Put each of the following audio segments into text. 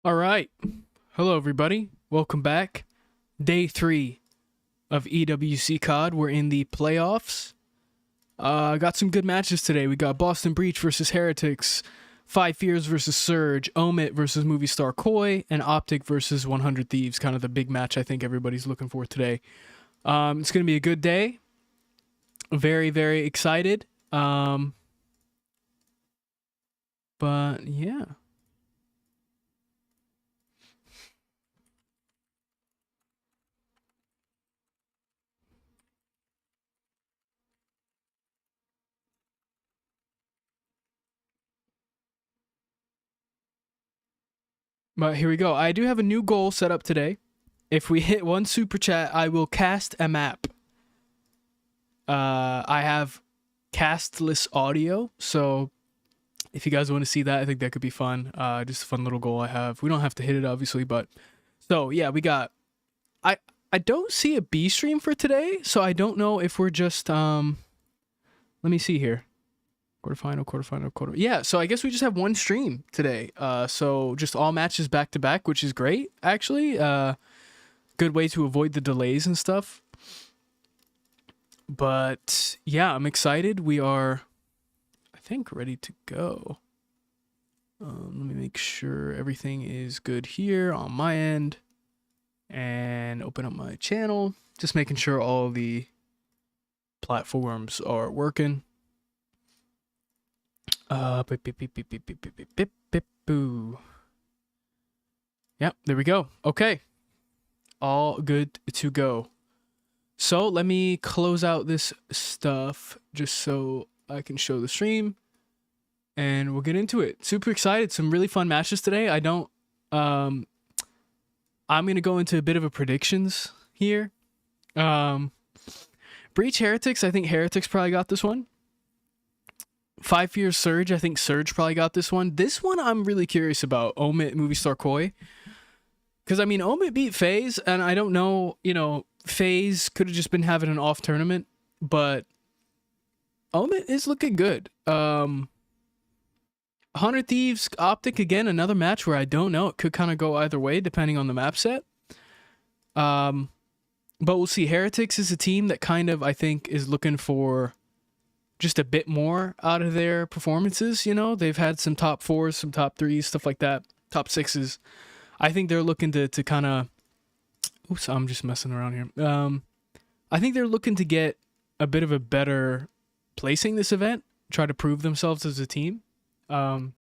All right. Hello, everybody. Welcome back. Day 3 of EWC COD. We're in the playoffs. Got some good matches today. We got Boston Breach versus Heretics, Five Fears versus Surge, Omit versus Movie Star Koi, and Optic versus 100 Thieves. Kind of the big match I think everybody's looking for today. It's going to be a good day. Very, very excited. But yeah. But here we go. I do have a new goal set up today. If we hit 1 super chat, I will cast a map. I have castless audio, so if you guys want to see that, I think that could be fun. Just a fun little goal I have. We don't have to hit it, obviously, but so yeah, we got. I don't see a B stream for today, so I don't know if we're just let me see here. Quarter. Yeah, so I guess we just have one stream today. So just all matches back to back, which is great, actually. Good way to avoid the delays and stuff. But yeah, I'm excited. We are, I think, ready to go. Let me make sure everything is good here on my end. And open up my channel. Just making sure all the platforms are working. Yep, there we go. Okay. All good to go. So let me close out this stuff just so I can show the stream. And we'll get into it. Super excited. Some really fun matches today. I'm going to go into a bit of a predictions here. Breach Heretics, I think Heretics probably got this one. Five Fears Surge, I think Surge probably got this one. This one I'm really curious about. Omit, Movie Star Koi. Because, I mean, Omit beat FaZe, and I don't know, FaZe could have just been having an off tournament, but Omit is looking good. 100 Thieves, Optic, again, another match where I don't know. It could kind of go either way, depending on the map set. But we'll see. Heretics is a team that kind of, I think, is looking for just a bit more out of their performances. They've had some top 4s, some top 3s, stuff like that, top 6s. I think they're looking to kind of, oops, I'm just messing around here. I think they're looking to get a bit of a better placing this event, try to prove themselves as a team. But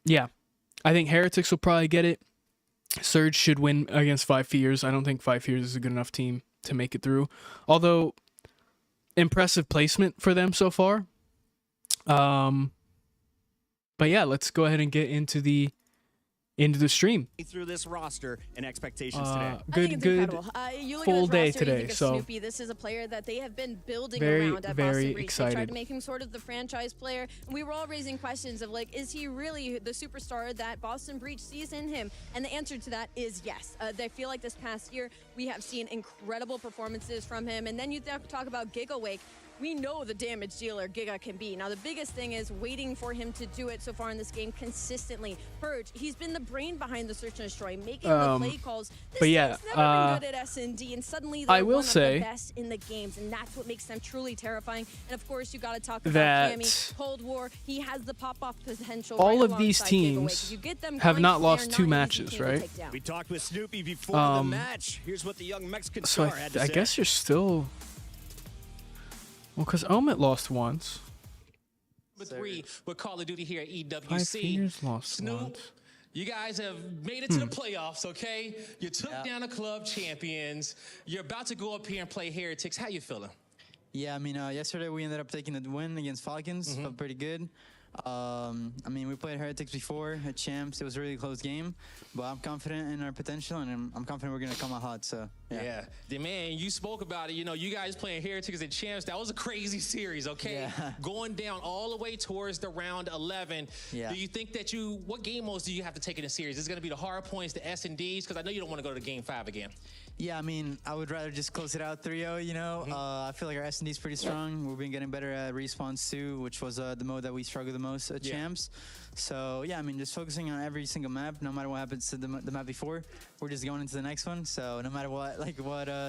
yeah, I think Heretics will probably get it. Surge should win against Five Fears. I don't think Five Fears is a good enough team to make it through, although impressive placement for them so far. But yeah, let's go ahead and get into the stream. Through this roster and expectations today. Good full day today. So Snoopy, this is a player that they have been building very, around at very Boston Breach. excited. They tried to make him sort of the franchise player, and we were all raising questions of like, is he really the superstar that Boston Breach sees in him? And the answer to that is yes. They feel like this past year we have seen incredible performances from him, and then you talk about Giga Wake. We know the damage dealer Giga can be. Now, the biggest thing is waiting for him to do it so far in this game consistently. Purge, he's been the brain behind the search and destroy, making the play calls. This but yeah, team's never been good at S&D, and suddenly they're one of the best in the games, and that's what makes them truly terrifying. And of course, you got to talk about Cammy, Cold War. He has the pop-off potential. All of these teams have not lost 2 matches, right? We talked with Snoopy before the match. Here's what the young Mexican star had to say. I guess you're still. Well, because Omit lost once. Number 3 with Call of Duty here at EWC. 5 Fears lost Snoop, once. you guys have made it to the playoffs, okay? You took down the club champions. You're about to go up here and play Heretics. How you feeling? Yeah, I mean, yesterday we ended up taking the win against Falcons. Felt pretty good. I mean, we played Heretics before at Champs. It was a really close game, but I'm confident in our potential, and I'm confident we're going to come out hot. So, Yeah. The man, you spoke about it. You know, you guys playing Heretics and Champs. That was a crazy series, okay? Yeah. Going down all the way towards the round 11. Yeah. Do you think that what game modes do you have to take in the series? Is it going to be the hard points, the S&Ds? Because I know you don't want to go to game 5 again. Yeah, I mean, I would rather just close it out 3-0, you know. I feel like our S&D is pretty strong. We've been getting better at respawns too, which was the mode that we struggled the most at Champs. So, yeah, I mean, just focusing on every single map, no matter what happens to the map before, we're just going into the next one. So, no matter what,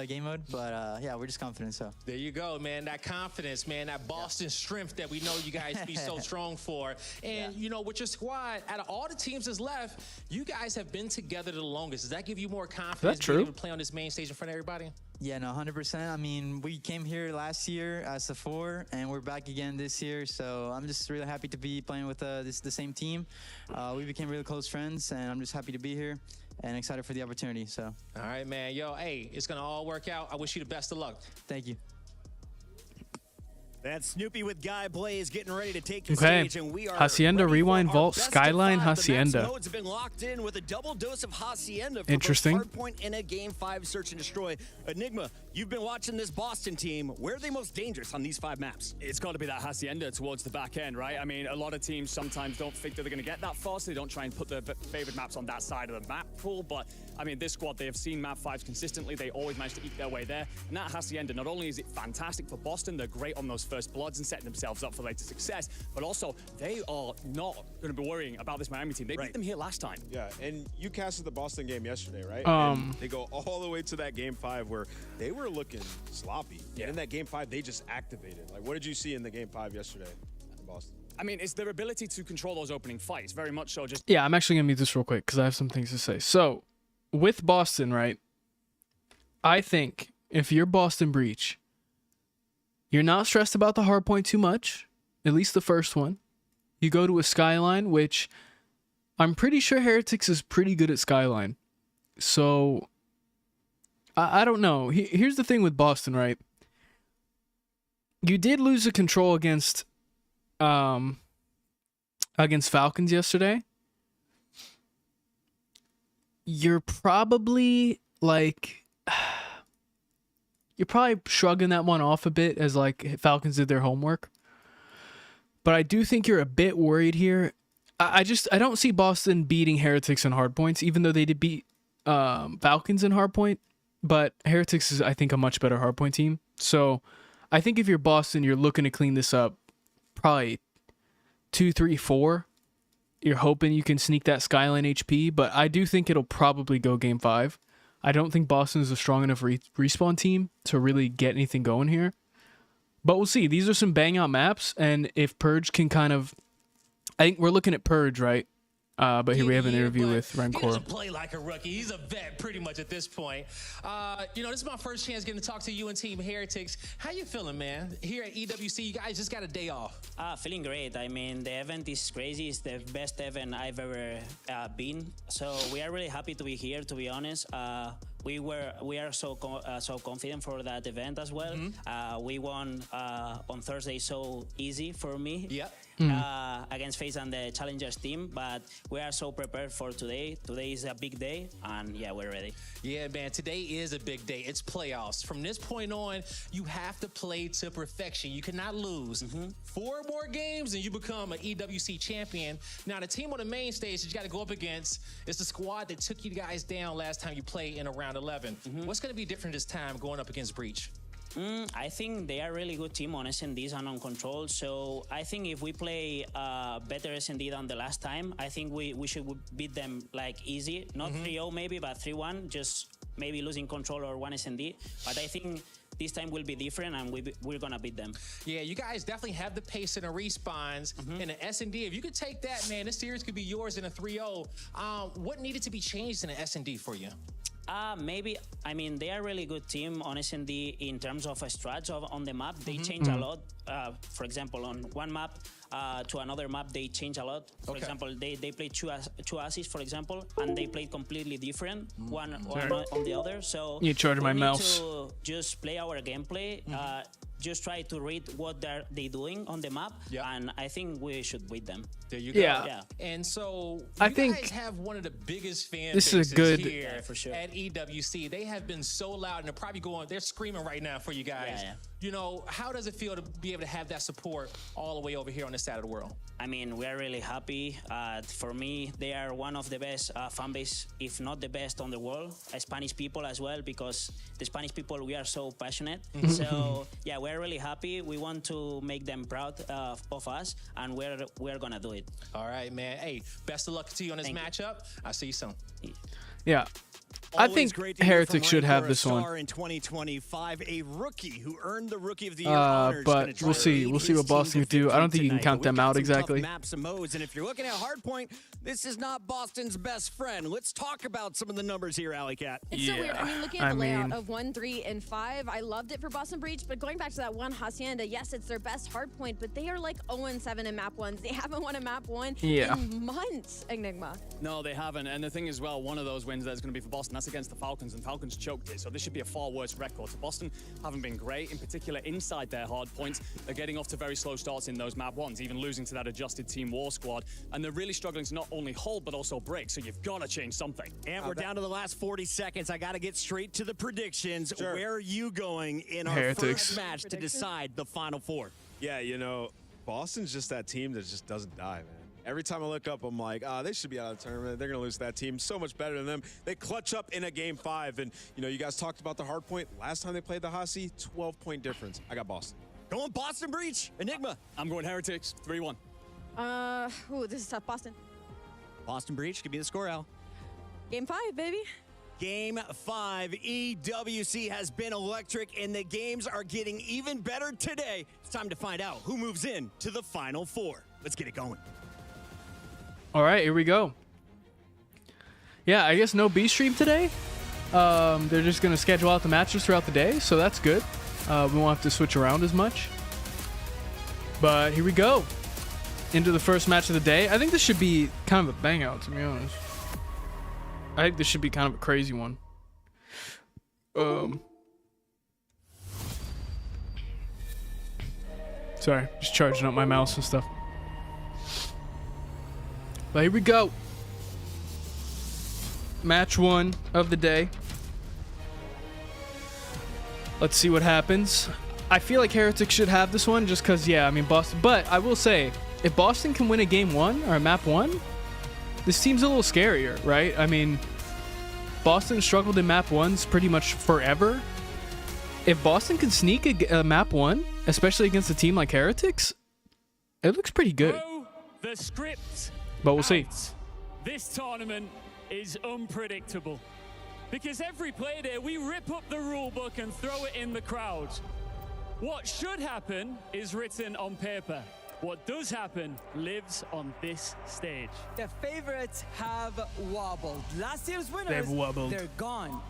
game mode. But, yeah, we're just confident, so. There you go, man. That confidence, man. That Boston strength that we know you guys be so strong for. And, you know, with your squad, out of all the teams that's left, you guys have been together the longest. Does that give you more confidence? That's true. Being able to play on this main stage in front of everybody? Yeah, no, 100%. I mean, we came here last year as a 4, and we're back again this year. So I'm just really happy to be playing with the same team. We became really close friends, and I'm just happy to be here and excited for the opportunity. So. All right, man. Yo, hey, it's going to all work out. I wish you the best of luck. Thank you. That's Snoopy with Guy Blaze getting ready to take the Okay. stage, and we are Hacienda, ready for Rewind, our Vault, best of Skyline, 5. The Hacienda. maps modes have been locked in with a double dose of Hacienda for Interesting. both Hardpoint in a Game 5 Search and Destroy. Enigma, you've been watching this Boston team. Where are they most dangerous on these 5 maps? It's got to be that Hacienda towards the back end, right? I mean, a lot of teams sometimes don't think that they're going to get that far, so they don't try and put their favorite maps on that side of the map pool. But, I mean, this squad, they have seen map 5s consistently. They always manage to eat their way there. And that Hacienda, not only is it fantastic for Boston, they're great on those first bloods and setting themselves up for later success, but also they are not going to be worrying about this Miami team. They beat them here last time. Yeah, and you casted the Boston game yesterday, right? And they go all the way to that game 5 where they were looking sloppy. Yeah. And in that game 5, they just activated. Like, what did you see in the game 5 yesterday in Boston? I mean, it's their ability to control those opening fights, very much so. Just Yeah, I'm actually going to mute this real quick because I have some things to say. So, with Boston, right, I think if you're Boston Breach, you're not stressed about the hard point too much, at least the first one. You go to a Skyline, which I'm pretty sure Heretics is pretty good at Skyline. So, I don't know. Here's the thing with Boston, right? You did lose the control against Falcons yesterday. You're probably shrugging that one off a bit as like Falcons did their homework. But I do think you're a bit worried here. I don't see Boston beating Heretics in hardpoints, even though they did beat Falcons in hardpoint. But Heretics is, I think, a much better hardpoint team. So I think if you're Boston, you're looking to clean this up probably 2, 3, 4. You're hoping you can sneak that Skyline HP, but I do think it'll probably go game 5. I don't think Boston is a strong enough respawn team to really get anything going here. But we'll see. These are some bang out maps, and if Purge can kind of... I think we're looking at Purge, right? But here we have an interview with He Rancor. doesn't play like a rookie. He's a vet pretty much at this point. You know, this is my first chance getting to talk to you and Team Heretics. How you feeling, man? Here at EWC, you guys just got a day off. Feeling great. I mean, the event is crazy. It's the best event I've ever been. So we are really happy to be here, to be honest. We are so confident for that event as well. We won on Thursday so easy for me. Yep. Against FaZe and the Challengers team, but we are so prepared for today. Today is a big day, and yeah, we're ready. Yeah, man, today is a big day. It's playoffs. From this point on, you have to play to perfection. You cannot lose. 4 more games and you become an EWC champion. Now, the team on the main stage that you got to go up against is the squad that took you guys down last time you played in a round 11. What's going to be different this time going up against Breach? I think they are a really good team on S&Ds and on control. So I think if we play better S&D than the last time, I think we should beat them like easy. Not 3-0 maybe, but 3-1. Just maybe losing control or 1 S&D. But I think this time will be different, and we're gonna beat them. Yeah, you guys definitely have the pace and the respawns in the S&D. If you could take that, man, this series could be yours in a 3-0. What needed to be changed in the S&D for you? Maybe, I mean, they are a really good team on S&D in terms of a strat on the map. They change a lot. For example, on one map to another map, they change a lot. For example, they played two assists, for example, and they played completely different, one on the other. So You charge my we need mouse. to just play our gameplay. just try to read what they doing on the map, and I think we should beat them. There you go. Yeah. And so I you think guys have one of the biggest fan this is a good- here for sure. at EWC. They have been so loud and they're probably they're screaming right now for you guys. Yeah. You know, how does it feel to be able to have that support all the way over here on this side of the world? I mean, we are really happy. For me, they are one of the best fan base, if not the best on the world. Spanish people as well, because the Spanish people, we are so passionate. So yeah, we're really happy. We want to make them proud of us, and we're gonna do it. All right, man. Hey, best of luck to you on this matchup. I'll see you soon. Yeah. I Always think great to hear from Heretics should have Rancor, a this one. star in 2025, a rookie who earned the Rookie of the Year honors. Gonna But try we'll to see. lead We'll see his what Boston team can do. to I don't think you can victory count tonight, them but we've out got some exactly. tough maps and modes, and if you're looking at Hardpoint, this is not Boston's best friend. Let's talk about some of the numbers here, Alley Cat. It's so weird. I mean, looking at I the layout mean- of 1, 3, and 5, I loved it for Boston Breach, but going back to that one Hacienda, yes, it's their best hard point, but they are like 0-7 in map 1s. They haven't won a map 1 in months, Enigma. No, they haven't. And the thing as well, one of those wins that's going to be for Boston, that's against the Falcons, and Falcons choked it. So this should be a far worse record. So Boston haven't been great, in particular inside their hard points. They're getting off to very slow starts in those map 1s, even losing to that adjusted Team War squad. And they're really struggling to not only hold, but also break. So you've got to change something. And we're down to the last 40 seconds. I got to get straight to the predictions. Sure. Where are you going in our Heretics. first match to decide the Final Four? Yeah, you know, Boston's just that team that just doesn't die, man. Every time I look up, I'm like, they should be out of the tournament. They're going to lose to that team. So much better than them. They clutch up in a game 5. And, you know, you guys talked about the hard point. Last time they played the Hasi, 12-point difference. I got Boston. Going Boston Breach. Enigma. I'm going Heretics, 3-1. This is tough. Boston. Boston Breach. Give me the score, Al. Game 5, baby. Game 5, EWC has been electric, and the games are getting even better today. It's time to find out who moves in to the Final Four. Let's get it going. All right, here we go. Yeah, I guess no B stream today. They're just going to schedule out the matches throughout the day, so that's good. We won't have to switch around as much. But here we go. Into the first match of the day. I think this should be kind of a bang out, to be honest. I think this should be kind of a crazy one. Sorry, just charging up my mouse and stuff. But here we go. Match 1 of the day. Let's see what happens. I feel like Heretics should have this one just because, yeah, I mean, Boston. But I will say, if Boston can win a game 1 or a map 1, this team's a little scarier, right? I mean, Boston struggled in map 1s pretty much forever. If Boston can sneak a map 1, especially against a team like Heretics, it looks pretty good. The script. But we'll see. This tournament is unpredictable. Because every play day, we rip up the rule book and throw it in the crowd. What should happen is written on paper. What does happen lives on this stage. The favorites have wobbled. Last year's winners, They've wobbled. They're gone.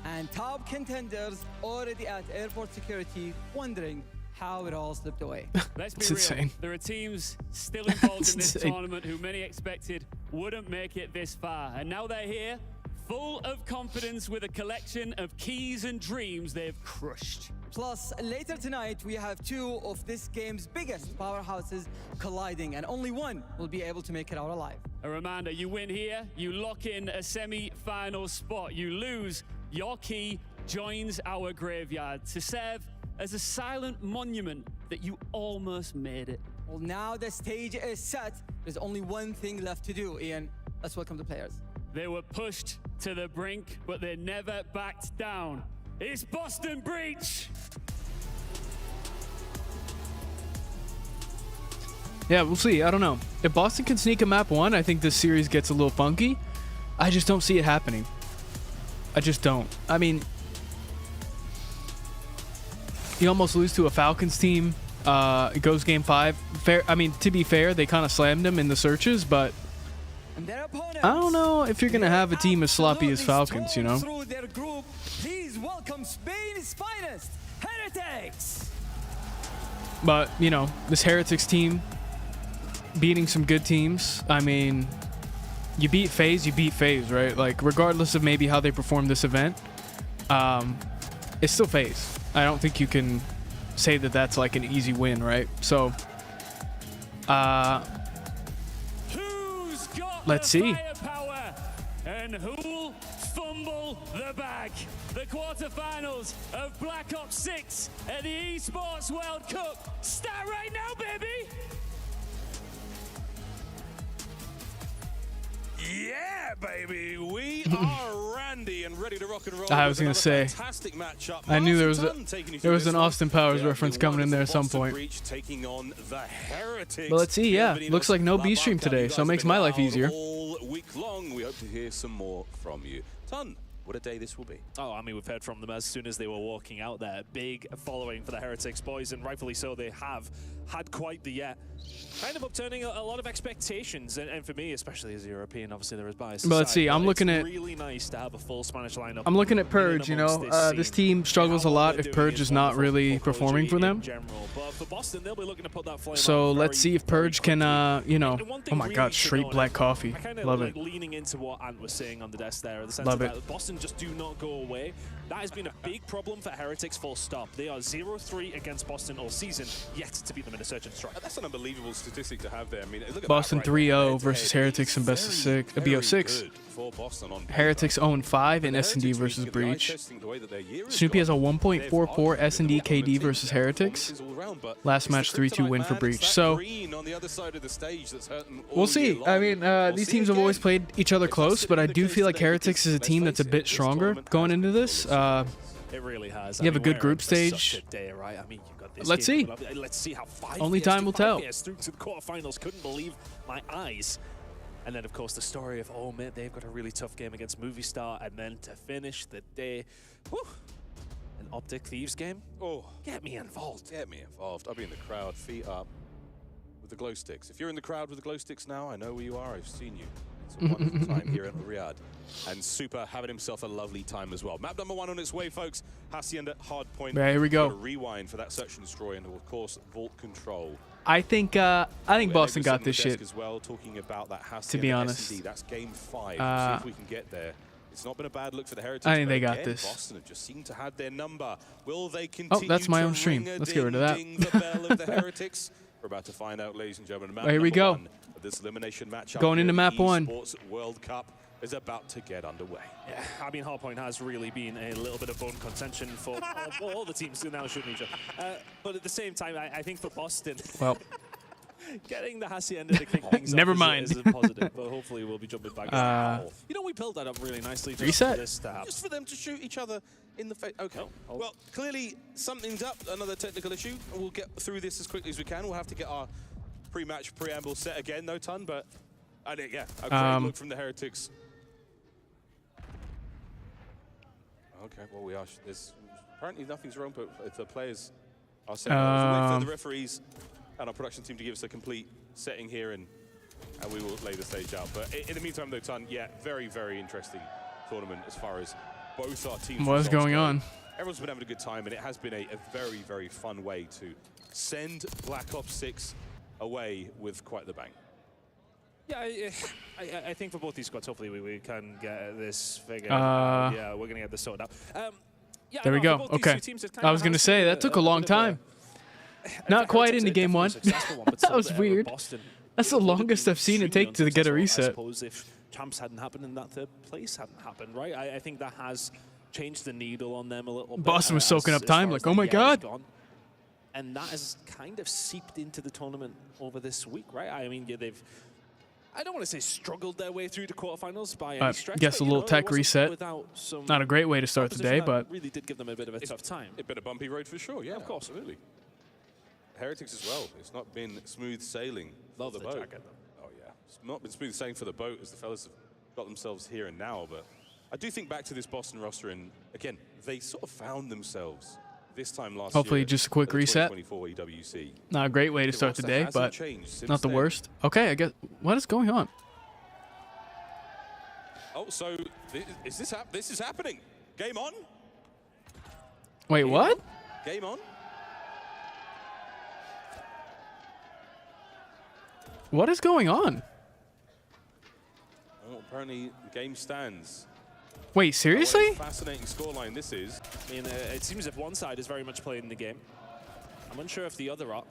And top contenders already at airport security wondering how it all slipped away. Let's be It's real. insane. There are teams still involved It's in this insane. tournament who many expected wouldn't make it this far. And now they're here, full of confidence with a collection of keys and dreams they've crushed. Plus, later tonight, we have 2 of this game's biggest powerhouses colliding, and only one will be able to make it out alive. A reminder, you win here, you lock in a semi-final spot. You lose, your key joins our graveyard to serve as a silent monument that you almost made it. Well, now the stage is set. There's only one thing left to do, Ian. Let's welcome the players. They were pushed to the brink, but they never backed down. It's Boston Breach! Yeah, we'll see. I don't know. If Boston can sneak a map 1, I think this series gets a little funky. I just don't see it happening. I just don't. I mean, you almost lose to a Falcons team. It goes game 5. Fair. I mean, to be fair, they kind of slammed them in the searches, but And their opponents, I don't know if you're going to have a team as sloppy as absolutely Falcons, you know? stormed through their group. Please welcome Spain's finest, Heretics! But, you know, this Heretics team beating some good teams. I mean, you beat FaZe, right? Like, regardless of maybe how they perform this event, it's still FaZe. I don't think you can say that that's like an easy win, right? So, Who's got let's the see. firepower and who'll fumble the bag? The quarterfinals of Black Ops 6 at the Esports World Cup start right now, baby. Yeah, baby, we are Randy and ready to rock and roll. I was gonna say, I knew there was an Austin Powers reference coming in there at some point. But let's see, yeah, looks like no B stream today, so it makes my life easier. All week long, we hope to hear some more from you. Ton, what a day this will be. Oh, I mean, we've heard from them as soon as they were walking out there. Big following for the Heretics boys, and rightfully so, they have had quite the kind of upturning a lot of expectations. And for me, especially as a European, obviously there is bias. But let's see, I'm looking it's at really nice to have a full Spanish lineup. I'm looking at Purge, you know, this team struggles a lot if Purge is not really performing for them. But for Boston, they'll be looking to put that flame So out let's see if Purge can, you know, oh my god, straight black coffee. I kind of Love like it. leaning into what Ant was saying on the desk there, in the sense Love that it. Boston just do not go away. That has been a big problem for Heretics, full stop. They are 0-3 against Boston all season, yet to beat them in a search and strike. That's an unbelievable statistic to have there. I mean, look at Boston that right 3-0 there. versus Heretics in best of six, BO6. For Boston on Heretics 0-5 in S&D versus Breach. Snoopy has a 1.44 S&D KD versus Heretics. Last match 3-2 win for Breach. So we'll see. I mean, these teams have always played each other close, but I do feel like Heretics is a team that's a bit stronger going into this. It really has. You have a good group stage. Right? I mean, you've got this Let's game see. coming up. Let's see how Only time will tell. Through to the quarterfinals. Couldn't believe my eyes. And then, of course, the story of, oh, man, they've got a really tough game against Movistar. And then to finish the day, whew, an Optic Thieves game. Oh, get me involved. Get me involved. I'll be in the crowd, feet up, with the glow sticks. If you're in the crowd with the glow sticks now, I know where you are. I've seen you. It's a wonderful time here at Riyadh. And Super having himself a lovely time as well. Map number 1 on its way, folks. Hacienda, hard point. Yeah, here we go. Rewind for that search and destroy, and of course, vault control. I think Boston got this shit. As well, talking about that to be honest, S&D. That's game 5. See if we can get there. It's not been a bad look for the Heretics. I think they got again, this. Boston have just seemed to have their number. Will they continue? Oh, that's my own stream. Let's get rid of that. The bell of the Heretics. We're about to find out, ladies and gentlemen. Here we go. This elimination match going into map 1. Esports World Cup is about to get underway. Yeah, I mean, Hardpoint has really been a little bit of bone contention for all the teams who now shooting each other. But at the same time, I think for Boston, well, getting the Hacienda to kick things never off mind. is a positive, but hopefully we'll be jumping back. You know, we built that up really nicely. Just reset. For this to happen. Just for them to shoot each other in the face. Okay. Oh. Well, clearly something's up. Another technical issue. We'll get through this as quickly as we can. We'll have to get our pre-match preamble set again, no ton, but I think, yeah, a great look from the Heretics. Okay, well, we are. There's apparently nothing's wrong, but if the players are set, we'll wait for the referees and our production team to give us a complete setting here, and we will lay the stage out. But in the meantime, though, Ton, yeah, very, very interesting tournament as far as both our teams. What is going on? Everyone's been having a good time, and it has been a very, very fun way to send Black Ops 6 away with quite the bang. Yeah, I think for both these squads, hopefully we can get this figured out. Yeah, we're going to get this sorted out. Yeah, there we go. Okay. I was going to say, that took a long time. Not quite into game 1. That was weird. That's the longest I've seen it take to get a reset. I suppose if champs hadn't happened and that third place hadn't happened, right? I think that has changed the needle on them a little bit. Boston was soaking up time, like, oh my god. And that has kind of seeped into the tournament over this week, right? I mean, yeah, they've, I don't want to say struggled their way through the quarterfinals by any stretch. Guess a little tech reset. Not a great way to start the day, but really did give them a bit of a tough time. It's been a bumpy road for sure, yeah, of course. Absolutely. Heretics as well. It's not been smooth sailing for the boat. Jacket, oh yeah, it's not been smooth sailing for the boat as the fellas have got themselves here and now. But I do think back to this Boston roster, and again, they sort of found themselves this time last year. Hopefully just a quick reset. 2024 EWC. Not a great way to start the day, but not the worst. Okay, I guess, what is going on? Oh, so this is happening. Game on? Wait, what? Game on? What is going on? Oh, apparently the game stands. Wait, seriously? Fascinating scoreline this is. I mean, it seems as if one side is very much playing the game. I'm unsure if the other are.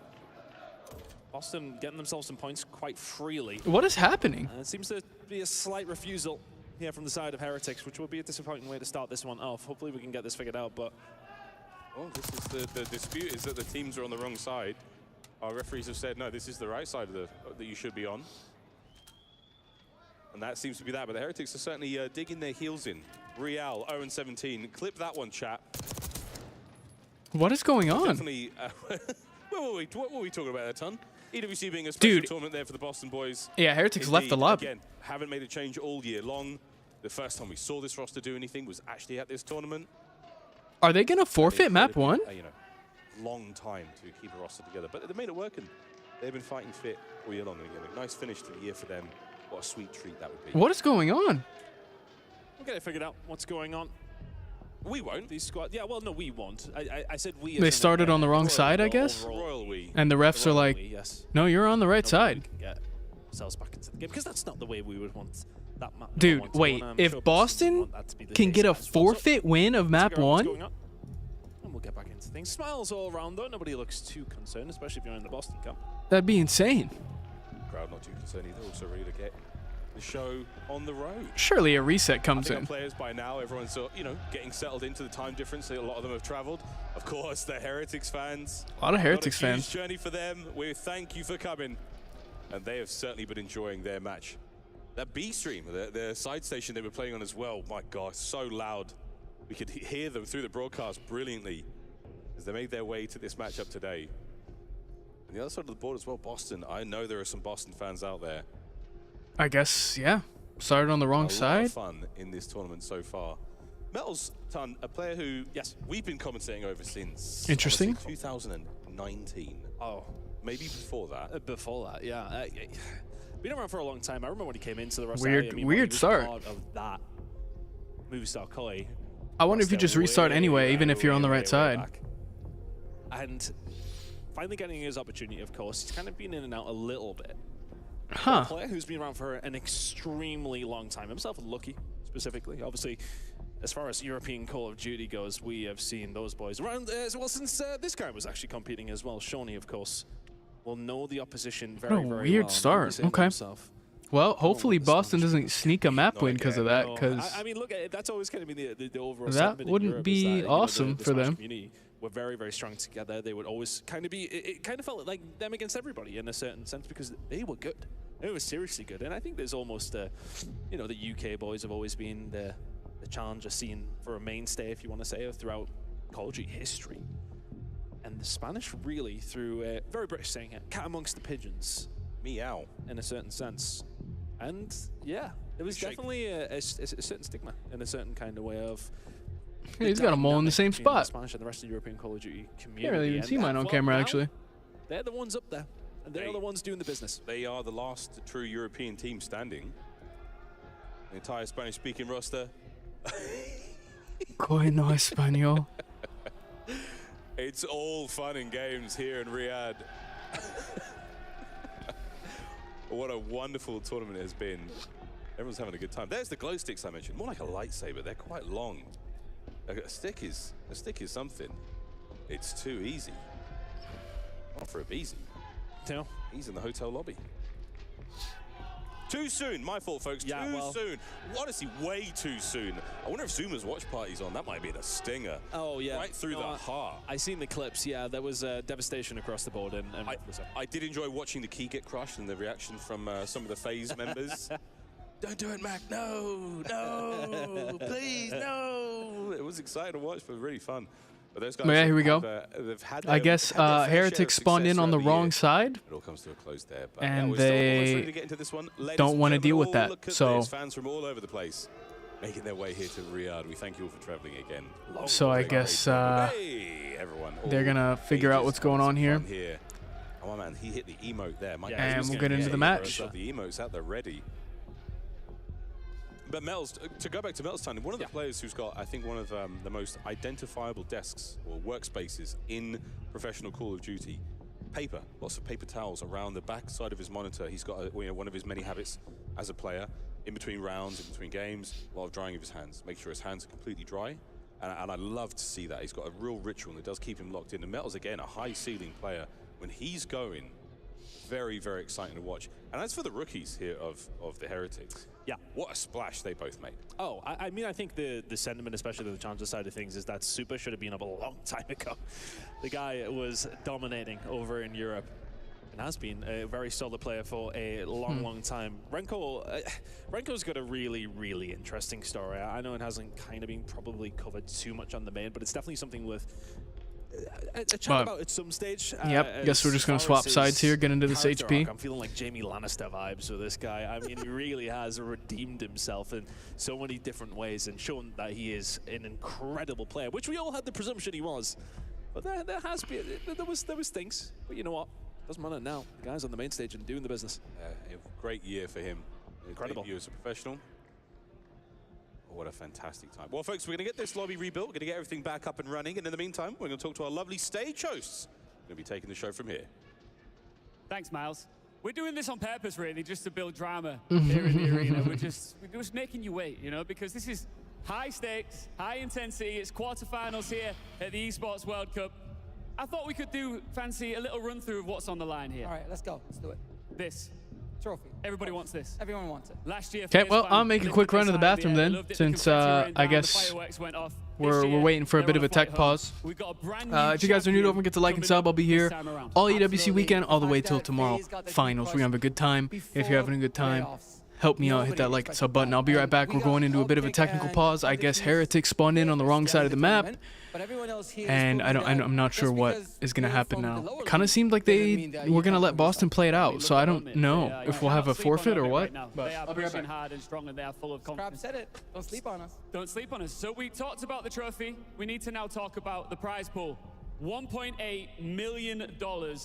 Boston getting themselves some points quite freely. What is happening? It seems to be a slight refusal here from the side of Heretics, which will be a disappointing way to start this one off. Hopefully we can get this figured out, but... Well, this is the dispute is that the teams are on the wrong side. Our referees have said, no, this is the right side of that you should be on. And that seems to be that, but the Heretics are certainly digging their heels in. Real, 0-17. Clip that one, chat. What is going on? Definitely. What were we talking about there, Ton? EWC being a special tournament there for the Boston boys. Yeah, Heretics left the lobby. Again, haven't made a change all year long. The first time we saw this roster do anything was actually at this tournament. Are they going to forfeit map 1? You know, long time to keep a roster together, but they made it work, and they've been fighting fit all year long. And again, a nice finish to the year for them. What a sweet treat that would be. What is going on? We'll get it figured out. What's going on? We won't. These squad. Yeah, well, no, we won't. I said we. They started on the wrong side, I guess. Royal we. And the refs are like, yes. no, you're on the right side. We can get ourselves back into the game because that's not the way we would want that map. Dude, wait. If Boston can get a forfeit win of map 1, and we'll get back into things. Smiles all around though. Nobody looks too concerned, especially if you're in the Boston camp. that'd be insane. Crowd not too concerned either. Also ready to get the show on the road. Surely a reset comes I think in. our players by now, everyone's getting settled into the time difference. A lot of them have traveled. Of course, the Heretics fans. A lot of Heretics Not a fans. huge journey for them. We thank you for coming, and they have certainly been enjoying their match. That B stream, the side station they were playing on as well. My God, so loud. We could hear them through the broadcast brilliantly as they made their way to this matchup today. And the other side of the board as well, Boston. I know there are some Boston fans out there. I guess, yeah. Started on the wrong A side. lot of fun in this tournament so far. Metals, Ton, a player who, yes, we've been commentating over since Interesting. 2019. Oh, maybe before that. Before that, yeah. Been around for a long time. I remember when he came into the roster. Weird start. Part of that Movistar Koi. I wonder if you just restart anyway, even if you're on the right side. Back. And finally getting his opportunity, of course. He's kind of been in and out a little bit. Huh. A player who's been around for an extremely long time himself, Lucky specifically. Obviously, as far as European Call of Duty goes, we have seen those boys around as well since this guy was actually competing as well. Shawnee, of course, will know the opposition very, very well. Weird start. Okay. Well, hopefully Boston doesn't sneak a map win because of that. Because I mean, look, that's always going to be the overall. That wouldn't be awesome for them. Were very, very strong together. They would always kind of be. It kind of felt like them against everybody in a certain sense because they were good. They were seriously good, and I think there's almost, the UK boys have always been the challenger scene for a mainstay, if you want to say, throughout Call of Duty history. And the Spanish really, through very British saying it, cat amongst the pigeons, meow, in a certain sense. And yeah, there was definitely a certain stigma in a certain kind of way of. He's got them all in the same spot. The Spanish and the rest of the European Call of Duty community. Can't really even see mine on camera, actually. They're the ones up there, and they're the ones doing the business. They are the last true European team standing. The entire Spanish-speaking roster. Coy no español. It's all fun and games here in Riyadh. What a wonderful tournament it has been. Everyone's having a good time. There's the glow sticks I mentioned. More like a lightsaber. They're quite long. A stick is something. It's too easy. Not for a Beezy. No. He's in the hotel lobby. Too soon. My fault, folks. Yeah, too soon. Honestly, way too soon. I wonder if Zuma's watch party's on. That might be the stinger. Oh, yeah. Right through the heart. I seen the clips. Yeah, there was devastation across the board. And I did enjoy watching the key get crushed and the reaction from some of the FaZe members. Don't do it, Mac. No, please, no. It was exciting to watch, but really fun. But those guys here we go. They've had I guess Heretics spawned in on the wrong side. It all comes to a close there. But and we're still ready to they get into this one. don't want to deal with that. So fans from all over the place making their way here to Riyadh. We thank you all for traveling again. So I guess hey, everyone. They're going to figure out what's going on here. Oh, man, he hit the emote there. And we'll get into the match. The emote's out there ready. But Mel's, to go back to Mel's time, one of the players who's got, I think, one of the most identifiable desks or workspaces in professional Call of Duty. Paper, lots of paper towels around the back side of his monitor. He's got one of his many habits as a player, in between rounds, in between games, a lot of drying of his hands. Make sure his hands are completely dry. And I love to see that. He's got a real ritual that does keep him locked in. And Metal's, again, a high-ceiling player. When he's going, very, very exciting to watch. And as for the rookies here of the Heretics, yeah, what a splash they both made. Oh, I mean, I think the sentiment, especially the Challenger side of things, is that Super should have been up a long time ago. The guy was dominating over in Europe and has been a very solid player for a long, long time. Renko's got a really, really interesting story. I know it hasn't kind of been probably covered too much on the main, but it's definitely something worth a chat about at some stage. Yep, guess we're just going to swap sides here, get into this HP. I'm feeling like Jamie Lannister vibes with this guy. I mean, he really has redeemed himself in so many different ways and shown that he is an incredible player, which we all had the presumption he was. But there has been, there was things. But you know what? Doesn't matter now. The guy's on the main stage and doing the business. A great year for him. Incredible. Debut as a professional. What a fantastic time. Well, folks, we're going to get this lobby rebuilt. We're going to get everything back up and running. And in the meantime, we're going to talk to our lovely stage hosts. We're going to be taking the show from here. Thanks, Miles. We're doing this on purpose, really, just to build drama here in the arena. We're just making you wait, you know, because this is high stakes, high intensity. It's quarterfinals here at the Esports World Cup. I thought we could fancy a little run through of what's on the line here. All right, let's go. Let's do it. This. Trophy. Everybody wants this. Everyone wants it. Last year. Okay, well, I'll make a quick run to the bathroom then, since I guess we're waiting for a bit of a tech pause. If you guys are new, don't forget to like and sub. I'll be here all EWC weekend, all the way till tomorrow. Finals. We're gonna have a good time. If you're having a good time, help me out. Hit that like and sub button. I'll be right back. We're going into a bit of a technical pause. I guess Heretics spawned in on the wrong side of the map. And I'm not sure what is going to happen now. It kind of seemed like they were going to let Boston play it out, so I don't know if we'll have a forfeit or what. But they are pushing hard and strong, and they are full of confidence. Crab said it. Don't sleep on us. Don't sleep on us. So we talked about the trophy. We need to now talk about the prize pool. $1.8 million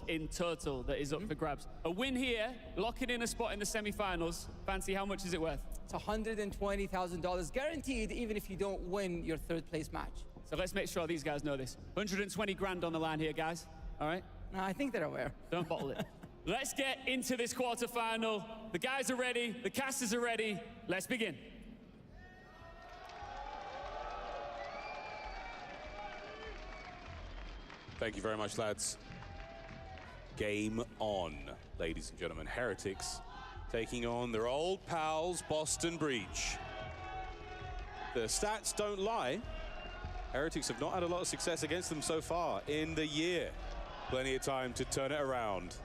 in total that is up for grabs. A win here, locking in a spot in the semifinals. Fancy, how much is it worth? It's $120,000 guaranteed, even if you don't win your third place match. So let's make sure these guys know this. 120 grand on the line here, guys. All right? No, I think they're aware. Don't bottle it. Let's get into this quarterfinal. The guys are ready. The casters are ready. Let's begin. Thank you very much, lads. Game on, ladies and gentlemen. Heretics taking on their old pals, Boston Breach. The stats don't lie. Heretics have not had a lot of success against them so far in the year. Plenty of time to turn it around.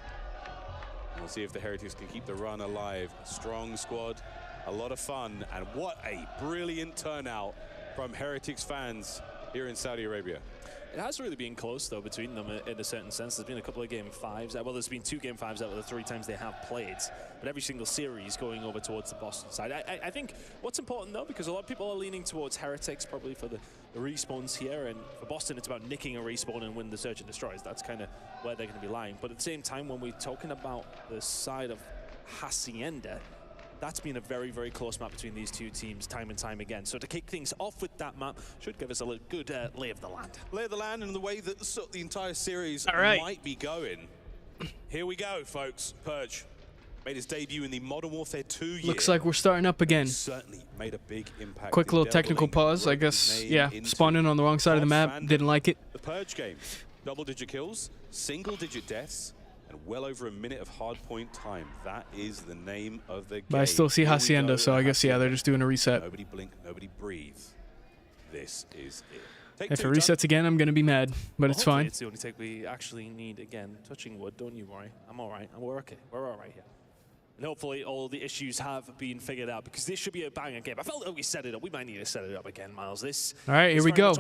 We'll see if the Heretics can keep the run alive. Strong squad, a lot of fun, and what a brilliant turnout from Heretics fans here in Saudi Arabia. It has really been close, though, between them in a certain sense. There's been a couple of Game 5s. Well, there's been 2 Game 5s out of the 3 times they have played. But every single series going over towards the Boston side. I think what's important, though, because a lot of people are leaning towards Heretics, probably for the respawns here. And for Boston, it's about nicking a respawn and win the Search and Destroys. That's kind of where they're going to be lying. But at the same time, when we're talking about the side of Hacienda, that's been a very, very close map between these two teams time and time again. So to kick things off with that map should give us a good lay of the land. Lay of the land and the way that the entire series might be going. Here we go, folks. Purge made his debut in the Modern Warfare 2 year. Looks like we're starting up again. Certainly made a big impact. Quick little technical pause, I guess. Yeah, spawned in on the wrong side of the map. Didn't like it. The Purge game. Double-digit kills, single-digit deaths, and well over a minute of hardpoint time. That is the name of the game. But I still see Hacienda, so I guess, yeah, they're just doing a reset. Nobody blink, nobody breathe. This is it. If it resets again, I'm going to be mad, but it's fine. It's the only take we actually need again. Touching wood, don't you worry. I'm all right. We're okay. We're all right here. And hopefully all the issues have been figured out, because this should be a banger game. I felt that we set it up. We might need to set it up again, Miles. All right, here we go.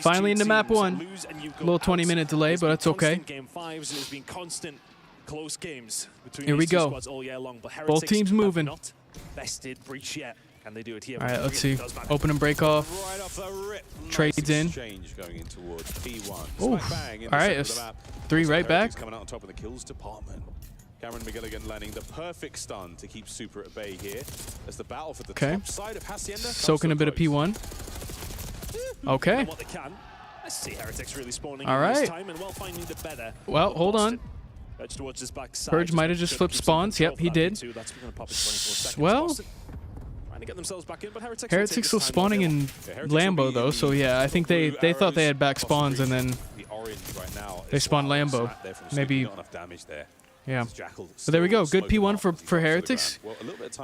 Finally into map 1. A little 20-minute delay, but that's okay. Game 5s, there's been constant close games between here we these two go. squads all year long. But both teams moving. Not bested Breach yet. Can they do it here? All right, let's see. Open and break off. Right off the rip. Trades in. Going in towards P1. Oh, all right, it's 3 right back. Coming out on top of the kills department. Cameron McGilligan landing the perfect stun to keep Super at bay here as the battle for the top side of Hacienda. Soaking a bit of P1. Okay. What they can. Let's see Heretics really spawning all right. this time and well finding the better. Well, hold on. Towards his backside. Purge might have just flipped spawns. Yep, he did. Well, trying to get themselves back in, but Heretics still spawning in Lambo though, so yeah, I think they thought they had back spawns and then they spawned Lambo. Maybe. Not enough damage there. Yeah. But there we go. Good P1 for Heretics.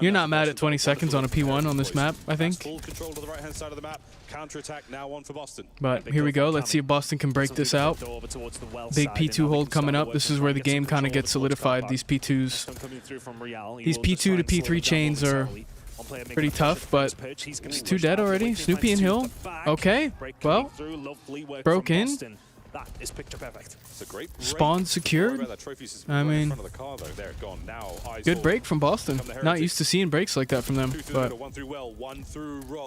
You're not mad at 20 seconds on a P1 on this map, I think. Full control to the right-hand side of the map. Counter-attack now on for Boston. But here we go. Let's see if Boston can break this out. Big P2 hold coming up. This is where the game kind of gets solidified, these P2s. These P2 to P3 chains are pretty tough, but it's 2 dead already. Snoopy and Hill. Okay. Well, broke in. That is picture perfect. It's a great spawn secured. I mean, good break from Boston. Not used to seeing breaks like that from them, but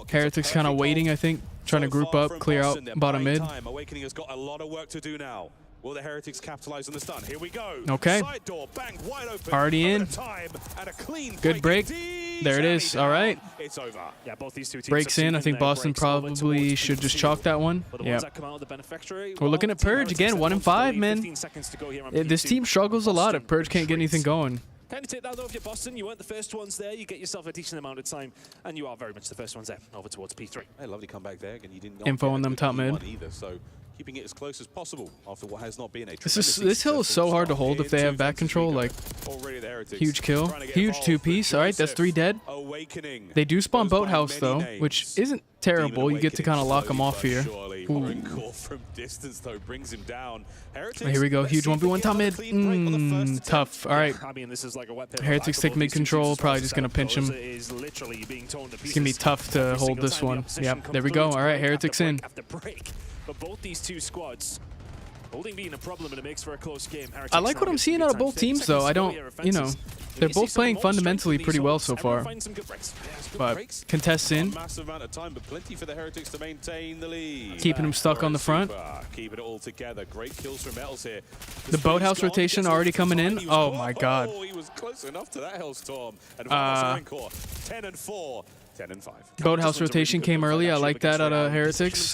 Heretics kind of waiting, I think, trying to group up, clear out bottom mid. Awakening has got a lot of work to do now. Will the Heretics capitalize on the stun? Here we go. Okay. Side door, bang, wide open. Already in. And a clean good break. There it is. All right. It's over. Yeah, both these two teams breaks in. I think Boston probably should just chalk that one. Yeah. We're looking at Purge again. 1 and 5, man. This team struggles a lot if Purge can't get anything going. Kind of take that though if you're Boston. You weren't the first ones there. You get yourself a decent amount of time, and you are very much the first ones there. Over towards P3. Hey, lovely comeback there. Again, you didn't info on them top mid. Either, so keeping it as close as possible after what has not been a this hill is so hard to hold if they have back control. Like, huge kill, huge 2-piece. All right, that's 3 dead. They do spawn Boathouse though, which isn't terrible. You get to kind of lock them off here. From distance though brings him down. Here we go, huge 1v1 top mid. Tough. All right. Heretics take mid control. Probably just gonna pinch him. It's gonna be tough to hold this one. Yep. There we go. All right, Heretics in. But both these two squads, holding being a problem in a mix for a close game. I like what I'm seeing out of both teams, though. I don't, you know, they're both playing fundamentally pretty well so far. But contests in, keeping them stuck on the front. Keeping it all together. Great kills from Metals here. The Boathouse rotation already coming in. Oh my God. He was close enough to that Hellstorm. 10 and 4. 10 and 5. Boathouse rotation came early. I like that out of Heretics.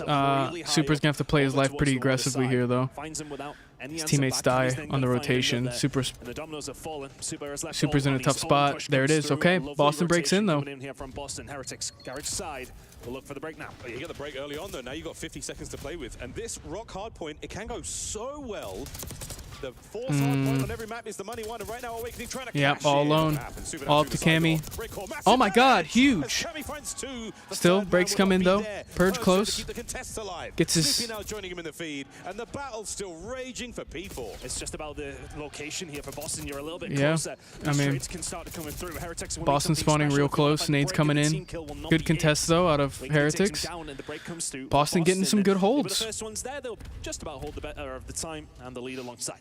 Super's gonna have to play his life pretty aggressively here, though. His teammates die on the rotation. Super's in a tough spot. There it is. Okay, Boston breaks in though. We'll look for the break now. You get the break early on though. Now you've got 50 seconds to play with, and this rock hard point, it can go so well. The fourth hard point on every map is the money one, and right now Awakening trying to yep, all alone. All up to Cammy. Oh my God, huge. Still, breaks come in though. Purge close. Gets his. now joining him in the feed, and the battle's still raging for P4. It's just about the location here for Boston. You're a little bit closer. I mean, can start to coming through. Heretics Boston spawning real close. Nades coming in. Good contest though out of Heretics. Boston getting some good holds. The first one's there. They'll just about hold the better of the time and the lead alongside.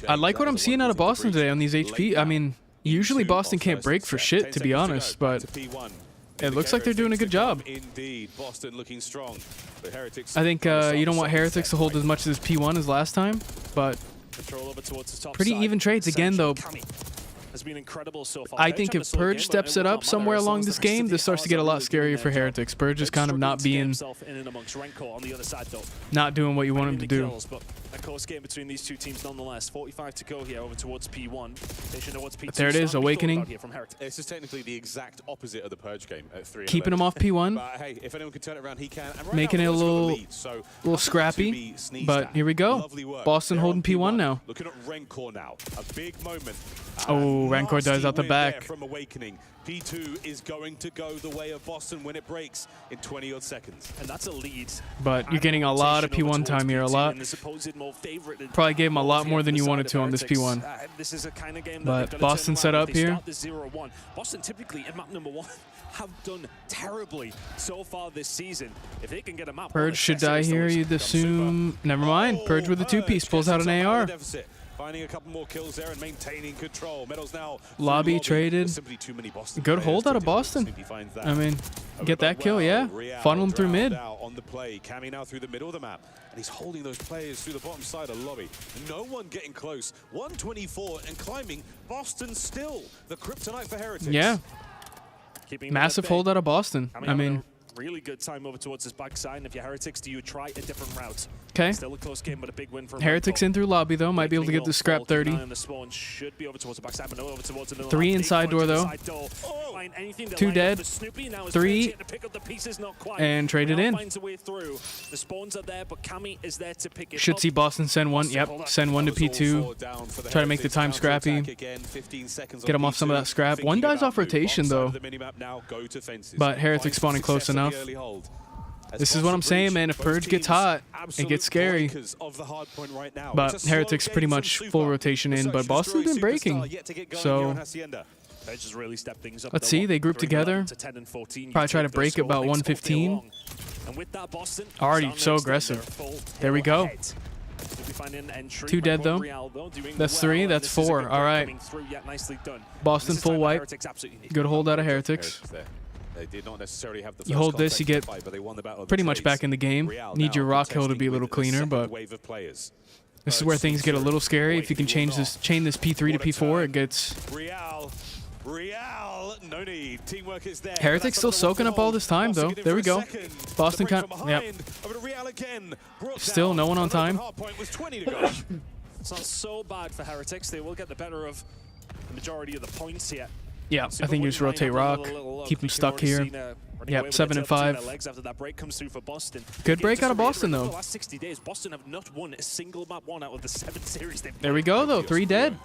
I like what I'm seeing out of Boston today on these HP. I mean, usually Boston can't break for shit, to be honest, but it looks like they're doing a good job. Indeed, Boston looking strong. I think you don't want Heretics to hold as much as P1 as last time, but pretty even trades again, though. Has been incredible so far. I think if Purge steps it up somewhere along this game, this starts to get a lot scarier for Heretics. Purge is kind of not doing what you want him to do. A close game between these two teams nonetheless. 45 to go here over towards P1. But there it is, Awakening. This is technically the exact opposite of the Purge game at 3. Keeping him off P1. But hey, if anyone can turn it around, he can. And making it a little scrappy. But here we go. Boston holding P1 now. Looking at Rancor now. A big moment. Oh, Rancor dies out the back. From Awakening. P2 is going to go the way of Boston when it breaks in 20-odd seconds. And that's a lead. But you're getting a lot of P1 time here, a lot. Probably gave him a lot more than you wanted to on this P1. This is a kind of game but Boston set up here. Boston typically in map number 1 have done terribly so far this season. If they can get a map, Purge should die here, you'd assume. Never mind. Purge with a 2-piece pulls out an AR. Finding a couple more kills there and maintaining control. Metals now lobby traded. Good hold out of Boston. I mean, get that kill, yeah. Funnel him through mid. On the play, Cammy now through the middle of the map, and he's holding those players through the bottom side of lobby. No one getting close. 124 and climbing. Boston still the kryptonite for Heretics. Yeah. Massive hold out of Boston. I mean, really good time over towards his backside. And if you're Heretics, do you try a different route? Okay. Still a close game, but a big win for Heretics in through lobby, though. Might be able to get the scrap 30. The spawn should be over towards the backside, but no, over towards the 3 inside door, though. 2 dead. 3. And traded in. The spawns are there, but Cammy is there to pick it Should up. see Boston send one. Yep, send one to P2. Try to make the time scrappy. Get him off some of that scrap. One dies off rotation, though. But Heretics spawning close enough. This is what I'm saying, man. If Purge gets hot, it gets scary. But Heretics pretty much full rotation in. But Boston's been breaking. So let's see. They group together. Probably try to break at about 115. Already so aggressive. There we go. 2 dead, though. That's 3. That's 4. All right. Boston full wipe. Good hold out of Heretics. You hold this, you get pretty much back in the game. Need your rock hill to be a little cleaner, but this is where things get a little scary. If you can chain this P3 to P4, it gets... Heretics still soaking up all this time, though. There we go. Boston yep. Still no one on time. It's not so bad for Heretics. They will get the better of the majority of the points here. Yeah, I think you just rotate rock, keep him stuck here. Yep, 7 and 5. Good break out of Boston, though. The last 60 days, Boston have not won a single map 1 out of the 7 series they've played. There we go, though. 3 dead.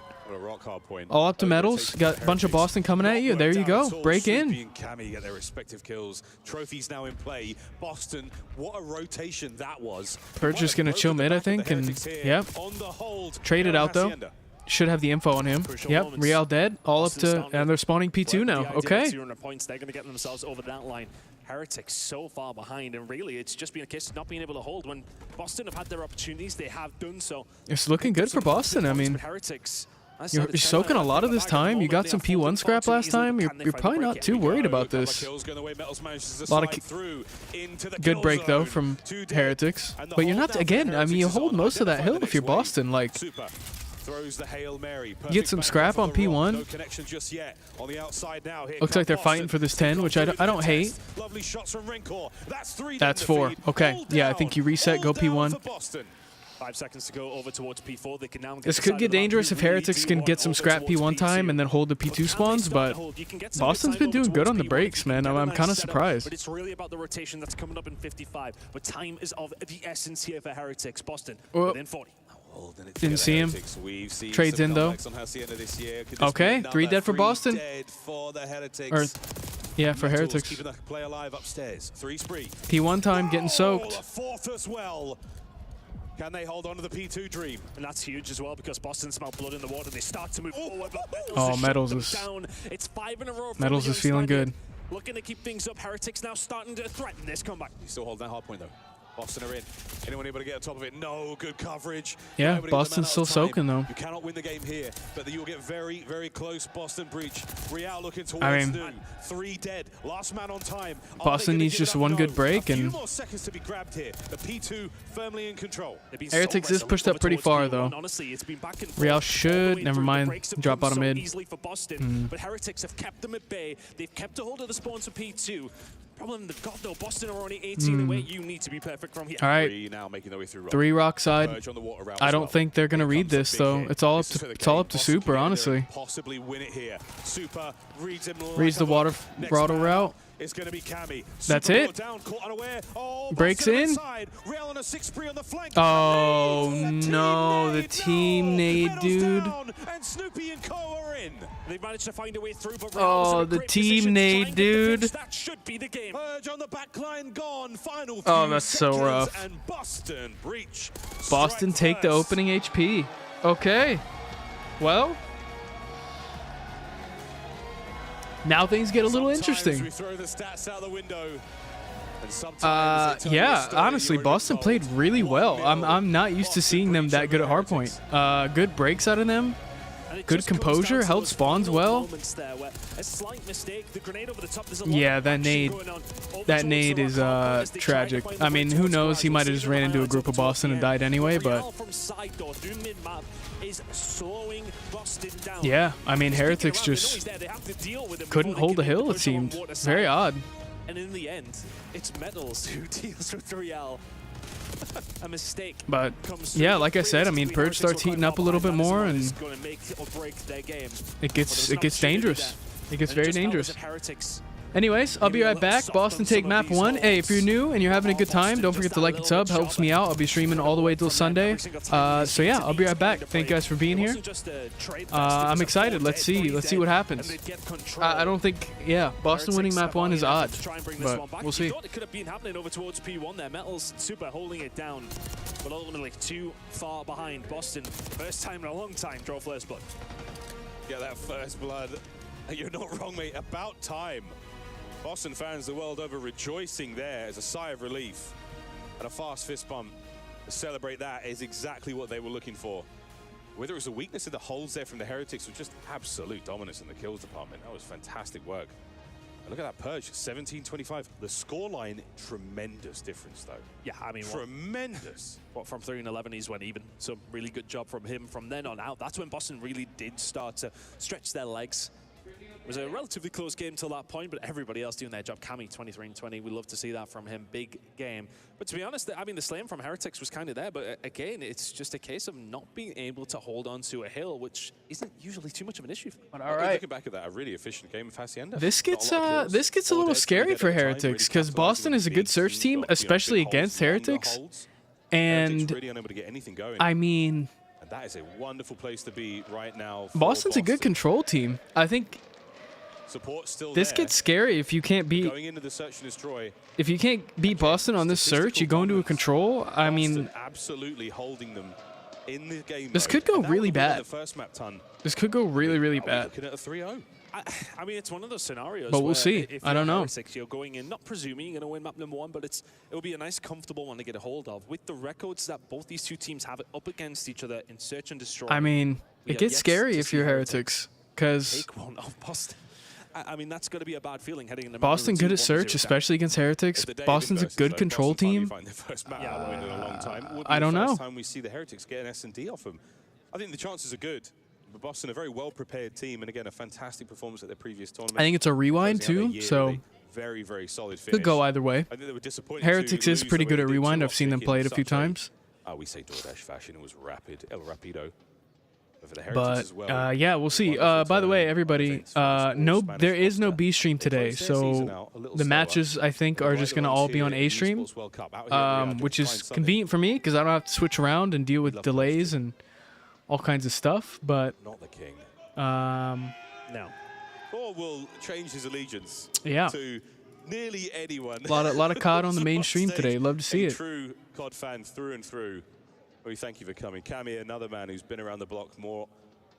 All up to medals. Got a bunch of Boston coming at you. There you go. Break in. Get their respective kills. Trophies now in play. Boston, what a rotation that was. Purge just gonna chill mid, I think, and yep. Trade it out, though. Should have the info on him. Yep, Real dead. All up to, and they're spawning P2 now. Okay. Points, they're going to get themselves over that line. Heretics so far behind, and really it's just been a case of not being able to hold. When Boston have had their opportunities, they have done so. It's looking good for Boston. I mean, you're soaking a lot of this time. You got some P1 scrap last time. You're probably not too worried about this. A lot of good break, though, from Heretics. But you're not, again, I mean, you hold most of that hill if you're Boston. Like, get some scrap on P1. Looks like they're fighting for this 10, which I don't hate. That's 4. Okay. Yeah, I think you reset, go P1. 5 seconds to go over towards P4. They can now this could get dangerous if Heretics can get some scrap P1 time and then hold the P2 spawns, but Boston's been doing good on the breaks, man. I'm kind of surprised. But it's really about the rotation that's coming up in 55. But time is of the essence here for Heretics. Boston within 40. Didn't see him. Trades in, though. Okay, 3 dead for Boston. Or, yeah, for Heretics. P1 time getting soaked. Can they hold on to the P2 dream? And that's huge as well because Boston smell blood in the water. They start to move forward. Oh, Medals is down. It's 5 in a row. Medals is feeling good. Looking to keep things up. Heretics now starting to threaten this comeback. You still hold that hard point, though. Boston are in. Anyone able to get on top of it? No, good coverage. Yeah, Boston's still soaking, though. You cannot win the game here, but you'll get very, very close. Boston breach. Real looking towards noon. 3 dead. Last man on time. Boston needs just one good break, and a few more seconds to be grabbed here. The P2 firmly in control. Heretics is pushed up pretty far, though. Real should, never mind, drop out of mid. But Heretics have kept them at bay. They've kept a hold of the spawns for P2. Problem they've got, though, Boston are only 18 away. You need to be perfect from here. All right, 3 rock side. I don't think they're gonna read this, though. It's all up to Super, honestly. Possibly win it here. Super reads the water route. It's going to be Cammy. That's it. Breaks in. Oh no, the team nade, dude. They managed to find a way through, but oh, the team nade, dude. That should be the game. Oh, that's so rough. Boston take the opening HP. Okay. Well, now things get a little interesting. Yeah, honestly, Boston played really well. I'm not used to seeing them that good at hardpoint. Good breaks out of them. Good composure, held spawns well. Yeah, that nade is tragic. I mean, who knows? He might have just ran into a group of Boston and died anyway, but yeah, I mean, Heretics just couldn't hold a hill, it seemed. Very odd. And in the end, it's Metals who deals with Real. A mistake. But yeah, like I said, I mean, Purge starts heating up a little bit more, and it gets dangerous. It gets very dangerous. Anyways, I'll be right back. Boston take map 1. Hey, if you're new and you're having a good time, don't forget to like and sub. Helps me out. I'll be streaming all the way till Sunday. So yeah, I'll be right back. Thank you guys for being here. I'm excited. Let's see what happens. I don't think, yeah, Boston winning map 1 is odd, but we'll see. It could have been happening over towards P1 there. Metals super holding it down, but ultimately too far behind. Boston, first time in a long time, draw first blood. Get that first blood. You're not wrong, mate. About time. Boston fans the world over rejoicing there as a sigh of relief. And a fast fist bump to celebrate that is exactly what they were looking for. Whether it was a weakness in the holds there from the Heretics or just absolute dominance in the kills department, that was fantastic work. And look at that Purge, 17-25. The scoreline, tremendous difference though. Yeah, I mean, tremendous. What from 3-11 he's went even. So really good job from him from then on out. That's when Boston really did start to stretch their legs. It was a relatively close game till that point, but everybody else doing their job. Cammy, 23-20. We love to see that from him. Big game. But to be honest, I mean, the slam from Heretics was kind of there, but again, it's just a case of not being able to hold on to a hill, which isn't usually too much of an issue. But all right. Looking back at that, a really efficient game of Hacienda. This gets a little scary for Heretics, because Boston is a good search team, especially against Heretics. And I mean, that is a wonderful place to be right now. Boston's a good control team. I think this gets scary if you can't beat. Going into the search and destroy. If you can't beat Boston on this search, you go into a control. I mean, absolutely holding them in the game. This could go really bad. This could go really, really bad. Looking at a 3-0. I mean, it's one of those scenarios. But we'll see. If I don't know. You're going in, not presuming you're going to win map number 1, but it will be a nice, comfortable one to get a hold of. With the records that both these two teams have up against each other in search and destroy. I mean, it gets scary if you're Heretics, because take one off Boston. I mean, that's going to be a bad feeling heading into Boston good at search, especially against Heretics. Boston's a good control team. I don't know. Time we see the Heretics get an S&D off them. I think the chances are good. But Boston, a very well-prepared team, and again, a fantastic performance at their previous tournament. I think it's a rewind too, so very, very solid finish. Could go either way. I think they were disappointed. Heretics is pretty good at rewind. I've seen them play it a few times. We say DoorDash fashion. It was rapid, El Rapido. But yeah, we'll see. By the way, everybody, there is no B stream today, so the matches I think are just gonna all be on A stream, which is convenient for me because I don't have to switch around and deal with delays and all kinds of stuff. But not the king. No. Or will change his allegiance. Yeah. To nearly anyone. A lot of COD on the main stream today. Love to see it. True COD fan through and through. We thank you for coming. Cammy, another man who's been around the block more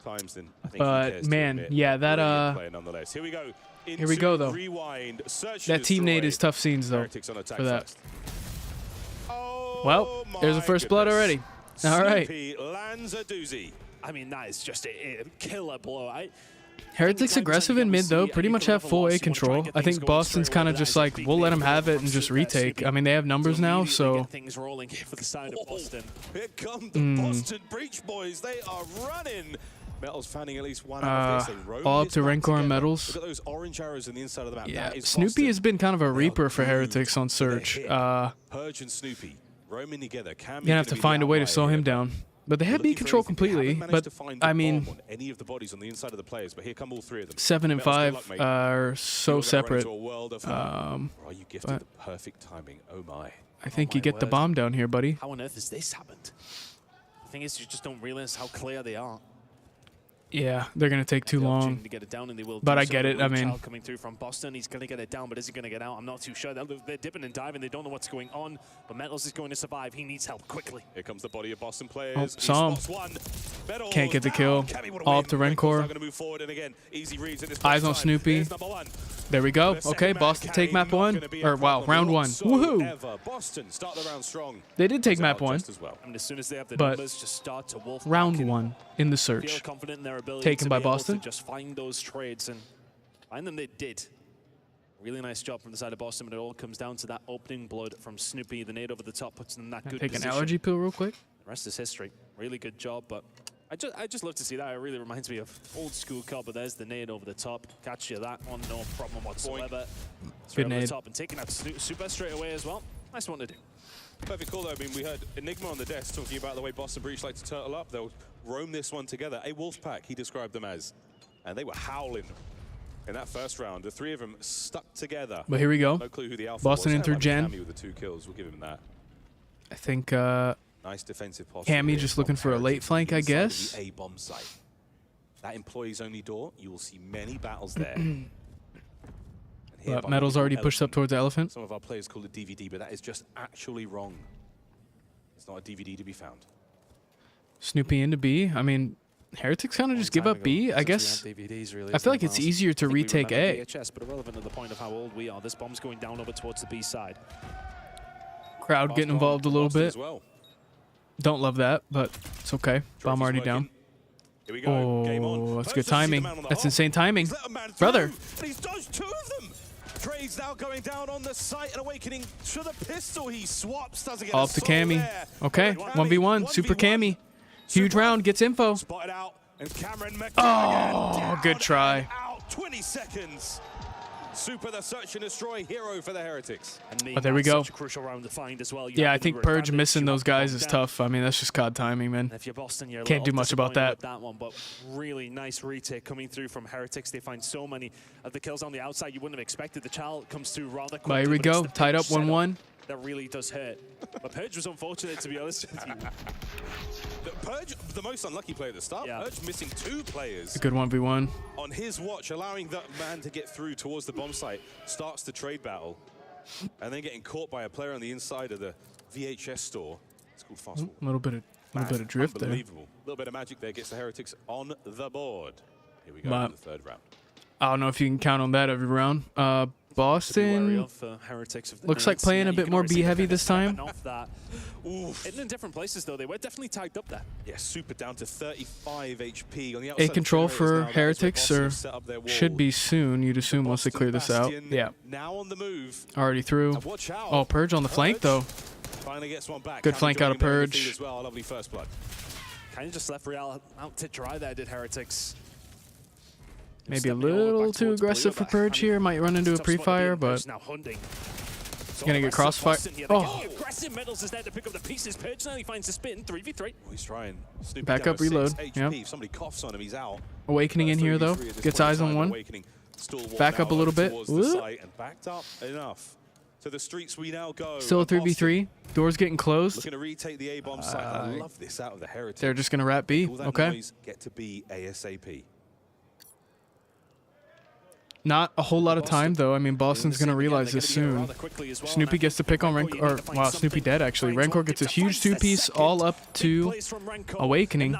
times than I think he cares man, to admit. yeah, that nonetheless. Here we go. Here we go though. Rewind, that team nade is tough scenes though for that. Well, there's a first blood already. All right. Lands a doozy. I mean, that is just a killer blow. Heretics aggressive in mid though, pretty much have full A control. I think Boston's kind of just like, we'll let them have it and just retake. I mean, they have numbers now, so. Things rolling here for the side of Boston. Here come the Boston Breach boys. They are running. Metals fanning at least one out of this. All up to Rancor and Metals. Look at those orange arrows in the inside of the map. Yeah, Snoopy has been kind of a reaper for Heretics on search. Purge and Snoopy roaming together. You're gonna have to find a way to slow him down. But they have B control completely. But I mean, any of the bodies on the inside of the players, but here come all three of them. 7 and 5 are so separate. You gifted the perfect timing. Oh my! I think you get the bomb down here, buddy. How on earth has this happened? The thing is, you just don't realize how clear they are. Yeah, they're gonna take too long. To get it down, and they will. But I get it. I mean, coming through from Boston, he's gonna get it down, but is he gonna get out? I'm not too sure. They're dipping and diving. They don't know what's going on. But Metals is going to survive. He needs help quickly. Here comes the body of Boston players. Oh, saw him. Can't get the kill. All up to Rancor. Eyes on Snoopy. There we go. Okay, Boston take map 1. Or wow, round 1. Woohoo! Boston start the round strong. They did take map 1. I mean, as soon as they have the but numbers, just start to wolf round 1 in the search. Feel confident in their ability taken to by be able Boston. To just find those trades and find them. They did. Really nice job from the side of Boston, but it all comes down to that opening blood from Snoopy. The nade over the top puts them in that good Take position. an allergy pill real quick. The rest is history. Really good job, but I just love to see that. It really reminds me of old school COD, but there's the nade over the top. Catch you that one, no problem whatsoever. Straight over the top and taking that super straight away as well. Nice one to do. Perfect call though. I mean, we heard Enigma on the desk talking about the way Boston Breach like to turtle up. They'll roam this one together. A wolf pack, he described them as. And they were howling in that first round. The three of them stuck together. But here we go. No clue who the alpha Boston was. in through Gen. Cammy with the 2 kills. We'll give him that. I think Nice defensive posture. Cammy just looking for a late flank, I guess. The A bomb site. That employees only door. You will see many battles there. But Metal's already pushed up towards the elephant. Some of our players call it DVD, but that is just actually wrong. It's not a DVD to be found. Snoopy into B. I mean, Heretics kind of just give up B, I guess. DVDs, really, I feel like it's easier to retake A. VHS, but irrelevant to the point of how old we are. This bomb's going down over towards the B side. Crowd getting involved a little bit. Don't love that, but it's okay. Bomb already down. Here we go. Game on. Oh, that's good timing. That's insane timing. Brother. He does 2 of them. Trade's now going down on the site and Awakening to the pistol. He swaps, doesn't get All up to Cammy. Okay, 1v1. Super Cammy. Huge round, gets info. Spotted out, and Cameron Oh, good try. Out 20 seconds. Super the search and destroy hero for the Heretics. Oh, there we go. Such a crucial round to find as well. Yeah, I think Purge missing those guys is tough. I mean, that's just COD timing, man. If you're Boston, you're Can't do much about that. That one, but really nice retake coming through from Heretics. They find so many of the kills on the outside you wouldn't have expected. The child comes through rather quickly. But here we go. Tied up 1-1. That really does hurt. But Purge was unfortunate, to be honest with you. Purge, the most unlucky player at the start. Yeah. Purge missing 2 players. A good 1v1. On his watch, allowing that man to get through towards the bomb site, starts the trade battle, and then getting caught by a player on the inside of the VHS store. It's called Fast Forward. A little bit of drift there. Unbelievable. A little bit of magic there gets the Heretics on the board. Here we go in the 3rd round. I don't know if you can count on that every round. Boston looks like playing a bit more B-heavy this time. Hidden in different places, though. They were definitely tagged up there. Yeah, Super down to 35 HP. On the outside A control for Heretics, or should be soon. You'd assume once they clear this out. Yeah. Now on the move. Already through. Oh, Purge on the flank, though. Finally gets one back. Good flank out of Purge. As well. Lovely first blood. Kind of just left Real out to dry there, did Heretics. Maybe a little too aggressive for Purge here. Might run into a pre-fire, but gonna get crossfire. Oh. Aggressive Metals is there to pick up the pieces. Purge now he finds the spin. 3v3. He's trying. Back up, reload. Yeah. Somebody coughs on him. He's out. Awakening in here though. Gets eyes on one. Back up a little bit. And backed up enough. To the streets we now go. Still a 3v3. Doors getting closed. Looking to retake the A bomb site. I love this out of the Heretics. They're just gonna wrap B. Okay. Get to B ASAP. Not a whole lot of time, though. I mean, Boston's going to realize this soon. Snoopy gets to pick on Rancor. Or, wow, Snoopy dead, actually. Rancor gets a huge 2-piece all up to Awakening.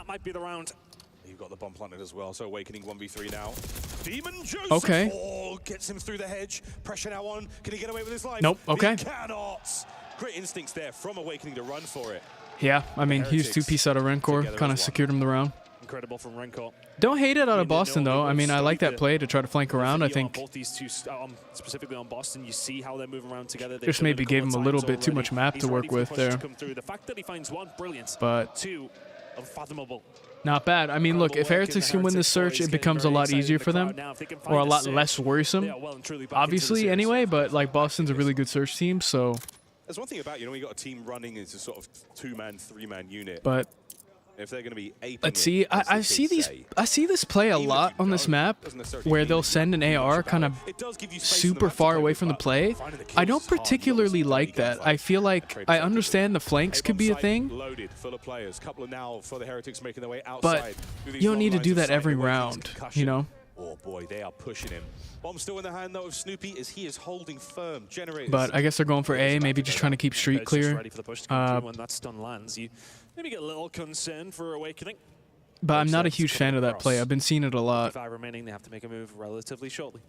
You've got the bomb planted as well, so Awakening 1v3 now. Demon Joseph okay. Gets him through the hedge. Pressure now on. Can he get away with his life? Nope, okay. He cannot. Great instincts there from Awakening to run for it. Yeah, I mean, huge 2-piece out of Rancor. Kind of secured him the round. Incredible from Rancor. Don't hate it out of Boston, though. I mean, I like that play to try to flank around. I think both these two, specifically on Boston, you see how they're moving around together. Just maybe gave him a little bit too much map to work with there. The fact that he finds 1, brilliant. But 2, unfathomable. Not bad. I mean, look, if Heretics can win this search, it becomes a lot easier for them, or a lot less worrisome. Obviously, anyway. But like Boston's a really good search team, so. There's one thing about you got a team running as a sort of 2-man, 3-man unit. But. If they're going to be let's see. I see this play a lot on this map, where they'll send an AR kind of super far away from the play. I don't particularly like that. I feel like I understand the flanks could be a thing, but you don't need to do that every round, you know? Oh boy, they are pushing him. Bomb still in the hand though of Snoopy as he is holding firm. Generators. But I guess they're going for A, maybe just trying to keep street clear. Ready for the push to come through when that stun lands. You maybe get a little concerned for Awakening. But I'm not a huge fan of that play. I've been seeing it a lot. 5 remaining, they have to make a move relatively shortly.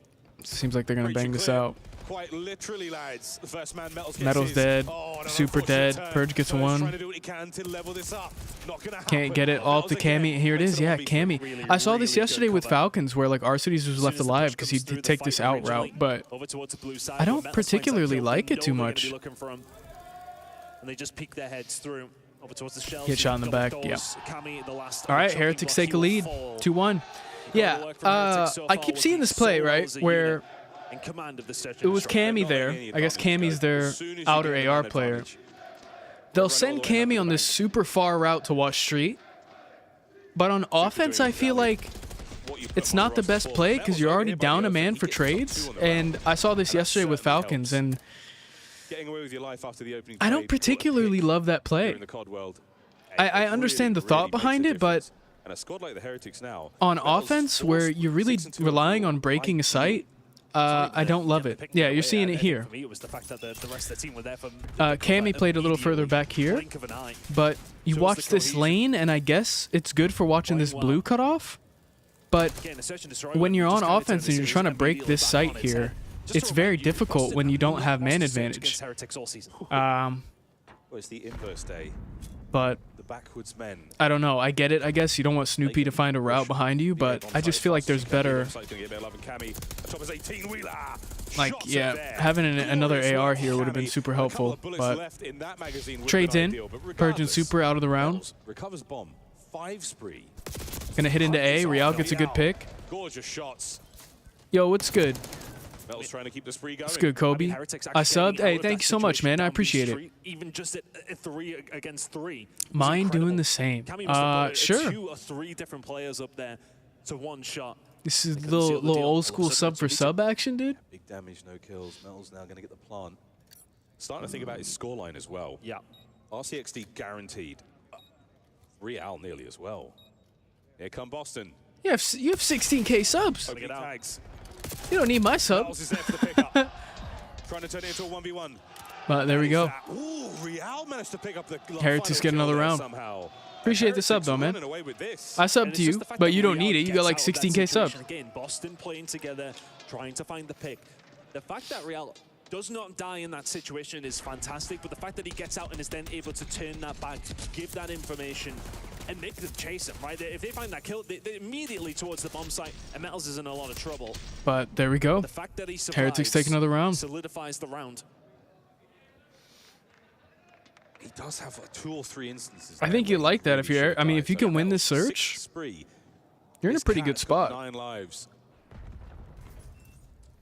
Seems like they're going to bang this out. Quite literally, lads. The first man, Metal's dead. Super dead. Purge gets 1. Can't get it all to Cammy. Here it is. Yeah, Cammy. I saw this yesterday with Falcons where like Arcides was left alive because he did take this out route, but I don't particularly like it too much. And they just peek their heads through. Over towards the shells. Get shot in the back. Yeah. Cammy, the last All right, Heretics take a lead. 2-1. Yeah. I keep seeing this play, right, where it was Cammy there. I guess Cammy's their outer AR player. They'll send Cammy on this super far route to watch Street. But on offense, I feel like it's not the best play because you're already down a man for trades. And I saw this yesterday with Falcons, and I don't particularly love that play. I understand the thought behind it, but on offense, where you're really relying on breaking a site, I don't love it. Yeah, you're seeing it here. Cammy played a little further back here, but you watch this lane, and I guess it's good for watching this blue cut off. But when you're on offense and you're trying to break this site here, it's very difficult when you don't have man advantage. But I don't know. I get it. I guess you don't want Snoopy to find a route behind you, but I just feel like there's better. Like, yeah, having another AR here would have been super helpful. But trades in. Purge and Super out of the round. Gonna hit into A. Real gets a good pick. Yo, what's good? Metal's trying to keep the spree going. It's good, Kobe. I subbed. Hey, thank you so much, man. I appreciate it. Even just at 3 against 3. Mine doing the same. Sure. 2 or 3 different players up there to one shot. This is little old school sub for sub action, dude. Big damage, no kills. Metal's now going to get the plant. Starting to think about his scoreline as well. Yeah. RCXD guaranteed. Real nearly as well. Here come Boston. You have 16K subs. Tags. You don't need my sub. Trying to turn it into a 1v1. But there we go. Ooh, Real managed to pick up the Heretics get another round. Somehow. Appreciate the sub though, man. I subbed to you, but you don't need it. You got like 16K subs. Again, Boston playing together, trying to find the pick. The fact that Real does not die in that situation is fantastic, but the fact that he gets out and is then able to turn that back, give that information, and they could chase him, right? If they find that kill, they're immediately towards the bomb site, and Metals is in a lot of trouble. But there we go. The fact that he survives Heretics take another round. Solidifies the round. He does have like 2 or 3 instances. I think you like that if you're. I mean, if you can win this search, you're in a pretty good spot. 9 lives.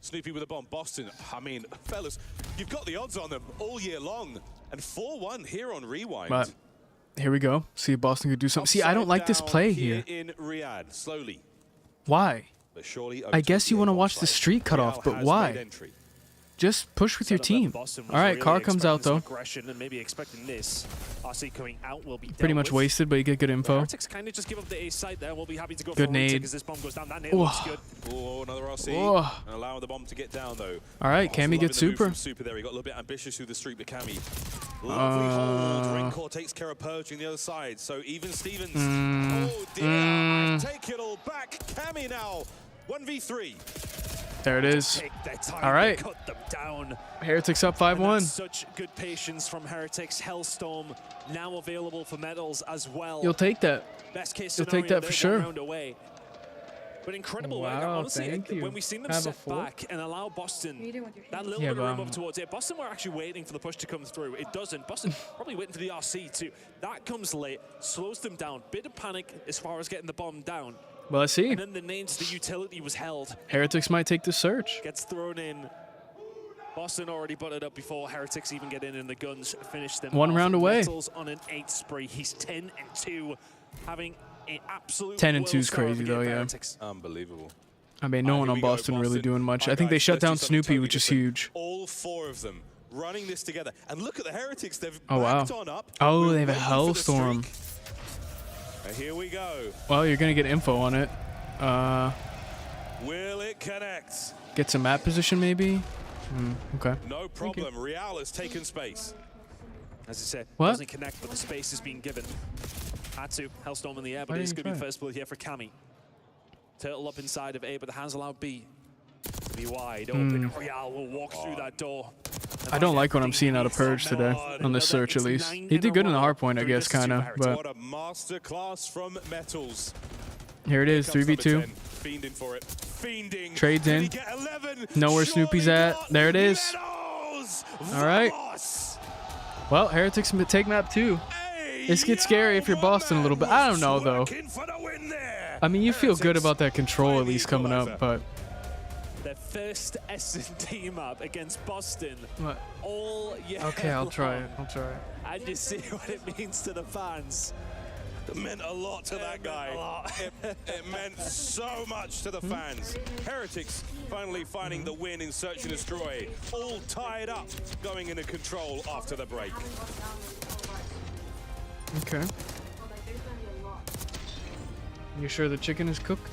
Snoopy with a bomb. Boston. I mean, fellas, you've got the odds on them all year long, and 4-1 here on Rewind. But here we go. See if Boston could do something. See, I don't like this play here. In Riyadh, slowly. Why? But surely I guess you want to watch the street cut off, but why? Just push with your team. All right, car comes out though. And maybe expecting this. RC coming out will be pretty much wasted, but you get good info. Heretics kind of just give up the A site there. We'll be happy to go good for nade. Because this bomb goes down. That nade looks good. Oh, another RC. And allowing the bomb to get down though. All right, Cammy gets super. Super there. He got a little bit ambitious through the street with Cammy. Lovely hold. Ringcore takes care of purging the other side. So even Stevens. Oh dear. I take it all back. Cammy now. 1v3. There it is. All right. Cut them down. Heretics up 5-1. Such good patience from Heretics. Hellstorm now available for Metals as well. You'll take that. Best case You'll take that for sure. Away. But incredible. Wow, honestly, thank you. when we seen them step back and allow Boston that little bit of room up towards it, Boston were actually waiting for the push to come through. It doesn't. Boston probably waiting for the RC too. That comes late, slows them down. Bit of panic as far as getting the bomb down. Well, let's see. And then the nades, the utility was held. Heretics might take the search. Gets thrown in. Boston already butted up before Heretics even get in, and the guns finish them. 1 round away. Metals on an 8 spree. He's 10-2, having an absolute 10-2 is crazy though, yeah. Unbelievable. I mean, no one on Boston really doing much. I think they shut down Snoopy, which is huge. All 4 of them running this together, and look at the Heretics. They've backed on up. Oh, they have a Hellstorm. And here we go. Well, you're gonna get info on it. Will it connect? Get some map position maybe. Okay. No problem. Real has taken space. As I said, what? Doesn't connect, but the space is being given. Had to. Hellstorm in the air, but it's going to be first blood here for Cammy. Turtle up inside of A, but the hands allowed B to be wide open. Real will walk through that door. I don't like what I'm seeing out of Purge today, on this search at least. He did good in the hard point, I guess, kind of. But what a masterclass from Metals. Here it is, 3v2. Fiending for it. Fiending. Trades in. Know where Snoopy's at. There it is. All right. Well, Heretics take map 2. It gets scary if you're Boston a little bit. I don't know, though. I mean, you feel good about that control at least coming up, but... Their first S&D map against Boston. What? All year Okay, I'll try it. I'll try it. And you see what it means to the fans. It meant a lot to that guy. It meant so much to the fans. Heretics finally finding the win in Search and Destroy. All tied up, going into control after the break. Okay. You sure the chicken is cooked?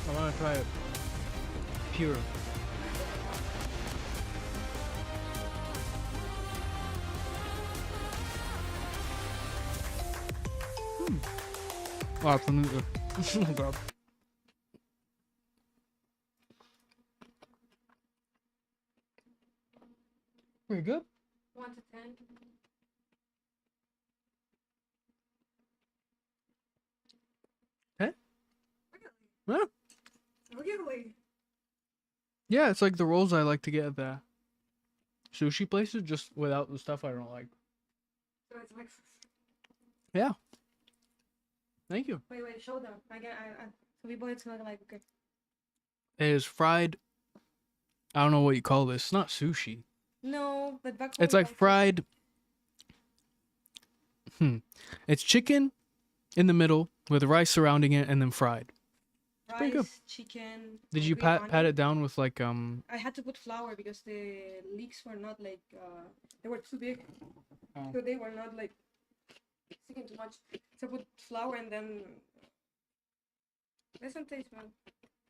I want to try it pure. Oh, absolutely. Oh, God. Pretty good. 1 to 10. Hey? Yeah. Really? Yeah, it's like the rolls I like to get at the sushi places, just without the stuff I don't like. So it's like. Yeah. Thank you. Wait, show them. So people it's not like okay. It is fried. I don't know what you call this. It's not sushi. No, but back It's like fried. It's chicken in the middle with rice surrounding it and then fried. It's pretty good. Chicken. Did you pat it down with like I had to put flour because the leeks were not like they were too big, so they were not like sticking too much. So put flour and then there's some taste, man.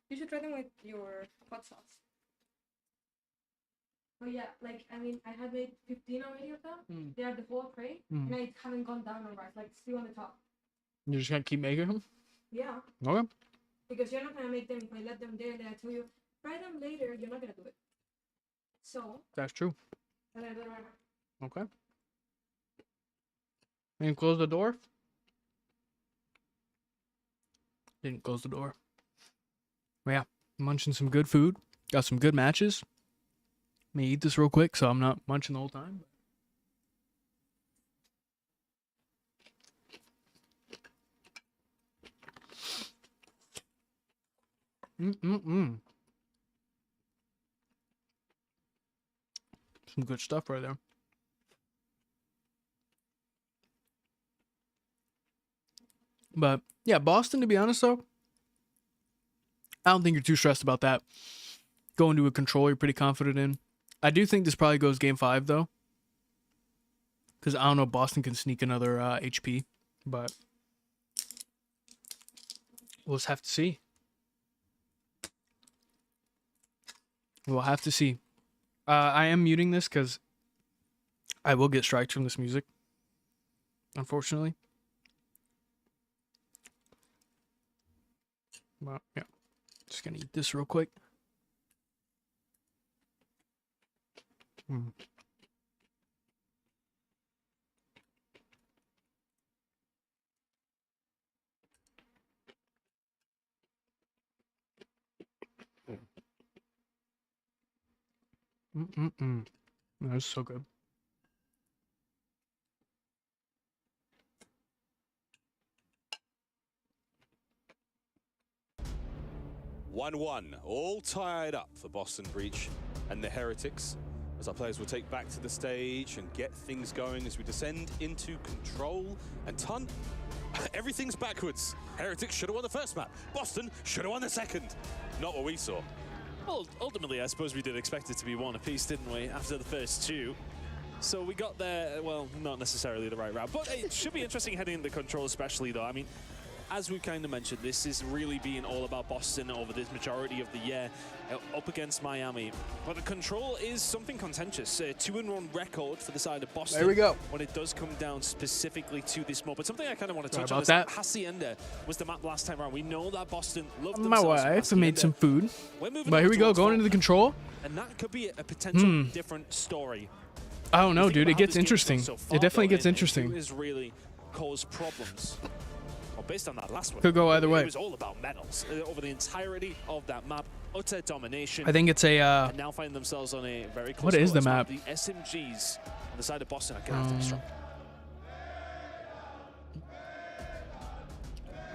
You should try them with your hot sauce. Oh yeah, like I mean, I had made 15 already of them. They are the whole tray, and I haven't gone down on rice, like still on the top. You're just gonna keep making them? Yeah. Okay. Because you're not gonna make them if I let them there and then I tell you fry them later. You're not gonna do it. So. That's true. I'm gonna do it right now. Okay. And close the door. Didn't close the door. But yeah, munching some good food. Got some good matches. May eat this real quick so I'm not munching the whole time. Some good stuff right there. But yeah, Boston, to be honest though, I don't think you're too stressed about that. Going to a control you're pretty confident in. I do think this probably goes game 5 though. Because I don't know if Boston can sneak another HP. But we'll just have to see. We'll have to see. I am muting this because I will get strikes from this music. Unfortunately. But yeah. Just gonna eat this real quick. That was so good. (1-1), all tied up for Boston Breach and the Heretics, as our players will take back to the stage and get things going as we descend into control. And Ton, everything's backwards. Heretics should have won the first map. Boston should have won the second. Not what we saw. Well, ultimately, I suppose we did expect it to be one apiece, didn't we, after the first two? So we got there, well, not necessarily the right route, but it should be interesting heading into control especially, though. I mean, as we kind of mentioned, this is really being all about Boston over this majority of the year up against Miami. But the control is something contentious. A 2-1 record for the side of Boston. There we go. When it does come down specifically to this mode. But something I kind of want to touch Sorry on about is that. Hacienda was the map last time around. We know that Boston loved My themselves. wife made some food. We're moving But here we go, towards going into the control. And that could be a potential different story. I don't know, Think dude. about It how gets this game's interesting. gone so far, It definitely though, gets and who interesting. has really caused problems. Well, based on that last one, Could go either way. It was all about medals over the entirety of that map. Utter domination. I think it's a. And now find themselves on a very close. What is the call as map? well. The SMGs on the side of Boston are going to have to be strong.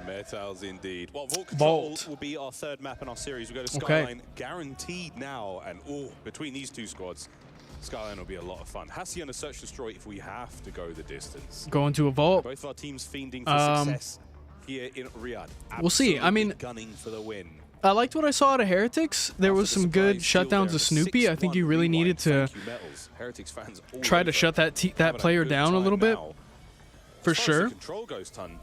Metals indeed. Well, Vault Control Vault. will be our third map in our series. We go to Okay. Skyline guaranteed now, and between these two squads, Skyline will be a lot of fun. Hacienda Search Destroy if we have to go the distance. Going to a vault. Both our teams fiending for success here in Riyadh. We'll see. I mean, gunning for the win. I liked what I saw out of Heretics. There was some good shutdowns of Snoopy. I think you really needed to Heretics fans try to shut that player down a little bit. For As far as sure. the control goes, Ton,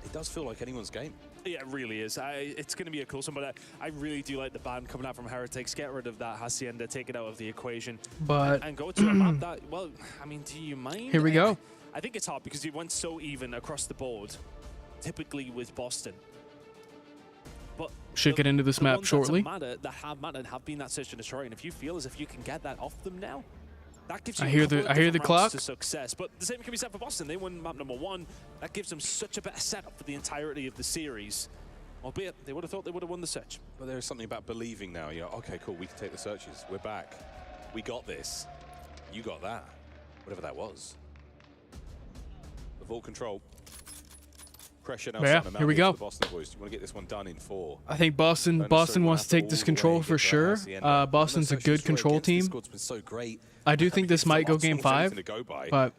it does feel like anyone's game. Yeah, it really is. It's going to be a close one, but I really do like the ban coming out from Heretics. Get rid of that Hacienda, take it out of the equation. But and go to a map that, well, I mean, do you mind? Here we go. I think it's hard because you went so even across the board, typically with Boston. But should get into this the map ones shortly. that have mattered have been that search and destroy, and if you feel as if you can get that off them now, that gives you I hear a couple the of different clock. routes to success. But the same can be said for Boston. They won map number 1. That gives them such a better setup for the entirety of the series. Albeit, they would have thought they would have won the search. But there is something about believing now. You're okay, cool, we can take the searches. We're back. We got this. You got that. Whatever that was. The Vault Control. Pressure now. Yeah, starting to here we mount go. for the Boston boys. You want to get this one done in 4. I think Boston wants to take this control for sure. Boston's a good control team. I do think this might go game 5, but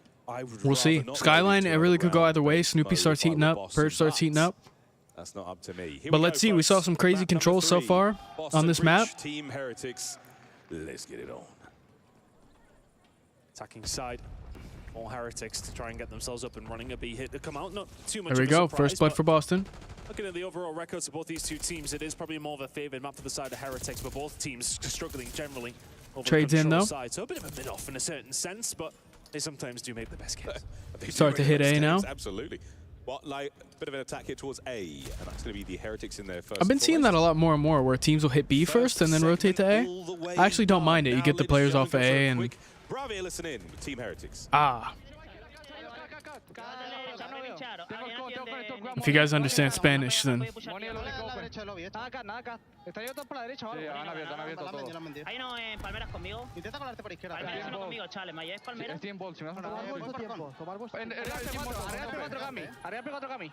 we'll see. Skyline, it really could go either way. Snoopy starts heating up. Purge starts heating up. That's not up to me. But let's see. We saw some crazy controls so far on this map. Team Heretics. Let's get it on. Attacking side. All Heretics to try and get themselves up and running. A B hit to come out. Not too much. There we of a go. surprise, First blood for Boston. Looking at the overall records of both these two teams, it is probably more of a favored map for the side of Heretics, but both teams struggling generally over Trades the in, control though. side. So a bit of a mid-off in a certain sense, but they sometimes do make the best games. Start to hit A now. Absolutely. Well, like a bit of an attack here towards A, and that's going to be the Heretics in there first. I've been seeing that a lot more and more, where teams will hit B first and then rotate to A. I actually don't mind it. You get the players off of A and... Bravia, listen in with Team Heretics. If you guys understand Spanish, then... Ahí no, en palmeras conmigo. Intenta colarte por izquierda. Palmeras uno conmigo, chale. ¿Me lleváis palmeras? Estoy en bol, si me das Arriba P4 Cami.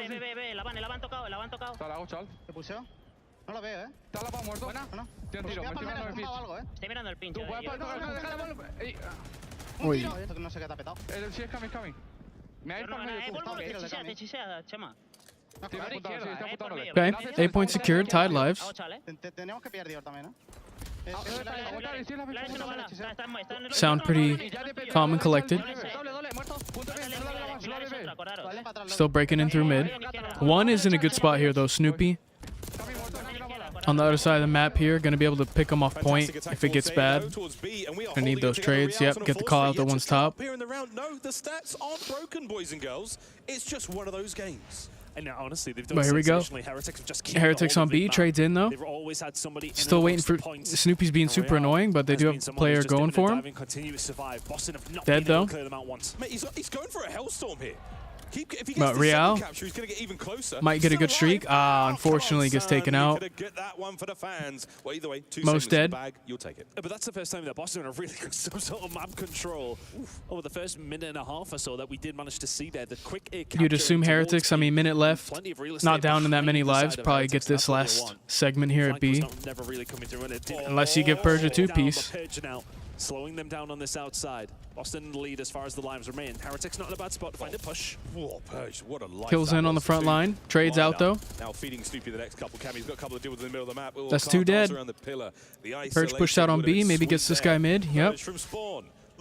Ve, la van tocado. Te la hago, chaval. ¿Te puseo? No la veo, Está la pa' muerto. Buena. Tiene un tiro, me estoy mirando el pitch. Estoy mirando el pincho. Tú, puedes tocar. Un tiro. Esto que no sé qué te ha petado. Sí, es Cami. Me hay por medio. Te chisea, Chema. Tiene apuntado, sí, está apuntándole. Okay, 8 points secured, tied lives. Tenemos que pillar Dior también, ¿no? Sound pretty calm and collected. Still breaking in through mid. One is in a good spot here, though. Snoopy. On the other side of the map here, going to be able to pick him off point if it gets bad. I need those trades. Yep, get the call out that one's top. Here in the round, no, the stats aren't broken, boys and girls. It's just one of those games. And now, honestly, they've done But here we go. sensationally. Heretics have just Heretics on B, trades in though. They've always had somebody in Still waiting for Snoopy's being super annoying, but they do have a player going for him. Dead though. Mate, he's going for a hellstorm here. If he gets But the Real second capture, he's going to get even closer. might get a good streak. Unfortunately gets taken out. Get that one for the fans. Well, either way, 2 Most seconds in the dead. bag, you'll take it. But that's the first time that Boston have really got some sort of map control over the first minute and a half or so that we did manage to see there. The quick You'd assume Heretics, I mean, minute left. Not down in that many lives. Probably get this last segment here at B. Unless you give Purge a 2-piece. Slowing them down on this outside. Boston in the lead as far as the lives remain. Heretics not in a bad spot to find a push. Whoa, Purge, what a life Kills that in on the was. front line. Trades out though. Now feeding Snoopy the next couple. Cammy's got a couple of deals in the middle of the map. That's 2 dead. Around the pillar. The Purge pushed out on B. Maybe gets this guy mid. Yep. From spawn.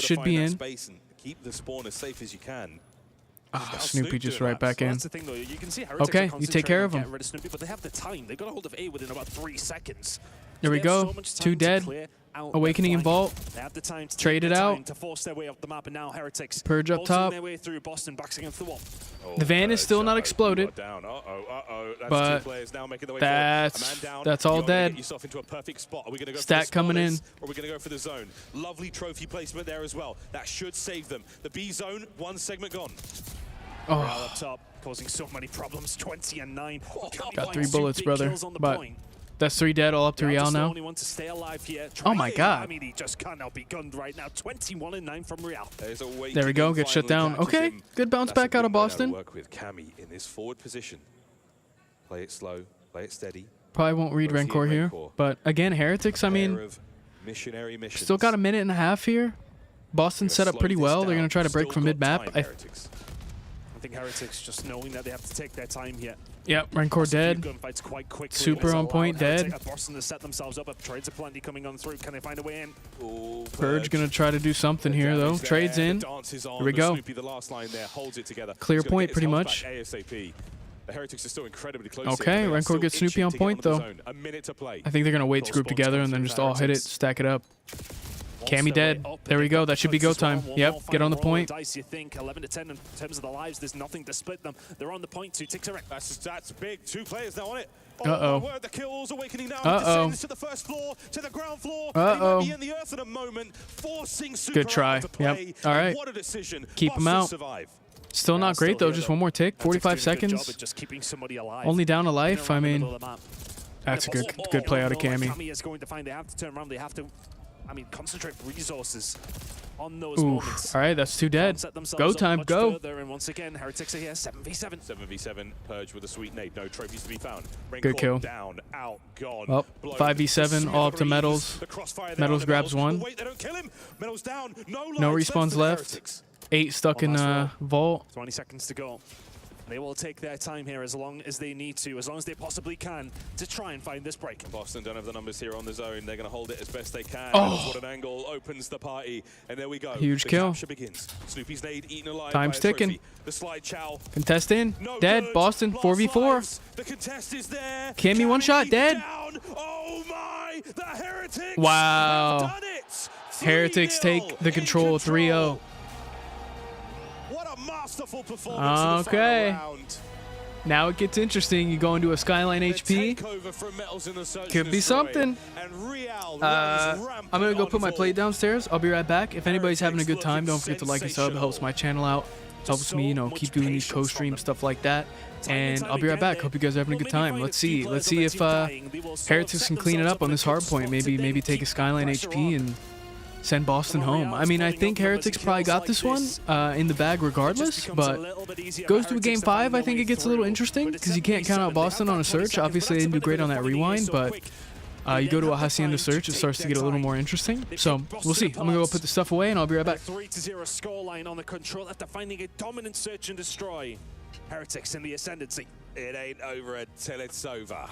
should be in. keep the spawn as safe as you can. Ah, Snoopy just right back in. That's the thing, though. You can see Heretics Okay, are you take care of concentrating on him. getting rid of Snoopy, but they have the time. They got a hold of A within about 3 seconds. There we They have go. so much time 2 to dead. clear out Awakening their and flank. Vault. They have the time to Trade take it their out. time to force their way up the map, and now Heretics Purge up bolting top. their way through. Boston backs against the wall. The van is still not exploded. Down. That's But 2 players now making the way that's- forward. A man down. that's all You gotta dead. Get yourself into a perfect spot. Are we going to go Stack for the coming in. spoilers, or are we going to go for the zone? Lovely trophy placement there as well. That should save them. The B zone, 1 segment gone. Oh. Morale up top, causing so many problems. 20 and 9. Got 3 bullets, brother. But that's 3 dead, all up to Real the now. only one to stay alive here. Oh my God. I mean, he just cannot be gunned right now. 21 and 9 from Real. There we go, get shut down. Okay, good bounce back out of Boston. Work with Cammy in this forward position. Play it slow, play it steady. Probably won't read Rancor here. But again, Heretics, I mean, Missionary missions. still got a minute and a half here. Boston set up pretty well. They're going to try to break from mid-map. I think Heretics just knowing that they have to take their time here. Yep, Rancor dead. Gunfights quite quickly. Super on point, dead. Boston to set themselves up. Trades are plenty coming on through. Can they find a way in? Purge going to try to do something here, though. Trades in. Here we go. The last line there holds it together. Clear He's gonna point, get his pretty health much. back ASAP. The Heretics are still incredibly close. Okay, here. Rancor gets Snoopy on point, though. A minute to play. I think they're going to wait to group together and then just all hit it, stack it up. Cammy dead. There we go. That should be go time. Yep, get on the point. Dice, you think 11 to 10 in terms of the lives. There's nothing to split them. They're on the point. 2 ticks are. That's big. 2 players now on it. Uh-oh. my word, the kills awakening now. Uh-oh. Descends to the first floor, to the ground floor. Uh-oh. He might be in the earth in a moment, forcing Super Good try. out to play. Yep. All right. What a decision. Keep him Boston out. survive. Still not great, though. Just one more tick. 45 seconds. Just keeping somebody alive. Only down a life. I mean, that's a And good play out of Cammy. Cammy is going to find they have to turn around. They have to, I mean, concentrate resources on those moments. All right, that's 2 dead. Set themselves Go up time, much go. further, and once again, Heretics are here. 7v7. 7v7, Purge with a sweet nade. No trophies to be found. Good kill. Down, out, gone. Well, 5v7, all up to Metals. Metals grabs 1. Wait, they don't kill him. Metals down. No respawns left. 8 stuck in Vault. 20 seconds to go. They will take their time here as long as they need to, as long as they possibly can, to try and find this break. Boston don't have the numbers here on the zone. They're going to hold it as best they can. Oh. What an angle opens the party. And there we go. Huge the kill. capture begins. Snoopy's nade eaten alive. Time's by a ticking. trophy. The slide chow. Contest in. No Dead. good. Boston. Last 4v4. lives. The contest is there. Cammy one shot. Dead. Down. Oh my! The Heretics Wow. have done it. Heretics 3-0 take the control 3-0. What a masterful performance in the final Okay. round. Now it gets interesting. You go into a Skyline HP. Takeover from Metals in the search Could and be destroy. something. And Real I'm going to go put my plate downstairs. I'll be right back. If anybody's having a good time, don't forget to like and sub. It helps my channel out. Helps me, keep doing these co-streams, stuff like that. And I'll be right back. Hope you guys are having a good time. Let's see if Heretics can clean it up on this hard point. Maybe take a Skyline HP and send Boston home. I mean, I think Heretics probably got this one in the bag regardless, but goes to a game 5, I think it gets a little interesting because you can't count out Boston on a search. Obviously, they didn't do great on that rewind, but you go to a Hacienda search, it starts to get a little more interesting. So we'll see. I'm going to go put the stuff away, and I'll be right back. 3-0 scoreline on the control after finding a dominant search and destroy. Heretics in the ascendancy. It ain't over until it's over.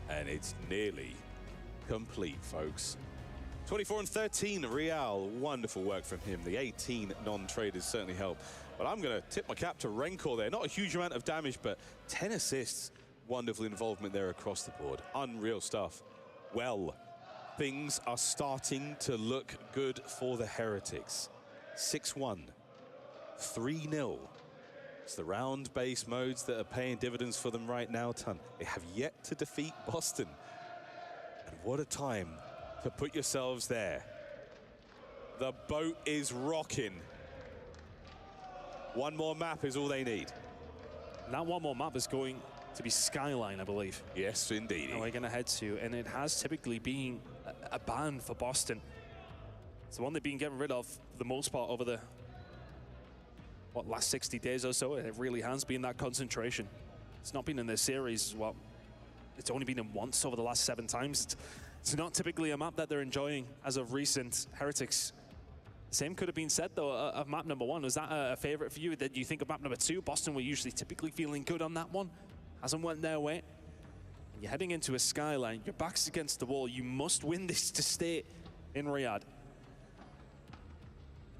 And it's nearly complete, folks. 24 and 13, Real. Wonderful work from him. The 18 non-traders certainly help. But I'm going to tip my cap to Rancor there. Not a huge amount of damage, but 10 assists. Wonderful involvement there across the board. Unreal stuff. Well, things are starting to look good for the Heretics. 6-1, 3-0. It's the round-based modes that are paying dividends for them right now, Ton. They have yet to defeat Boston. And what a time to put yourselves there. The boat is rocking. One more map is all they need. And that one more map is going to be Skyline, I believe. Yes, indeed. We're going to head to, and it has typically been a ban for Boston. It's the one they've been getting rid of for the most part over the last 60 days or so. It really has been that concentration. It's not been in this series. Well, it's only been in once over the last 7 times. It's not typically a map that they're enjoying as of recent. Heretics. Same could have been said, though, of map number 1. Was that a favorite for you? Did you think of map number 2? Boston were usually typically feeling good on that one. Hasn't went their way. You're heading into a Skyline. Your back's against the wall. You must win this to stay in Riyadh.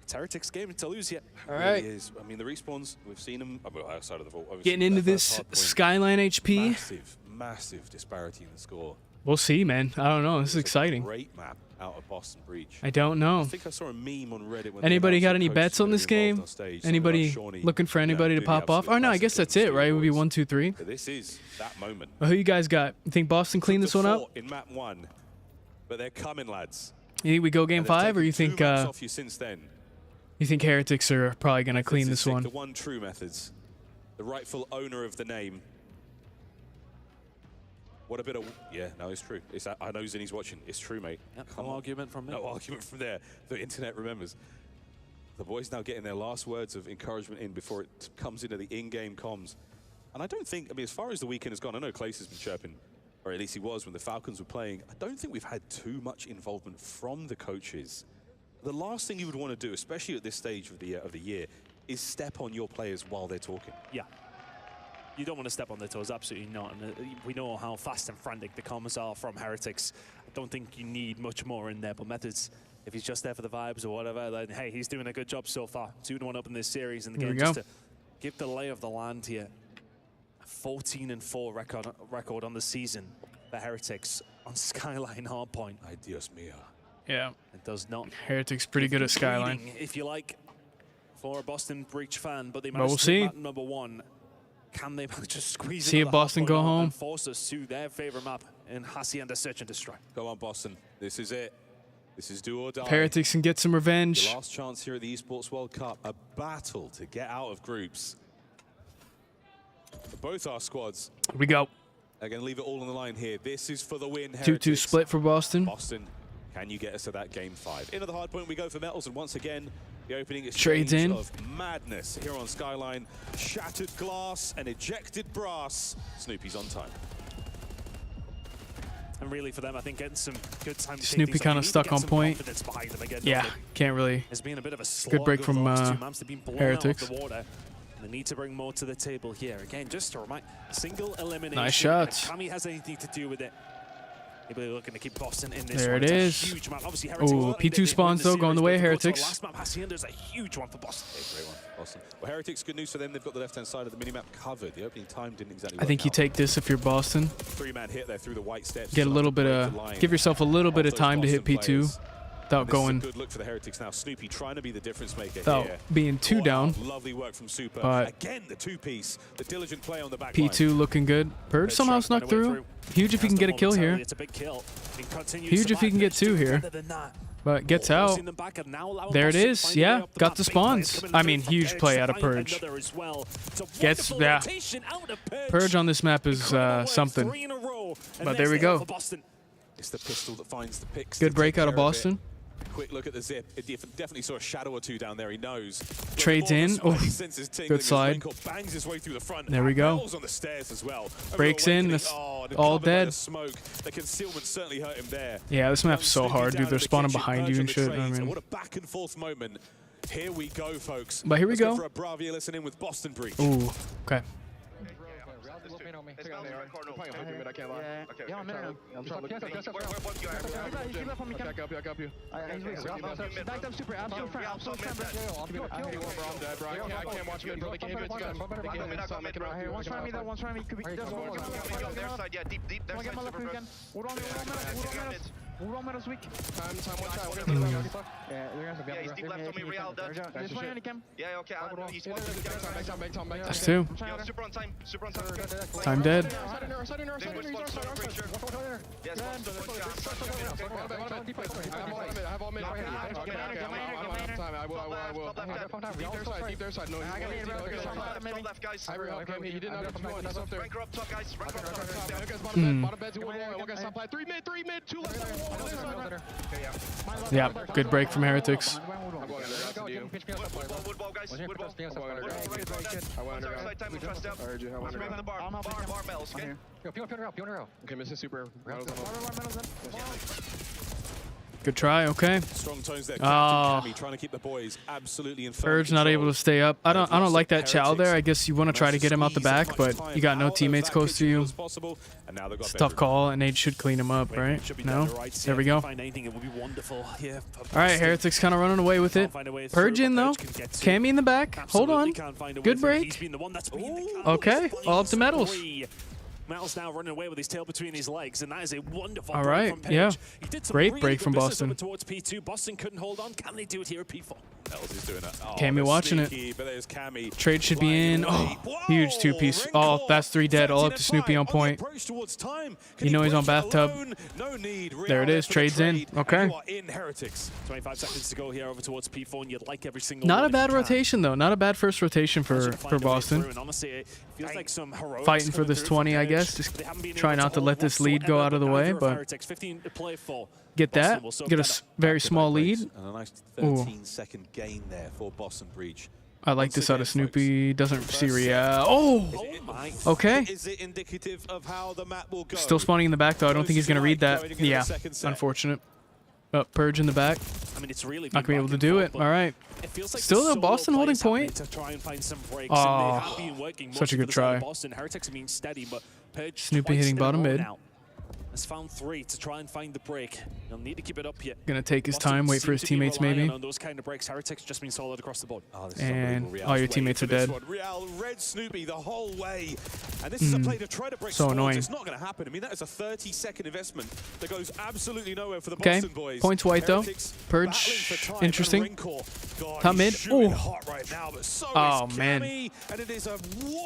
It's Heretics' game to lose yet. All right. It is. I mean, the respawns, we've seen them outside of the vault. Obviously, Getting into that this first hard point, Skyline HP. massive disparity in the score. We'll see, man. I don't know. This is exciting. Great map out of Boston Breach. I don't know. I think I saw a meme on Reddit. When Anybody got any bets on this game? Anybody looking for anybody to pop off? Oh, no, I guess that's it, right? It would be 1, 2, 3. This is that moment. Well, who you guys got? You think Boston cleaned this one up? In map 1, but they're coming, lads. You think we go game 5, or you think off you since then. you think Heretics are probably gonna clean this one? The one true methods, the rightful owner of the name. What a bit of no, it's true. It's I know Zinni's watching. It's true, mate. Yep, no argument from me. No argument from there. The internet remembers. The boys now getting their last words of encouragement in before it comes into the in-game comms. And I don't think, I mean, as far as the weekend has gone, I know Clace has been chirping, or at least he was when the Falcons were playing. I don't think we've had too much involvement from the coaches. The last thing you would want to do, especially at this stage of the year, is step on your players while they're talking. Yeah. You don't want to step on their toes, absolutely not. And we know how fast and frantic the comms are from Heretics. I don't think you need much more in there, but Methods, if he's just there for the vibes or whatever, then hey, he's doing a good job so far. 2-1 up in this series in the game. Just to give the lay of the land here. 14-4 record on the season for Heretics on Skyline Hardpoint. Ay, Dios mío. Yeah. It does not. Heretics pretty good at Skyline. Bleeding, if you like, for a Boston Breach fan, but they we'll managed see. to map number 1. Can they just squeeze see if Boston go home and force us to their favorite map in Hacienda Search and Destroy? Go on, Boston. This is it. This is do or die. Heretics can get some revenge. Your last chance here at the Esports World Cup. A battle to get out of groups. For both our squads. Here we go. They're going to leave it all on the line here. This is for the win. 2-2 split for Boston. Boston, can you get us to that game 5? Into the hard point we go for Metals, and once again, the opening is trades in of madness here on Skyline. Shattered glass and ejected brass. Snoopy's on time. And really for them, I think getting some good time. Snoopy kind of stuck on point. Yeah, can't really. There's been a bit of a good break from Heretics. They need to bring more to the table here. Again, just to remind, single elimination. Nice shots. If Kami has anything to do with it, maybe looking to keep Boston in this there one. it it's is. A huge map. Obviously, Heretics P2 spawns though, going the way of Heretics. Last map, Hacienda is a huge one for Boston. Great one for Boston. Well, Heretics, good news for them. They've got the left-hand side of the minimap covered. The opening time didn't exactly work I think you take this if you're Boston. 3-man hit there through the white steps. Get a little bit of, give yourself a little bit of time to hit P2. Without going. Good look for the Heretics now. Snoopy trying to be the difference maker without here. being 2 down. Lovely work from Super. But again, the 2-piece, the diligent play on the back P2 looking good. Purge somehow snuck through. Huge if he can get a kill here. It's a big kill. Huge if he can get 2 here. But gets out. There it is. Yeah, got the spawns. I mean, huge play out of Purge. Gets, yeah. Purge on this map is something. But there we go. It's the pistol that finds the picks. Good break out of Boston. Quick look at the zip. It definitely saw a shadow or 2 down there. He knows. Trades in. Oh, good slide. Bangs his way through the front. There we go. On the stairs as well. Breaks in. All dead. Smoke. The concealment certainly hurt him there. Yeah, this map's so hard, dude. They're spawning behind you and shit. I mean, what a back and forth moment. Here we go, folks. But here we go. For a Bravia listening with Boston Breach. Ooh, okay. Yeah, I'm in now. I got you. Backed up super. I'm so front. I can't watch him. Bro, they can't hit it. One's trying me, that one's trying me. Could be their side, yeah, deep. Their side, super again. We're on Meadows weak. Time, one time. Yeah, he's deep left on me, Real dead. Just one on cam. Yeah, okay. He's back. That's 2. Super on time. Time dead. Yeah, good break from Heretics. Okay, missing super. Good try. Okay. Strong tones there. Oh. Captain Cammy trying to keep the boys absolutely in firm Purge not able to stay up. I don't like that chow there. I guess you want to try to get him out the back, but you got no teammates close to you. It's a tough call, and Nate should clean him up, right? No? There we go. All right, Heretics kind of running away with it. Purge in, though. Cammy in the back. Hold on. Good break. Okay. All up to Metals. Metals now running away with his tail between his legs, and that is a wonderful all break right, from Page. yeah. He did some Great really break good from business Boston. over towards P2. Boston couldn't hold on. Can they do it here at P4? Metals is doing that. Oh, Cammy watching sneaky, but there's Cammy. Trade should be in. Oh, huge two-piece. Oh, that's 3 dead. All up to Snoopy on point. You know he's on bathtub. There it is. Trade's in. Okay. 25 seconds to go here over towards P4, and you'd like every single Not one a if bad you can. rotation, though. Not a bad first rotation for Boston. And honestly, it feels like some heroics Fighting for coming this through 20, from I Page. guess. Just They haven't been try able not to hold let this lead go whatsoever, out of the but way, neither of but Heretics. 15 to play for. get that. Boston will soak Get a that up. very small lead. And a nice Ooh. 13-second gain there for Boston Breach. I like this out of Snoopy. Doesn't see Real. Oh! Okay. Is it indicative of how the map will go? Still spawning in the back, though. I don't think he's going to read that. Yeah. Unfortunate. Purge in the back. I mean, it's really Not going to be able to do it. All right. It feels like Still, the though, Boston solo holding plays happening point. to try and find some breaks, Oh, and they have been working such a mostly good for the side of try. Boston. Heretics have been steady, but Purge Snoopy twice hitting in a bottom row mid. now has found 3 to try and find the break. He'll need to keep it up here. Going to take his Boston time, wait for his seem to be teammates, relying maybe. On those kind of breaks. Heretics just been solid across the board. And all your teammates are dead. Real red Snoopy the whole way. And this is a play to try to break So spawns. annoying. It's not going to happen. I mean, that is a 30-second investment that goes absolutely nowhere for the Okay. Boston boys. Points white, though. Heretics Purge. battling for time, Interesting. and Wrinkle, God, Top he's mid. shooting Ooh. hot right now, but so Oh, is man. Cammy, and it is a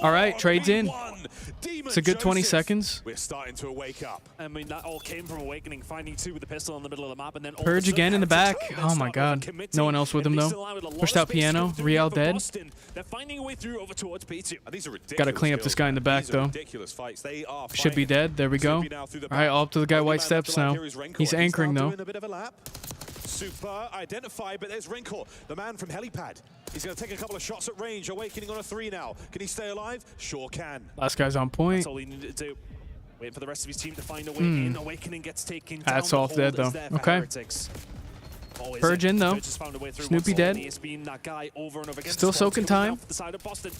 All right, trades in. 1v1. Demon It's a good 20 Joseph. seconds. We're starting to wake up. I mean, that all came from Awakening, finding 2 with the pistol in the middle of the map, and then all Purge of a sudden again in the Heretics back. then Oh, my start God. overcommitting, No one else with and him, they though. still have a lot Pushed of out space to Piano. go through Real for dead. Boston. They're finding a way through over towards P2. These are ridiculous. Got to clean up this guy in the back, These are though. ridiculous fights. They are Should be fighting. dead. There we go. Snoopy now through the All right, back. all up to the guy Only white man left steps alive now. here is Wrinkle. He's anchoring, now though. doing a bit of a lap. Super identified, but there's Wrinkle, the man from Helipad. He's going to take a couple of shots at range. Awakening on a 3 now. Can he stay alive? Sure can. Last guy's on point. That's all he needed to do. Waiting for the rest of his team to find a way in. Awakening gets taken down. That's The all hold dead, is though. there for Okay. Heretics. Always Purge in, though. Purge has found a way through Snoopy once dead. more. He's been that guy over and over again. Still Squad's soaking coming time. down for the side of Boston.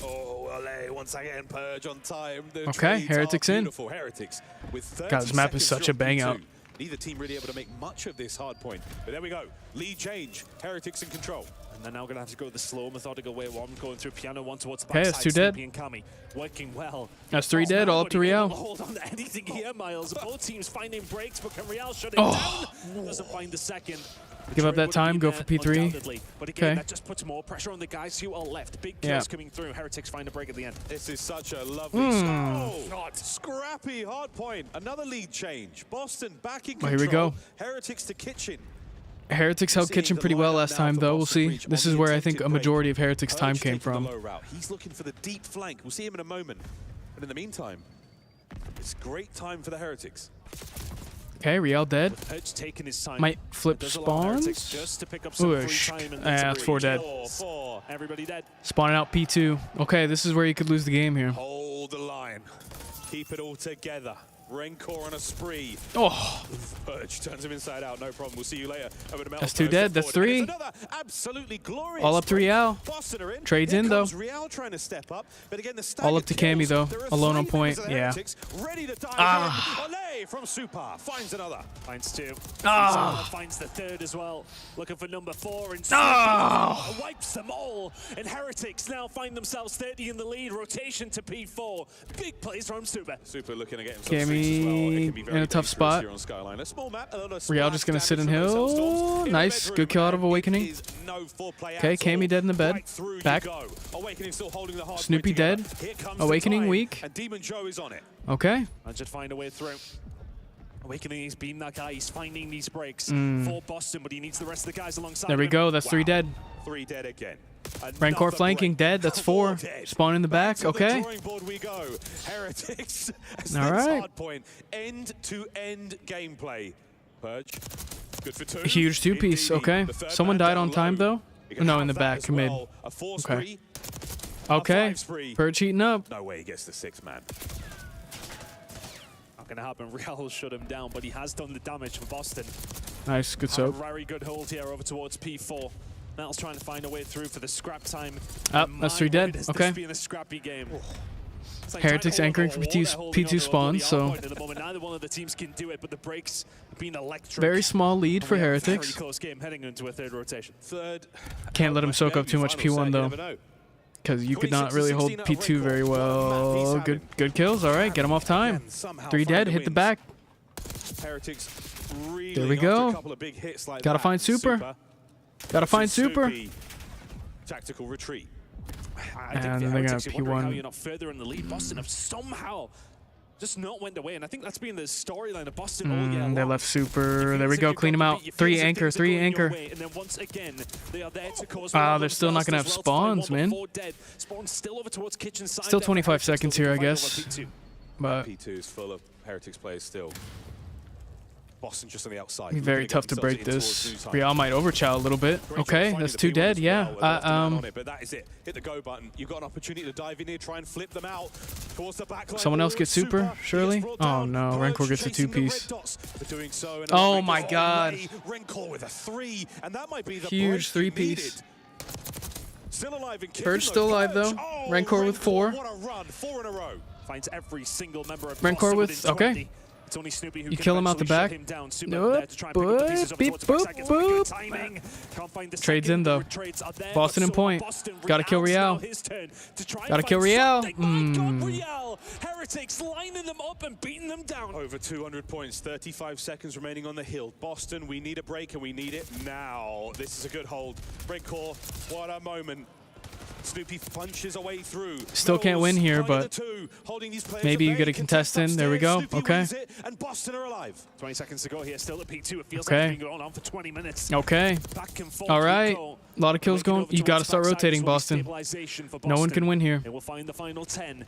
Oh, LA once again. Purge on time. The Okay, trades are Heretics in. beautiful. Heretics with 30 God, this map is seconds such a to bang P2. out. Neither team really able to make much of this hard point. But there we go. Lead change. Heretics in control. And they're now going to have to go the slow, methodical way. One going through Piano, one towards the Okay, backside. that's 2 dead. Snoopy and Cammy working well. That's 3 dead, all up to Real. Hold on to anything here, Miles. Both teams finding breaks, but can Real shut it Oh. down? Doesn't find the second. Give up that Trade would have time, been go there, for P3. undoubtedly. But again, Okay. that just puts more pressure on the guys who are left. Big kills Yeah. coming through. Heretics find a break at the end. This is such a lovely shot. Scrappy hard point. Another lead change. Boston back in Well, control. here we go. Heretics to kitchen. Heretics held Kitchen pretty well last time, though. We'll see. This is where I think a majority of Heretics' time came from. He's looking for the deep flank. We'll see him in a moment. But in the meantime, it's great time for the Heretics. Okay, Real dead. Purge taking his time. Might flip Does allow Heretics spawns. just to pick up some free Oosh. time and That's 4 dead. Everybody dead. Spawning out P2. Okay, this is where you could lose the game here. Hold the line. Keep it all together. Rencor on a spree. Oh. Purge turns him inside out. No problem. We'll see you later. Over to Metal That's 2 Purge dead. That's forward. 3. And it's another absolutely glorious All up to break. Real. Boston are in. Trades Here in, though. comes Real trying to step up. But again, the All up to Cammy, though. Alone on point. Yeah. Ready to dive Ah. in. Olé from Super. Finds another. Finds 2. Ah. Finds the 3rd as well. Looking for number 4 and Ah. wipes them all. And Heretics now find themselves 30 in the lead. Rotation to P4. Big plays from Super. Super looking to get himself streaks as well. It Cammy can be in very a tough dangerous spot. here on Skyline. A small map, a lot of Real splash just going to sit in damage from those hill. Hellstorms. In the Nice. bedroom, Good kill out of and it Awakening. is no foreplay Okay, at Cammy all. dead in the bed. Right through you Back. go. Awakening still holding the hard Snoopy point together. dead. Here comes the Awakening time, weak. And Demon Joe is on it. Okay. And just find a way through. Awakening, he's been that guy. He's finding these breaks Mm. for Boston, but he needs the rest of the guys alongside There we him. go. That's 3 dead. 3 dead again. Rancor flanking dead. That's 4. Spawn in the back. Okay. Drawing board we go. Heretics. As All this right. hard point. End-to-end gameplay. Purge. Good for 2. Huge 2-piece. Indeed. Okay. The third Someone man died down on time, low. though. You can No, have in the that back. as Mid. well. A 4 Okay. spree. Okay. 5 spree. Purge heating up. No way he gets the 6th man. Not going to happen. Real shut him down, but he has done the damage for Boston. Nice, good soap. Very good hold here over towards P4. Metal's trying to find a way through for the scrap time. That's 3 dead. Okay. This being a scrappy game. Heretics anchoring for P2 spawn, so neither one of the teams can do it, but the breaks being electric. very small lead for Heretics. Very close game heading into a third rotation. Can't let him soak up too much P1 though, because you could not really hold P2 very well. Good kills. All right, get him off time. 3 dead. Hit the back. Heretics There we go. Gotta find super. Gotta find super. Tactical retreat. And they're gonna How P1. you're not further in the lead. Boston have somehow just not went away, and I think that's been the storyline of Boston all year long. They left super. There we go. Clean him out. 3 anchor. 3 anchor. And then once again, they are there to cause They're still not gonna have spawns, man. Spawns still over towards kitchen side. Still 25 seconds here, I guess. But P2 is full of Heretics players still. Boston just on the outside. very tough to break this. Real might overchow a little bit. Okay, that's 2 dead. Yeah. But that is it. Hit the go button. You've got an opportunity to dive in here, try and flip them out towards the back line. Someone else gets super, surely? Oh no, Rancor gets a 2-piece. Oh my god. Rancor with a 3, and that might be the huge 3-piece. Still alive and Bird's still alive though. Rancor with 4. What a run, 4 in a row. Finds every single member of Rancor Boston with, within 20. okay. It's only Snoopy who You can kill him out the back. shut him down. Super Nope. there to try and pick up the pieces over Beep, towards the back seconds with good boop, timing. Can't find the Trades second. in though. The trades are there, Boston but in so point. Boston. Gotta kill Real's now Real. his turn to try and Gotta kill find Real. something. My God, Real. Heretics lining them up and beating them down. Over 200 points, 35 seconds remaining on the hill. Boston, we need a break, and we need it now. This is a good hold. Rancor, what a moment. Snoopy punches away through. Still can't win here, but maybe you get a contest in. There we go. Okay. And Boston are alive. 20 seconds to go here. Still at P2. It feels Okay. like it's been going on for 20 minutes. Okay. Back and forth All we right. go. A lot of kills going. You got to start rotating, Boston. Stabilization for No one can win here. They will find the final 10.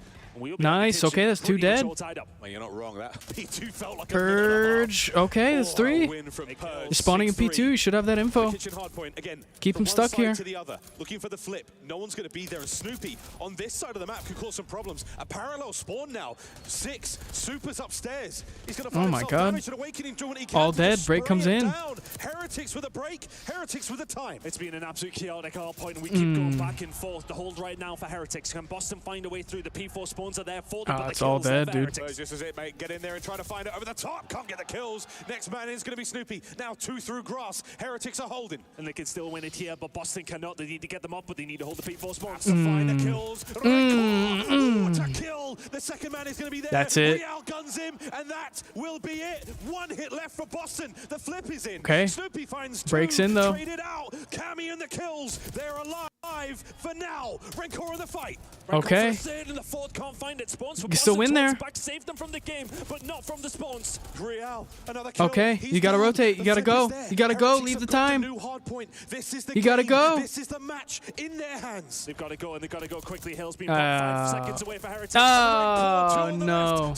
Nice. Okay, that's 2 dead. Well, you're not wrong. That P2 felt like Purge. Okay, that's 3. win from Purge. You're spawning in P2. You should have that info. Kitchen hard point again. Keep from him one stuck side here. To the other, looking for the flip. No one's going to be there. And Snoopy on this side of the map could cause some problems. A parallel spawn now. 6 supers upstairs. He's going to find Oh my himself god. damaged and Awakening doing what he can All to dead. just Break spray comes it in. down. Heretics with a break. Heretics with a time. It's been an absolute chaotic hard point, and we keep going back and forth. The hold right now for Heretics. Can Boston find a way through? The P4 spawns are there for them, but the It's all kills are dead, for dude. Heretics. This is it, mate. Get in there and try to find it over the top. Can't get the kills. Next man in is going to be Snoopy. Now 2 through grass. Heretics are holding. And they can still win it here, but Boston cannot. They need to get them up, but they need to hold the P4 spawns. To find the kills. What a kill. The second man is going to be there. That's it. Real guns him, and that will be it. 1 hit left for Boston. The flip is in. Okay. Snoopy finds 2. Breaks in, though. Traded out. Cammy and the kills. They're alive for now. Rancor in the fight. Okay. Third and the fourth can't find it. Spawns for You still Boston win there. towards back, save them from the game, but not from the spawns. Real, another kill. Okay, He's you gotta down. rotate. You The gotta flip go. is there. You gotta go. Heretics Leave the have got time. new hard point. This is the You gotta game. go. This is the match in their hands. They've got to go, and they've got to go quickly. Hill's been 5 seconds away for Heretics. Oh no.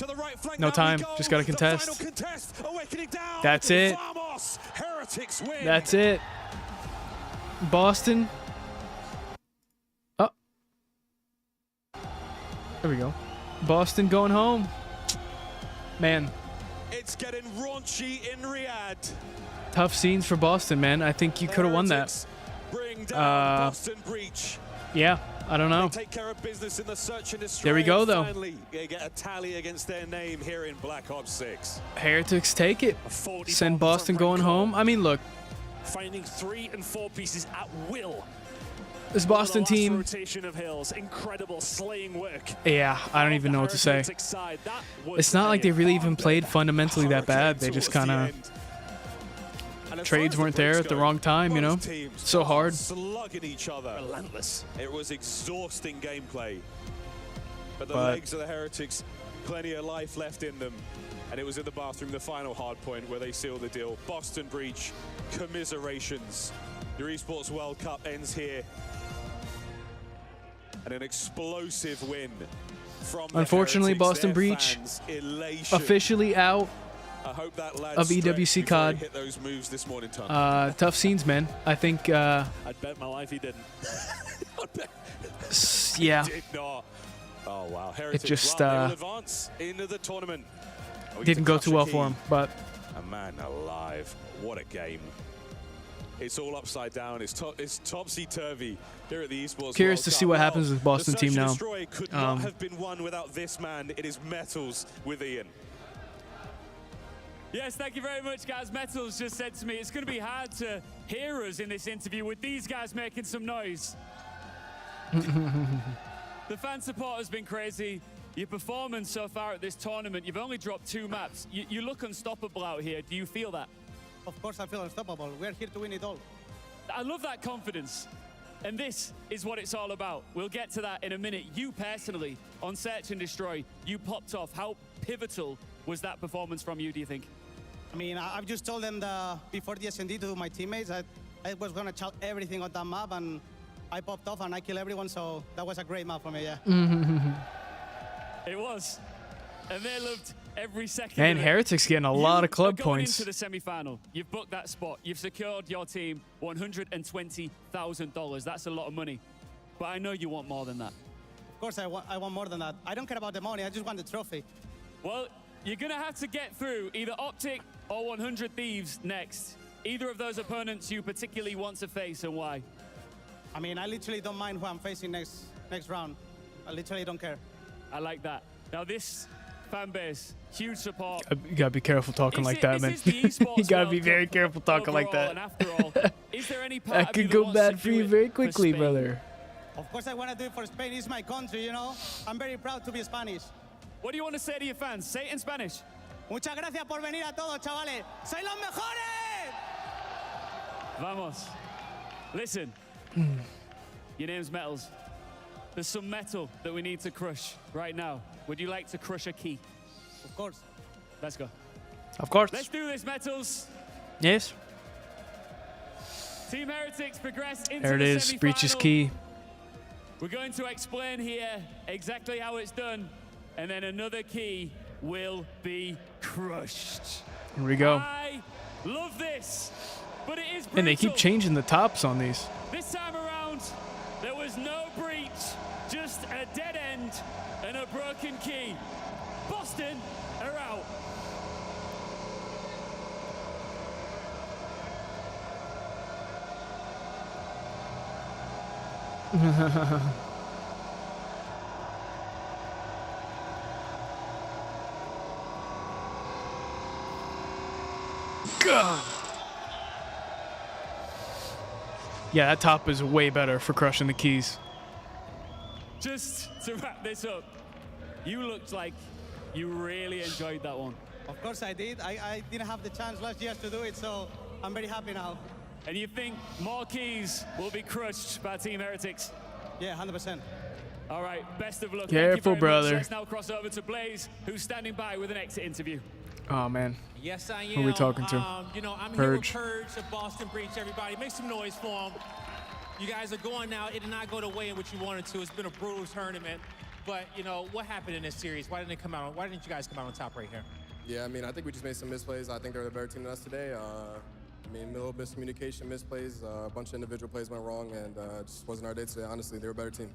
No time. Just gotta contest. That's it. Heretics win. That's it. Boston. Oh. There we go. Boston going home. Man, It's getting raunchy in Riyadh. tough scenes for Boston, man. I think you could have won that. Bring down Boston Breach. Yeah, I don't know. They take care of business in the search and destroy. There we go, though. Finally, they get a tally against their name here in Black Ops 6. Heretics take it. 40 Send bomb Boston from going Rancor. home. I mean, look, Finding 3 and 4 pieces at will. this Boston The last team. rotation of Hills, incredible slaying work. Yeah, I don't even know what to say. Heretics side, that was It's not like they really chaos. even played fundamentally that bad. They just kind of trades weren't there at the wrong time, you know? So hard. Slugging each other. Relentless. It was exhausting gameplay. But the But- legs of the Heretics, plenty of life left in them. And it was in the bathroom, the final hard point, where they sealed the deal. Boston Breach, commiserations. Your Esports World Cup ends here. And an explosive win from the Unfortunately, Heretics, Boston their Breach fans. Elation. officially out. I hope that lad of stretched EWC before he COD. hit those moves this morning, Tom. Tough scenes, man. I think, I'd bet my life he didn't. yeah. Did not. Oh wow, Heretics just, well, they will advance into the tournament. We get Didn't to go too well Clutcher for Key. him, but And man alive, what a game. It's all upside down. It's topsy-turvy here at the esports. Curious World to Cup. see what Well, happens with Boston the team Search and now. Destroy could not have been won without this man. It is Metals with Ian. Yes, thank you very much, guys. Metals just said to me, it's going to be hard to hear us in this interview with these guys making some noise. The fan support has been crazy. Your performance so far at this tournament, you've only dropped 2 maps. You look unstoppable out here. Do you feel that? Of course I feel unstoppable. We're here to win it all. I love that confidence. And this is what it's all about. We'll get to that in a minute. You personally, on Search and Destroy, you popped off. How pivotal was that performance from you, do you think? I mean, I've just told them before the S&D to my teammates that I was going to shout everything on that map, and I popped off and I killed everyone, so that was a great map for me, yeah. It was. And they loved every second. And of it. Heretics getting a lot of club Going points. into the semi-final, you've booked that spot. You've secured your team $120,000. That's a lot of money. But I know you want more than that. Of course I want more than that. I don't care about the money, I just want the trophy. Well, you're going to have to get through either Optic or 100 Thieves next. Either of those opponents you particularly want to face, and why? I mean, I literally don't mind who I'm facing next round. I literally don't care. I like that. Now this fan base, huge support. You gotta be careful talking like that, man. You gotta be very careful talking like that. And after all, is there any part That of could you go wants to bad for do you it very for quickly, Spain? brother. Of course I want to do it for Spain. It's my country, you know? I'm very proud to be Spanish. What do you want to say to your fans? Say it in Spanish. Muchas gracias por venir a todos, chavales. ¡Sois los mejores! Vamos. Listen, your name's Metals. There's some metal that we need to crush right now. Would you like to crush a key? Of course. Let's go. Of course. Let's do this, Metals. Yes. Team Heretics progress into There it the is. Breach's key. We're going to explain here exactly how it's done, and then another key will be crushed. Here we go. I love this, but it is brutal. And they keep changing the tops on these. This time around, there was no breach, just a dead end and a broken key. Boston are out. God. Yeah, that top is way better for crushing the keys. Just to wrap this up, you looked like you really enjoyed that one. Of course I did. I didn't have the chance last year to do it, so I'm very happy now. And you think more keys will be crushed by Team Heretics? Yeah, 100%. All right, best of luck. Careful, Thank you very brother. Much. Let's now cross over to Blaze, who's standing by with an exit interview. Oh, man. Yes, I am. Who are we talking to? You know, I'm Purge. here with Purge of Boston Breach. Everybody, make some noise for him. You guys are going now. It did not go the way in which you wanted to. It's been a brutal tournament. But, you know, what happened in this series? Why didn't it come out? Why didn't you guys come out on top right here? Yeah, I mean, I think we just made some misplays. I think they're the better team than us today. I mean, a little miscommunication, misplays, a bunch of individual plays went wrong, and it just wasn't our day today. Honestly, they were a better team.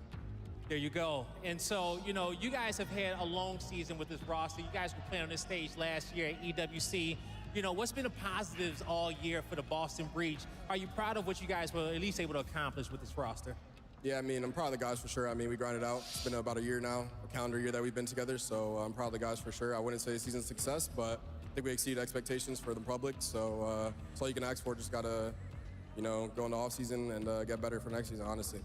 There you go. And so, you know, you guys have had a long season with this roster. You guys were playing on this stage last year at EWC. You know, what's been the positives all year for the Boston Breach? Are you proud of what you guys were at least able to accomplish with this roster? Yeah, I mean, I'm proud of the guys for sure. I mean, we grinded out. It's been about a year now, a calendar year that we've been together, so I'm proud of the guys for sure. I wouldn't say season success, but I think we exceeded expectations for the public, so that's all you can ask for. Just gotta, you know, go into off season and get better for next season, honestly.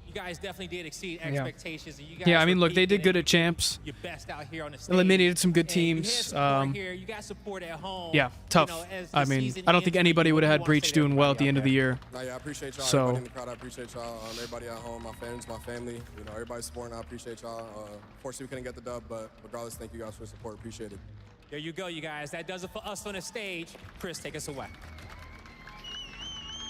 You guys definitely did exceed expectations. And you guys Yeah, I mean, were look, they did good beating at champs. your best out here on the stage. Eliminated some good And you had teams. support here. You got support at home. Yeah, tough. You know, as the I mean, season I don't think ends, anybody would have had what do you wanna Breach say to doing well at the everybody end out of the year. No, yeah, I appreciate y'all. So, Everybody in the crowd, I appreciate y'all. Everybody at home, my friends, my family, you know, everybody supporting, I appreciate y'all. Unfortunately, we couldn't get the dub, but regardless, thank you guys for the support. Appreciate it. There you go, you guys. That does it for us on the stage. Chris, take us away.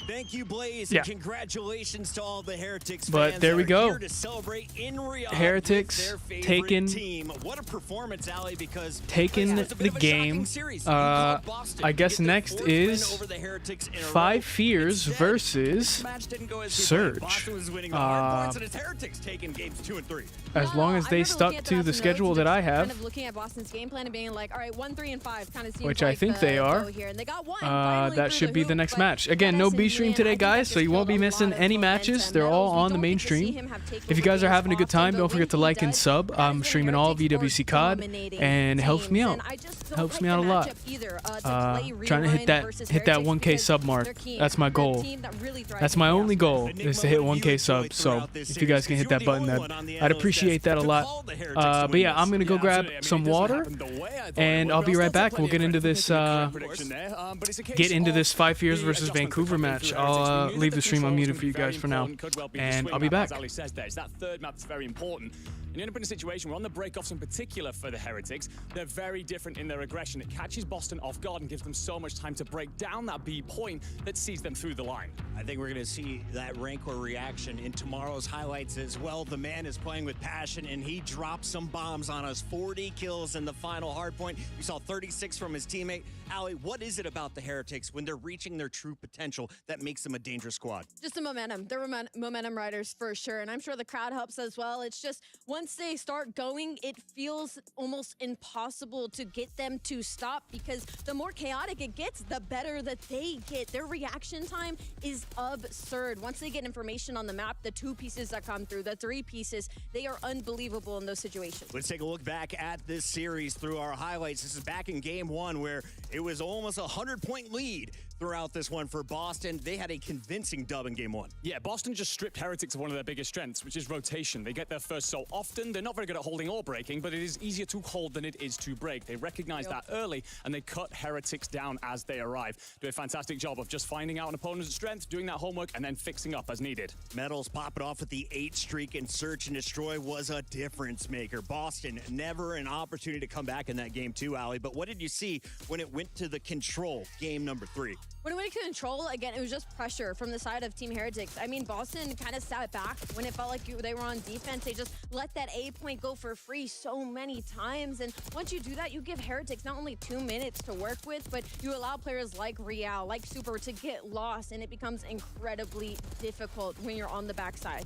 Thank you, Blaze, Yeah. and congratulations to all the Heretics But fans there that we are go. here to celebrate in Riyadh Heretics with their favorite taking- team. What a performance, Ali, because taking it was a bit the of a shocking game. series. You called Boston I to guess get their next 4th win is over the Heretics in a row. 5 Fears Instead, versus this match didn't go as they Surge. planned. Boston was winning the hard points, and it's Heretics taking games 2 and 3. As long as they stuck to the schedule that I have, Kind of looking at Boston's game plan and being like, all right, 1, 3, and 5 kind of seems which like I think the they are, go here. And they got one that should be the next match. Again, no B stream today, guys, so you won't be missing any matches. They're all on the main stream. If you guys are having a good time, don't forget to like and sub. I'm streaming all of EWC COD, and it helps me out. Helps me out a lot. Trying to hit that 1K sub mark. That's my goal. That's my only goal, is to hit 1K subs. So if you guys can hit that button, I'd appreciate that a lot. But yeah, I'm gonna go grab some water, and I'll be right back. We'll get into this 5 Fears versus Vancouver match. I'll leave the stream unmuted for you guys for now, and I'll be back. Ali says there, it's that third map that's very important. And you end up in a situation where on the breakoffs in particular for the Heretics, they're very different in their aggression. It catches Boston off guard and gives them so much time to break down that B point that sees them through the line. I think we're going to see that Rancor reaction in tomorrow's highlights as well. The man is playing with passion, and he dropped some bombs on us. 40 kills in the final hardpoint. We saw 36 from his teammate. Ali, what is it about the Heretics when they're reaching their true potential that makes them a dangerous squad? Just the momentum. They're momentum riders for sure, and I'm sure the crowd helps as well. It's just once they start going, it feels almost impossible to get them to stop, because the more chaotic it gets, the better that they get. Their reaction time is absurd. Once they get information on the map, the 2 pieces that come through, the 3 pieces, they are unbelievable in those situations. Let's take a look back at this series through our highlights. This is back in game 1 where it was almost a 100-point lead throughout this one for Boston. They had a convincing dub in game 1. Yeah, Boston just stripped Heretics of one of their biggest strengths, which is rotation. They get there first so often. They're not very good at holding or breaking, but it is easier to hold than it is to break. They recognize that early, and they cut Heretics down as they arrive. Do a fantastic job of just finding out an opponent's strength, doing that homework, and then fixing up as needed. Metals popping off with the 8 streak, and Search and Destroy was a difference maker. Boston never an opportunity to come back in that game 2, Ali. But what did you see when it went to the control, game number 3? When it went to control, again, it was just pressure from the side of Team Heretics. I mean, Boston kind of sat back when it felt like they were on defense. They just let that A point go for free so many times. And once you do that, you give Heretics not only 2 minutes to work with, but you allow players like Real, like Super, to get lost, and it becomes incredibly difficult when you're on the backside.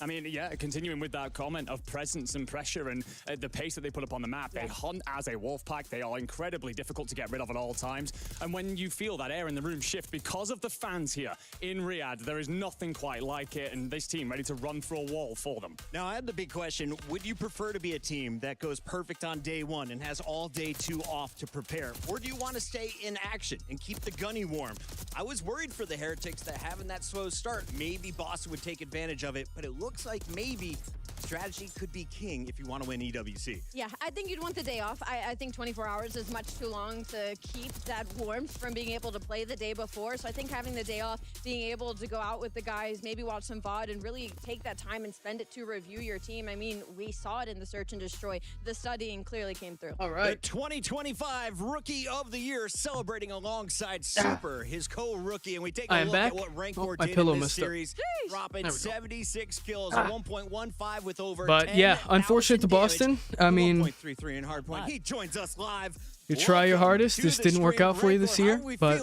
I mean, yeah, continuing with that comment of presence and pressure and the pace that they put up on the map, they hunt as a wolf pack. They are incredibly difficult to get rid of at all times. And when you feel that air in the room shift because of the fans here in Riyadh, there is nothing quite like it. And this team ready to run through a wall for them. Now, I have the big question. Would you prefer to be a team that goes perfect on day 1 and has all day 2 off to prepare? Or do you want to stay in action and keep the gunny warm? I was worried for the Heretics that having that slow start, maybe Boston would take advantage of it, but it looks like maybe strategy could be king if you want to win EWC. Yeah, I think you'd want the day off. I think 24 hours is much too long to keep that warmth from being able to play the day before. So I think having the day off, being able to go out with the guys, maybe watch some VOD, and really take that time and spend it to review your team. I mean, we saw it in the Search and Destroy. The studying clearly came through. All right. The 2025 Rookie of the Year celebrating alongside Super, his co-rookie. And we take a look at what Rancor did in this series, dropping 76 kills, 1.15 with over But yeah, unfortunate to Boston. I mean, 1.33 in hardpoint. He joins us live. you try your hardest. This didn't work out for you this year, but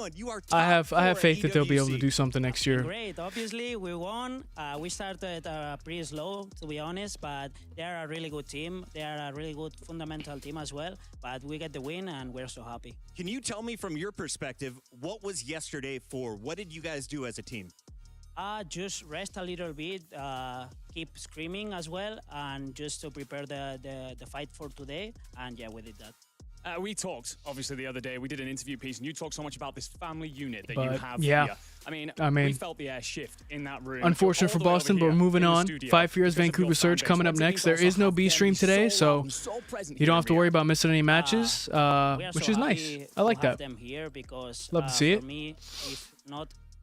I have faith that they'll be able to do something next year. Great. Obviously, we won. We started pretty slow, to be honest, but they are a really good team. They are a really good fundamental team as well. But we get the win, and we're so happy. Can you tell me from your perspective, what was yesterday for? What did you guys do as a team? Just rest a little bit, keep screaming as well, and just to prepare the fight for today. And yeah, we did that. We talked, obviously, the other day. We did an interview piece, and you talked so much about this family unit that you But, have yeah. here. I mean, we felt the air shift in that room. Unfortunate for Boston, but we're moving on. 5 Fears Vancouver Surge coming up next. There is no B stream today, so you don't have to worry about missing any matches, which is nice. I like that. Them here because, love to see it. For me,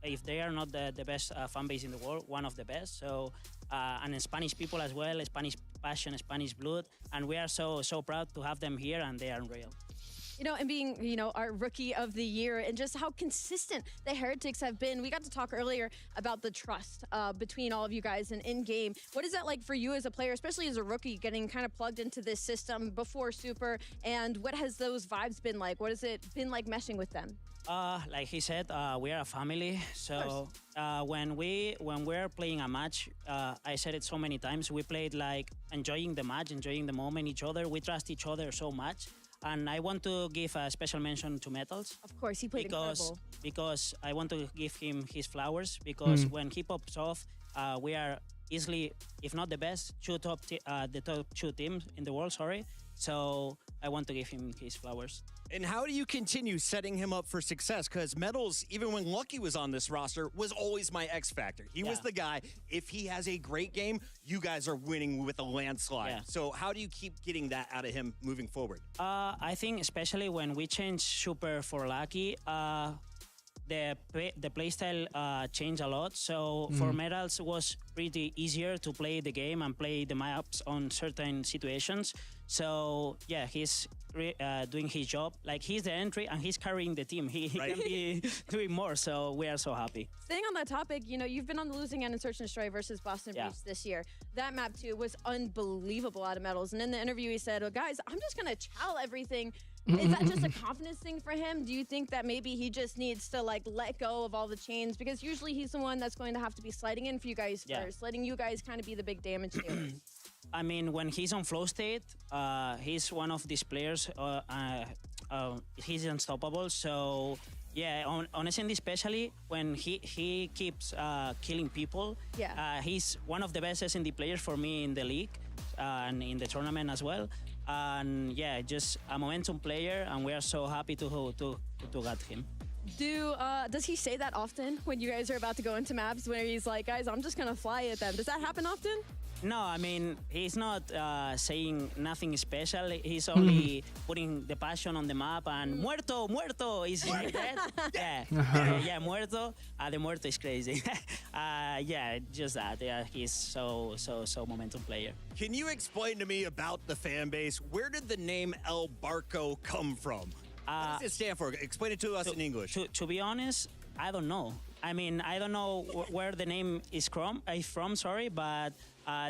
if they are not the best fan base in the world, one of the best. So, and Spanish people as well, Spanish passion, Spanish blood, and we are so proud to have them here, and they are unreal. You know, and being, you know, our rookie of the year and just how consistent the Heretics have been. We got to talk earlier about the trust between all of you guys and in-game. What is that like for you as a player, especially as a rookie, getting kind of plugged into this system before Super? And what has those vibes been like? What has it been like meshing with them? Like he said, we are a family. So when we're playing a match, I said it so many times, we played like enjoying the match, enjoying the moment, each other. We trust each other so much. And I want to give a special mention to Metals. Of course, he played incredible. Because I want to give him his flowers. Because when he pops off, we are easily, if not the best, the top 2 teams in the world. Sorry. So I want to give him his flowers. And how do you continue setting him up for success? Because Metals, even when Lucky was on this roster, was always my X factor. He was the guy, if he has a great game, you guys are winning with a landslide. Yeah. So how do you keep getting that out of him moving forward? I think especially when we change Super for Lucky, the playstyle changed a lot. So for Metals, it was pretty easier to play the game and play the maps on certain situations. So yeah, he's doing his job. Like, he's the entry and he's carrying the team. He can be doing more. So we are so happy. Staying on that topic, you know, you've been on the losing end in Search and Destroy versus Boston Breach this year. That map too was unbelievable out of Metals. And in the interview, he said, "Well, guys, I'm just gonna chow everything." Is that just a confidence thing for him? Do you think that maybe he just needs to like let go of all the chains? Because usually he's the one that's going to have to be sliding in for you guys first, letting you guys kind of be the big damage dealers. I mean, when he's on flow state, he's one of these players. He's unstoppable. So yeah, on SND especially, when he keeps killing people, he's one of the best SND players for me in the league and in the tournament as well. And yeah, just a momentum player, and we are so happy to get him. Does he say that often when you guys are about to go into maps, where he's like, "Guys, I'm just gonna fly at them"? Does that happen often? No, I mean, he's not saying nothing special. He's only putting the passion on the map and muerto, is he dead? Yeah, muerto. The muerto is crazy. Yeah, just that. Yeah, he's so momentum player. Can you explain to me about the fan base? Where did the name El Barco come from? What does it stand for? Explain it to us in English. To be honest, I don't know. I mean, I don't know where the name is from, sorry, but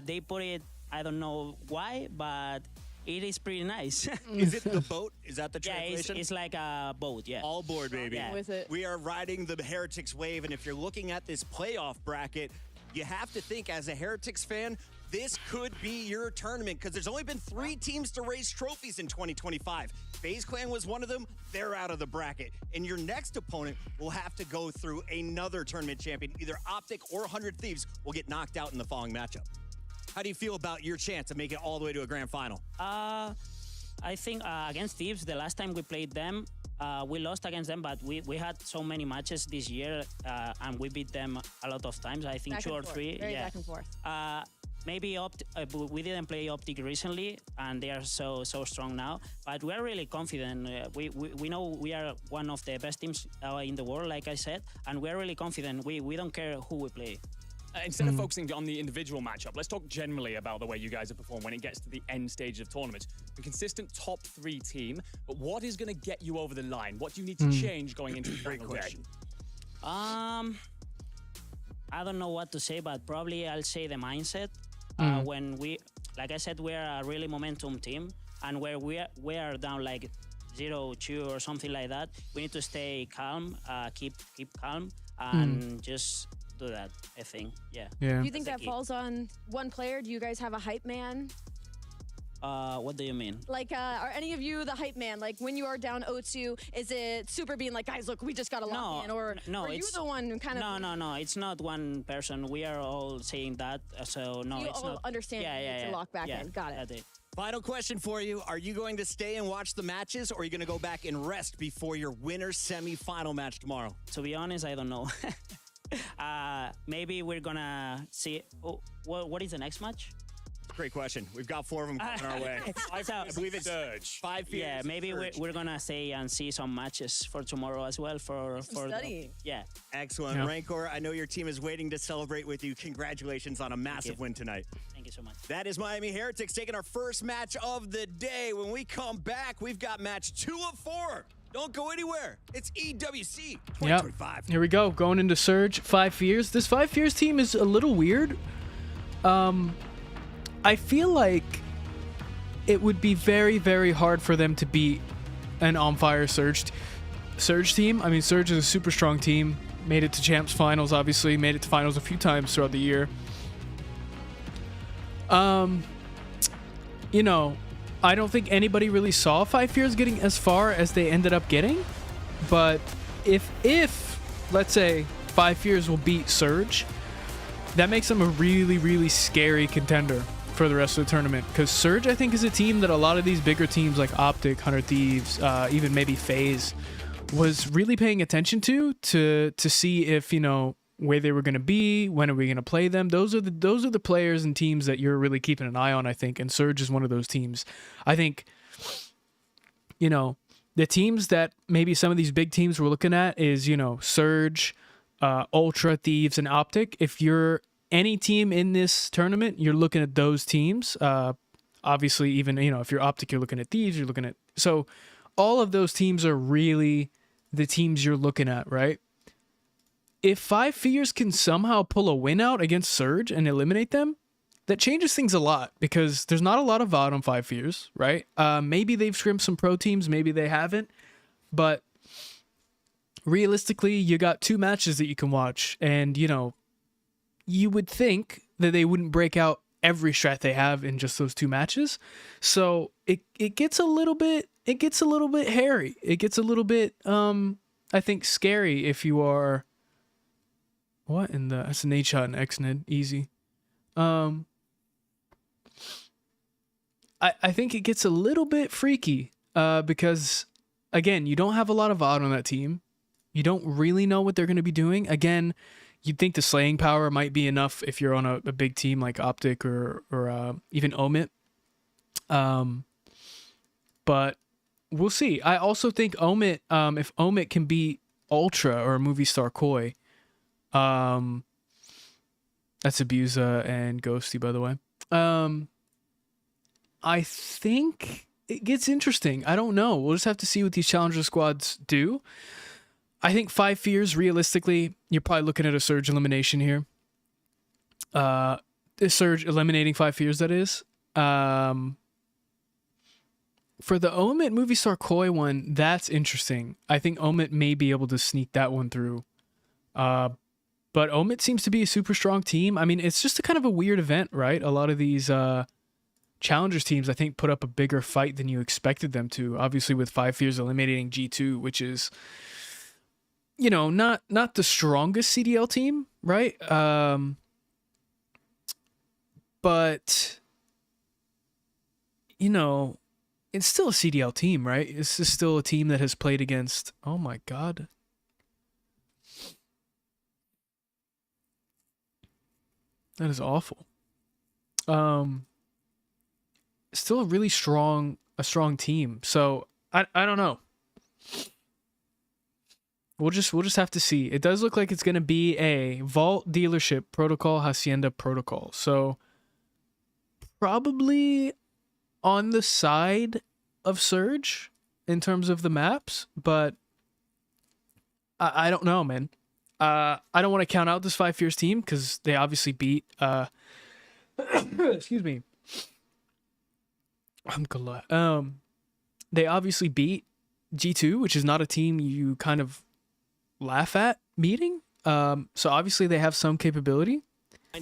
they put it, I don't know why, but it is pretty nice. Is it the boat? Is that the translation? Yeah, it's like a boat, yeah. All aboard, baby. Yeah. With it. We are riding the Heretics wave, and if you're looking at this playoff bracket, you have to think, as a Heretics fan, this could be your tournament, because there's only been 3 teams to raise trophies in 2025. FaZe Clan was one of them. They're out of the bracket. And your next opponent will have to go through another tournament champion. Either Optic or 100 Thieves will get knocked out in the following matchup. How do you feel about your chance to make it all the way to a grand final? I think against Thieves, the last time we played them, we lost against them, but we had so many matches this year, and we beat them a lot of times. I think Back 2 and or forth. 3. Very yeah. back and forth. Maybe we didn't play Optic recently, and they are so strong now. But we are really confident. We know we are one of the best teams in the world, like I said, and we are really confident. We don't care who we play. Instead of focusing on the individual matchup, let's talk generally about the way you guys have performed when it gets to the end stage of tournaments. A consistent top 3 team, but what is going to get you over the line? What do you need to change going into the final day? I don't know what to say, but probably I'll say the mindset. When we, like I said, we're a really momentum team, and where we are down like 0-2 or something like that, we need to stay calm, keep calm, and just do that, I think. Yeah. Do you think that falls on one player? Do you guys have a hype man? What do you mean? Like, are any of you the hype man? Like, when you are down 0-2, is it Super being like, "Guys, look, we just got to lock in"? Or are you the one who kind of... No, it's not one person. We are all saying that, so no, you it's all not. understand to lock back in. Got it. That's it. Final question for you. Are you going to stay and watch the matches, or are you going to go back and rest before your winner's semi-final match tomorrow? To be honest, I don't know. Maybe we're going to see... what is the next match? Great question. We've got 4 of them coming our way. I believe it's Surge. 5 fears. Yeah, maybe we're gonna say and see some matches for tomorrow as well. For study. Yeah. Excellent. Yeah. Rancor, I know your team is waiting to celebrate with you. Congratulations on a massive win tonight. Thank you so much. That is Miami Heretics taking our first match of the day. When we come back, we've got match 2 of 4. Don't go anywhere. It's EWC 2025. Yep. Here we go. Going into Surge, 5 Fears. This 5 Fears team is a little weird. I feel like it would be very, very hard for them to beat an on fire Surge team. I mean, Surge is a super strong team. Made it to Champs Finals, obviously. Made it to Finals a few times throughout the year. You know, I don't think anybody really saw 5 Fears getting as far as they ended up getting. But if let's say 5 Fears will beat Surge, that makes them a really, really scary contender for the rest of the tournament. Because Surge, I think, is a team that a lot of these bigger teams like Optic, 100 Thieves, even maybe FaZe, was really paying attention to see if, you know, where they were going to be, when are we going to play them. Those are the players and teams that you're really keeping an eye on, I think. And Surge is one of those teams. I think, you know, the teams that maybe some of these big teams we're looking at is, you know, Surge, Ultra, Thieves, and Optic. If you're any team in this tournament, you're looking at those teams. Obviously, even, you know, if you're Optic, you're looking at Thieves, you're looking at... So all of those teams are really the teams you're looking at, right? If 5 Fears can somehow pull a win out against Surge and eliminate them, that changes things a lot, because there's not a lot of VOD on 5 Fears, right? Maybe they've scrimped some pro teams, maybe they haven't, but realistically, you got 2 matches that you can watch, and, you know, you would think that they wouldn't break out every strat they have in just those 2 matches. So it gets a little bit hairy. It gets a little bit I think scary if you are what in the that's an H shot and XNID, easy. I think it gets a little bit freaky because again, you don't have a lot of VOD on that team. You don't really know what they're going to be doing. Again, you'd think the slaying power might be enough if you're on a big team like Optic or even Omit. But we'll see. I also think Omit, if Omit can beat Ultra or Movie Star Koi, that's Abusa and Ghosty, by the way. I think it gets interesting. I don't know. We'll just have to see what these challenger squads do. I think 5 Fears, realistically, you're probably looking at a Surge elimination here. The Surge eliminating 5 Fears, that is. For the Omit Movie Star Koi one, that's interesting. I think Omit may be able to sneak that one through. But Omit seems to be a super strong team. I mean, it's just a kind of a weird event, right? A lot of these challengers teams, I think, put up a bigger fight than you expected them to. Obviously, with 5 Fears eliminating G2, which is, you know, not the strongest CDL team, right? But, you know, it's still a CDL team, right? This is still a team that has played against, oh my God. That is awful. Still a really strong team. So I don't know. We'll just have to see. It does look like it's going to be a Vault Dealership Protocol Hacienda Protocol. So probably on the side of Surge in terms of the maps, but I don't know, man. I don't want to count out this 5 Fears team because they obviously beat excuse me. They obviously beat G2, which is not a team you kind of laugh at beating. So obviously they have some capability.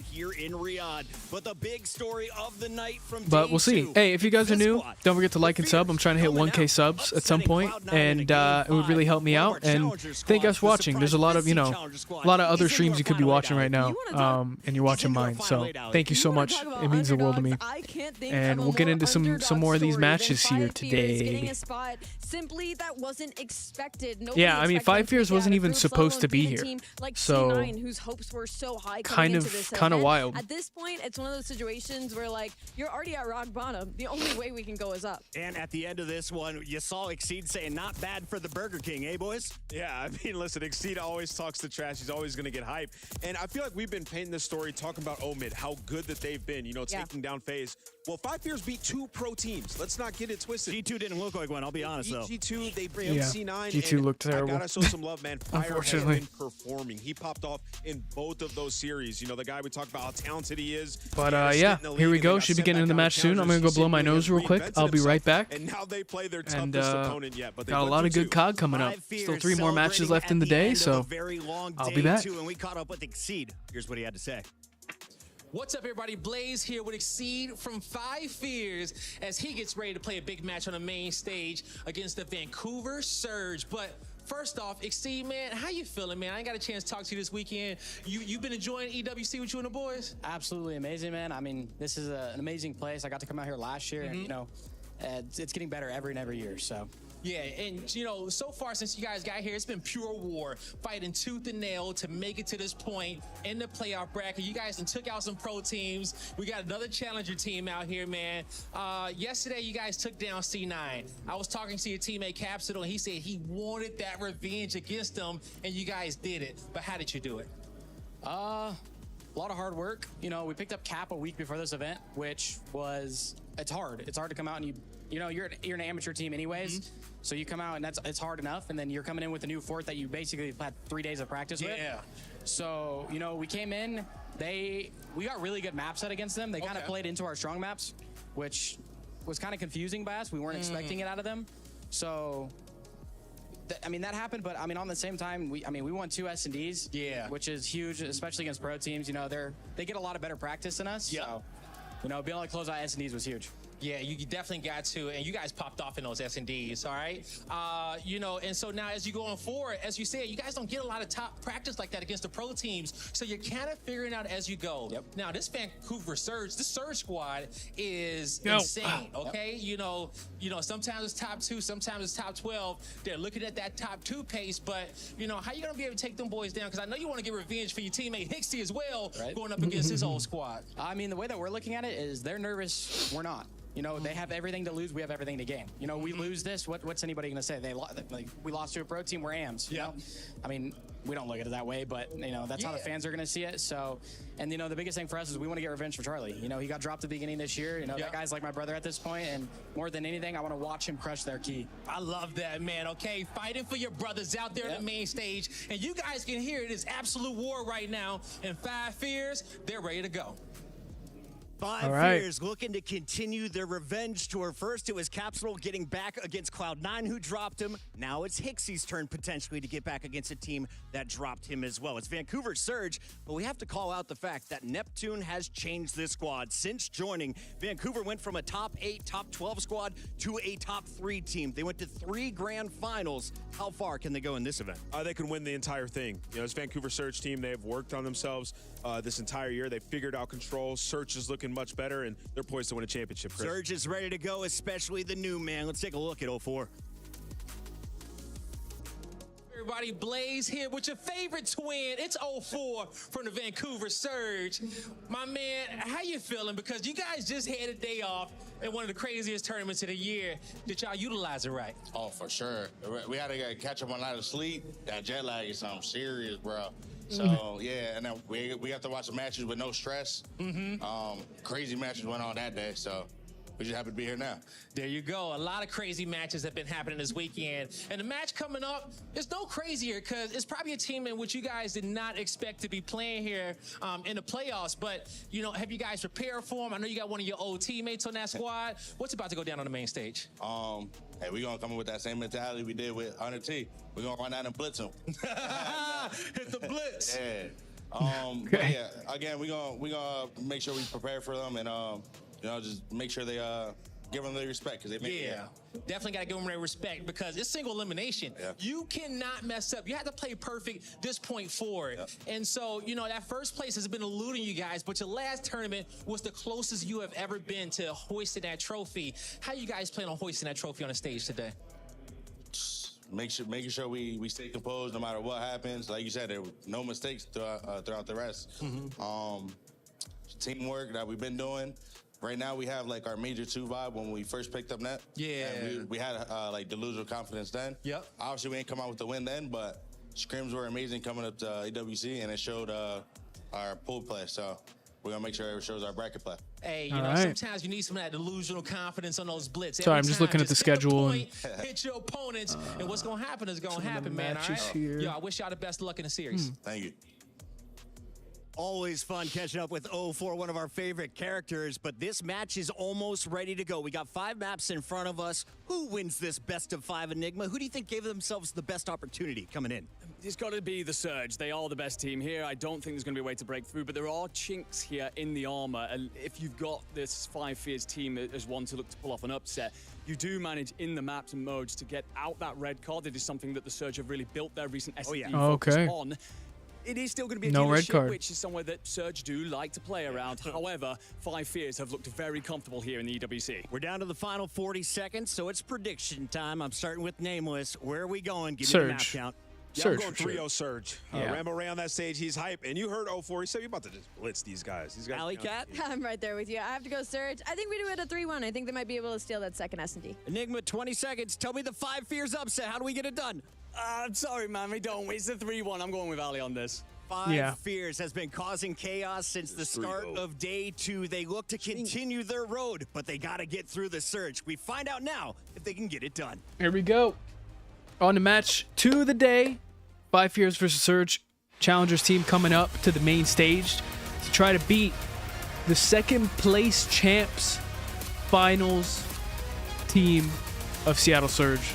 Here in Riyadh, but the big story of the night from But we'll see. Hey, if you guys are new, don't forget to like and sub. I'm trying to hit 1K subs at some point, and it would really help me out. And thank you guys for watching. There's a lot of, you know, a lot of other streams you could be watching right now, and you're watching mine. So thank you so much. It means the world to me. And we'll get into some more of these matches here today. Simply that wasn't expected. Yeah, I mean, 5 Fears wasn't even supposed to be here. So kind of kind of event. wild. At this point, it's one of those situations where like you're already at rock bottom. The only way we can go is up. And at the end of this one, you saw Exceed saying, not bad for the Burger King, eh, boys? Yeah, I mean, listen, Exceed always talks the trash. He's always going to get hype. And I feel like we've been painting this story, talking about Omid, how good that they've been, you know, taking down FaZe. Well, 5 Fears beat 2 pro teams. Let's not get it twisted. G2 didn't look like one, I'll be honest, though. G2, they beat Yeah, C9. G2 and looked terrible. I gotta show some love, man. Fire has Unfortunately. been performing. He popped off in both of those series. You know, the guy we talked about how talented he is. But He had a yeah, stint in the here we league, and go. then got Should be sent getting back into the down match to soon. I'm gonna challengers. go blow my He nose real quick. reinvented I'll be right himself, back. And now they play their And toughest opponent yet. But they got a went lot of through good 2. COD coming up. 5 Fears Still 3 more matches celebrating left in the at day, end of so a very long I'll day be back. 2, and we caught up with Exceed. Here's what he had to say. What's up, everybody? Blaze here with Exceed from 5 Fears as he gets ready to play a big match on the main stage against the Vancouver Surge. But first off, Exceed, man, how you feeling, man? I ain't got a chance to talk to you this weekend. You've been enjoying EWC with you and the boys? Absolutely amazing, man. I mean, this is an amazing place. I got to come out here last year, and you know, it's getting better every year. So. Yeah, and you know, so far since you guys got here, it's been pure war, fighting tooth and nail to make it to this point in the playoff bracket. You guys done took out some pro teams. We got another challenger team out here, man. Yesterday, you guys took down C9. I was talking to your teammate Capsule, and he said he wanted that revenge against them, and you guys did it. But how did you do it? A lot of hard work. You know, we picked up Cap a week before this event, which was, it's hard. It's hard to come out and you know, you're an amateur team anyways. So you come out and it's hard enough, and then you're coming in with a new fort that you basically had 3 days of practice with. Yeah. So, you know, we came in, we got really good map set against them. They kind of played into our strong maps, which was kind of confusing by us. We weren't expecting it out of them. So, I mean, that happened, but I mean, on the same time, we won 2 S&Ds, which is huge, especially against pro teams. You know, they get a lot of better practice than us. Yeah. So, you know, being able to close out S&Ds was huge. Yeah, you definitely got to, and you guys popped off in those S&Ds, all right? You know, and so now as you're going forward, as you said, you guys don't get a lot of top practice like that against the pro teams, so you're kind of figuring out as you go. Yep. Now, this Vancouver Surge, this Surge squad is insane, okay? Yep. You know, sometimes it's top 2, sometimes it's top 12. They're looking at that top 2 pace, but, you know, how you going to be able to take them boys down? Because I know you want to get revenge for your teammate Hixie as well, going up against his old squad. I mean, the way that we're looking at it is they're nervous, we're not. You know, they have everything to lose. We have everything to gain. You know, we lose this. What's anybody going to say? We lost to a pro team. We're AMs. You know? I mean, we don't look at it that way, but, you know, that's how the fans are going to see it. So, and, you know, the biggest thing for us is we want to get revenge for Charlie. You know, he got dropped at the beginning this year. You know, that guy's like my brother at this point, and more than anything, I want to watch him crush their key. I love that, man, okay? Fighting for your brothers out there on the main stage, and you guys can hear it is absolute war right now, and 5 Fears, they're ready to go. 5 Fears looking to continue their revenge tour. First, it was Capsule getting back against Cloud9, who dropped him. Now it's Hixie's turn, potentially, to get back against a team that dropped him as well. It's Vancouver Surge, but we have to call out the fact that Neptune has changed this squad. Since joining, Vancouver went from a top 8, top 12 squad to a top 3 team. They went to 3 grand finals. How far can they go in this event? They can win the entire thing. You know, this Vancouver Surge team, they have worked on themselves this entire year. They figured out control. Search is looking much better, and they're poised to win a championship, Chris. Surge is ready to go, especially the new man. Let's take a look at 04. Everybody, Blaze here with your favorite twin. It's 04 from the Vancouver Surge. My man, how you feeling? Because you guys just had a day off in one of the craziest tournaments of the year. Did y'all utilize it right? Oh, for sure. We had to catch up one night of sleep. That jet lag is something serious, bro. So, yeah, and then we have to watch the matches with no stress. Crazy matches went on that day, so we just happy to be here now. There you go. A lot of crazy matches have been happening this weekend. And the match coming up is no crazier because it's probably a team in which you guys did not expect to be playing here in the playoffs. But, you know, have you guys prepared for them? I know you got one of your old teammates on that squad. What's about to go down on the main stage? Hey, we're going to come in with that same mentality we did with 100T. We're going to run out and blitz them. Hit the blitz. Yeah. But yeah, again, we're gonna make sure we prepare for them and, you know, just make sure they give them their respect because they make it. Definitely got to give them their respect because it's single elimination. You cannot mess up. You have to play perfect this point forward. And so, you know, that first place has been eluding you guys, but your last tournament was the closest you have ever been to hoisting that trophy. How you guys plan on hoisting that trophy on the stage today? Making sure we stay composed no matter what happens. Like you said, there were no mistakes throughout the rest. teamwork that we've been doing. Right now, we have like our major 2 vibe when we first picked up net. Yeah. And we had like delusional confidence then. Yep. Obviously, we ain't come out with the win then, but scrims were amazing coming up to EWC, and it showed our pool play. So we're gonna make sure it shows our bracket play. Hey, you know, sometimes you need some of that delusional confidence on those blitz. Sorry, Every I'm just time, looking at the hit the schedule point, hit your opponents, and what's gonna happen is gonna happen, man. All right. here. Yo, I wish y'all the best of luck in the series. Thank you. Always fun catching up with O4, one of our favorite characters, but this match is almost ready to go. We got 5 maps in front of us. Who wins this best of 5 Enigma? Who do you think gave themselves the best opportunity coming in? It's got to be the Surge. They are the best team here. I don't think there's going to be a way to break through, but there are chinks here in the armor. And if you've got this 5 Fears team as one to look to pull off an upset, you do manage in the maps and modes to get out that red card. It is something that the Surge have really built their recent SD focus on. It is still going to be a No red dealership, card. which is somewhere that Surge do like to play around. However, 5 Fears have looked very comfortable here in the EWC. We're down to the final 40 seconds, so it's prediction time. I'm starting with Nameless. Where are we going? Give me the map Surge. count. Yeah, Surge I'm for going sure. 3-0 Surge. Yeah. Rambo Ray on that stage, he's hype. And you heard 0-4. He said, you're about to just blitz these guys. These guys. Alley Cat? I'm right there with you. I have to go Surge. I think we do it a 3-1. I think they might be able to steal that second S&D. Enigma, 20 seconds. Tell me the 5 Fears upset. How do we get it done? I'm sorry, man. We don't. It's a 3-1. I'm going with Ali on this. 5 Fears has been causing chaos since the start of day 2. They look to continue their road, but they got to get through the Surge. We find out now if they can get it done. Here we go. On to match 2 of the day. 5 Fears versus Surge. Challengers team coming up to the main stage to try to beat the second place champs finals team of Seattle Surge.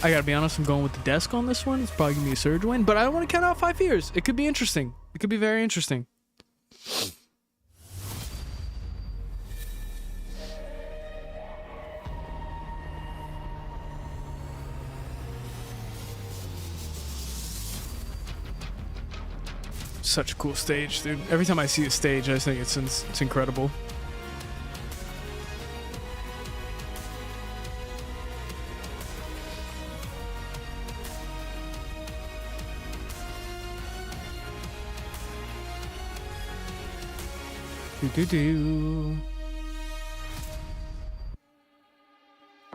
I gotta be honest, I'm going with the desk on this one. It's probably gonna be a Surge win, but I don't want to count out 5 Fears. It could be interesting. It could be very interesting. Such a cool stage, dude. Every time I see a stage, I just think it's incredible.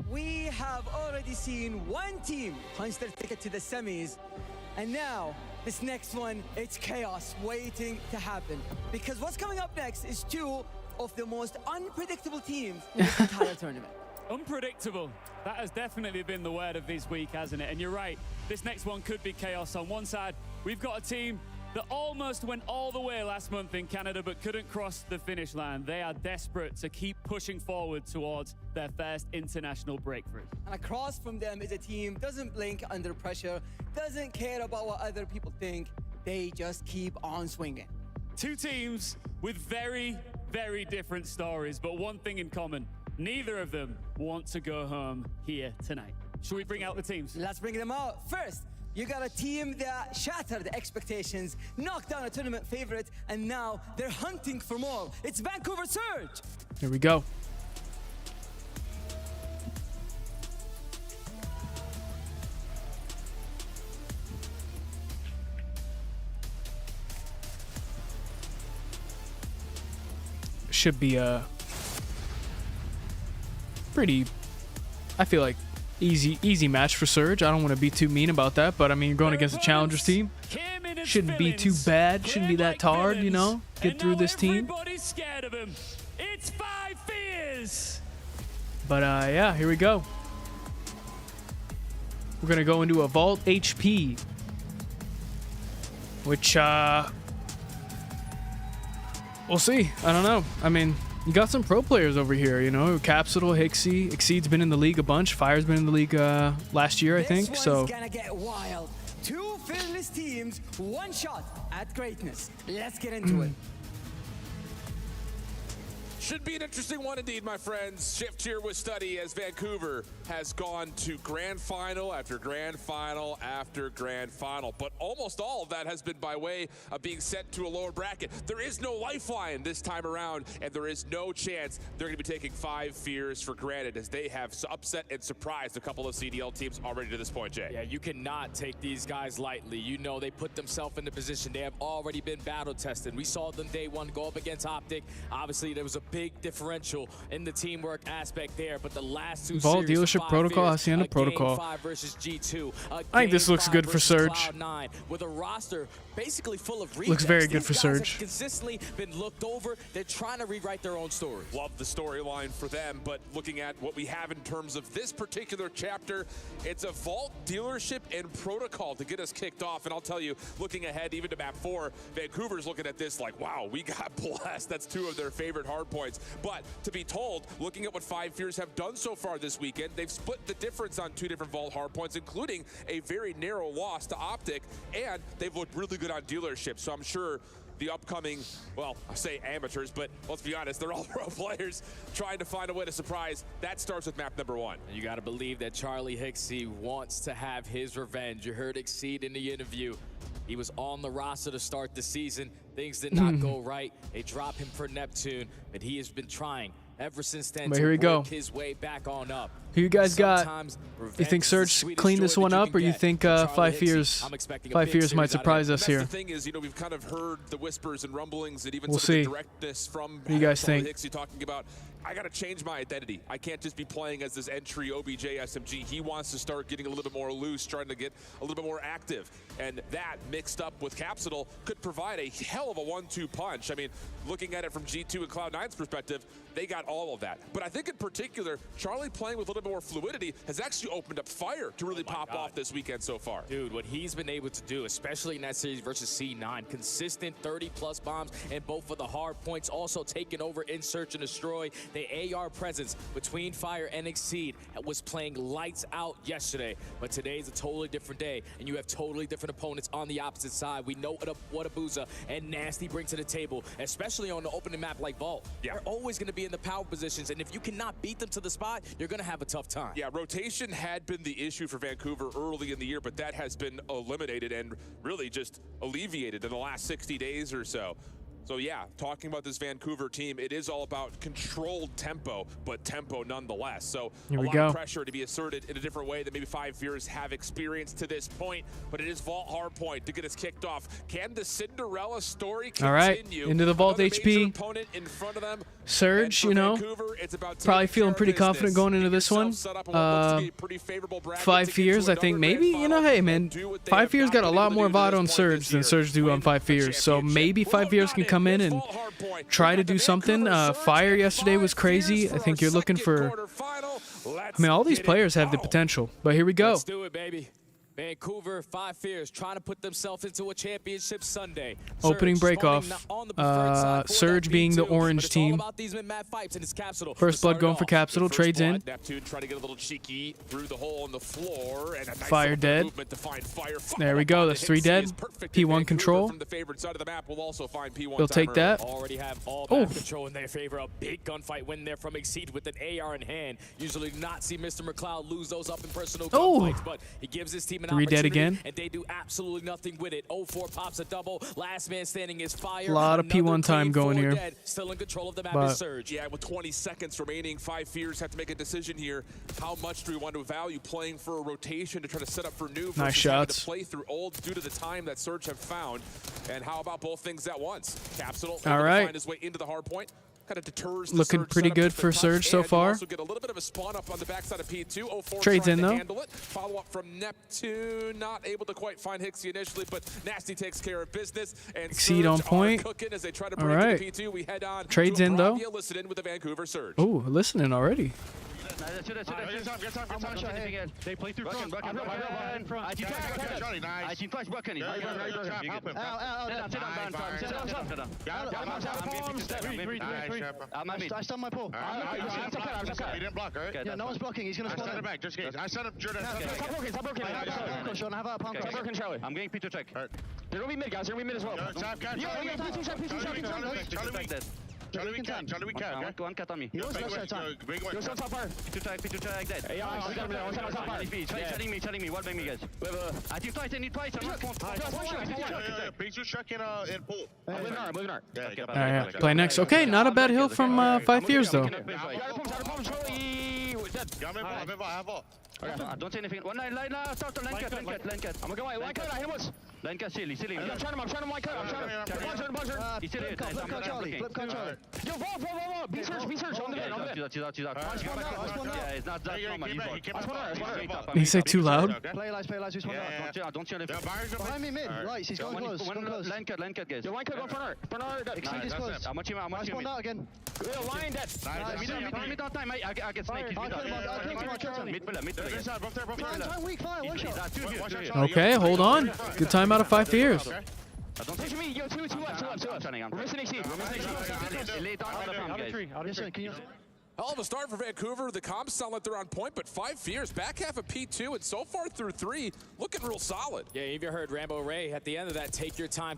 We have already seen one team punch their ticket to the semis, and now this next one, it's chaos waiting to happen. Because what's coming up next is 2 of the most unpredictable teams in this entire tournament. Unpredictable. That has definitely been the word of this week, hasn't it? And you're right. This next one could be chaos. On one side, we've got a team that almost went all the way last month in Canada but couldn't cross the finish line. They are desperate to keep pushing forward towards their first international breakthrough. And across from them is a team doesn't blink under pressure, doesn't care about what other people think. They just keep on swinging. 2 teams with very, very different stories, but one thing in common. Neither of them want to go home here tonight. Should we bring out the teams? Let's bring them out. First, you got a team that shattered expectations, knocked down a tournament favorite, and now they're hunting for more. It's Vancouver Surge. Here we go. Should be a pretty, I feel like, easy match for Surge. I don't want to be too mean about that, but I mean, you're going against a Challengers team. Shouldn't be too bad. Shouldn't be that hard, you know? Get through this team. Everybody's scared of him. It's 5 Fears. But yeah, here we go. We're going to go into a Vault HP, which we'll see. I don't know. I mean, you got some pro players over here, you know, Capsule, Hixie. Exceed's been in the league a bunch. Fire's been in the league last year, I think. This So one's gonna get wild. 2 fearless teams, 1 shot at greatness. Let's get into it. Should be an interesting one indeed, my friends. Shift here with Study as Vancouver has gone to grand final after grand final after grand final. But almost all of that has been by way of being sent to a lower bracket. There is no lifeline this time around, and there is no chance they're going to be taking 5 fears for granted as they have upset and surprised a couple of CDL teams already to this point, Jay. Yeah, you cannot take these guys lightly. You know they put themselves in the position. They have already been battle tested. We saw them day one go up against Optic. Obviously, there was a big differential in the teamwork aspect there, but the last 2 Vault series dealership protocol, Hacienda protocol. Game 5 versus G2, I think this looks good for Surge. Cloud9, with a roster basically full of Looks very good These for guys Surge. have consistently been looked over. They're trying to rewrite their own story. Love the storyline for them, but looking at what we have in terms of this particular chapter, it's a Vault dealership and protocol to get us kicked off. And I'll tell you, looking ahead even to map 4, Vancouver's looking at this like, wow, we got blessed. That's 2 of their favorite hard points. But to be told, looking at what 5 Fears have done so far this weekend, they've split the difference on 2 different Vault hard points, including a very narrow loss to Optic, and they've looked really good on dealership. So I'm sure the upcoming, well, I say amateurs, but let's be honest, they're all pro players trying to find a way to surprise. That starts with map number 1. You got to believe that Charlie Hixie wants to have his revenge. You heard Exceed in the interview. He was on the roster to start the season. Things did not go right. They dropped him for Neptune, but he has been trying ever since then But to here we go. work his way back on up. Who you guys got? Sometimes You think revenge is the Surge sweetest cleaned this joy one that you up, can or you get. think Charlie 5 Hixie, Fears I'm expecting a 5 big Fears might series out of surprise him. us That's here? the thing is, we've kind of heard the whispers and rumblings and even We'll some of see. the directness from What do you guys Charlie think? Hixie talking about, I got to change my identity. I can't just be playing as this entry OBJ SMG. He wants to start getting a little bit more loose, trying to get a little bit more active. And that mixed up with Capsule could provide a hell of a 1-2 punch. I mean, looking at it from G2 and Cloud9's perspective, they got all of that. But I think in particular, Charlie playing with a little bit more fluidity has actually opened up fire to really pop off this weekend so far. Dude, what he's been able to do, especially in that series versus C9, consistent 30-plus bombs and both of the hard points, also taking over in Search and Destroy. The AR presence between Fire and Exceed was playing lights out yesterday, but today's a totally different day, and you have totally different opponents on the opposite side. We know what Abuza and Nasty bring to the table, especially on the opening map like Vault. They're always going to be in the power positions, and if you cannot beat them to the spot, you're going to have a tough time. Yeah, rotation had been the issue for Vancouver early in the year, but that has been eliminated and really just alleviated in the last 60 days or so. So yeah, talking about this Vancouver team, it is all about controlled tempo, but tempo nonetheless. So Here a we lot go. of pressure to be asserted in a different way than maybe 5 Fears have experienced to this point, but it is Vault hardpoint to get us kicked off. Can the Cinderella story continue? All right, into the Vault Another HP. major opponent in front of them. Surge, And for you know, Vancouver, it's about probably taking feeling care pretty of confident business. going into Get this yourself one. set up in what looks to be a pretty favorable bracket 5 to get Fears, to I think another maybe, grand you know, final hey and man, do what they 5 have Fears not got a been lot able to more do to VOD this on point Surge this than year. Surge do on 5 Fears, so maybe 5 Fears can come in and try to do something. Fire yesterday was crazy. I think you're looking for, I mean, all these players have the potential, but here we go. Let's do it, baby. Vancouver, 5 Fears, trying to put themselves into a championship Sunday. Opening Surge breakoff. spawning on the preferred side for Surge that being the B2, orange but it's all team. about these mid-map fights, and it's Capsule. First blood going for Capsule, trades in. Neptune trying to get a little cheeky through the hole in the floor, and a nice Fire little dead. movement to find Fire. There we go. That's 3 dead. P1 control. From the favored side of the map, will also find P1 They'll take that. Already have all Oh. map control in their favor. A big gunfight win there from Exceed with an AR in hand. Usually not see Mr. McLeod lose those up in personal Oh. gunfights, but he gives his team an 3 dead opportunity, again. and they do absolutely nothing with it. 0-4 pops a double. Last man standing is Fire. Lot of Another P1 time clean going 4 here. dead. Still in control of the map But- is Surge. Yeah, with 20 seconds remaining, 5 Fears have to make a decision here. How much do we want to value playing for a rotation to try to set up for new versus Nice having to shots. play through old due to the time that Surge have found? And how about both things at once? Capsule All able to right. find his way into the hard point. Kind of deters the Looking Surge pretty setup good just a for touch, Surge so and you far. also get a little bit of a spawn up on the backside of P2. 0-4 Trades trying in, to though. handle it. Follow up from Neptune, not able to quite find Hixie initially, but Nasty takes care of business. And Exceed Surge on point. are cooking as they try to All break right. into P2. We head on Trades to in, though. Bravia, listen in with the Vancouver Surge. Oh, listening already. They play through front. In front. I team flash Buckany. I stun my pull. He didn't block, right? Yeah, no one's blocking. He's gonna I spawn set in. it back. Just kidding. I set up Jordan. Stop broken. Have a pump. Stop broken, Charlie. I'm getting P2 check. They're gonna be mid, guys. They're gonna be mid as well. Top guy. P2 shot. Try to be cat, try to be cat. One cat on me. You're on top fire. P2 tag dead. Hey, I got him there. One top fire. Telling me. What make me guys? I think twice. I'm not P2 struck in pool. Moving on. Yeah. Play next. Okay, not a bad hill from 5 years though. Don't say anything. One line, start to line cut. I'm gonna go line cut. I hit once. Line cut, silly. I'm trying him line cut. I'm trying to buzzer. He's still hit. Flip cut Charlie. Yo, ball. Be search. On the bed. He's out. Yeah, it's not that normal. Did he say too loud? Play lies. We spawn out. Don't chill. Behind me mid. Right, he's going close. Line cut, guys. Yo, line cut, go Bernard. Exceed is close. I'm watching him. I spawned out again. Line that. Mid on time. I get snake. Okay, hold on. Good time out of 5 years. Don't touch me. Yo, two left. We're missing exceed. Hell of a start for Vancouver. The comps sound like they're on point, but 5 fears, back half of P2, and so far through 3, looking real solid. Yeah, you heard Rambo Ray at the end of that, take your time.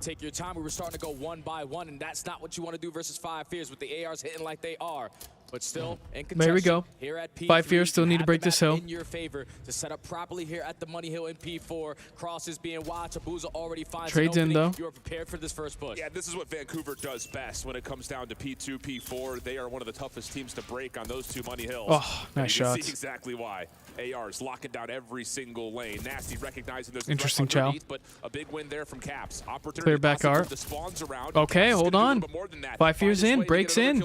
We were starting to go one by one, and that's not what you want to do versus 5 fears with the ARs hitting like they are. But still, in contention, there we go. Here at P3, 5 fears still need to break this hill. In your favor to set up properly here at the money hill in P4. Crosses being watched. Abuza already finds trades in though. You are prepared for this first push. Yeah, this is what Vancouver does best when it comes down to P2, P4. They are one of the toughest teams to break on those 2 money hills. Oh, nice shots. You can see exactly why. AR's locking down every single lane. Nasty recognizing there's interesting chow. But a big win there from Caps. Opportunity clear back art. Okay, hold on. 5 fears in, breaks in.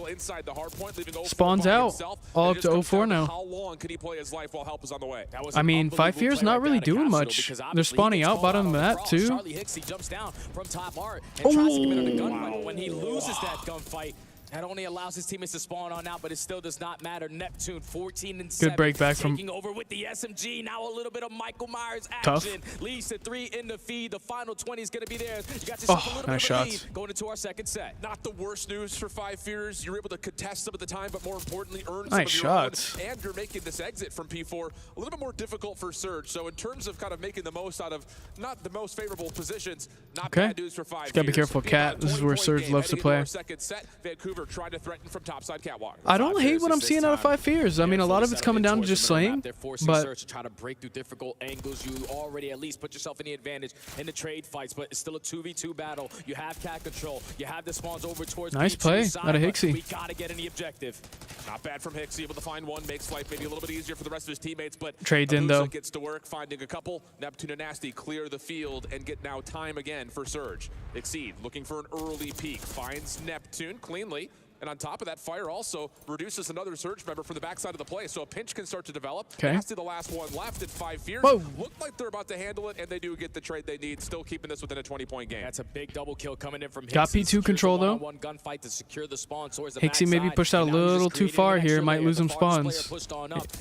Spawns out. All up to 04 now. How long can he play his life while help is on the way? I mean, 5 fears not really doing much. They're spawning out bottom of the map too. Charlie Hixie jumps down from top art and tries to commit a gunfight. When he loses that gunfight, that only allows his teammates to spawn on out, but it still does not matter. Neptune 14-7. Good break back from taking over with the SMG. Now a little bit of Michael Myers action. Tough. Leads to 3 in the feed. The final 20 is going to be there. You got yourself a little nice bit of a shots. lead going into our second set. Not the worst news for 5 fears. You're able to contest some of the time, but more importantly, earn nice some of your shots. own. And you're making this exit from P4 a little bit more difficult for Surge. So in terms of kind of making the most out of not the most favorable positions, not bad news for 5 fears. Gotta be careful, Cat. This is where Surge loves to play. Second set, Vancouver tried to threaten from topside catwalk. I don't hate what I'm seeing out of 5 fears. I mean, a lot of it's coming down to just slaying, but Surge to try to break through difficult angles. You already at least put yourself in the advantage in the trade fights, but it's still a 2v2 battle. You have cat control. You have the spawns over towards nice play out of Hixie. We gotta get in the objective. Not bad from Hixie, able to find one, makes life maybe a little bit easier for the rest of his teammates, but trades in though. Gets to work, finding a couple. Neptune and Nasty clear the field and get now time again for Surge. Exceed, looking for an early peek, finds Neptune cleanly. And on top of that, Fire also reduces another Surge member from the backside of the play, so a pinch can start to develop. Nasty the last one left at 5 fears. Look like they're about to handle it, and they do get the trade they need, still keeping this within a 20-point game. That's a big double kill coming in from Hixie. Got P2 control though. One gunfight to secure the spawn towards the Hixie maybe pushed out a little too far here. Might lose some spawns.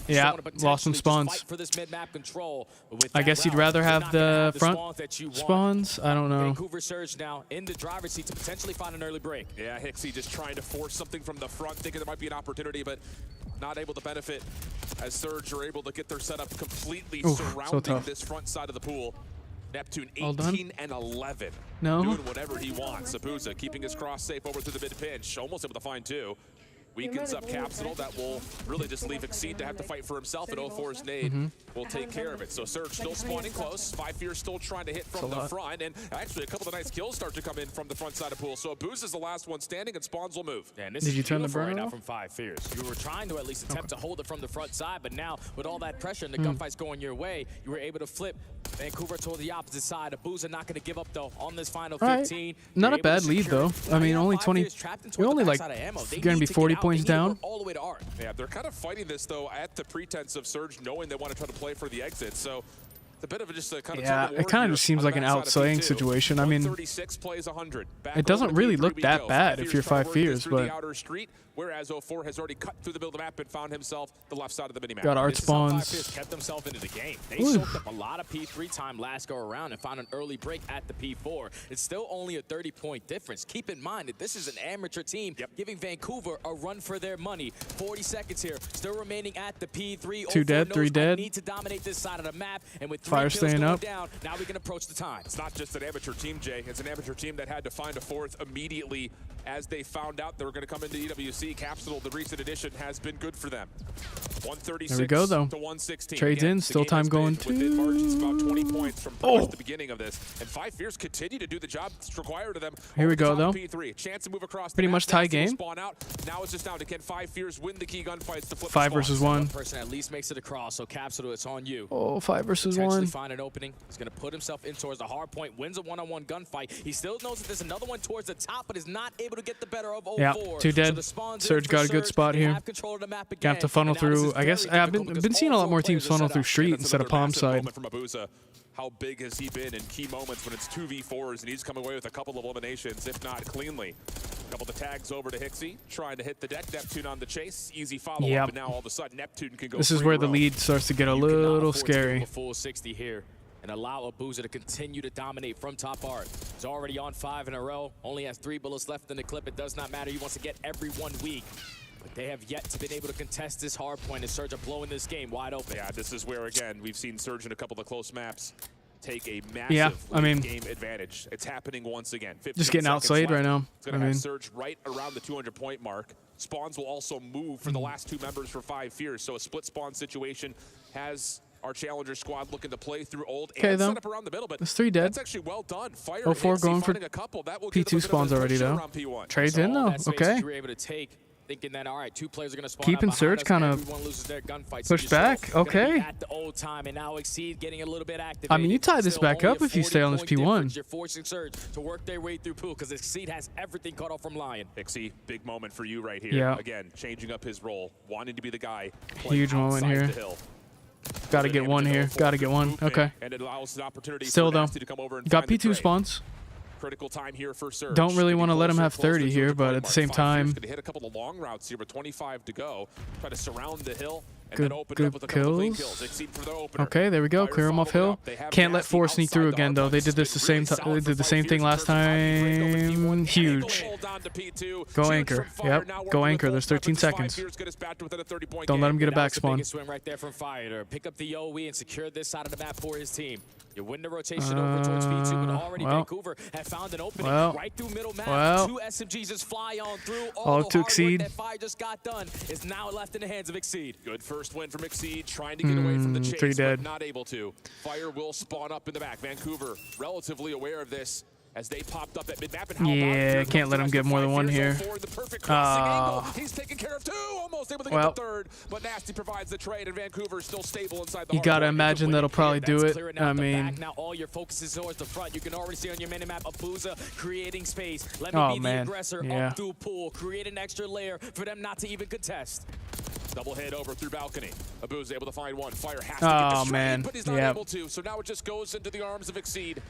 Yeah, lost some spawns. I guess you'd rather have the front spawns. I don't know. Vancouver Surge now in the driver's seat to potentially find an early break. Yeah, Hixie just trying to force something from the front, thinking there might be an opportunity, but not able to benefit as Surge are able to get their setup completely surrounding this front side of the pool. Neptune 18 and 11. No. Doing whatever he wants. Abuza keeping his cross safe over to the mid pinch. Almost able to find 2. Weakens up Capsule. That will really just leave Exceed to have to fight for himself, and 04's nade will take care of it. So Surge still spawning close. 5 fears still trying to hit from the front, and actually a couple of nice kills start to come in from the front side of pool. So Abuza's the last one standing, and Spawns will move. Yeah, and this Did you turn the burn burner right now from 5 fears? You were trying to at least attempt to hold it from the front side, but now with all that pressure and the gunfights going your way, you were able to flip Vancouver toward the opposite side. Abuza not going to give up though on this final 15. Not a bad lead though. I mean, only 20. We're only like going to be 40 points down. All the way to Art. Yeah, they're kind of fighting this though at the pretense of Surge knowing they want to try to play for the exit. So it's a bit of just a kind of it kind of just seems like an outslaying situation. I mean, 36 plays 100. It doesn't really look that bad if you're 5 fears, but whereas 04 has already cut through the middle of the map and found himself the left side of the minimap. Got art spawns. Kept themselves into the game. They soaked up a lot of P3 time last go around and found an early break at the P4. It's still only a 30-point difference. Keep in mind that this is an amateur team giving Vancouver a run for their money. 40 seconds here, still remaining at the P3. 2 dead, 3 dead. Need to dominate this side of the map, and with 3 Fire kills staying going up. down, now we can approach the time. It's not just an amateur team, Jay. It's an amateur team that had to find a 4th immediately as they found out they were going to come into EWC. Capsule, the recent addition, has been good for them. 136 There we go, though. to 116. Trades Again, in, the still game time has been going within margins about 20 points from pretty much the beginning of this. And 5 Fierce continue to do the job that's required of them. Here we go, though. P3. Chance to move across Pretty the much map. tie Now game. Spawn out. Now it's just down to can 5 Fierce win the key gunfights to flip 5 the versus spawn. 1. Person at least makes it across, so Capsule, it's on you. Oh, 5 versus Potentially 1. find an opening. He's going to put himself in towards the hard point, wins a one-on-one gunfight. He still knows that there's another one towards the top, but is not able to get the better of 04. Yeah, 2 dead. So the spawn's in Surge for got a good spot They here. have control of the map Gonna have to funnel through. I guess I've been seeing a lot more teams funnel through street instead of palm side. From Abuza. How big has he been in key moments when it's 2v4s and he's coming away with a couple of eliminations, if not cleanly. A couple of the tags over to Hixie, trying to hit the deck. Neptune on the chase, easy follow-up, Yep. and now all of a sudden Neptune can go. This is where the lead starts to get a little scary. A full 60 here and allow Abuza to continue to dominate from top art. He's already on 5 in a row, only has 3 bullets left in the clip. It does not matter. He wants to get every 1 week. But they have yet to been able to contest this hard point, and Surge are blowing this game wide open. Yeah, this is where, again, we've seen Surge in a couple of close maps take a massive game advantage. It's happening once again. Just getting outslayed right now. It's going to have Surge right around the 200-point mark. Spawns will also move for the last 2 members for 5 Fierce, so a split spawn situation has our challenger squad looking to play through old and set up around the middle, but that's 3 dead. That's actually well done. Fire 04 Hixie going for finding a couple. That will P2 spawns already though. Trades in though. Okay. You were able to take, thinking that all right, 2 players are going to spawn Keeping out Surge kind of pushed back. Okay. At the old time, and now Exceed getting a little bit activated. I mean, you tie this back up if you stay on this P1. You're forcing Surge to work their way through pool because Exceed has everything cut off from Lion. Hixie, big moment for you right here. Yeah. Again, changing up his role, wanting to be the guy. Huge moment here. Got to get 1 here. Got to get 1. Okay. And it allows an opportunity Still for though, Nasty to come over and got find the P2 trade. spawns. Critical time here for Surge. Don't really want to let him have 30 here, but at the same time, Going to hit a couple of long routes here with 25 to go. Try to surround the hill and good, then open it up with a couple of clean kills. Exceed for the opener. Okay, there we go. Clear him off hill. Can't let 4 sneak through again though. They did this the same time. They did the same thing last time. Huge. Go anchor. Yep. Go anchor. There's 13 seconds. Don't let him get a back spawn. Swim right there from Fire to pick up the OE and secure this side of the map for his team. You win the rotation over towards P2, but already Vancouver have found an opening right through middle map. 2 SMGs just fly on through. All to Exceed. That Fire just got done is now left in the hands of Exceed. Good first win from Exceed, trying to get away from the chase, 3 but dead. not able to. Fire will spawn up in the back. Vancouver relatively aware of this as they popped up at mid-map. And Yeah, can't let him get more than 1 here. He's taking care of 2, almost able to get the 3rd, but Nasty provides the trade, and Vancouver still stable inside the You gotta imagine that'll probably do it. I mean, now all your focus is towards the front. You can already see on your minimap Abuza creating space. Let me be the aggressor up through pool, create an extra layer for them not to even contest. Double hit over through balcony. Abu's able to find 1. Fire has to get the trade, but he's not able to. So now it just goes into the arms of Exceed.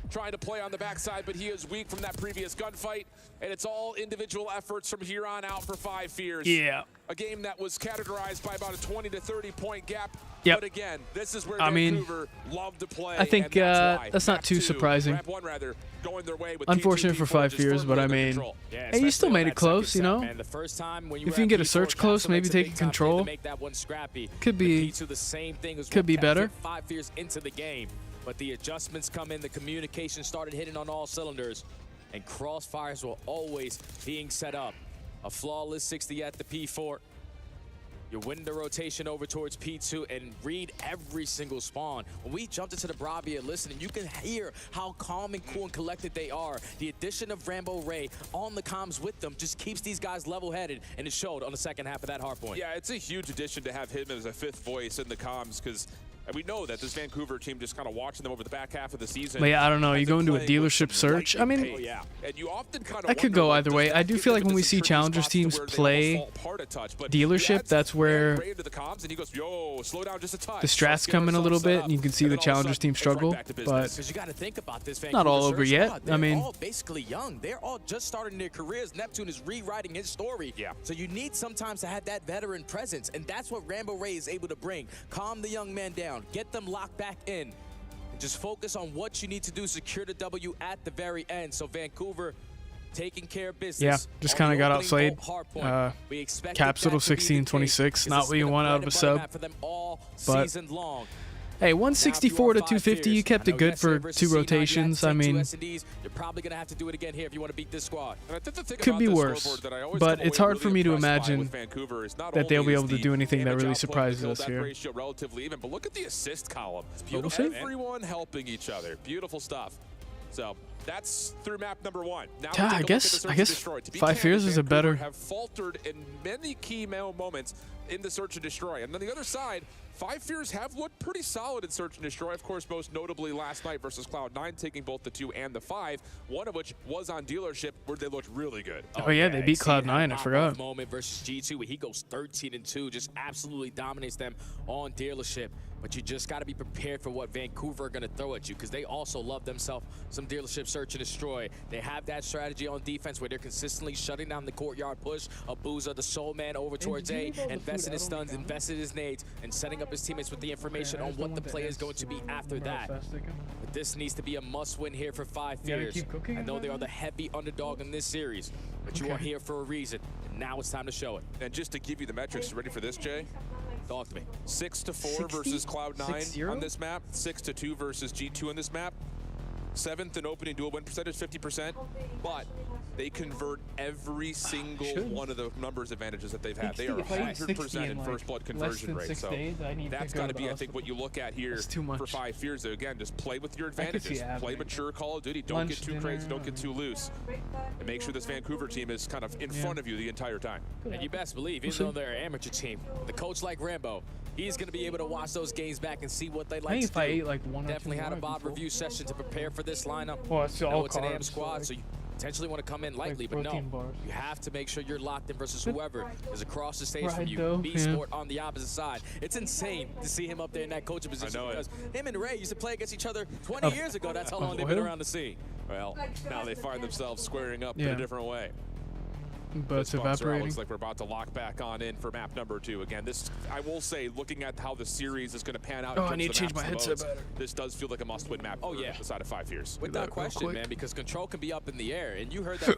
Trying to play on the backside, but he is weak from that previous gunfight, and it's all individual efforts from here on out for 5 Fierce. Yeah. A game that was categorized by about a 20 to 30 point gap. Yep. But again, this is where I mean, Vancouver loved to play. I think that's not too surprising. Map 1 rather, going their way with Unfortunate for 5 Fierce, but I mean, hey, you still made it close, you know? If you can get a search close, maybe taking control, could be better. 5 Fierce into the game. But the adjustments come in, the communication started hitting on all cylinders, and crossfires were always being set up. A flawless 60 at the P4. You win the rotation over towards P2 and read every single spawn. When we jumped into the Bravia listening, you can hear how calm and cool and collected they are. The addition of Rambo Ray on the comms with them just keeps these guys level-headed, and it showed on the second half of that hard point. Yeah, it's a huge addition to have him as a 5th voice in the comms, because we know that this Vancouver team just kind of watching them over the back half of the season. But yeah, I don't know. You go into a dealership search. I mean, and you often kind of that could go either way. I do feel like when we see challengers teams play dealership, that's where the strats come in a little bit, and you can see the challengers team struggle. But you got to think about this, not all over yet. They're I mean, all basically young. They're all just starting their careers. Neptune is rewriting his story. Yeah. So you need sometimes to have that veteran presence, and that's what Rambo Ray is able to bring. Calm the young man down. Get them locked back in. And just focus on what you need to do. Secure the W at the very end. So Vancouver taking care of business. yeah, just kind of got outslayed. Capsule 16-26, not what you want out of a sub. But Hey, 164 to 250. You kept it good for 2 rotations. I mean, you're probably gonna have to do it again here if you want to beat this squad. could be worse, but it's hard for me to imagine that they'll be able to do anything that really surprises us here. Relatively even, but look at the assist column. It's beautiful. Everyone helping each other. Beautiful stuff. So that's through map number 1. Now yeah, I guess 5 Fears is a better. Have faltered in many key moments in the search and destroy, and then the other side, 5 Fears have looked pretty solid in search and destroy. Of course, most notably last night versus Cloud9, taking both the 2 and the 5. One of which was on dealership, where they looked really good. Oh yeah, they beat Cloud9. I forgot. Moment versus G2, where he goes 13-2, just absolutely dominates them on dealership. But you just got to be prepared for what Vancouver are going to throw at you, because they also love themselves some dealership search and destroy. They have that strategy on defense where they're consistently shutting down the courtyard push. Abuza, the soul man, over towards A, invested his stuns, invested his nades, and setting up his teammates with the information on what the play is going to be after that. But this needs to be a must-win here for 5 Fears. I know they are the heavy underdog in this series, but you are here for a reason, and now it's time to show it. And just to give you the metrics, ready for this, Jay? Talk to me. 6-4 versus Cloud9 on this map. 6-2 versus G2 on this map. 7th in opening duel win percentage, 50%. But they convert every single one of the numbers advantages that they've had. They are 100% in first blood conversion rate. So that's got to be, I think, what you look at here for 5 Fears. So again, just play with your advantages. Play mature Call of Duty. Don't get too crazy. Don't get too loose. And make sure this Vancouver team is kind of in front of you the entire time. And you best believe, even though they're an amateur team, the coach like Rambo, he's going to be able to watch those games back and see what they like to do. Definitely had a Bob review session to prepare for this lineup. Well, it's all it's an AM squad, so you potentially want to come in lightly, but no, you have to make sure you're locked in versus whoever is across the stage from you. B-Sport on the opposite side. It's insane to see him up there in that coaching position, because him and Ray used to play against each other 20 years ago. That's how long they've been around the scene. Well, now they find themselves squaring up in a different way. But it's evaporating. Looks like we're about to lock back on in for map number 2. Again, this, I will say, looking at how the series is going to pan out. Oh, I need to change my headset better. This does feel like a must-win map. Oh yeah, the side of 5 Fears. Without question, man, because control can be up in the air, and you heard that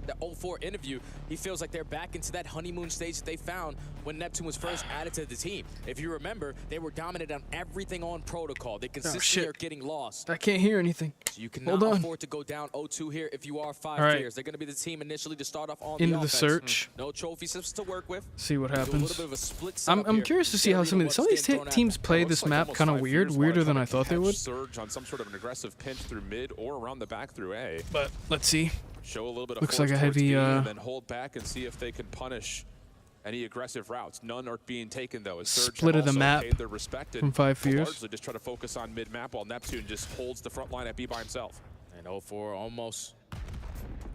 that 04 interview. He feels like they're back into that honeymoon stage that they found when Neptune was first added to the team. If you remember, they were dominant on everything on protocol. They consistently are getting lost. I can't hear anything. So you cannot afford to go down 0-2 here if you are 5 Fears. They're going to be the team initially to start off on into the offense. Search. No trophy systems to work with. See what happens. I'm curious to see how some of these teams play this map kind of weirder than I thought they would. Surge on some sort of an aggressive pinch through mid or around the back through A. But let's see. Show a little bit of looks like a heavy and then hold back and see if they can punish any aggressive routes. None are being taken though. As Surge split of the map from 5 Fears. Largely just try to focus on mid map while Neptune just holds the front line at B by himself. And 04 almost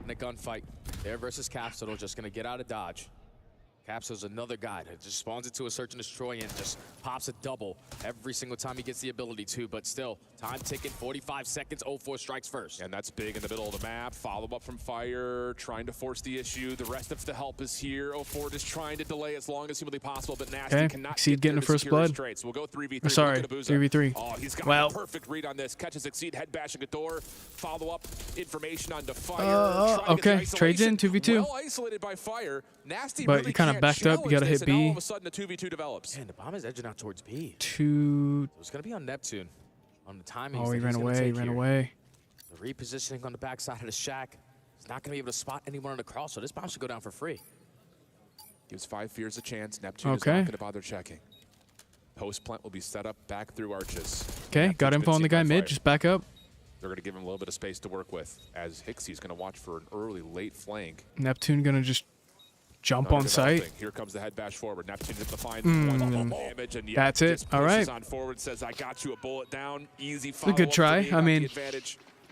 in a gunfight. There versus Capsule, just gonna get out of dodge. Capsule's another guy that just spawns into a search and destroy and just pops a double every single time he gets the ability to, but still, time ticking, 45 seconds, 04 strikes first. And that's big in the middle of the map. Follow up from Fire, trying to force the issue. The rest of the help is here. 04 just trying to delay as long as humanly possible, but Nasty cannot Exceed getting a first blood. So we'll go 3v3. Sorry, 3v3. Oh, he's got a perfect read on this. Catches Exceed, head bashing a door. Follow up information on Fire. Okay, trades in 2v2. Well isolated by Fire. Nasty but really you kind of backed up. You got to hit B. All of a sudden, a 2v2 develops. And the bomb is edging out towards B. So it's going to be on Neptune. On the timing. Oh, he ran away. He ran away. The repositioning on the backside of the shack. He's not going to be able to spot anyone on the cross, so this bomb should go down for free. Gives 5 Fears a chance. Neptune is not going to bother checking. Post plant will be set up back through arches. Okay, got info on the guy mid. Just back up. They're going to give him a little bit of space to work with, as Hixie's going to watch for an early, late flank. Neptune going to just jump on site. Here comes the head bash forward. Neptune hit the find one damage, and that's it. All right. On forward, says, I got you a bullet down. Easy follow. It's a good try. I mean,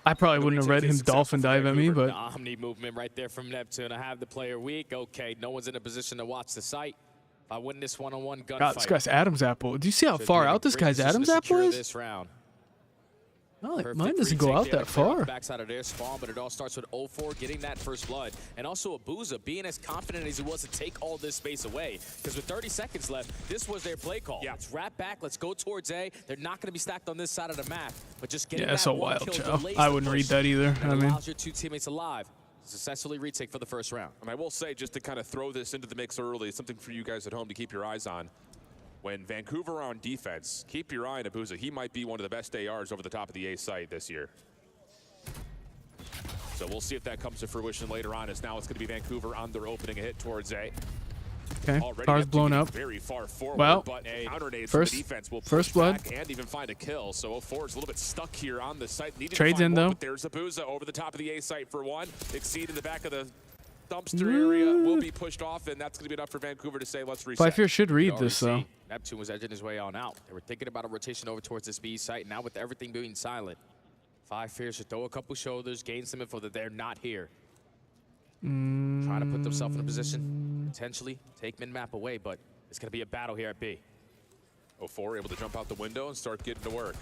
I probably wouldn't have read him dolphin dive at me, but the Omni movement right there from Neptune. I have the player weak. Okay, no one's in a position to watch the site. If I win this one-on-one gunfight. God, this guy's Adam's apple. Do you see how far out this guy's Adam's apple is? This round. No, mine doesn't go out that far. Backside of their spawn, but it all starts with 04 getting that first blood, and also Abuza being as confident as he was to take all this space away. Because with 30 seconds left, this was their play call. Yeah. Let's wrap back. Let's go towards A. They're not going to be stacked on this side of the map, but just getting that's a wild chow. I wouldn't read that either. I mean, allows your two teammates alive. Successfully retake for the first round. And I will say, just to kind of throw this into the mix early, something for you guys at home to keep your eyes on. when Vancouver are on defense, keep your eye on Abuza. He might be one of the best ARs over the top of the A site this year. So we'll see if that comes to fruition later on, as now it's going to be Vancouver on their opening hit towards A. Okay, Already car's blown up. Very far forward, Well, but counter nades first, from the defense will first push blood. back and even find a kill. So 04 is a little bit stuck here on the site. Needed Trades to find in, one, though. but there's Abuza over the top of the A site for one. Exceed in the back of the dumpster area will be pushed off, and that's going to be enough for Vancouver to say, let's reset. 5 Fear should read this, though. Neptune was edging his way on out. They were thinking about a rotation over towards this B site. Now with everything being silent, 5 Fear should throw a couple shoulders, gain some info that they're not here. Trying to put themselves in a position, potentially take min-map away, but it's going to be a battle here at B. 04 able to jump out the window and start getting to work.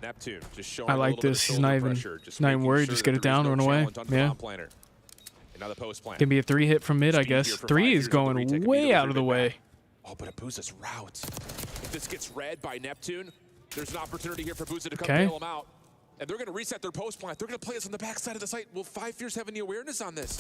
Neptune just showing I a like little bit of this. He's shoulder not even, pressure, just not even making worried. sure Just that get it there is down, no run away. challenge on the Yeah. bomb planer. Another post plant. Gonna be a 3-hit from mid, I Speed guess. here for 3 5 is Fears on the going retake, way immediately out of the rebid way. back. Oh, but Abuza's route. If this gets read by Neptune, there's an opportunity here for Abuza to come bail him out. And they're going to reset their post plant. They're going to play us on the backside of the site. Will 5 Fears have any awareness on this?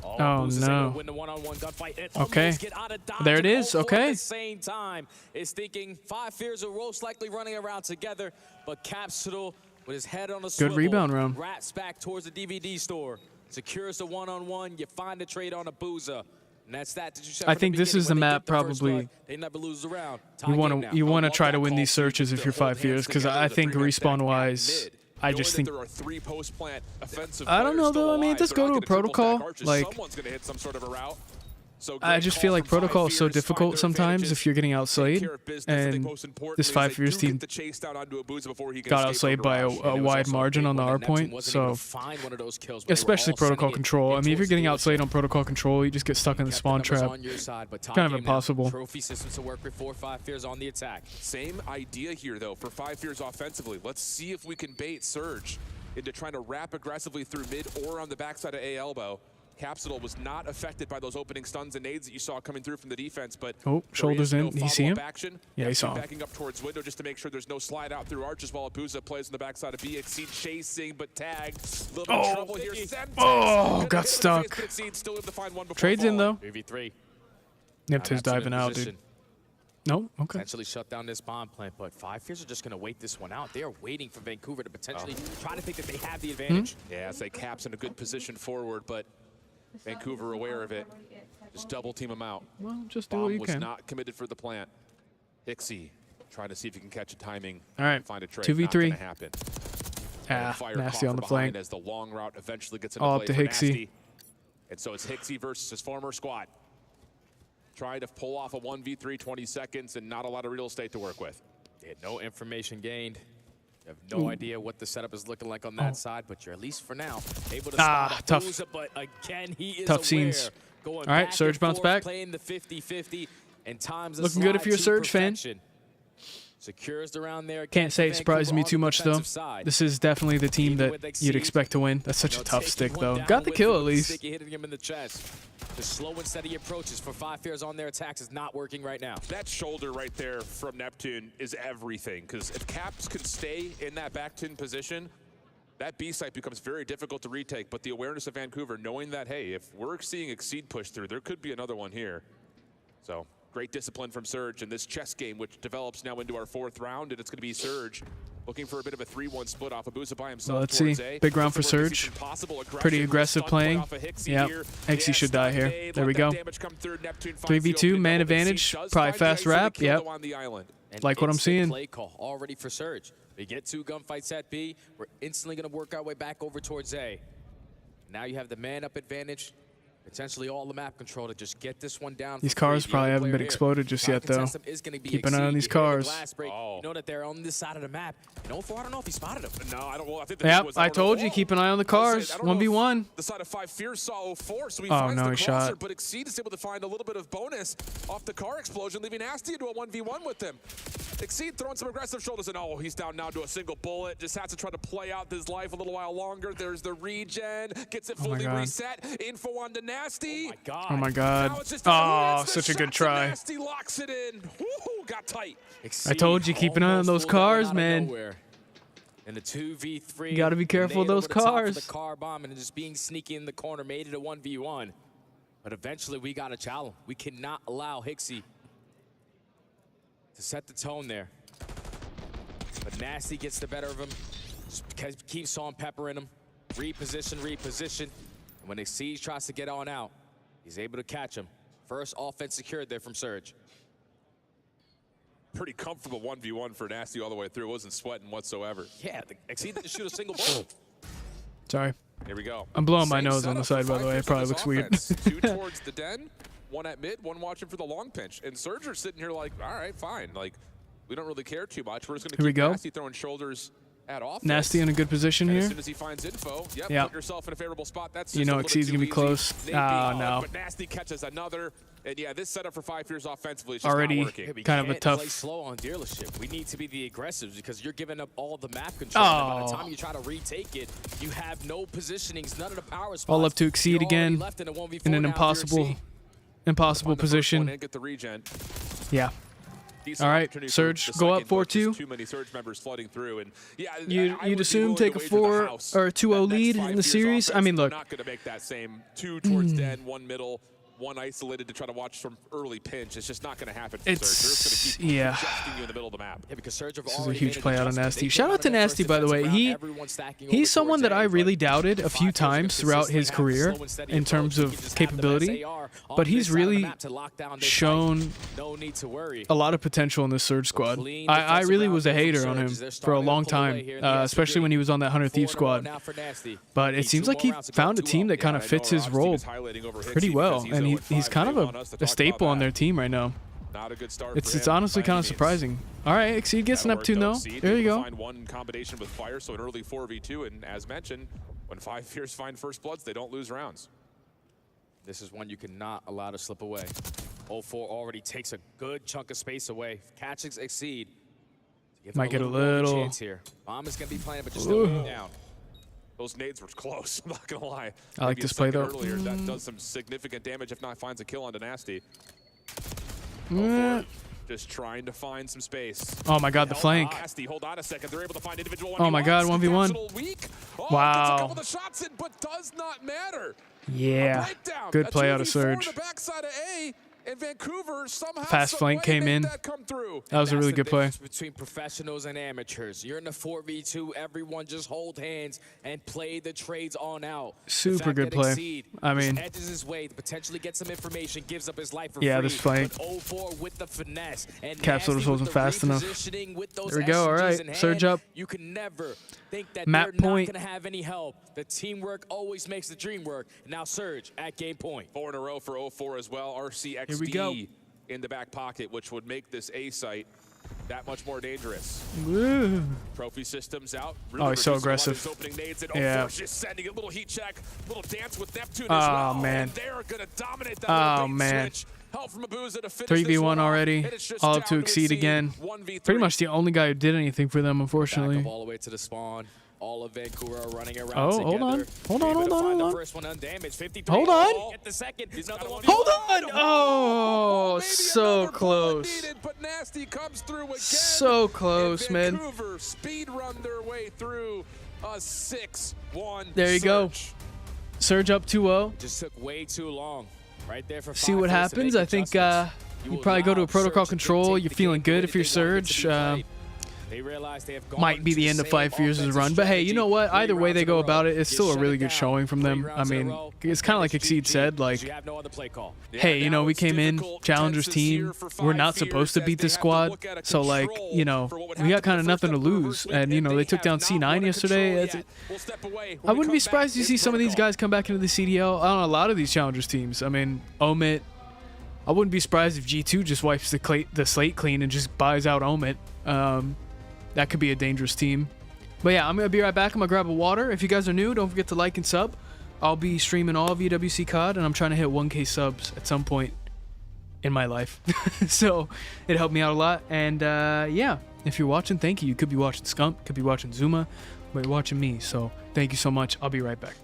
Oh, Abuza's able no. to win the one-on-one gunfight and Okay. almost get out of dodge, There it and is. 04 Okay. At the same time is thinking 5 Fears are most likely running around together, but Capsule with his head on a swivel, rebound round. rats back towards the DVD store, secures the one-on-one. You find the trade on Abuza. And that's that. Did you say I from think the this is beginning the when they map get the first probably. blood, they never lose the round. Tie You game want now. to I try love to that win call these searches if you're 5 Fears, because I think respawn wise, I just think there are 3 post plant offensive I don't know players though. still I mean, alive. just They're go not to a gonna triple protocol. stack archers. Like Someone's going to hit some sort of a route. So I great just call feel like from 5 protocol is so Fears, find difficult their sometimes advantages, if you're getting take outplayed, care of business. I think and most importantly this is 5 they Fears do team get the chase down onto Abuza before he can got escape outplayed by from the a garage. wide margin on the R point. So especially protocol control. I mean, if you're getting outplayed on protocol control, you just get stuck in the spawn trap. On your side, but Kind of impossible. Trophy systems to work with 5 Fears on the attack. Same idea here, though, for 5 Fears offensively. Let's see if we can bait Surge into trying to wrap aggressively through mid or on the backside of A elbow. Capsule was not affected by those opening stuns and nades that you saw coming through from the defense, but Oh, shoulders in. Did you see him? action. Yeah, he saw him. Backing up towards window just to make sure there's no slide out through arches while Abuza plays on the backside of B. Exceed chasing, but tagged. Little bit of trouble here. Oh, got stuck. Still able to find one before Trades in though. 3v3. Neptune's diving out, dude. No? Okay. Potentially shut down this bomb plant, but 5 Fears are just going to wait this one out. They are waiting for Vancouver to potentially try to think that they have the advantage. Yeah, say Cap's in a good position forward, but Vancouver aware of it. Just double team him out. Well, just do Bomb what you was can. not committed for the plant. Hixie trying to see if he can catch a timing. All right, Find a trade. 2v3. Not gonna happen. Ah, Fire Nasty caught on the from flank. behind as the long route eventually gets into All play up to for Hixie. Nasty. And so it's Hixie versus his former squad. Trying to pull off a 1v3, 20 seconds, and not a lot of real estate to work with. They had no information gained. You have no idea what the setup is looking like on that side, but you're at least for now able to spot tough. Abuza, but again, he is Tough aware. scenes. Going All right, back Surge and bounce forth, back. Playing the 50-50 and times the Looking good if slide you're a to Surge fan. perfection. Secures the round there. Can't say it surprises me too much though. Side. This is definitely the team that you'd expect to win. That's such a tough stick though. Got the kill at least. Sticky hitting him in the chest. The slow and steady approaches for 5 Fears on their attacks is not working right now. That shoulder right there from Neptune is everything, because if Caps can stay in that back 10 position, that B site becomes very difficult to retake. But the awareness of Vancouver, knowing that, hey, if we're seeing Exceed push through, there could be another one here. So great discipline from Surge in this chess game, which develops now into our 4th round, and it's going to be Surge looking for a bit of a 3-1 split off Abuza by himself. Well, let's see. Big round for Surge. Pretty aggressive playing. Yeah, Hixie should die here. There we go. 3v2, man advantage. Probably fast wrap. Yep. Like what I'm seeing. Play call already for Surge. They get 2 gunfights at B. We're instantly going to work our way back over towards A. Now you have the man-up advantage. Potentially all the map control to just get this one down. These cars probably haven't been exploded just yet, though. Keep an eye on these cars. You know that they're on this side of the map. And 04, I don't know if he spotted him. No, I don't. Well, I think the Yep, I told you, keep an eye on the cars. 1v1. The side of 5 Fears saw 04, so he Oh, finds no, the he crosser, shot. but Exceed is able to find a little bit of bonus off the car explosion, leaving Nasty into a 1v1 with him. Exceed throwing some aggressive shoulders, and oh, he's down now to a single bullet. Just has to try to play out his life a little while longer. There's the regen, gets it fully reset. Info on to Nasty. Oh my God. Oh, such a good try. Nasty locks it in. Woo-hoo, got tight. I told you, keep an eye on those cars, man. And the 2v3. You gotta be careful of those cars. The car bomb and just being sneaky in the corner made it a 1v1. But eventually we gotta challenge. We cannot allow Hixie to set the tone there. But Nasty gets the better of him. Keeps Salt and Pepper in him. Reposition. And when Exceed tries to get on out, he's able to catch him. First offense secured there from Surge. Pretty comfortable 1v1 for Nasty all the way through. Wasn't sweating whatsoever. Yeah, Exceed didn't shoot a single bullet. Sorry. Here we go. I'm blowing my Same nose on the setup side, for by the way. It probably looks weird. Two towards the den, one at mid, one watching for the long pinch. And Surger's sitting here like, all right, fine. Like, we don't really care too much. We're just going to keep Nasty throwing shoulders at offense. Nasty in a good position and here. As soon as he finds info, put yourself in a favorable spot. That's you know, Exceed's going to be close. No. But Nasty catches another. And yeah, this setup for 5 years offensively is just already not working. kind of a tough. Play slow on dealership. We need to be the aggressives because you're giving up all the map control. And by the time you try to retake it, you have no positionings, none of the power spots. All up to Exceed again in an impossible position. Get the regen. Yeah. All right, Surge, go up 4-2. Too many Surge members flooding through, and yeah, you'd assume take a 4 or 2-0 lead in the series. I mean, look. Not going to make that same 2 towards den, 1 middle, 1 isolated to try to watch from early pinch. It's just not going to happen for Surge. They're just going to keep congesting you in the middle of the map. Yeah, because Surge have this is a already huge play out of Nasty. Shout out to Nasty, by the way. He's He's someone that I really doubted a few times throughout his career in terms of capability, but he's really shown a lot of potential in this Surge squad. I really was a hater on him for a long time, especially when he was on that 100 Thieves squad. But it seems like he found a team that kind of fits his role pretty well, and he's kind of a staple on their team right now. Not a good start. It's honestly kind of surprising. All right, Exceed gets an Neptune though. There you go. Find one combination with Fire, so an early 4v2, and as mentioned, when 5 years find first bloods, they don't lose rounds. This is one you cannot allow to slip away. 04 already takes a good chunk of space away. Catches Exceed. Might get a little chance here. Bomb is gonna be playing, but just still getting down. Those nades were close, I'm not gonna lie. I like this play though. Earlier, that does some significant damage if not finds a kill onto Nasty. Just trying to find some space. Oh my god, the flank. Nasty, hold on a second. They're able to find individual 1v1s. Oh my god, 1v1. Wow. Gets a couple of shots in, but does not matter. Yeah. Good play out of Surge. The backside of A, and Vancouver somehow fast flank came in. That was a really good play. Between professionals and amateurs. You're in the 4v2. Everyone just hold hands and play the trades on out. Super good play. I mean, edges his way to potentially get some information, gives up his life for yeah, free. this flank. 04 with the finesse. And Capsules wasn't fast enough. There we go. All right, Surge up. You can never think that map they're point. not going to have any help. The teamwork always makes the dream work. And now Surge at game point. 4 in a row for 04 as well. RCXD Here we go. In the back pocket, which would make this A site that much more dangerous. Woo. Trophy systems out. Really he's so aggressive. Yeah. Just sending a little heat check, little dance with Neptune as Oh well. man. And they're gonna dominate that Oh man. switch. Help from Abuza to finish 3v1 already. All up to Exceed again. 1v3. Pretty much the only guy who did anything for them, unfortunately. Back up all the way to the spawn. All of Vancouver are running around Oh, together. hold on. The first one undamaged. 53. Hold on. Get the second. Hold on. Oh, so close. But Nasty comes through again. So close, man. Vancouver speed run their way through a 6-1. There you go. Surge up 2-0. Just took way too long. Right there for See what happens. I think you probably go to a protocol control. You're feeling good if you're Surge. Might be the end of 5 years' run. But hey, you know what? Either way they go about it, it's still a really good showing from them. I mean, it's kind of like Exceed said, like, hey, you know, we came in, Challengers team. We're not supposed to beat this squad. So, like, you know, we got kind of nothing to lose. And, you know, they took down C9 yesterday. I wouldn't be surprised to see some of these guys come back into the CDL. I don't know, a lot of these Challengers teams. I mean, Omit. I wouldn't be surprised if G2 just wipes the slate clean and just buys out Omit. That could be a dangerous team. But yeah, I'm going to be right back. I'm going to grab a water. If you guys are new, don't forget to like and sub. I'll be streaming all of EWC COD, and I'm trying to hit 1K subs at some point in my life. So it helped me out a lot. And yeah, if you're watching, thank you. You could be watching Skunk, could be watching Zuma, but you're watching me. So thank you so much. I'll be right back.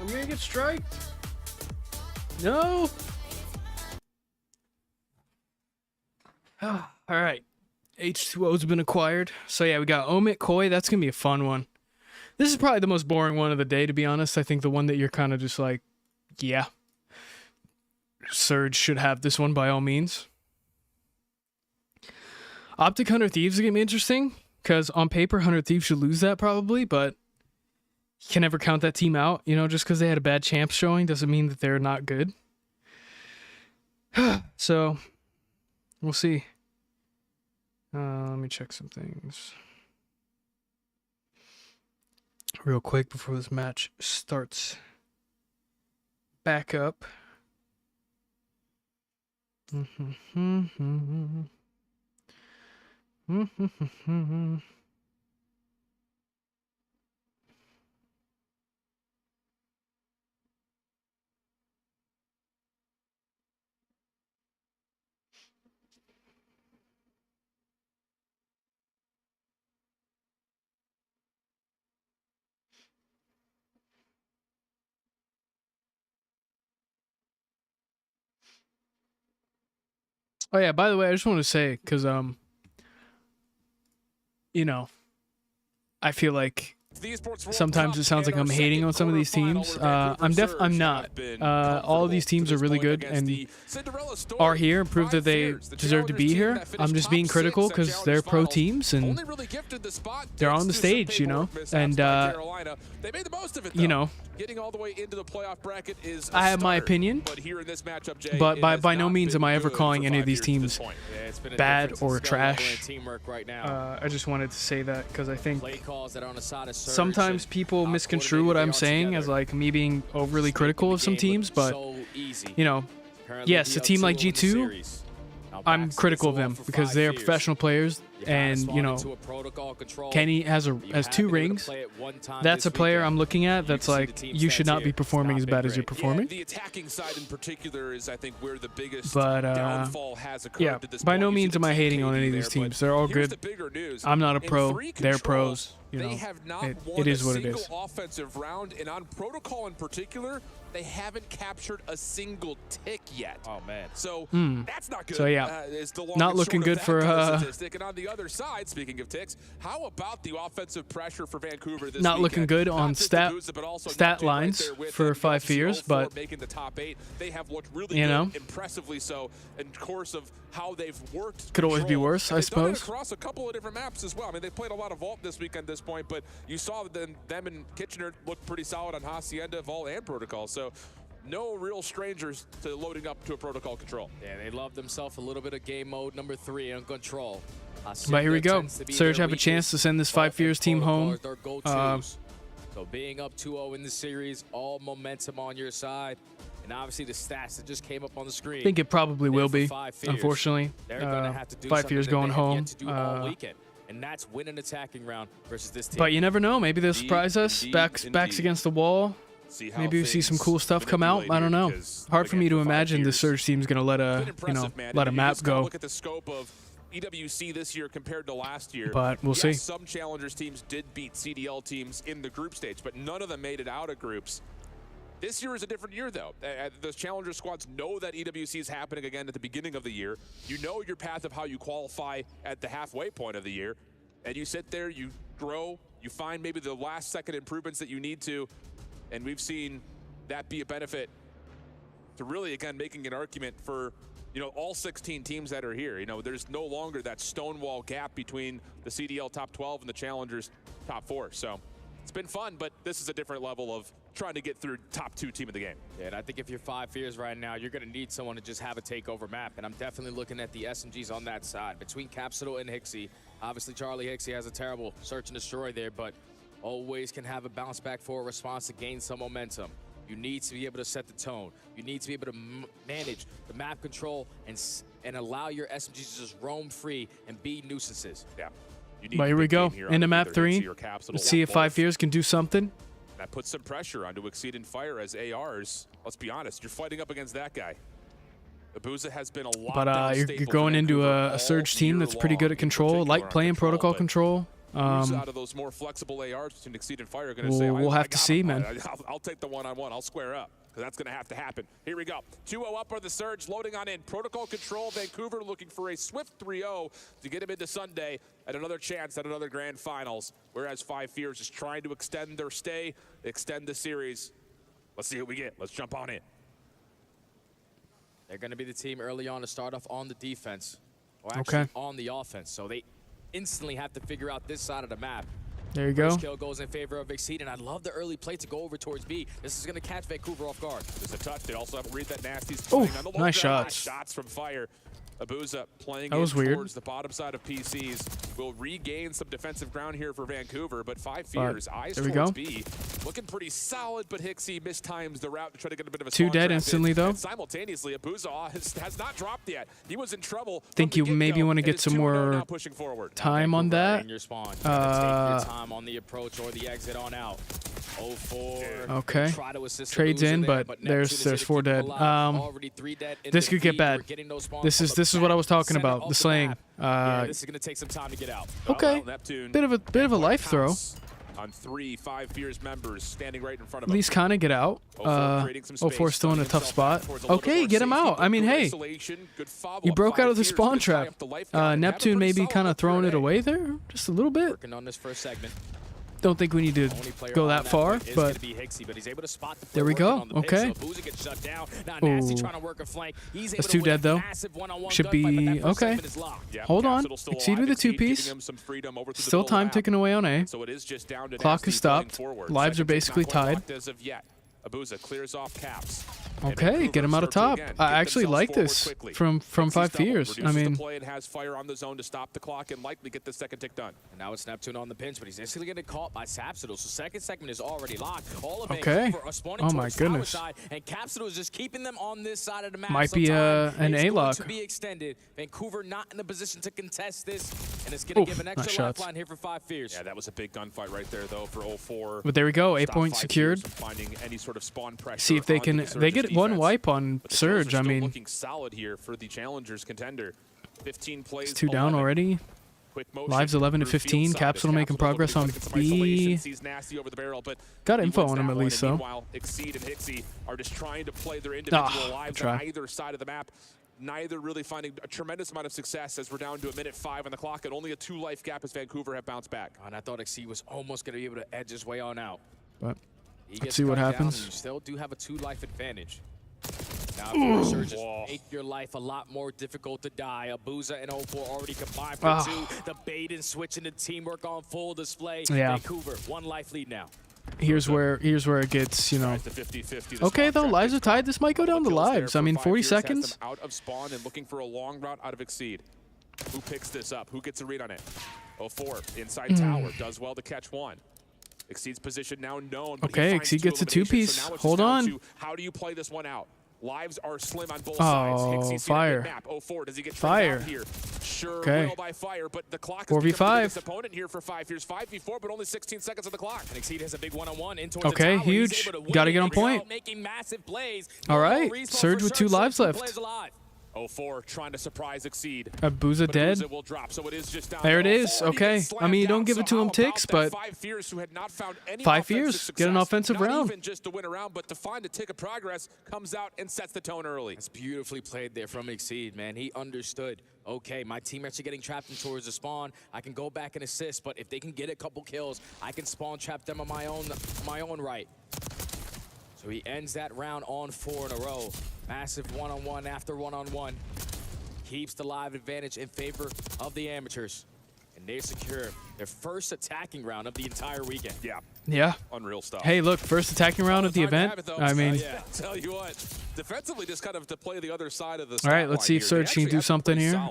I'm gonna get striked. No. All right. H2O's been acquired. So yeah, we got Omit Koi. That's gonna be a fun one. This is probably the most boring one of the day, to be honest. I think the one that you're kind of just like, yeah. Surge should have this one by all means. Optic Hunter Thieves is gonna be interesting, because on paper Hunter Thieves should lose that probably, but you can never count that team out. You know, just because they had a bad champs showing doesn't mean that they're not good. So, we'll see. Let me check some things real quick before this match starts back up. Oh yeah, by the way, I just want to say, because you know, I feel like sometimes it sounds like I'm hating on some of these teams. I'm not. All of these teams are really good and are here and prove that they deserve to be here. I'm just being critical because they're pro teams and they're on the stage, you know. And you know, getting all the way into the playoff bracket is I have my opinion, but here in this matchup, Jay, but by no means am I ever calling any of these teams bad or trash. I just wanted to say that because I think sometimes people misconstrue what I'm saying as like me being overly critical of some teams, but you know, yes, a team like G2, I'm critical of them because they are professional players, and you know, Kenny has 2 rings. That's a player I'm looking at that's like, you should not be performing as bad as you're performing. The attacking side in particular is, I think, where the biggest but downfall has occurred yeah, to this by point. no You means see am the I team hating on any of KD these there, teams. They're all here's good. the bigger news. I'm not a In pro. 3 They're controls, pros. You know, they have not it won is a what it single is. offensive round, and on protocol in particular, they haven't captured a single tick yet. Oh man, so that's not good. So yeah, is the long not and looking short good of for that statistic. And on the other side, speaking of ticks, how about the offensive pressure for Vancouver this not looking weekend? good on Not just stat Abuza, but also stat Neptune right lines there with for them. 5 years, but making the top 8, they have looked really you good, know, impressively so, in course of how they've worked. Could always be worse, and I they've done it suppose. across a couple of different maps as well. I mean, they played a lot of Vault this weekend, this point, but you saw them and Kitchener looked pretty solid on Hacienda, Vault, and Protocol. So no real strangers to loading up to a Protocol control. Yeah, they love themselves a little bit of game mode number 3 on control. But here we go. Surge have a chance to send this 5 years team home. So being up 2-0 in the series, all momentum on your side. And obviously the stats that just came up on the screen. I think it probably will be, unfortunately. They're gonna have to do 5 years going home. All weekend. And that's win an attacking round versus this team. But you never know. Maybe they'll surprise us. Backs against the wall. Maybe we see some cool stuff come out. I don't know. Hard for me to imagine the Surge team's gonna let a map go. Look at the scope of EWC this year compared to last year. But we'll see. Some challengers teams did beat CDL teams in the group stage, but none of them made it out of groups. This year is a different year, though. Those challenger squads know that EWC is happening again at the beginning of the year. You know your path of how you qualify at the halfway point of the year. And you sit there, you grow, you find maybe the last second improvements that you need to. And we've seen that be a benefit to really, again, making an argument for, you know, all 16 teams that are here. You know, there's no longer that stonewall gap between the CDL top 12 and the challengers top 4. So it's been fun, but this is a different level of trying to get through top 2 team of the game. Yeah, and I think if you're 5 years right now, you're going to need someone to just have a takeover map. And I'm definitely looking at the SMGs on that side. Between Capsule and Hixie, obviously Charlie Hixie has a terrible search and destroy there, but always can have a bounce back for a response to gain some momentum. You need to be able to set the tone. You need to be able to manage the map control and allow your SMGs to just roam free and be nuisances. Yeah. But here we go. Into map 3. Let's see if 5 years can do something. That puts some pressure onto Exceed and Fire as ARs. Let's be honest, you're fighting up against that guy. Abuza has been a lot. But you're going into a Surge team that's pretty good at control, like playing protocol control. Out of those more flexible ARs between Exceed and Fire are going to say, we'll have to see, man. I'll take the one-on-one. I'll square up. Because that's going to have to happen. Here we go. 2-0 up are the Surge, loading on in. Protocol control, Vancouver looking for a swift 3-0 to get him into Sunday at another chance at another grand finals. Whereas 5 Fears is trying to extend their stay, extend the series. Let's see what we get. Let's jump on in. They're going to be the team early on to start off on the defense. Or actually on the offense. So they instantly have to figure out this side of the map. There you go. First kill goes in favor of Exceed, and I love the early play to go over towards B. This is going to catch Vancouver off guard. There's a touch. They also have to read that Nasty's Oh, playing on the low nice ground. shots. Shots from Fire. Abuza playing That was weird. towards the bottom side of PCs. Will regain some defensive ground here for Vancouver, but 5 Fears, eyes towards B. Looking pretty solid, but Hixie mistimes the route to try to get a bit of a Two spawn dead trap instantly, in. though. And simultaneously, Abuza has not dropped yet. He was in trouble. Think you maybe want to get some more time on that. Your spawn. Take your time on the approach or the exit on out. 0-4. Okay. Try to assist Trades in, but there's 4 dead. This could get bad. This is what I was talking about. The slaying. This is gonna take some time to get out. Okay. Bit of a life throw. On 3 5 Fears members standing right in front of At least kind of get out. 04 still in a tough spot. Okay, get him out. I mean, hey, you broke out of the spawn trap. Neptune maybe kind of throwing it away there just a little bit. Working on this first segment. Don't think we need to go that far, but there we go. Okay. That's 2 dead, though. Should be okay. Hold on. Exceed with a 2-piece. Still time ticking away on A. Clock is stopped. Lives are basically tied. Abuza clears off caps. Okay, get him out of top. I actually like this from 5 Fears. I mean, play and has Fire on the zone to stop the clock and likely get the second tick done. And now it's Neptune on the pinch, but he's instantly getting caught by Sapsidal. So second segment is already locked. All of okay. Oh my goodness. Side, and Capsidal is just keeping them on this side of the map. Might be an A-lock. To be extended. Vancouver not in a position to contest this, and it's going to give an extra lifeline here for 5 Fears. Yeah, that was a big gunfight right there, though, for 04. But there we go. 8 points secured. Finding any sort of spawn pressure. See if they can. They get one wipe on Surge. I mean, looking solid here for the challengers contender. 15 plays. It's 2 down already. Lives 11 to 15. Capsule making progress on B. Got info on him at least, though. Meanwhile, Exceed and Hixie are just trying to play their individual lives on either side of the map. Neither really finding a tremendous amount of success as we're down to a minute 5 on the clock and only a 2-life gap as Vancouver have bounced back. And I thought Exceed was almost going to be able to edge his way on out. But let's see what happens. You still do have a 2-life advantage. Now, Surge make your life a lot more difficult to die. Abuza and 04 already combined for 2. The bait and switch and the teamwork on full display. Yeah. Vancouver, 1 life lead now. Here's where it gets, you know. Okay, though, lives are tied. This might go down to lives. I mean, 40 seconds. Out of spawn and looking for a long route out of Exceed. Who picks this up? Who gets a read on it? 04 inside tower does well to catch 1. Exceed's position now known. Okay, Exceed gets a 2-piece. Hold on. How do you play this one out? Lives are slim on both sides. Hixie's Fire. Map. 04, does he get Fire. out here? Sure Okay. by Fire, but the clock is 4v5. opponent here for 5 Fears. 5v4, but only 16 seconds on the clock. And Exceed has a big one-on-one in towards okay, the tower. huge. Got to get on point. Making massive plays. All right, Surge with 2 lives left. 04 trying to surprise Exceed. Abuza dead. Abuza will drop, so it is just down there it is. Okay. I mean, you don't give it to him ticks, but 5 Fears who had not found any 5 Fears get an offensive round. Not even just to win a round, but to find a tick of progress, comes out and sets the tone early. It's beautifully played there from Exceed, man. He understood. Okay, my teammates are getting trapped in towards the spawn. I can go back and assist, but if they can get a couple kills, I can spawn trap them on my own right. So he ends that round on 4 in a row. Massive one-on-one after one-on-one. Keeps the live advantage in favor of the amateurs. And they secure their first attacking round of the entire weekend. Yeah. Unreal stuff. Hey, look, first attacking round of the event. I mean, yeah, tell you what, defensively just kind of to play the other side of the all right, let's see if Surge can do something here.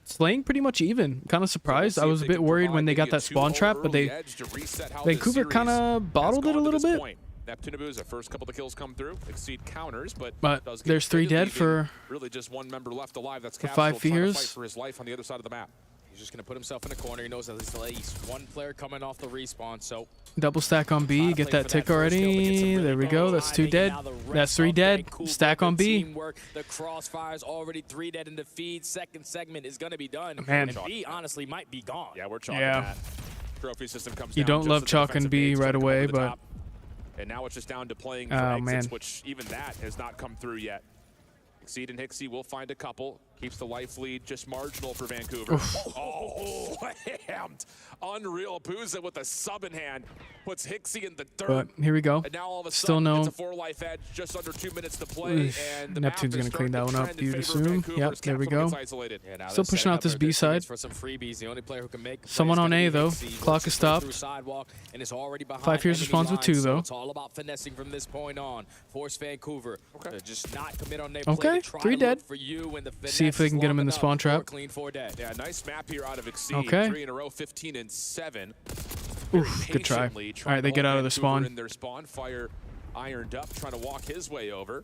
Slaying pretty much even. Kind of surprised. I was a bit worried when they got that spawn trap, but Vancouver kind of bottled it a little bit. Neptune Abuza, first couple of kills come through. Exceed counters, but there's 3 dead for really just 1 member left alive. That's 5 Fears. fight for his life on the other side of the map. He's just going to put himself in a corner. He knows at least one player coming off the respawn, so... Double stack on B. Get that tick already. There we go. That's 2 dead. That's 3 dead. Stack on B. The crossfire's already 3 dead in the feed. Second segment is going to be done. Man. And B, honestly, might be gone. Yeah, we're chalking Yeah. that. Trophy system comes You down don't just love as the chalking defensive B nades right start to come away, over the but... top. And now it's just down to playing for Oh, exits, man. which even that has not come through yet. Exceed and Hixie will find a couple. Keeps the life lead just marginal for Vancouver. Oh, slammed. Unreal. Booza with a sub in hand. Puts Hixie in the dirt. But here we go. And now all of a Still sudden, no. it's a 4-life edge, just under 2 minutes to play. And the Neptune's going to clean that one up, you'd assume. Yep, there we go. Yeah, Still pushing out this B side. For some freebies. The only player who can make Someone on A, though. Clock is stopped. And is already behind 5 Fears responds with 2, so though. it's all about finessing from this point on. Force Vancouver to just not commit on their Okay, play. Try 3 to dead. look for you when the See if they can get him in the spawn trap. Clean 4 dead. Yeah, nice map here out of Exceed. Okay. 3 in a row, 15 and 7. Oof, good try. All right, they get out of the spawn. In their spawn, Fire ironed up, trying to walk his way over.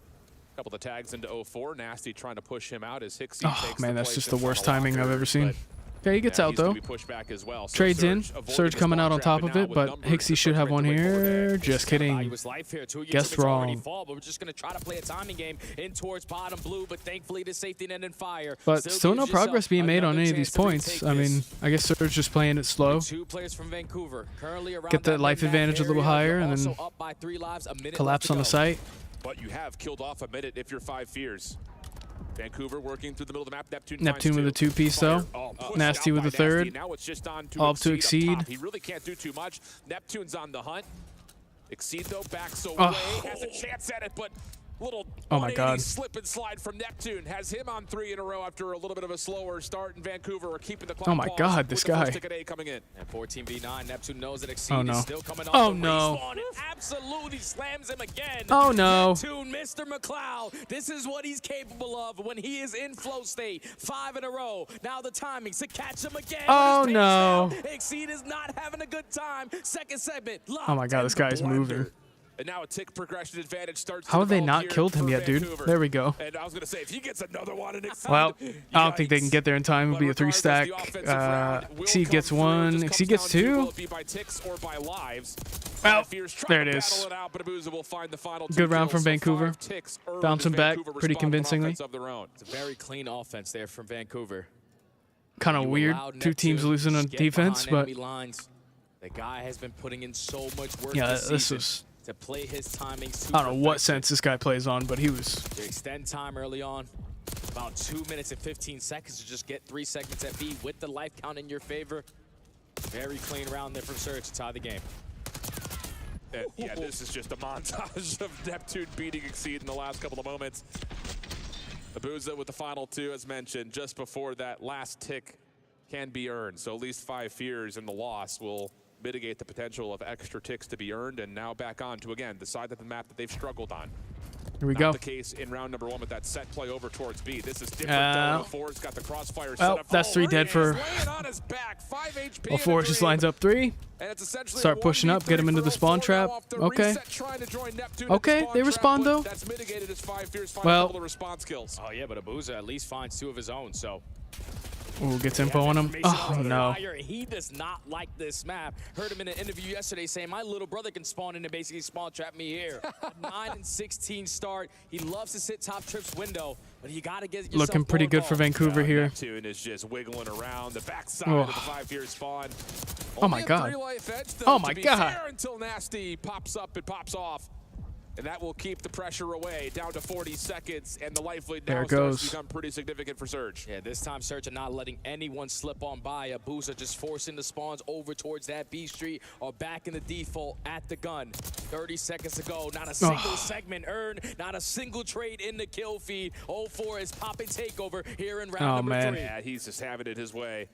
Couple of tags into 04. Nasty trying to push him out as Hixie Oh, takes man, the that's place just in the worst front of timing I've Locker, ever seen. but Okay, he gets yeah, out, he's gonna though. be pushed back as well. So Trades in. avoiding Surge the coming spawn out on trap, top of now it, with but numbers, Hixie the should first have right one to win for here. day. Just kidding. Guess wrong. But we're just going to try to play a timing game in towards bottom blue, but thankfully the safety net and Fire. But still no gives yourself progress being made on another any of these chance to points. retake I mean, this. I guess Surge just playing it slow. 2 players from Vancouver currently around Get that that life mid-map advantage a little area. higher, They're and then also up by 3 lives, a minute collapse left to on the go. site. But you have killed off a minute if you're 5 Fears. Vancouver working through the middle of the map. Neptune with a 2-piece, though. Nasty with a 3rd. Now it's just on All up to Exceed. up top. He really can't do too much. Neptune's on the hunt. Exceed, though, backs away. Oh. Has a chance at it, but little Oh my God. slip and slide from Neptune. Has him on 3 in a row after a little bit of a slower start in Vancouver. Are keeping the clock Oh my paused God, with this the first guy. ticket A coming in. And 14v9, Neptune knows that Exceed Oh, no. is still coming off Oh, the no. respawn and absolutely slams him again. Oh, no. Neptune, Mr. McLeod, this is what he's capable of when he is in flow state. 5 in a row. Now the timing to catch him again. Oh, with his no. pace down. Exceed is not having a good time. Second segment. Oh my God, this guy's moving. And now a tick progression advantage starts. How to have they develop not here killed him for yet, dude? Vancouver. There we go. And I was going to say, if he gets another one in Exceed, Well, I don't think they can get there in time. It'll be a 3-stack. Exceed gets 1. Exceed gets 2. Will it be by ticks or by lives? Well, Fears trying there to it is. battle it out, but Abuza will find the final 2 Good round kills, from so Vancouver. 5 ticks earned Bouncing as back Vancouver pretty responded with convincingly. offense of their own. It's a very clean offense there from Vancouver. Kind of You weird. allowed 2 teams Neptune losing to on get defense, behind but enemy lines. The guy has been putting in so much work yeah, this this season was. to play his timings. I don't know what sense this guy plays on, but he was. To extend time early on, about 2 minutes and 15 seconds to just get 3 segments at B with the life count in your favor. Very clean round there from Surge to tie the game. Yeah, this is just a montage of Neptune beating Exceed in the last couple of moments. Abuza with the final 2, as mentioned, just before that last tick can be earned. So at least 5 Fears in the loss will mitigate the potential of extra ticks to be earned, and now back on to, again, the side of the map that they've struggled on. Here we Not go. the case in round number 1 with that set play over towards B. This is different. Four's got the crossfire set Well, up. that's 3 dead for. Laying on his back, 5 HP Well, 4 just lines up 3. and it's essentially Start a pushing up, get him into the spawn trap. Okay. Okay, they respond though. That's mitigated as 5 Fears find Well. a couple of response kills. Oh yeah, but Abuza at least finds 2 of his own, so. Ooh, gets info on him. Oh, no. He does not like this map. Heard him in an interview yesterday saying, my little brother can spawn in and basically spawn trap me here. 9 and 16 start. He loves to sit top trips window, but you got to get yourself Looking pretty good for Vancouver here. Neptune is just wiggling around the backside Oh. of the 5 Fears spawn. Oh my Only a God. 3-life edge, though, Oh my to be God. fair, until Nasty pops up and pops off. And that will keep the pressure away, down to 40 seconds, and the life lead There now it starts goes. to become pretty significant for Surge. Yeah, this time Surge are not letting anyone slip on by. Abuza just forcing the spawns over towards that B Street or back in the default at the gun. 30 seconds to go. Not a single segment earned. Not a single trade in the kill feed. 0-4 is popping takeover here in round number 3. Yeah, he's just having it his way.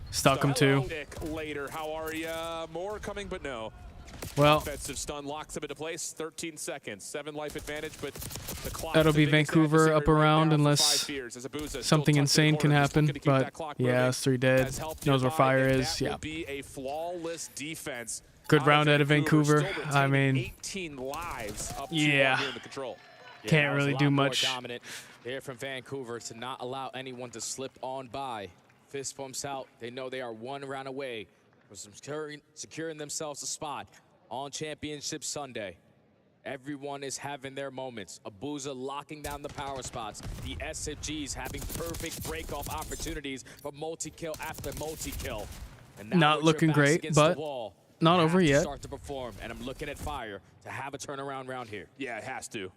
Stuck him too. Nick later, how are ya? More coming, but no. Well, Offensive stun locks him into place. 13 seconds, 7 life advantage, but the clock. that'll the be biggest Vancouver adversary up right around now for unless 5 Fears, as Abuza still something tucked in the insane can corner, just happen. looking to keep that But clock yeah, moving. it's 3 dead. Has helped Knows where nearby, fire and is. that Yeah. will be a flawless defense. Good round out of Vancouver. Still I retaining mean, 18 lives up to yeah. here in the control. Yeah, Can't that was really a do lot more much. dominant there from Vancouver to not allow anyone to slip on by. Fist pumps out. They know they are one round away from securing themselves a spot on Championship Sunday. Everyone is having their moments. Abuza locking down the power spots. The SFGs having perfect break-off opportunities for multi-kill after multi-kill. And now Not looking great, but not over yet. Start to perform, and I'm looking at Fire to have a turnaround round here. Yeah, it has to.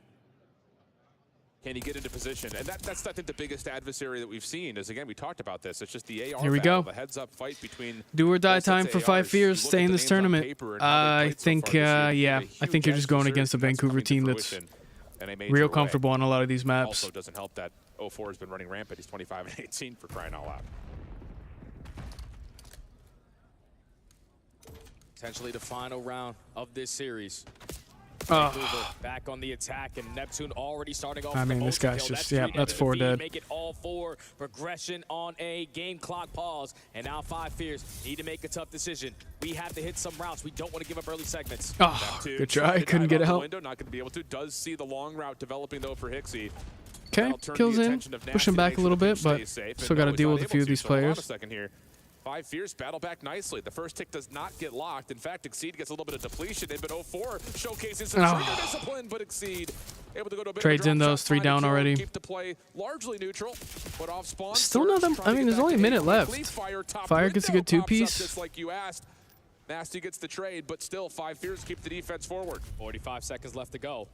Can he get into position? And that's, I think, the biggest adversary that we've seen is, again, we talked about this. It's just the AR Here we battle, go. the heads-up fight between... Do or die time for ARs. 5 Fears. You look Stay at in the this names on tournament. paper and how they I played so think, far this year. yeah, They did a I think you're just huge going against a adversary, Vancouver that's team coming to that's fruition in a major real way. comfortable on a lot of these maps. Also doesn't help that 04 has been running rampant. He's 25-18 for crying out loud. Potentially the final round of this series. Oh. Vancouver back on the attack, and Neptune already starting off. I mean, this guy's just, yeah, that's 4 dead. Make it all 4. Progression on a game clock pause, and now 5 Fears need to make a tough decision. We have to hit some routes. We don't want to give up early segments. Oh, good try. Couldn't get out help. Window, not going to be able to. Does see the long route developing though for Hixie. Okay, kills in. Push him back a little bit, but still got to deal with a few of these players. Hold on a second here. 5 Fears battle back nicely. The first tick does not get locked. In fact, Exceed gets a little bit of depletion in, but 04 showcases some trigger discipline, but Exceed able to go to a bit Trades of a in drop those shot, 3 find a down kill, already. Keep the play largely neutral, but off spawn. Still Surge not that, trying I to mean, get there's back only a to minute Halo. left. Lead top Fire gets a window good pops up 2-piece. just like you asked. Nasty gets the trade, but still 5 Fears keep the defense forward. 45 seconds left to go.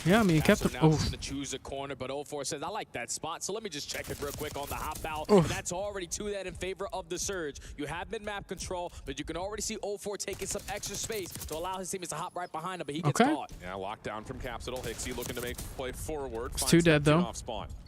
Yeah, I mean, he kept him. Now Oh, he's going to choose a corner, but 04 says, I like that spot, so let me just check it real quick on the hop out. Oof. And that's already 2 that in favor of the Surge. You have mid-map control, but you can already see 04 taking some extra space to allow his teammates to hop right behind him, but he gets caught. Yeah, lockdown from Capsule. Hixie looking to make play forward. it's 2 dead, though.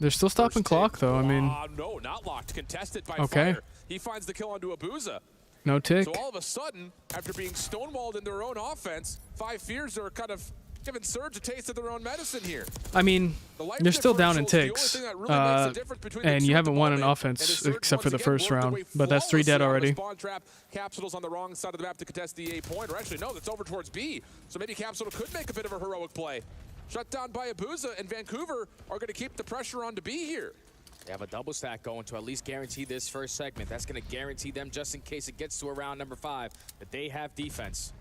They're still stopping clock, though. I mean, No, not locked. Contested by okay. Fire. He finds the kill onto Abuza. No tick. So all of a sudden, after being stonewalled in their own offense, 5 Fears are kind of giving Surge a taste of their own medicine here. I mean, you're still down in ticks, and you haven't won an offense except for the first round, but that's 3 dead already. Spawn trap. Capsule's on the wrong side of the map to contest the A point, or actually, no, that's over towards B. So maybe Capsule could make a bit of a heroic play. Shut down by Abuza, and Vancouver are going to keep the pressure on to B here. They have a double stack going to at least guarantee this first segment. That's going to guarantee them, just in case it gets to around number 5, that they have defense.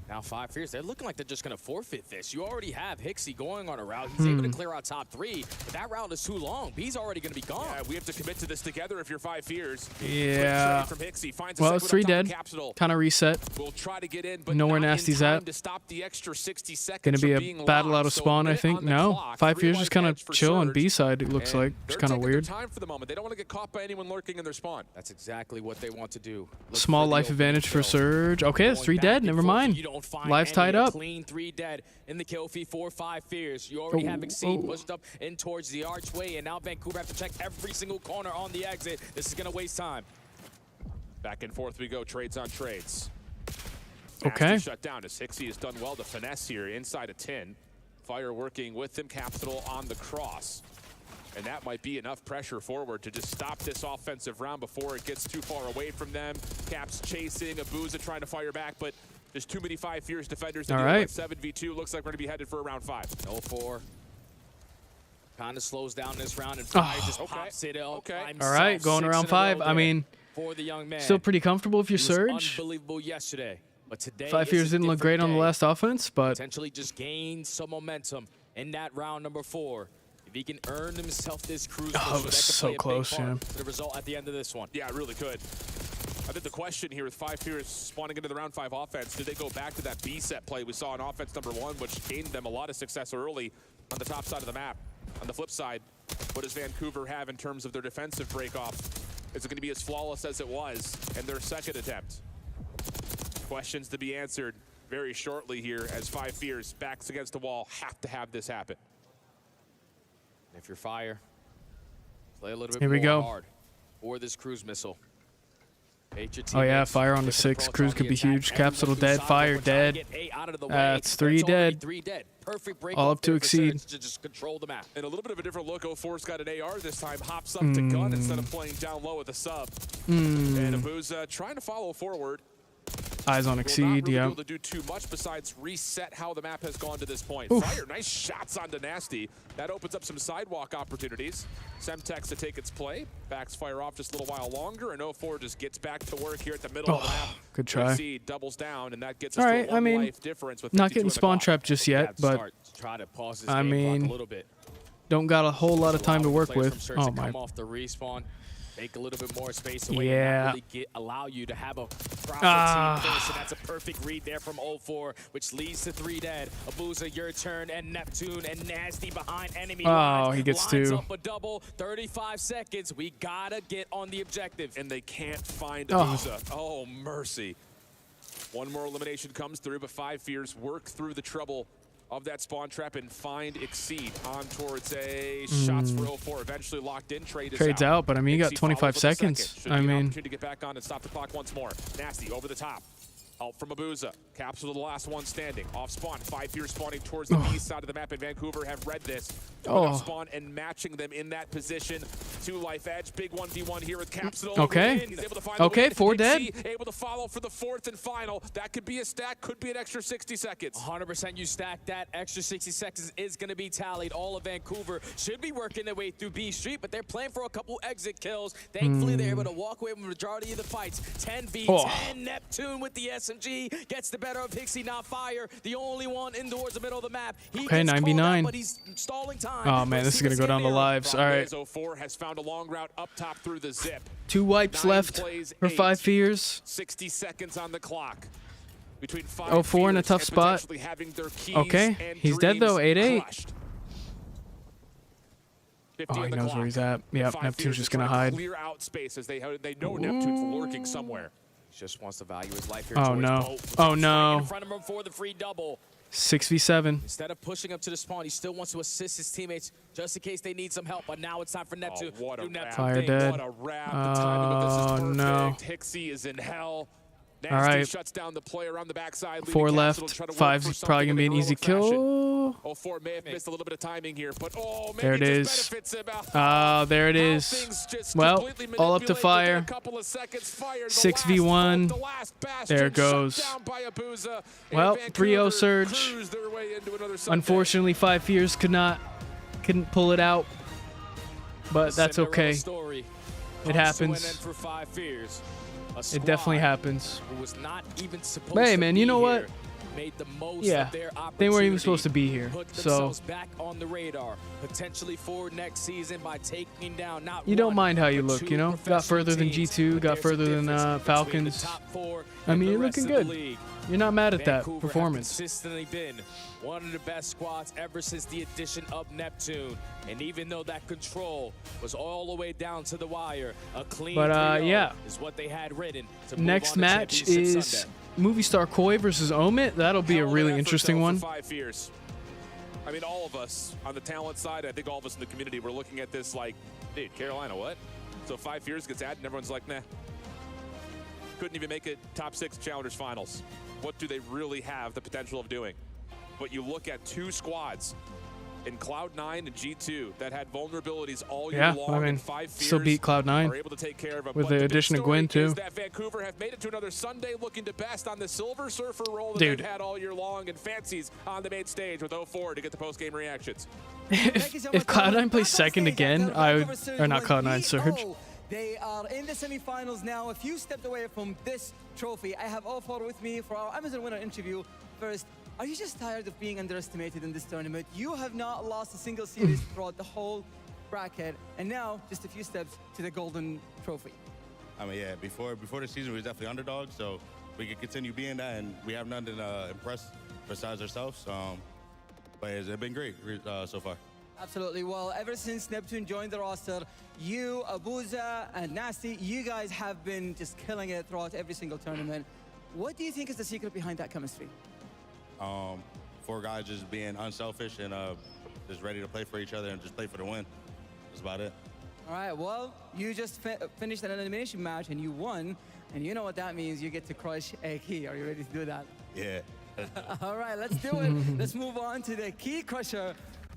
Now 5 Fears, they're looking like they're just going to forfeit this. You already have Hixie going on a route. He's able to clear out top 3, but that route is too long. B's already going to be gone. Yeah, we have to commit to this together if you're 5 Fears. Yeah. From Hixie, finds a Well, it's 3 dead. Kind of reset. We'll try to get in, but Know where not in Nasty's time at. to stop the extra 60 seconds Gonna be from a being battle locked. out of So spawn, a I minute think. on the No, clock, 5 Fears 3 just kind of edge for chill on Surge. B side, it looks And like. It's they're kind of taking their weird. time for the moment. They don't want to get caught by anyone lurking in their spawn. That's exactly what they want to do. Look Small for the life opening advantage for kill. Surge. Okay, it's Going 3 back dead. and Never forth, mind. you don't find Lives any. tied A up. Clean 3 dead in the kill feed. 4-5 Fears. You already have Exceed pushed up in towards the archway, and now Vancouver have to check every single corner on the exit. This is going to waste time. Back and forth we go, trades on trades. Okay. Nasty shut down as Hixie has done well to finesse here inside a 10. Fire working with him, Capsule on the cross. And that might be enough pressure forward to just stop this offensive round before it gets too far away from them. Caps chasing, Abuza trying to fire back, but there's too many 5 Fears defenders to deal with. 7v2 looks like we're going to be headed for round 5. 04 kind of slows down this round, and Fire just pops it up. All right, going around 5. I mean, for the young man. still pretty comfortable if you're He was Surge. unbelievable yesterday, but today 5 is Fears a didn't look different great on the day. last offense, but Potentially just gain some momentum in that round number 4. If he can earn himself this cruise, it was so close, yeah. The result at the end of this one. Yeah, it really could. I think the question here with 5 Fears spawning into the round 5 offense, do they go back to that B set play we saw in offense number 1, which gained them a lot of success early on the top side of the map? On the flip side, what does Vancouver have in terms of their defensive break-off? Is it going to be as flawless as it was in their second attempt? Questions to be answered very shortly here as 5 Fears, backs against the wall, have to have this happen. If you're Fire, play a little bit Here we more go. hard for this cruise missile. Oh yeah, Fire on the 6. Cruise could be huge. Capsule dead. Fire dead. That's 3 dead. All up to Exceed. To just control the map. And a little bit of a different look. 04's got an AR this time. Hops up to gun instead of playing down low with a sub. And Abuza trying to follow forward. Eyes on Exceed, Will yeah. not really be able to do too much besides reset how the map has gone to this point. Oof. Fire, nice shots onto Nasty. That opens up some sidewalk opportunities. Semtex to take its play. Backs Fire off just a little while longer, and 04 just gets back to work here at the middle of the map. Good try. Exceed doubles down, and that gets us All to right, a I mean, life difference with not 52 getting in the spawn clock. trapped just yet, but Try to pause his I game clock mean, a little bit. don't got a whole lot of time to Allowing work players with. from Surge Oh to my. come off the respawn, take a little bit more space away, Yeah. and not really allow you to have a proper Ah. team first. And that's a perfect read there from 04, which leads to 3 dead. Abuza, your turn, and Neptune and Nasty behind enemy lines. Oh, he gets Lines two. up a double, 35 seconds. We gotta get on the objective. And they can't find Oh. Abuza. Oh, mercy. One more elimination comes through, but 5 Fears work through the trouble of that spawn trap and find Exceed on towards a shots for 04. Eventually locked in. Trades out, but I mean, you got Exceed 25 follows with a second. seconds. Should I be an mean, opportunity to get back on and stop the clock once more. Nasty over the top. Help from Abuza. Capsule the last one standing. Off spawn. 5 Fears spawning towards the east side of the map, and Vancouver have read this. Oh. Spawn and matching them in that position. 2 life edge. Big 1v1 here with Capsule. Okay. He's able to find the Okay, win. 4 dead. Exceed able to follow for the 4th and final. That could be a stack. Could be an extra 60 seconds. 100% you stack that. Extra 60 seconds is going to be tallied. All of Vancouver should be working their way through B Street, but they're playing for a couple exit kills. Thankfully, they're able to walk away with the majority of the fights. 10v10. Neptune with the SMG gets the better of Hixie, not Fire. The only one indoors the middle of the map. He Okay, gets called 99. out, but he's stalling time. Oh man, this is gonna go down to lives. All right, 04 has found a long route up top through the zip. 2 wipes 9 left plays, for 8. 5 Fears. 60 seconds on the clock. Between 5 04 in a Fears tough and spot. potentially having their keys Okay, and he's dead though. dreams 8-8. crushed. Oh, 50 on he the knows clock. where he's at. Yep, 5 Neptune's Fears just to gonna try hide. Clear out space as they know Neptune's lurking somewhere. Just wants to value his life here. Oh towards no. both. Oh Right no. in front of him for the free double. 6v7. Instead of pushing up to the spawn, he still wants to assist his teammates just in case they need some help. But now it's time for Neptune. Oh, what a Do Neptune wrap. Fire thing. dead. What a wrap. The timing of this is perfect. no. Hixie is in hell. All Nasty right. shuts down the player on the backside. leaving 4 Capsule left. to try to work 5's for probably something gonna be in an easy heroic fashion. kill. 04 may have missed a little bit of timing here, but oh, maybe There it it is. just benefits him out. Ah, there it How is. things just Well, completely all up to manipulated within Fire. a couple of seconds. Fire, the 6v1. the last bastion There it goes. shut down by Abuza, and Well, Vancouver 3-0 Surge. cruise their way into another Sunday. Unfortunately, 5 Fears couldn't pull it out, but that's Cinderella okay. story It comes to an happens. end for 5 Fears. A It definitely squad happens. who was not even supposed But hey, to man, be you know what? here made the most Yeah, of their they weren't even opportunity, supposed to be here, put so- themselves back on the radar, potentially for next season by taking down not You don't one, mind how you but look, 2 you know? Got professional further than teams. G2, But got there's a further than difference between the Falcons. top 4 I and mean, the you're rest looking of the good. league. You're not mad at that Vancouver have performance. consistently been one of the best squads ever since the addition of Neptune. And even though that control was all the way down to the wire, a clean But, 3-0 yeah. is what they had written to move Next on to match Championship is Sunday. Movie Star Koi versus Omit. That'll be a Hell of an really effort, interesting though, one. for 5 Fears. I mean, all of us on the talent side, I think all of us in the community, we're looking at this like, dude, Carolina, what? So 5 Fears gets added and everyone's like, nah. Couldn't even make it top 6 Challengers Finals. What do they really have the potential of doing? But you look at 2 squads in Cloud9 and G2 that had vulnerabilities all year Yeah, long, I mean, and 5 Fears still beat Cloud9 are able to take care of it. with But the big addition of story Gwen, too. is that Vancouver have made it to another Sunday looking to best on the Silver Surfer role that Dude. they've had all year long, and Fancies on the main stage with 04 to get the post-game reactions. If Cloud9 plays second again, I would, or not Cloud9, Surge. They are in the semifinals now, a few steps away from this trophy. I have all4 with me for our Amazon winner interview. First, are you just tired of being underestimated in this tournament? You have not lost a single series throughout the whole bracket, and now just a few steps to the golden trophy. I mean, yeah, before the season, we were definitely underdogs, so we could continue being that, and we have nothing to impress besides ourselves. But it's been great so far. Absolutely. Well, ever since Neptune joined the roster, you, Abuza, and Nasty, you guys have been just killing it throughout every single tournament. What do you think is the secret behind that chemistry? 4 guys just being unselfish and just ready to play for each other and just play for the win. That's about it. All right, well, you just finished an elimination match and you won, and you know what that means. You get to crush a key. Are you ready to do that? Yeah. All right, let's do it. Let's move on to the key crusher.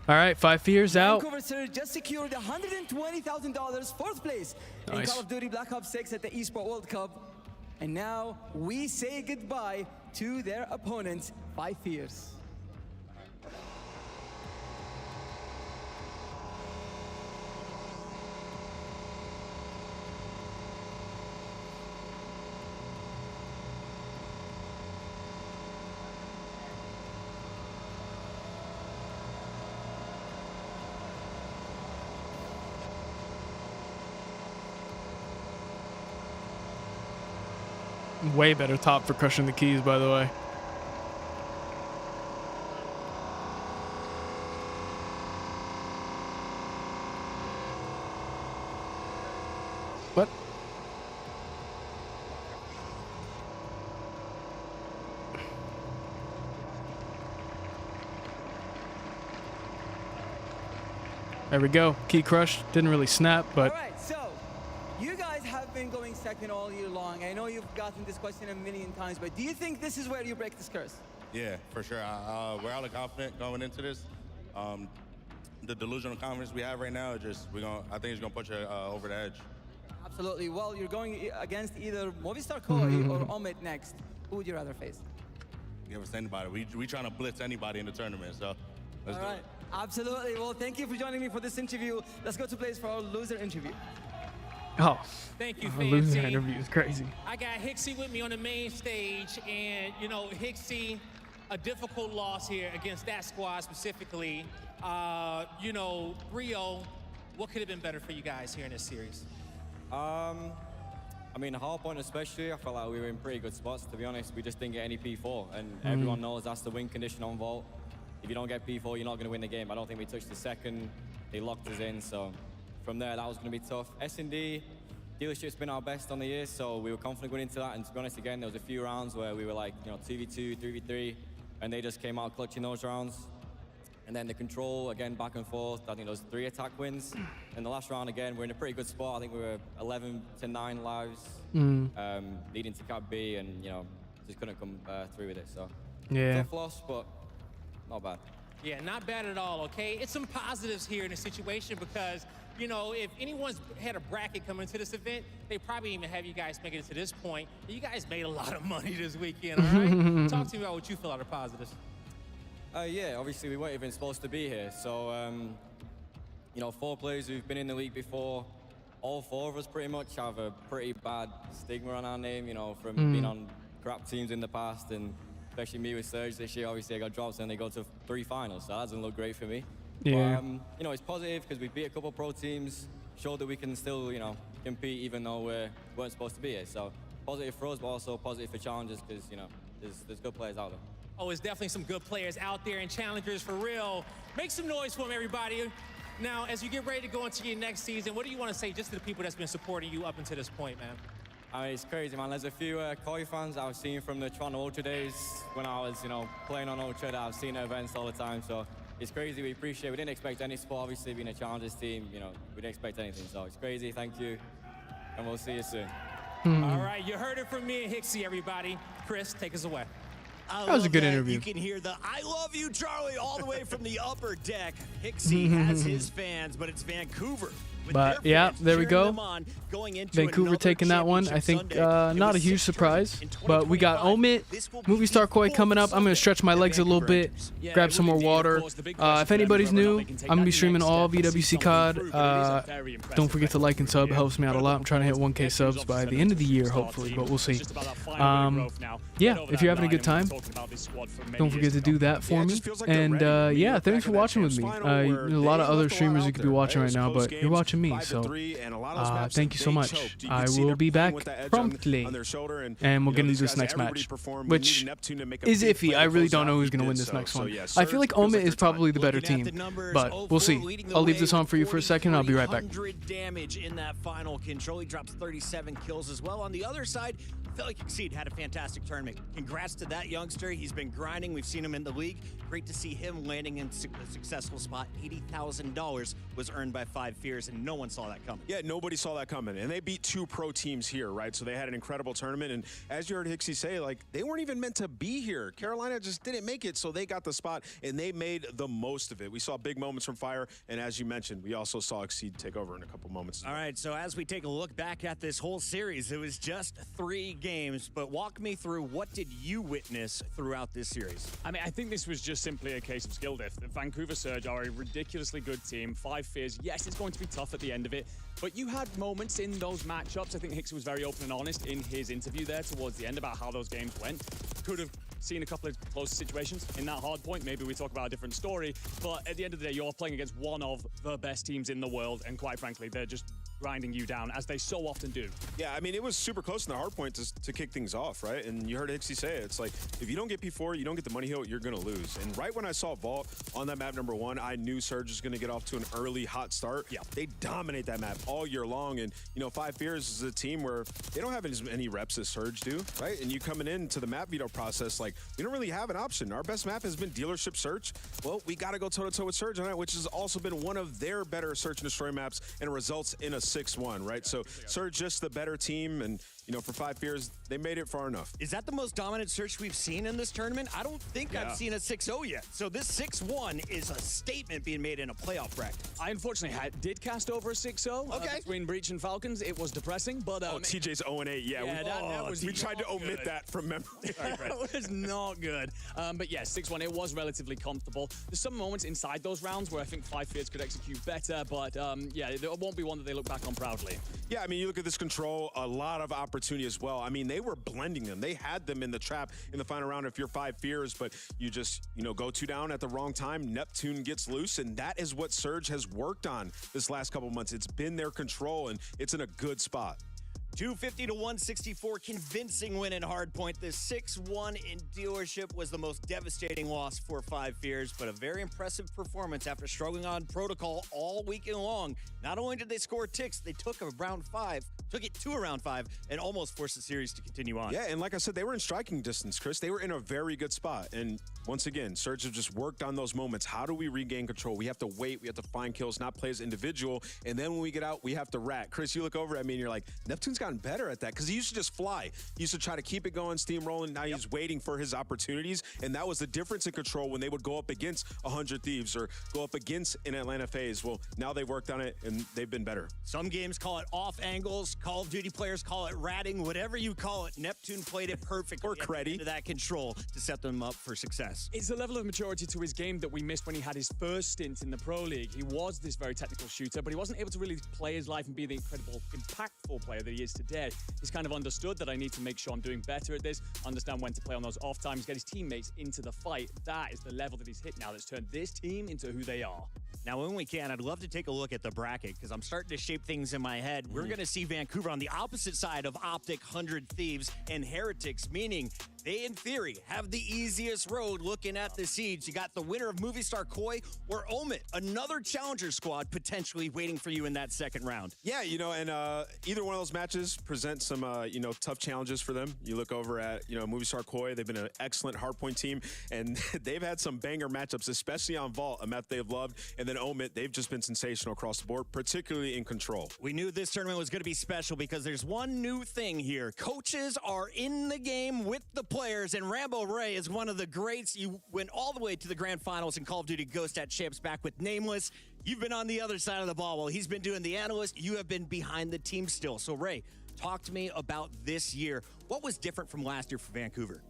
All right, 5 Fears out. Vancouver Surge just secured $120,000 fourth place in Nice. Call of Duty Black Ops 6 at the eSport World Cup. And now we say goodbye to their opponent, 5 Fierce. Way better top for crushing the keys, by the way. What? There we go. Key crush. Didn't really snap, but... All right, so you guys have been going second all year long. I know you've gotten this question a million times, but do you think this is where you break this curse? Yeah, for sure. We're all confident going into this. The delusional confidence we have right now, I think it's gonna put you over the edge. Absolutely. Well, you're going against either Movistar Koi or Omid next. Who would you rather face? Give us anybody. We trying to blitz anybody in the tournament, so let's do it. Absolutely. Well, thank you for joining me for this interview. Let's go to place for our loser interview. Oh, Thank you, losing that Fancy. interview is crazy. I got Hixie with me on the main stage, and you know, Hixie, a difficult loss here against that squad specifically. You know, Rio, what could have been better for you guys here in this series? I mean, hardpoint especially, I felt like we were in pretty good spots, to be honest. We just didn't get any P4, and everyone knows that's the win condition on Vault. If you don't get P4, you're not going to win the game. I don't think we touched the second. They locked us in, so from there, that was going to be tough. S&D, dealership's been our best on the year, so we were confident going into that. And to be honest, again, there was a few rounds where we were like, you know, 2v2, 3v3, and they just came out clutching those rounds. And then the control, again, back and forth. I think those 3 attack wins. And the last round, again, we're in a pretty good spot. I think we were 11-9 lives, leading to COD B, and, you know, just couldn't come through with it. So, yeah. Tough loss, but not bad. Yeah, not bad at all, okay? It's some positives here in the situation because, you know, if anyone's had a bracket coming into this event, they probably even have you guys make it to this point. You guys made a lot of money this weekend, all right? Talk to me about what you feel are the positives. Yeah, obviously we weren't even supposed to be here. So, you know, 4 players who've been in the league before, all 4 of us pretty much have a pretty bad stigma on our name, you know, from being on crap teams in the past, and especially me with Surge this year. Obviously I got dropped and they go to 3 finals, so that doesn't look great for me. Yeah. But, you know, it's positive because we beat a couple pro teams, showed that we can still, you know, compete even though we weren't supposed to be here. So positive for us, but also positive for challengers because, you know, there's good players out there. Oh, there's definitely some good players out there and challengers for real. Make some noise for them, everybody. Now, as you get ready to go into your next season, what do you want to say just to the people that's been supporting you up until this point, man? I mean, it's crazy, man. There's a few Koi fans I've seen from the Toronto Ultra days when I was, you know, playing on Ultra that I've seen at events all the time. So it's crazy. We appreciate it. We didn't expect any support, obviously, being a challengers team. You know, we didn't expect anything. So it's crazy. Thank you. And we'll see you soon. All right, you heard it from me and Hixie, everybody. Chris, take us away. That was a good interview. You can hear the "I love you, Charlie" all the way from the upper deck. Hixie has his fans, but it's Vancouver. But yeah, there we go. Vancouver taking that one. I think not a huge surprise, but we got Omid, Movistar Koi coming up. I'm going to stretch my legs a little bit, grab some more water. If anybody's new, I'm going to be streaming all of EWC COD. Don't forget to like and sub. It helps me out a lot. I'm trying to hit 1K subs by the end of the year, hopefully, but we'll see. Yeah, if you're having a good time, don't forget to do that for me. And yeah, thanks for watching with me. A lot of other streamers you could be watching right now, but you're watching me, so thank you so much. I will be back promptly, and we'll get into this next match, which is iffy. I really don't know who's going to win this next one. I feel like Omid is probably the better team, but we'll see. I'll leave this on for you for a second. I'll be right back. 100 damage in that final control. He drops 37 kills as well. On the other side, I feel like Exceed had a fantastic tournament. Congrats to that youngster. He's been grinding. We've seen him in the league. Great to see him landing in a successful spot. $80,000 was earned by 5 Fears, and no one saw that coming. Yeah, nobody saw that coming. And they beat 2 pro teams here, right? So they had an incredible tournament. And as you heard Hixie say, like, they weren't even meant to be here. Carolina just didn't make it, so they got the spot, and they made the most of it. We saw big moments from Fire, and as you mentioned, we also saw Exceed take over in a couple moments. All right, so as we take a look back at this whole series, it was just 3 games, but walk me through what did you witness throughout this series? I mean, I think this was just simply a case of skill diff. The Vancouver Surge are a ridiculously good team. 5 Fears, yes, it's going to be tough at the end of it, but you had moments in those matchups. I think Hicks was very open and honest in his interview there towards the end about how those games went. Could have seen a couple of close situations in that hard point. Maybe we talk about a different story, but at the end of the day, you're playing against one of the best teams in the world, and quite frankly, they're just grinding you down, as they so often do. Yeah, I mean, it was super close in the hard point to kick things off, right? And you heard Hixie say it. It's like, if you don't get P4, you don't get the money hill, you're going to lose. And right when I saw Vault on that map number 1, I knew Surge was going to get off to an early hot start. Yeah. They dominate that map all year long. And, you know, 5 Fears is a team where they don't have as many reps as Surge do, right? And you coming into the map veto process, like, we don't really have an option. Our best map has been Dealership Search. Well, we got to go toe-to-toe with Surge on it, which has also been one of their better Search and Destroy maps, and results in a 6-1, right? So Surge just the better team, and you know, for 5 Fears, they made it far enough. Is that the most dominant Surge we've seen in this tournament? I don't think I've seen a 6-0 yet. So this 6-1 is a statement being made in a playoff bracket. I unfortunately did cast over a 6-0 between Breach and Falcons. It was depressing, but TJ's 0-8. Yeah, that was we tried to omit that from memory. That was not good. But yeah, 6-1, it was relatively comfortable. There's some moments inside those rounds where I think 5 Fears could execute better, but yeah, there won't be one that they look back on proudly. Yeah, I mean, you look at this control, a lot of opportunity as well. I mean, they were blending them. They had them in the trap in the final round if you're 5 Fears, but you just, you know, go 2 down at the wrong time. Neptune gets loose, and that is what Surge has worked on this last couple months. It's been their control, and it's in a good spot. 250 to 164, convincing win in hardpoint. The 6-1 in Dealership was the most devastating loss for 5 Fears, but a very impressive performance after struggling on protocol all weekend long. Not only did they score ticks, they took it to a round 5, and almost forced the series to continue on. Yeah, and like I said, they were in striking distance, Chris. They were in a very good spot. And once again, Surge have just worked on those moments. How do we regain control? We have to wait. We have to find kills, not play as individual. And then when we get out, we have to rat. Chris, you look over at me and you're like, Neptune's gotten better at that, because he used to just fly. He used to try to keep it going, steamrolling. Now he's waiting for his opportunities. And that was the difference in control when they would go up against 100 Thieves or go up against an Atlanta FaZe. Well, now they've worked on it and they've been better. Some games call it off angles. Call of Duty players call it ratting. Whatever you call it, Neptune played it perfectly. Or creddy. Into that control to set them up for success. It's a level of maturity to his game that we missed when he had his first stint in the Pro League. He was this very technical shooter, but he wasn't able to really play his life and be the incredible, impactful player that he is today. He's kind of understood that I need to make sure I'm doing better at this, understand when to play on those off times, get his teammates into the fight. That is the level that he's hit now that's turned this team into who they are. Now, when we can, I'd love to take a look at the bracket, because I'm starting to shape things in my head. We're going to see Vancouver on the opposite side of Optic, 100 Thieves, and Heretics, meaning they, in theory, have the easiest road looking at the Siege. You got the winner of Movie Star Koi or Omit, another challenger squad potentially waiting for you in that second round. Yeah, you know, and either one of those matches present some, you know, tough challenges for them. You look over at, you know, Movie Star Koi. They've been an excellent hardpoint team, and they've had some banger matchups, especially on Vault, a map they've loved. And then Omit, they've just been sensational across the board, particularly in control. We knew this tournament was going to be special because there's one new thing here. Coaches are in the game with the players, and Rambo Ray is one of the greats. You went all the way to the grand finals in Call of Duty Ghost at Champs back with Nameless. You've been on the other side of the ball. While he's been doing the analyst, you have been behind the team still. So, Ray, talk to me about this year. What was different from last year for Vancouver?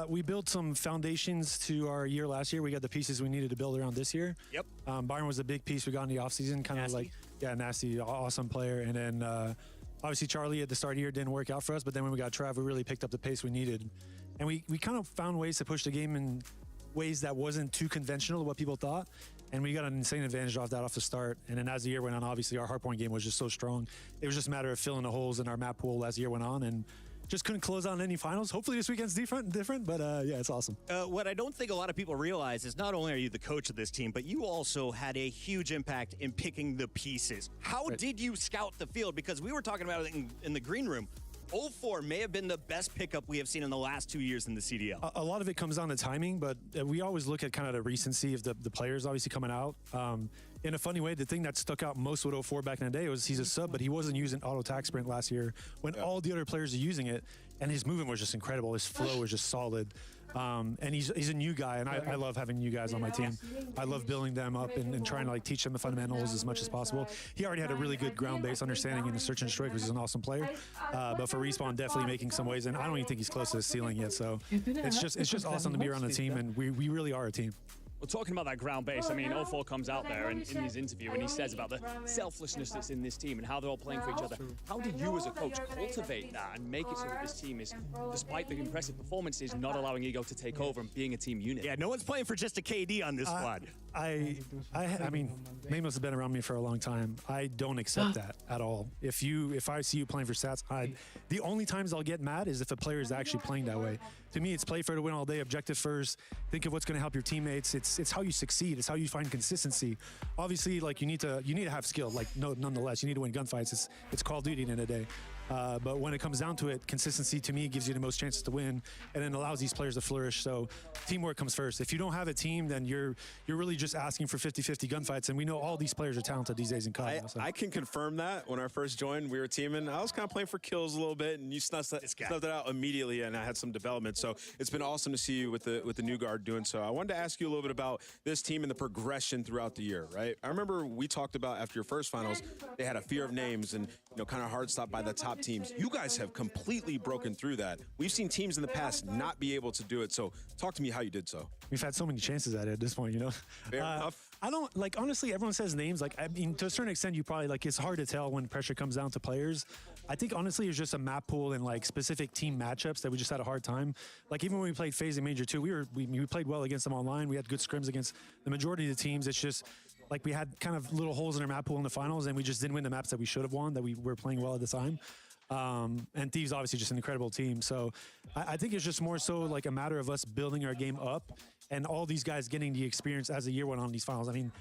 We built some foundations to our year last year. We got the pieces we needed to build around this year. Yep. Byron was a big piece we got in the offseason, kind of like, yeah, nasty, awesome player. And then obviously Charlie at the start of the year didn't work out for us, but then when we got Trav, we really picked up the pace we needed. And we kind of found ways to push the game in ways that wasn't too conventional to what people thought. And we got an insane advantage off the start. And then as the year went on, obviously our hardpoint game was just so strong. It was just a matter of filling the holes in our map pool as the year went on, and just couldn't close on any finals. Hopefully this weekend's different, but yeah, it's awesome. What I don't think a lot of people realize is not only are you the coach of this team, but you also had a huge impact in picking the pieces. How did you scout the field? Because we were talking about it in the green room. 04 may have been the best pickup we have seen in the last 2 years in the CDL. A lot of it comes down to timing, but we always look at kind of the recency of the players obviously coming out. in a funny way, the thing that stuck out most with 04 back in the day was he's a sub, but he wasn't using auto attack sprint last year when all the other players are using it, and his movement was just incredible. His flow was just solid. And he's a new guy, and I love having new guys on my team. I love building them up and trying to like teach them the fundamentals as much as possible. He already had a really good ground-based understanding in the search and destroy because he's an awesome player. But for Respawn, definitely making some ways, and I don't even think he's close to the ceiling yet. So it's just awesome to be around the team, and we really are a team. Well, talking about that ground base, I mean, 04 comes out there in his interview and he says about the selflessness that's in this team and how they're all playing for each other. How do you as a coach cultivate that and make it so that this team is, despite the impressive performances, not allowing ego to take over and being a team unit? Yeah, no one's playing for just a KD on this squad. I mean, Mamos has been around me for a long time. I don't accept that at all. If I see you playing for stats, the only times I'll get mad is if a player is actually playing that way. To me, it's play fair to win all day, objective first. Think of what's going to help your teammates. It's how you succeed. It's how you find consistency. Obviously, like you need to have skill. Like nonetheless, you need to win gunfights. It's Call of Duty in a day. But when it comes down to it, consistency to me gives you the most chances to win, and then allows these players to flourish. So teamwork comes first. If you don't have a team, then you're really just asking for 50-50 gunfights. And we know all these players are talented these days in COD. I can confirm that. When I first joined, we were teaming. I was kind of playing for kills a little bit, and you snuffed that out immediately, and I had some development. So it's been awesome to see you with the new guard doing so. I wanted to ask you a little bit about this team and the progression throughout the year, right? I remember we talked about after your first finals, they had a fear of names and kind of hard stop by the top teams. You guys have completely broken through that. We've seen teams in the past not be able to do it. So talk to me how you did so. We've had so many chances at it at this point, Fair enough. I don't honestly, everyone says names. I mean, to a certain extent, you probably it's hard to tell when pressure comes down to players. I think honestly, it's just a map pool and specific team matchups that we just had a hard time. Even when we played FaZe in Major 2, we played well against them online. We had good scrims against the majority of the teams. It's just we had kind of little holes in our map pool in the finals, and we just didn't win the maps that we should have won, that we were playing well at the time. And Thieves obviously just an incredible team. So I think it's just more so a matter of us building our game up and all these guys getting the experience as the year went on in these finals. I mean,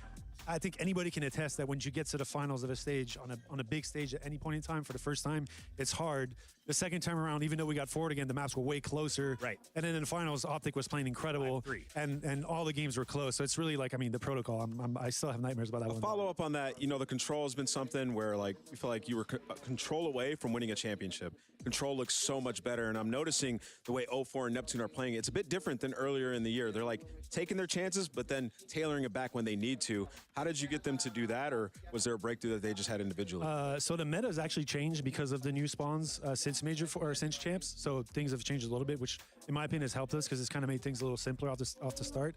I think anybody can attest that when you get to the finals of a stage on a big stage at any point in time for the first time, it's hard. The second time around, even though we got forward again, the maps were way closer. Right. And then in the finals, Optic was playing incredible. And all the games were close. So it's really the protocol. I still have nightmares about that one. Follow up on that. The control has been something where you feel like you were control away from winning a championship. Control looks so much better. And I'm noticing the way 04 and Neptune are playing. It's a bit different than earlier in the year. They're taking their chances, but then tailoring it back when they need to. How did you get them to do that? Or was there a breakthrough that they just had individually? So the meta has actually changed because of the new spawns since Major 4 or since Champs. So things have changed a little bit, which in my opinion has helped us because it's kind of made things a little simpler off the start.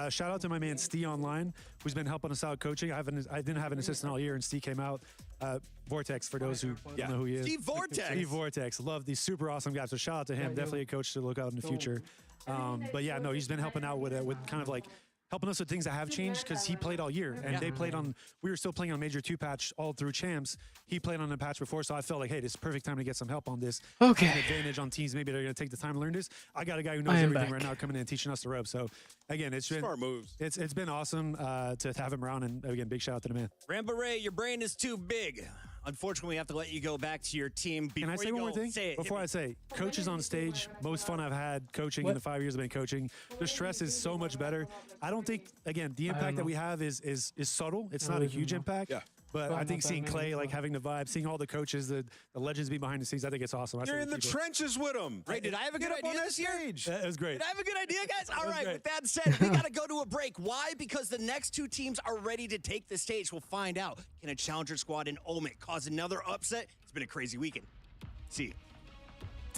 Shout out to my man Steve Online, who's been helping us out coaching. I didn't have an assistant all year, and Steve came out. Vortex, for those who don't know who he is. Steve Vortex. Steve Vortex. Love these super awesome guys. So shout out to him. Definitely a coach to look out in the future. But yeah, no, he's been helping out with kind of helping us with things that have changed because he played all year and they played on. We were still playing on Major 2 patch all through Champs. He played on the patch before, so I felt hey, this is perfect time to get some help on this. Okay. An advantage on teams. Maybe they're going to take the time to learn this. I got a guy who knows everything right now coming in and teaching us the ropes. So again, it's been smart moves. It's been awesome to have him around, and again, big shout out to the man. Rambo Ray, your brain is too big. Unfortunately, we have to let you go back to your team. Can I say one more thing? Before I say, coaches on stage, most fun I've had coaching in the 5 years I've been coaching. The stress is so much better. I don't think, again, the impact that we have is subtle. It's not a huge impact. Yeah. But I think seeing Clay, having the vibe, seeing all the coaches, the legends be behind the scenes, I think it's awesome. You're in the trenches with them. Ray, did I have a good idea this year? It was great. Did I have a good idea, guys? All right, with that said, we got to go to a break. Why? Because the next two teams are ready to take the stage. We'll find out. Can a challenger squad in Omit cause another upset? It's been a crazy weekend. See you.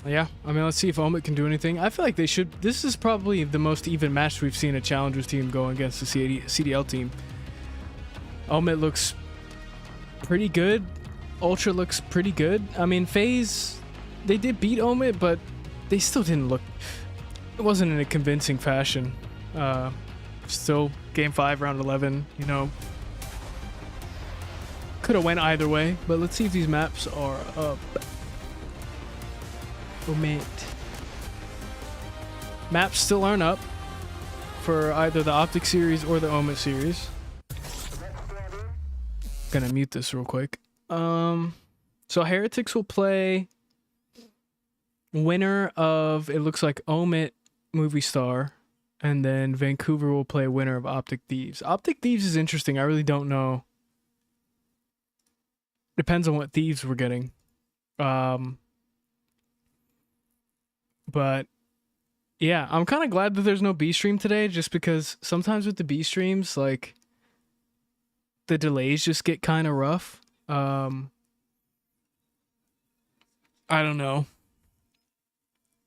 Yeah, I mean, let's see if Omit can do anything. I feel like they should. This is probably the most even match we've seen a challengers team go against the CDL team. Omit looks pretty good. Ultra looks pretty good. I mean, FaZe, they did beat Omit, but they still didn't look. It wasn't in a convincing fashion. Still, Game 5, Round 11, could have went either way, but let's see if these maps are up. Omit. Maps still aren't up for either the Optic series or the Omit series. Gonna mute this real quick. So Heretics will play winner of, it looks like, Omit Movie Star And then Vancouver will play winner of Optic Thieves. Optic Thieves is interesting. I really don't know. Depends on what Thieves we're getting. But yeah, I'm kind of glad that there's no B stream today, just because sometimes with the B streams, like, the delays just get kind of rough. I don't know.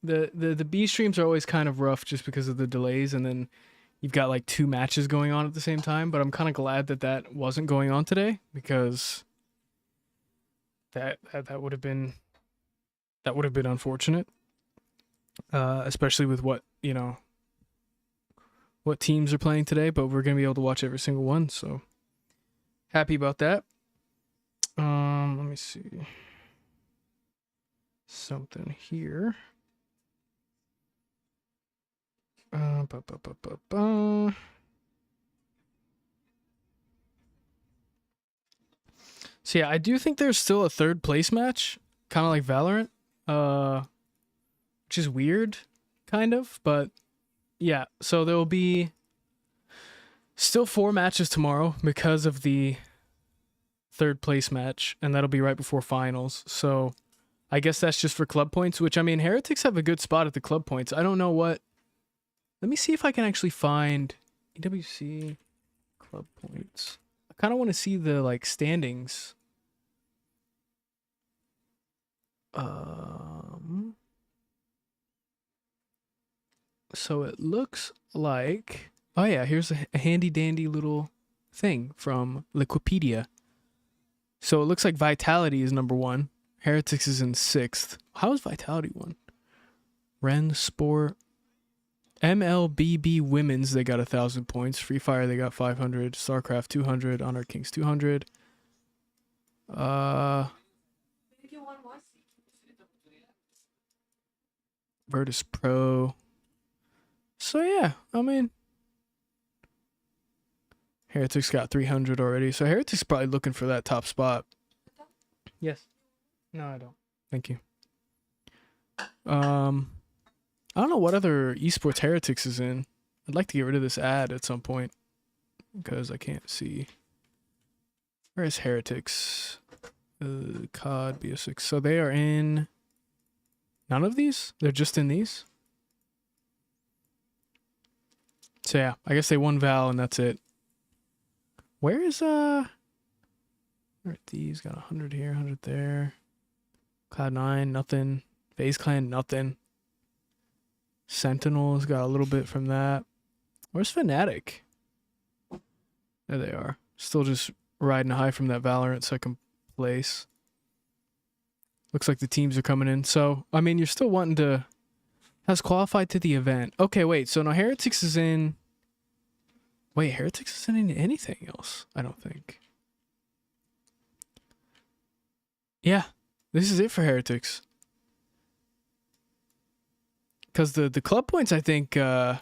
The B streams are always kind of rough just because of the delays, and then you've got like 2 matches going on at the same time. But I'm kind of glad that that wasn't going on today, because that would have been unfortunate, especially with what teams are playing today. But we're gonna be able to watch every single one, so happy about that. Let me see something here. So yeah, I do think there's still a 3rd place match, kind of like Valorant, which is weird, kind of, but yeah. So there will be still 4 matches tomorrow because of the 3rd place match, and that'll be right before finals. So I guess that's just for club points, which, I mean, Heretics have a good spot at the club points. I don't know what. Let me see if I can actually find EWC club points. I kind of want to see the like standings. So it looks like, oh yeah, here's a handy dandy little thing from Liquipedia. So it looks like Vitality is number 1. Heretics is in 6th. How is Vitality 1? Ren Sport. MLBB Women's, they got 1,000 points. Free Fire, they got 500. StarCraft 200. Honor Kings 200. Virtus Pro. So yeah, I mean, Heretics got 300 already. So Heretics probably looking for that top spot. Yes. No, I don't. Thank you. I don't know what other esports Heretics is in. I'd like to get rid of this ad at some point because I can't see. Where is Heretics? COD BO6. So they are in none of these? They're just in these? So yeah, I guess they won Val and that's it. Where is where are these? Got 100 here, 100 there. Cloud9, nothing. FaZe Clan, nothing. Sentinels got a little bit from that. Where's Fnatic? There they are. Still just riding high from that Valorant 2nd place. Looks like the teams are coming in. So, I mean, you're still wanting to... Has qualified to the event. Okay, wait. So now Heretics is in... Wait, Heretics isn't in anything else, I don't think. Yeah. This is it for Heretics. Because the club points, I think, is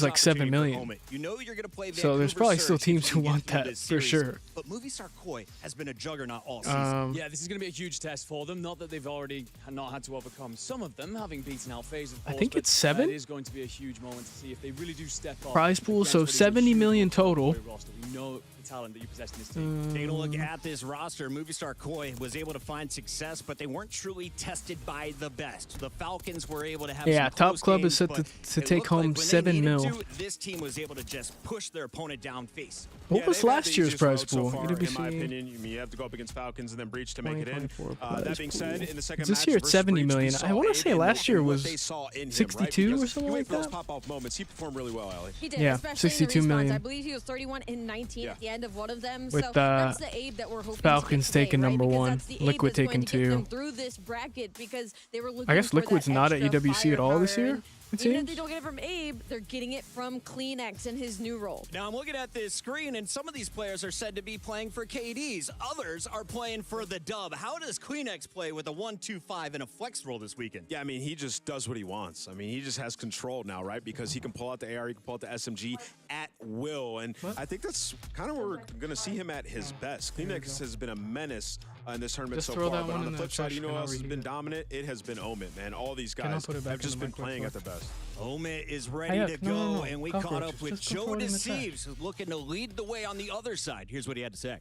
like 7 million. You know you're gonna play so there's probably still teams who want that for sure. But Movistar Koi has been a juggernaut all season. Yeah, this is going to be a huge test for them. Not that they've already not had to overcome some of them, having beaten out FaZe, of course. I think it's 7. It is going to be a huge moment to see if they really do step up. Prize pool, so 70 million total. We know the talent that you possess in this team. Taking a look at this roster, Movistar Koi was able to find success, but they weren't truly tested by the best. The Falcons were able to have some top close club games, is set but to take home 7 mil. This team was able to just push their opponent down face. What was last year's prize pool? So far, in my opinion, you have to go up against Falcons and then Breach to make it in. That being said, in the second this match year it's 70 Breach, million. I want to say last year was 62 or something like that. Pop-off moments. He performed really well, Ali. He did, yeah, especially 62 in the respawns. million. I believe he was 31 and 19 at the end of one of them. With so that's the aid that we're hoping Falcons to get taking today, number right? 1, That's the aid Liquid that's going taking to get them 2. through this bracket because they were looking I guess for Liquid's that not at extra EWC at all this firepower, year. and It even if seems. they don't get it from Abe, they're getting it from CleanX in his new role. Now I'm looking at this screen, and some of these players are said to be playing for KDs. Others are playing for the dub. How does CleanX play with a 1-2-5 and a flex role this weekend? Yeah, I mean, he just does what he wants. I mean, he just has control now, right? Because he can pull out the AR, he can pull out the SMG at will. And I think that's kind of where we're going to see him at his best. CleanX has been a menace in this tournament Just so throw far. that But one on in the the flip side, trash you know can who else has overheat been it. dominant? It has been Omen, man. All these Can I guys put it back have in just the been playing microwave? at their best. Omit is ready to go, and we caught up with Joe Deceives, who's looking to lead the way on the other side. Here's what he had to say.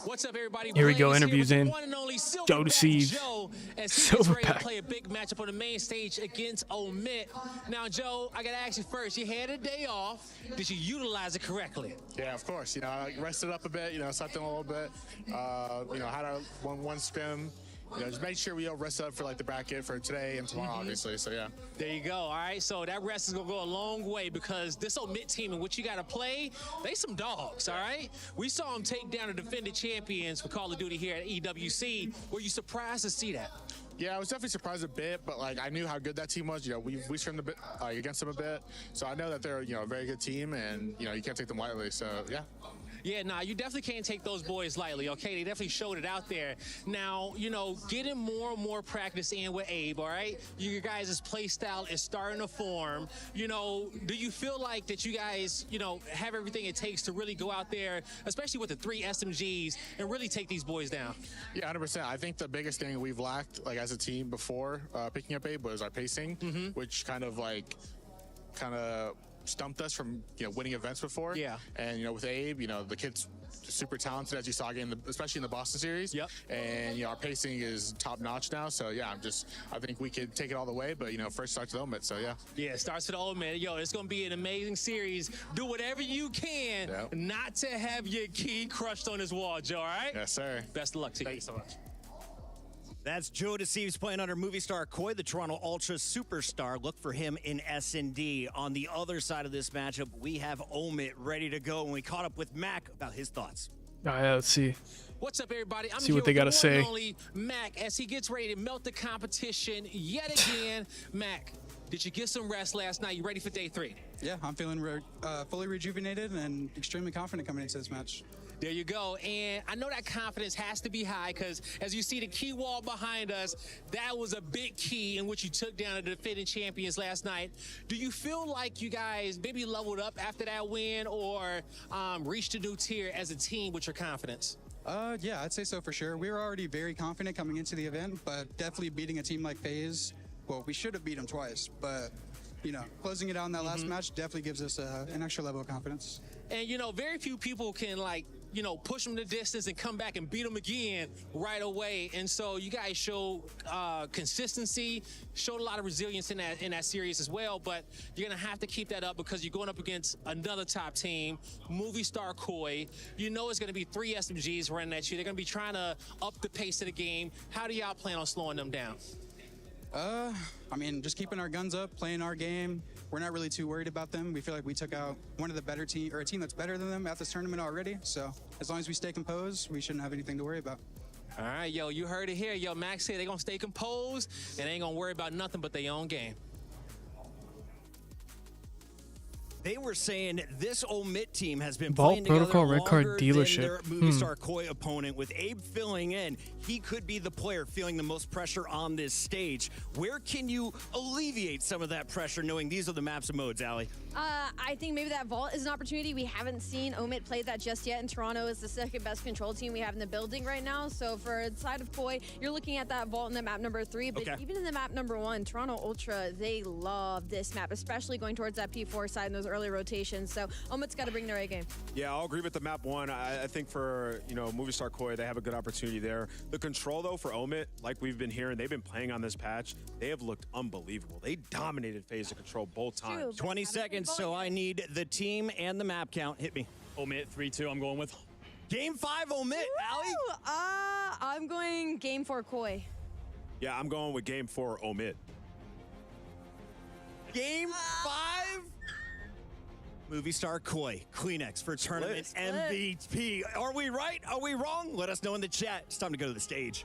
What's up, everybody? Here we go, Blaze interviews here with in. the one and only Joe Silverback Deceives. Joe, as he gets ready to Silverback. play a big matchup on the main stage against Omit. Now, Joe, I got to ask you first. You had a day off. Did you utilize it correctly? Yeah, of course. You know, I rested up a bit, slept in a little bit. Had our one spin. Just make sure we all rest up for like the bracket for today and tomorrow, obviously. So yeah. There you go. All right. So that rest is gonna go a long way because this Omit team in which you gotta play, they some dogs. All right. We saw them take down the defending champions for Call of Duty here at EWC. Were you surprised to see that? Yeah, I was definitely surprised a bit, but I knew how good that team was. We scrimmed a bit against them a bit, so I know that they're a very good team, and you can't take them lightly. So yeah. Yeah, nah, you definitely can't take those boys lightly, okay? They definitely showed it out there. Now, getting more and more practice in with Abe, all right? You guys' play style is starting to form. Do you feel like that you guys, have everything it takes to really go out there, especially with the 3 SMGs, and really take these boys down? Yeah, 100%. I think the biggest thing we've lacked, as a team before picking up Abe, was our pacing, which kind of stumped us from winning events before. Yeah. And with Abe, the kid's super talented, as you saw again, especially in the Boston series. Yep. And our pacing is top notch now. So yeah, I think we could take it all the way. But first starts with Omit. So yeah. Yeah, it starts with Omit. Yo, it's gonna be an amazing series. Do whatever you can not to have your key crushed on this wall, Joe. All right? Yes, sir. Best of luck to you. Thank you so much. That's Joe Deceives playing under movie star Koi, the Toronto Ultra superstar. Look for him in S&D. On the other side of this matchup, we have Omit ready to go, and we caught up with Mac about his thoughts. All right, let's see. What's up, everybody? I'm See here what they with gotta the say. one and only Mac as he gets ready to melt the competition yet again. Mac, did you get some rest last night? You ready for day 3? Yeah, I'm feeling fully rejuvenated and extremely confident coming into this match. There you go. And I know that confidence has to be high because as you see the key wall behind us, that was a big key in which you took down the defending champions last night. Do you feel like you guys maybe leveled up after that win or reached a new tier as a team with your confidence? Yeah, I'd say so for sure. We were already very confident coming into the event, but definitely beating a team like FaZe, well, we should have beat them twice, but closing it out in that last match definitely gives us an extra level of confidence. And, very few people can, push them the distance and come back and beat them again right away. And so you guys show consistency, showed a lot of resilience in that series as well. But you're going to have to keep that up because you're going up against another top team, movie star Koi. It's going to be 3 SMGs running at you. They're going to be trying to up the pace of the game. How do y'all plan on slowing them down? Just keeping our guns up, playing our game. We're not really too worried about them. We feel like we took out one of the better team, or a team that's better than them at this tournament already. So as long as we stay composed, we shouldn't have anything to worry about. All right, yo, you heard it here. Yo, Max said they're going to stay composed and they ain't going to worry about nothing but their own game. They were saying this Omit team has been Vault playing together Protocol Red Card longer Dealership. than their movie star Koi opponent. With Abe filling in, he could be the player feeling the most pressure on this stage. Where can you alleviate some of that pressure knowing these are the maps and modes, Allie? I think maybe that Vault is an opportunity. We haven't seen Omit play that just yet, and Toronto is the second best control team we have in the building right now. So for the side of Koi, you're looking at that Vault in the map number 3, but even in the map number 1, Toronto Ultra, they love this map, especially going towards that P4 side in those early rotations. So Omit's got to bring their A game. Yeah, I'll agree with the map 1. I think for, movie star Koi, they have a good opportunity there. The control, though, for Omit, like we've been hearing, they've been playing on this patch. They have looked unbelievable. They dominated phase of control both times. 20 seconds, so I need the team and the map count. Hit me. Omit 3-2, I'm going with. Game 5, Omit. Allie? I'm going game 4 Koi. Yeah, I'm going with game 4, Omit. Game 5? Movie star Koi, Kleenex for tournament MVP. Are we right? Are we wrong? Let us know in the chat. It's time to go to the stage.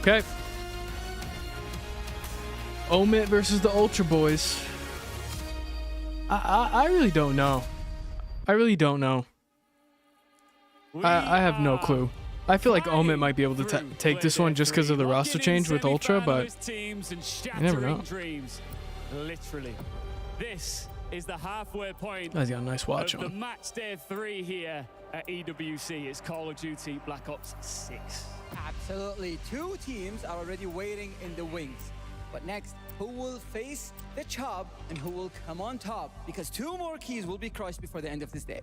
Okay. Omit versus the Ultra Boys. I really don't know. I really don't know. I have no clue. I feel like Omit might be able to take this one just because of the roster change with Ultra, but teams and you never know. dreams. Literally. This is the halfway point He's got a nice watch of the on. match day 3 here at EWC. It's Call of Duty Black Ops 6. Absolutely. 2 teams are already waiting in the wings. But next, who will face the chop and who will come on top? Because 2 more keys will be crushed before the end of this day.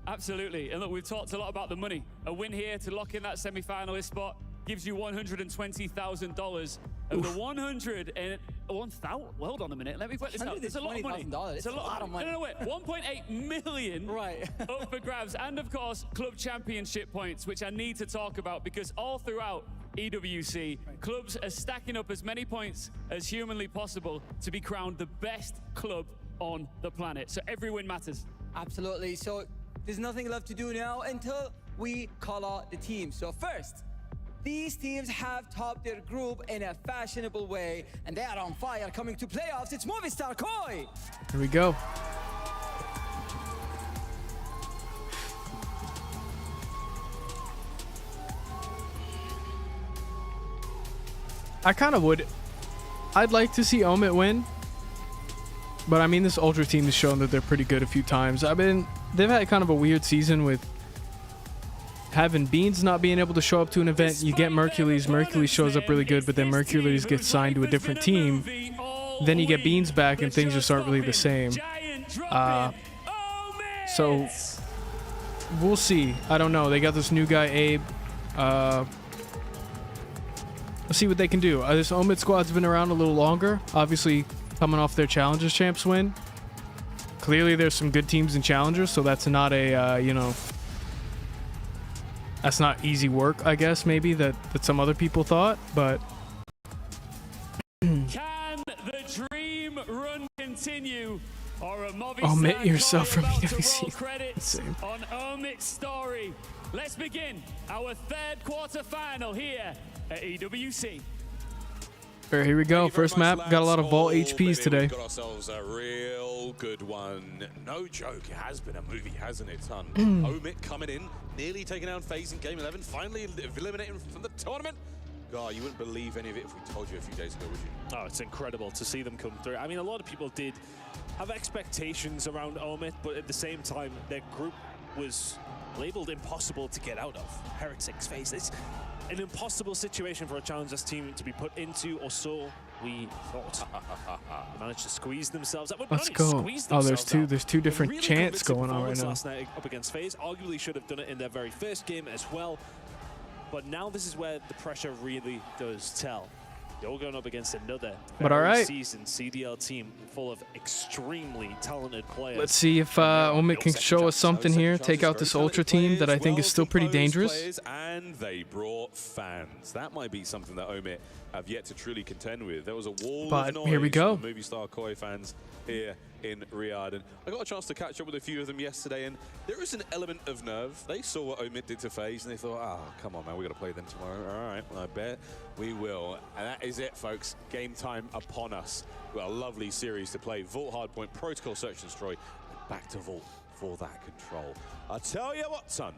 Absolutely. And look, we've talked a lot about the money. A win here to lock in that semi-finalist spot gives you $120,000. Of the 100 and 1,000. Hold on a minute. Let me put this out. It's a lot of money. It's a lot of money. No, wait. 1.8 million right. up for grabs. And of course, club championship points, which I need to talk about because all throughout EWC, clubs are stacking up as many points as humanly possible to be crowned the best club on the planet. So every win matters. Absolutely. So there's nothing left to do now until we call out the team. So first, these teams have topped their group in a fashionable way, and they are on fire coming to playoffs. It's Movistar Koi. Here we go. I kind of would. I'd like to see Omit win. But I mean, this Ultra team has shown that they're pretty good a few times. They've had kind of a weird season with having Beans not being able to show up to an event. You get Mercules. Mercules shows up really good, but then Mercules gets signed to a different team. Then you get Beans back, and things just aren't really the same. So we'll see. I don't know. They got this new guy, Abe. Let's see what they can do. This Omit squad's been around a little longer. Obviously, coming off their Challengers Champs win. Clearly, there's some good teams in Challengers, so that's not a, that's not easy work, I guess, maybe, that some other people thought, but... Can the dream run continue? Or a Omit yourself from EWC. Credits on Omit's story. Let's begin our 3rd quarterfinal here at EWC. All right, here we go. First map. Got a lot of Vault HPs We've today. got ourselves a real good one. No joke, it has been a movie, hasn't it, son? Omit coming in, nearly taking down FaZe in Game 11, finally eliminating from the tournament. God, you wouldn't believe any of it if we told you a few days ago, would you? Oh, it's incredible to see them come through. I mean, a lot of people did have expectations around Omit, but at the same time, their group was labeled impossible to get out of. Heretics FaZe. It's an impossible situation for a Challengers team to be put into, or so we thought. They managed to squeeze themselves out. Let's go. Oh, there's two different really chants going on right now. Last night up against FaZe. Arguably should have done it in their very first game as well. But now this is where the pressure really does tell. You're going up against another very seasoned CDL team full of extremely talented players. Let's see if Omit can show us something here. Take out this Ultra team that I think is still pretty dangerous. And they brought fans. That might be something that Omit have yet to truly contend with. There was a wall of noise here we go. from the Movistar Koi fans here in Riyadh. And I got a chance to catch up with a few of them yesterday, and there is an element of nerve. They saw what Omit did to FaZe, and they thought, oh, come on, man, we got to play them tomorrow. All right, well, I bet we will. And that is it, folks. Game time upon us. We've got a lovely series to play. Vault Hardpoint, Protocol Search and Destroy, and back to Vault for that control. I tell you what, son,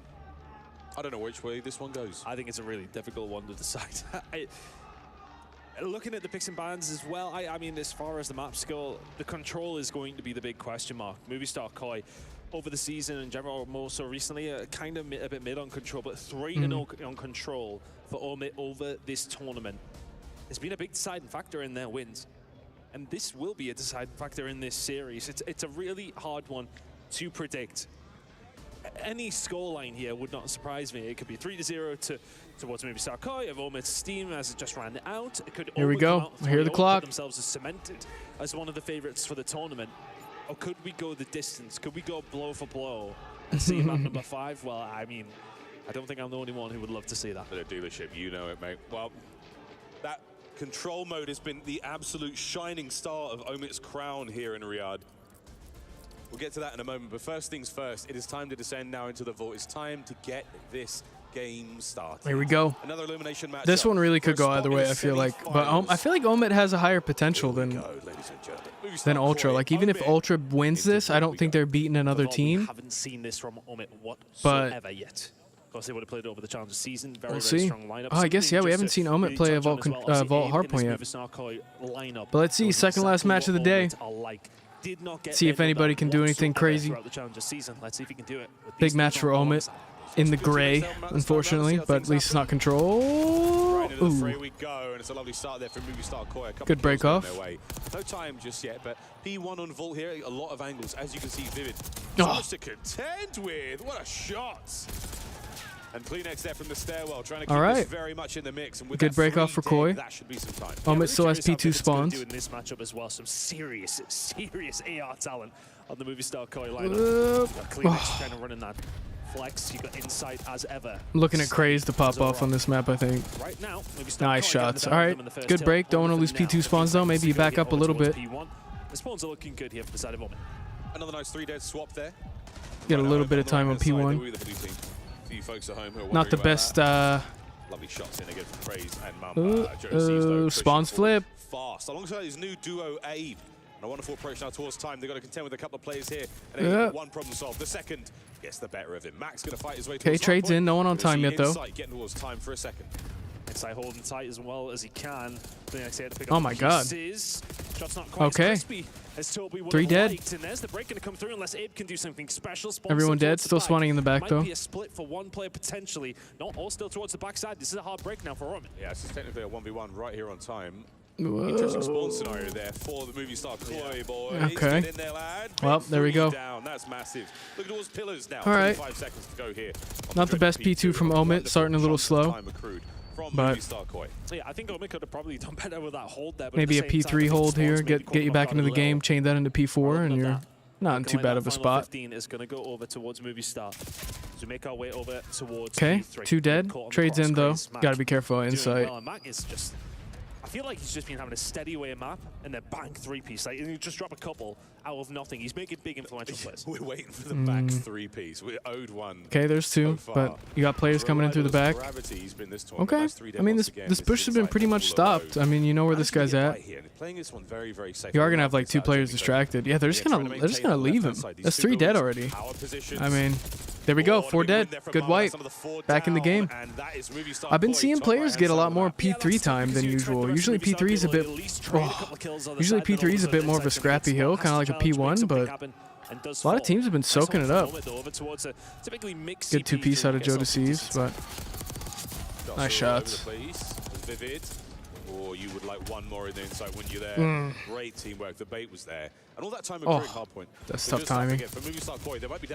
I don't know which way this one goes. I think it's a really difficult one to decide. Looking at the picks and bans as well, I mean, as far as the maps go, the control is going to be the big question mark. Movistar Koi, over the season in general, more so recently, kind of a bit mid on control, but 3-0 on control for Omit over this tournament. It's been a big deciding factor in their wins. And this will be a deciding factor in this series. It's a really hard one to predict. Any scoreline here would not surprise me. It could be 3-0 towards maybe Movistar Koi of Omit's steam as it just ran out. It could Here we go. I hear the clock. Themselves as cemented as one of the favorites for the tournament. Or could we go the distance? Could we go blow for blow and see map number 5? Well, I mean, I don't think I'm the only one who would love to see that. For the dealership, you know it, mate. Well, that control mode has been the absolute shining star of Omit's crown here in Riyadh. We'll get to that in a moment, but first things first, it is time to descend now into the vault. It's time to get this game started. Here we go. Another elimination match. This one really could go either way, I feel like. But I feel like Omid has a higher potential than Ultra. Like, even if Ultra wins this, I don't think they're beating another team. Haven't seen this from Omid whatsoever yet. Of course, they would have played over the challenger season. Very, We'll very see. strong lineup. Oh, I guess, yeah, we haven't seen Omid play a Vault Hardpoint yet. But let's see, second last match of the day. See if anybody can do anything crazy. Big match for Omid in the gray, unfortunately, but at least it's not control. Ooh. We go, and it's a lovely start there from Movistar Koi. Good break off. No time just yet, but P1 on Vault here, a lot of angles, as you can see, Vivid. Oh. So much to contend with. What a shot! And Kleenex there from the stairwell, trying to keep this very much in the mix. And with Good break off for Koi. That should be some time. Omid still has P2 spawns. In this matchup as well, some serious AR talent on the Movistar Koi lineup. Kleenex kind of running that flex. You got insight as ever. I'm looking at Craze to pop off on this map, I think. Right now, nice shots. All right, good break. Don't want to lose P2 spawns though. Maybe you back up a little bit. The spawns are looking good here for the side of Omid. Another nice 3-dead swap there. Get a little bit of time on P1. Folks at home who are Not the best. Lovely shots in again from Craze and Mamba. Spawns flip. Fast. Alongside his new duo, Abe. And a wonderful approach now towards time. They've got to contend with a couple of players here. And one problem solved. The second gets the better of him. Max going to fight his way towards trades in. No one on time yet, though. Getting towards time for a second. Inside holding tight as well as he can. Oh my god. Okay. 3 dead. And there's the break going to come through unless Abe can do something special. Everyone dead. Still spawning in the back though. Might be a split for one player potentially. Not all still towards the backside. This is a hard break now for Omid. Yeah, this is technically a 1v1 right here on time. Interesting spawn scenario there for the Movistar Koi boys. Okay. Get in there, lad. Well, there we go. Down. That's massive. Look at all those pillars now. All right. 25 seconds to go here. Not the best P2 from Omid. Starting a little slow. But yeah, I think Omid could have probably done better with that hold there. But maybe a P3 hold here. Get you back into the game. Chain that into P4, and you're not in too bad of a spot. 15 is going to go over towards Movistar. As we make our way over towards Okay, P3. 2 dead. Trades in though. Got to be careful inside. Well, Mac is just. I feel like he's just been having a steady way map and then bang 3-piece. Like, you just drop a couple out of nothing. He's making big influential plays. We're waiting for the back 3-piece. We're owed one. Okay, there's 2, but you got players coming in through the back. Okay, I mean this push has been pretty much stopped. I mean, you know where this guy's at. You are gonna have like 2 players distracted. Yeah, they're just gonna leave him. That's 3 dead already. I mean, there we go, 4 dead. Good wipe. Back in the game. I've been seeing players get a lot more P3 time than usual. Usually P3 is a bit. Usually P3 is a bit more of a scrappy hill, kind of like a P1, but a lot of teams have been soaking it up. Good 2-piece out of Joe Deceives, but nice shots. Or you would like one more in the inside when you're there. Great teamwork. The bait was there. And all that time of hard point. That's tough timing.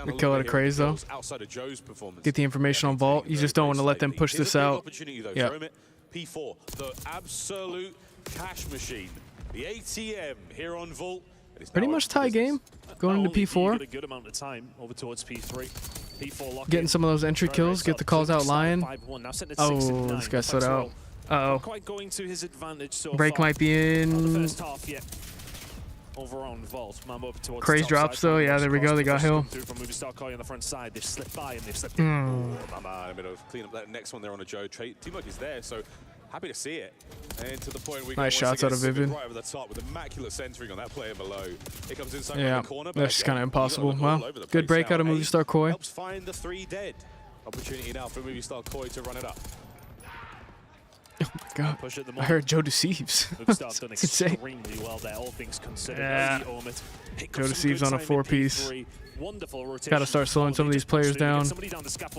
We kill it a Craze though. Get the information on Vault. You just don't want to let them push this out. Yeah. P4, the absolute cash machine. The ATM here on Vault. Pretty much tie game. Going into P4. A good amount of time over towards P3. P4 getting some of those entry kills. Get the calls out Lion. Oh, this guy stood out. Uh-oh. Quite going to his advantage so break far. might be in. First half yet. Over on Vault. Craze drops though. Yeah, there we go. They got Hill. From Movistar Koi on the front side. They've slipped by and they've slipped in. Mama, a bit of clean up that next one there on a Joe. Teamwork is there, so happy to see it. And to the point we nice shots out of Vivid. Right over the top with immaculate centering on that player below. It comes inside yeah, the corner. That's just kind of impossible. Wow. Good break out of Movistar Koi. Helps find the 3 dead. Opportunity now for Movistar Koi to run it up. Oh my god. I heard Joe Deceives. That's insane. Extremely well there, all things considered. Yeah. Joe Deceives on a 4-piece. Got to start slowing some of these players down.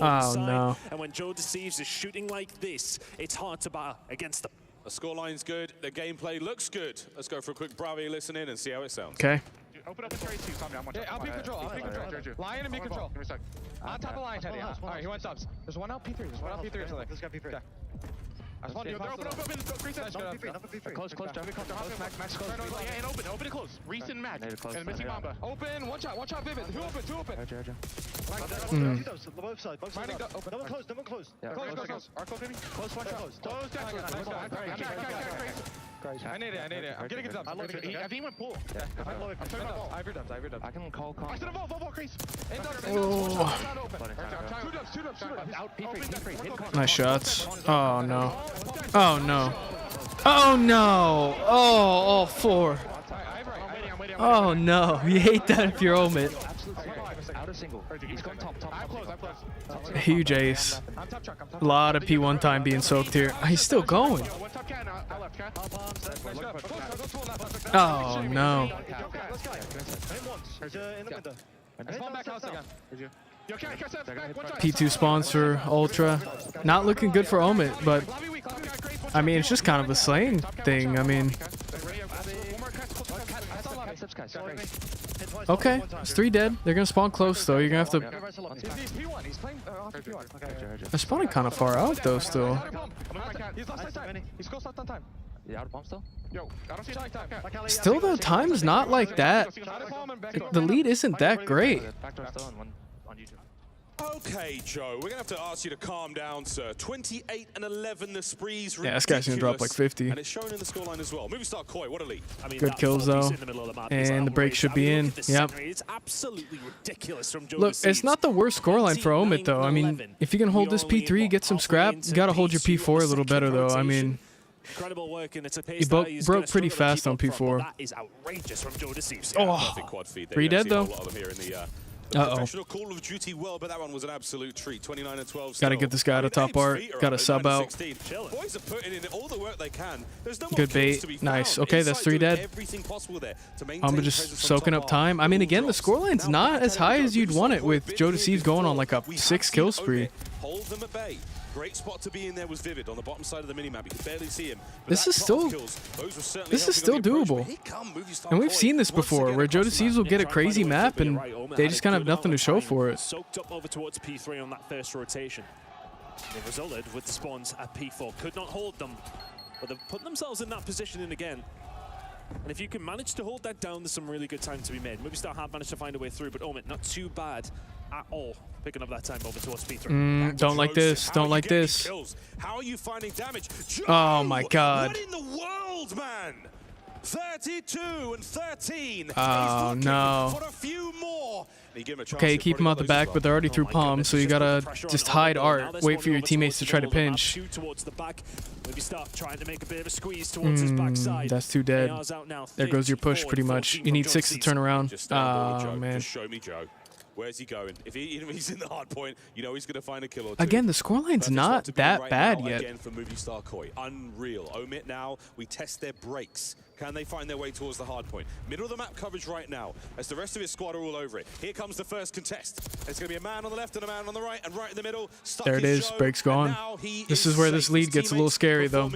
Oh no. And when Joe Deceives is shooting like this, it's hard to bar against them. The scoreline's good, the gameplay looks good. Let's go for a quick Bravi listen in and see how it sounds. Okay. Open up the trade too, Tommy. I'll be control. Lion and be control. Give me a sec. On top of Lion, Teddy. Alright, he went subs. There's one out P3. There's one out P3 or something. This guy P3. Open, close, max, close. Yeah, and open it close. Reese and Mac. And missing Mamba. Open, one shot, Vivid. Two open. Both sides. Double close. Close. Arco, baby. Close, one shot. Close, I need it. I'm getting it up. I think he went pull. Yeah. I'm turning off. I have your dubs. I can call. I said a ball, crease. Two dubs. Nice shots. Oh no. Oh no. Oh no. Oh, all four. Oh no. You hate that if you're Omit. Huge ace. A lot of P1 time being soaked here. He's still going. Oh no. P2 spawns for Ultra. Not looking good for Omit, but I mean, it's just kind of a slaying thing. I mean, okay, it's 3 dead. They're gonna spawn close though. You're gonna have to. They're spawning kind of far out though still. Still though, time's not like that. The lead isn't that great. Okay, Joe, we're going to have to ask you to calm down, sir. 28-11, the spree's ridiculous. Yeah, this guy's gonna drop like 50. And it's shown in the scoreline as well. Movie star Koi, what a lead. I mean, good kills though, and the break should be in. Yep. It's absolutely ridiculous from Joe. Look, it's not the worst scoreline for Omit though. I mean, if you can hold this P3, get some scrap, you gotta hold your P4 a little better though. I mean, incredible work, and it's a he broke pretty fast on P4. That is outrageous from Joe Deceived. Oh, 3 dead though. Professional Call of Duty world, but that one was an absolute treat. 29-12. Gotta get this guy to top art. Gotta sub out. Boys are putting in all the work they can. There's no more Good kills to be bait. Nice. found. Okay, that's 3 dead. Everything possible there to maintain I'm just presence from soaking top up half. time. I mean, again, the scoreline's not as high as you'd want it with Joe Deceives going on like a 6 kill spree. Hold them at bay. Great spot to be in there was Vivid on the bottom side of the minimap. You could barely see him. This is still doable. And we've seen this before where Joe Deceives will get a crazy map and they just kind of have nothing to show for it. Soaked up over towards P3 on that first rotation. It resulted with the spawns at P4. Could not hold them, but they've put themselves in that position in again. And if you can manage to hold that down, there's some really good time to be made. Movistar have managed to find a way through, but Omit, not too bad at all. Picking up that time over towards P3. Don't like this. Don't like this. How are you finding damage? Oh my god. What in the world, man? 32-13. Oh no. For a few more. Okay, keep him out the back, but they're already through palm, so you gotta just hide art. Wait for your teammates to try to pinch. That's 2 dead. There goes your push pretty much. You need 6 to turn around. Oh man. Show me Joe. Where's he going? If he's in the hard point, you know he's going to find a kill or two. Again, the scoreline's not that bad yet. Again for Movistar Koi. Unreal. Omit now, we test their breaks. Can they find their way towards the hard point? Middle of the map coverage right now, as the rest of his squad are all over it. Here comes the first contest. It's going to be a man on the left and a man on the right, and right in the middle. There it is. Break's gone. This is where this lead gets a little scary, though.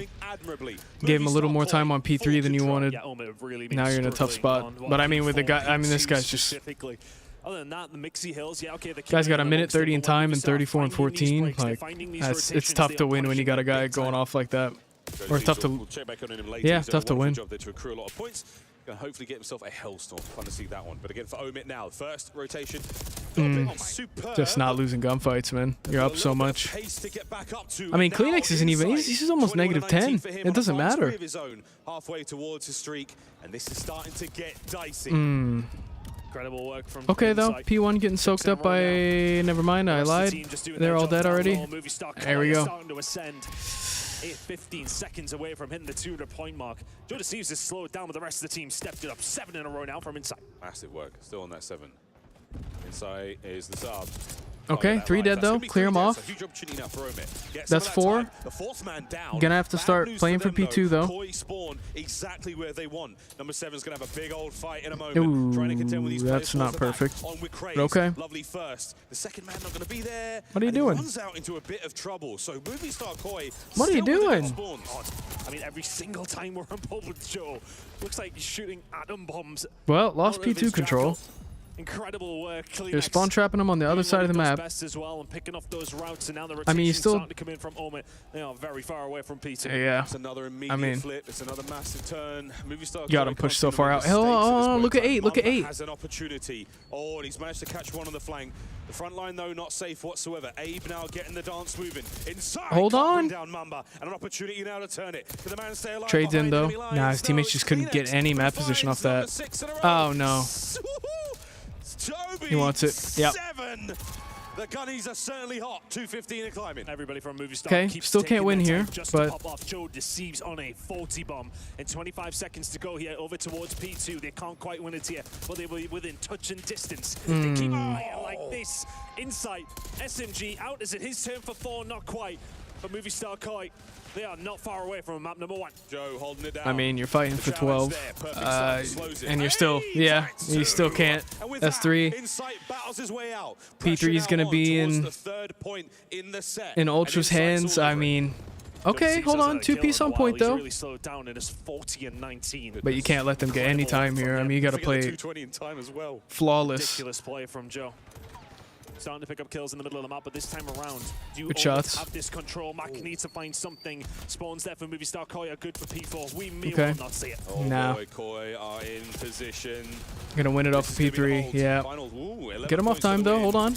Gave him a little more time on P3 than you wanted. Now you're in a tough spot. But I mean, with the guy, I mean, this guy's just. Other than that, the Mixie Hills, yeah, okay. The guy's got a minute 30 in time and 34 and 14. Like, it's tough to win when you got a guy going off like that. Or tough to, yeah, tough to win. Hopefully get himself a hellstorm. Fun to see that one. But again, for Omit now, first rotation. Just not losing gunfights, man. You're up so much. I mean, Kleenex isn't even. He's almost -10. It doesn't matter. Halfway towards his streak, and this is starting to get dicey. Incredible work from okay, though. P1 getting soaked up by. Never mind, I lied. They're all dead already. There we go. 15 seconds away from hitting the 200-point mark. Joe Deceives has slowed down, but the rest of the team stepped it up 7 in a row now from inside. Massive work. Still on that 7. Inside is the sub. Okay, 3 dead though. Clear him off. That's 4. Gonna have to start playing for P2 though. Exactly where they want. Number 7's gonna have a big old fight in a moment. Trying to contend with these that's not perfect. But okay. Lovely first. The second man not gonna be there. What are you doing? Runs out into a bit of trouble. So Movistar Koi. What are you doing? I mean, every single time we're on board with Joe, looks like he's shooting atom bombs. Well, lost P2 control. Incredible work. They're spawn trapping them on the other side of the map. As well and picking off those routes, and now the I mean, you still to come in from Omit. They are very far away from P2. Yeah. It's another immediate flip. It's another massive turn. Movistar got him pushed so far out. Oh, look at 8. Look at 8. Has an opportunity. Oh, and he's managed to catch one on the flank. The front line, though, not safe whatsoever. Abe now getting the dance moving. Inside. Hold on. Down Mamba, and an opportunity now to turn it. Can the man stay alive? Trades in, though. Nah, his teammates just couldn't get any map position off that. Oh, no. He wants it. Yep. The gunnies are certainly hot. 215 and climbing. Everybody from Movie Star Okay, keeps still can't taking win their here, time just but- to pop off. Joe deceives on a 40 bomb. And 25 seconds to go here over towards P2. They can't quite win it here, but they were within touch and distance. They keep playing like this. Insight, SMG out. Is it his turn for 4? Not quite. But Movie Star Koi, they are not far away from map number 1. Joe holding it down. I mean, you're fighting for 12, and you're still, yeah, you still can't. That's 3. Insight battles his way out. P3 is gonna be in Ultra's hands. I mean, okay, hold on, 2-piece on point though. Really slowed down and it's 40 and 19. But you can't let them get any time here. I mean, you gotta play 220 in time as well. flawless. Ridiculous play from Joe. Starting to pick up kills in the middle of the map, but this time around, do Good Omid shots. have this control? Mac needs to find something. Spawns there for Movie Star Koi are good for P4. We may Okay. well not see it. Oh Nah. boy, Koi are in position. Gonna win it off of P3. Yeah. Get him off time though. Hold on.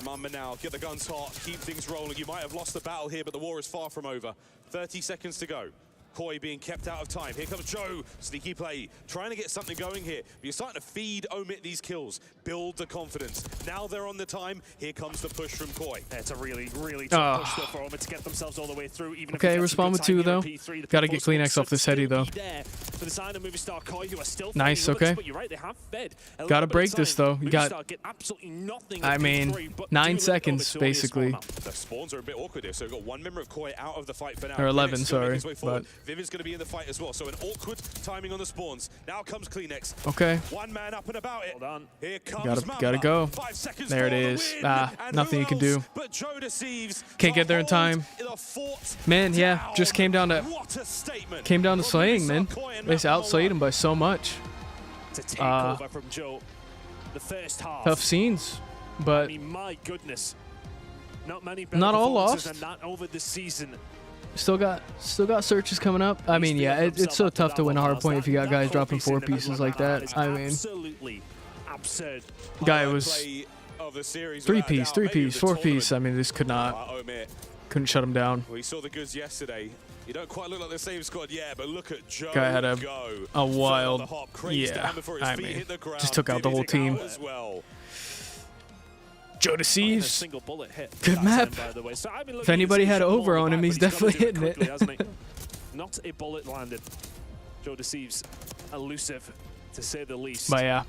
Mamba now, get the guns hot, keep things rolling. You might have lost the battle here, but the war is far from over. 30 seconds to go. Koi being kept out of time. Here comes Joe. Sneaky play. Trying to get something going here. But you're starting to feed Omid these kills. Build the confidence. Now they're on the time. Here comes the push from Koi. It's a really, really tough push though for Omid to get themselves all the way through. Even Okay, if respond with 2 though. Gotta get Kleenex off this heady though. For the side of Movie Star Koi, who are still Nice, fighting with us, okay. but you're right, they have fed a Gotta little bit break of this time. though. You Movie got, Star get absolutely nothing I at mean, P3, but 9 do limit seconds Omid to only a small basically. amount. The spawns are a bit awkward here, so we've got one member of Koi out of the fight for now. Or 11, Kleenex is gonna make sorry, his way forward. but- Vivid's going to be in the fight as well, so an awkward timing on the spawns. Now comes Kleenex. Okay. One man up and about it. Hold on. Here comes Gotta go. 5 seconds There it for the is. win. Ah, And nothing who you can do. else but Joe deceives Can't get there in to time. hold the fort Man, yeah, down. just came down to What a statement slaying, man. They outslayed him by so much. To take over from Joe, the first half. Tough scenes, I but mean, my goodness. Not many better Not all performances lost. than that over the season. still got searches coming up. I mean, yeah, it's so tough to win a hard point if you got guys dropping 4 pieces like that. I mean, Absolutely absurd. guy was play of the series 3-piece, without a doubt. Maybe 3-piece, the 4-piece. I mean, this could not, Omid. couldn't shut him down. We saw the goods yesterday. You don't quite look like the same squad yet, but look at Joe Guy had a go. wild, Fell on the hop, crazed yeah. down before his I feet mean, hit the ground. just took out the whole team. As well. Joe A deceives. single bullet hit Good that map. time, by the way. So I've been If looking anybody at had this over shot on him, back, he's but gotta definitely do it hitting quickly, it. hasn't he? Not a bullet landed. Joe deceives. Elusive, to say the least. But yeah,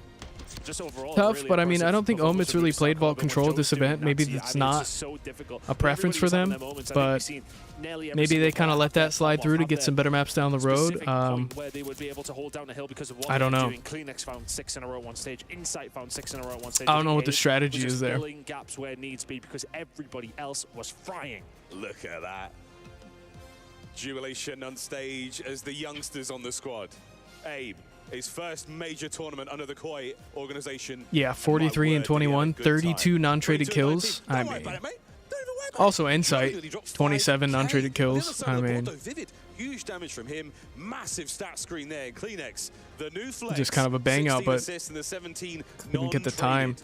Just overall, tough. really But I mean, I impressive don't think performance Omid's from really Movie Star played Koi, ball but what control Joe's this doing event. in Maybe that scene, it's I mean, not just so difficult. a preference for Everybody's having them, their moments. I think but we've seen nearly every maybe single they kind of player let that have slide through to have get some better maps down the road. specific point where they would be able to hold down the hill because of what I don't they're know. doing. Kleenex found 6 in a row at one stage. Insight found 6 in a row at one stage. I don't know what the Abe strategy was just is there. filling gaps where it needs to be because everybody else was frying. Look at that. Jubilation on stage as the youngsters on the squad. Abe, his first major tournament under the Koi organization. Yeah, 43 and 21, 32 non-traded kills. I mean, also Insight, 27 non-traded kills. I mean, Vivid, huge damage from him. Massive stat screen there. Kleenex, the new flex. just kind of a bang out, 16 but assists and the 17 couldn't get the non-traded. time.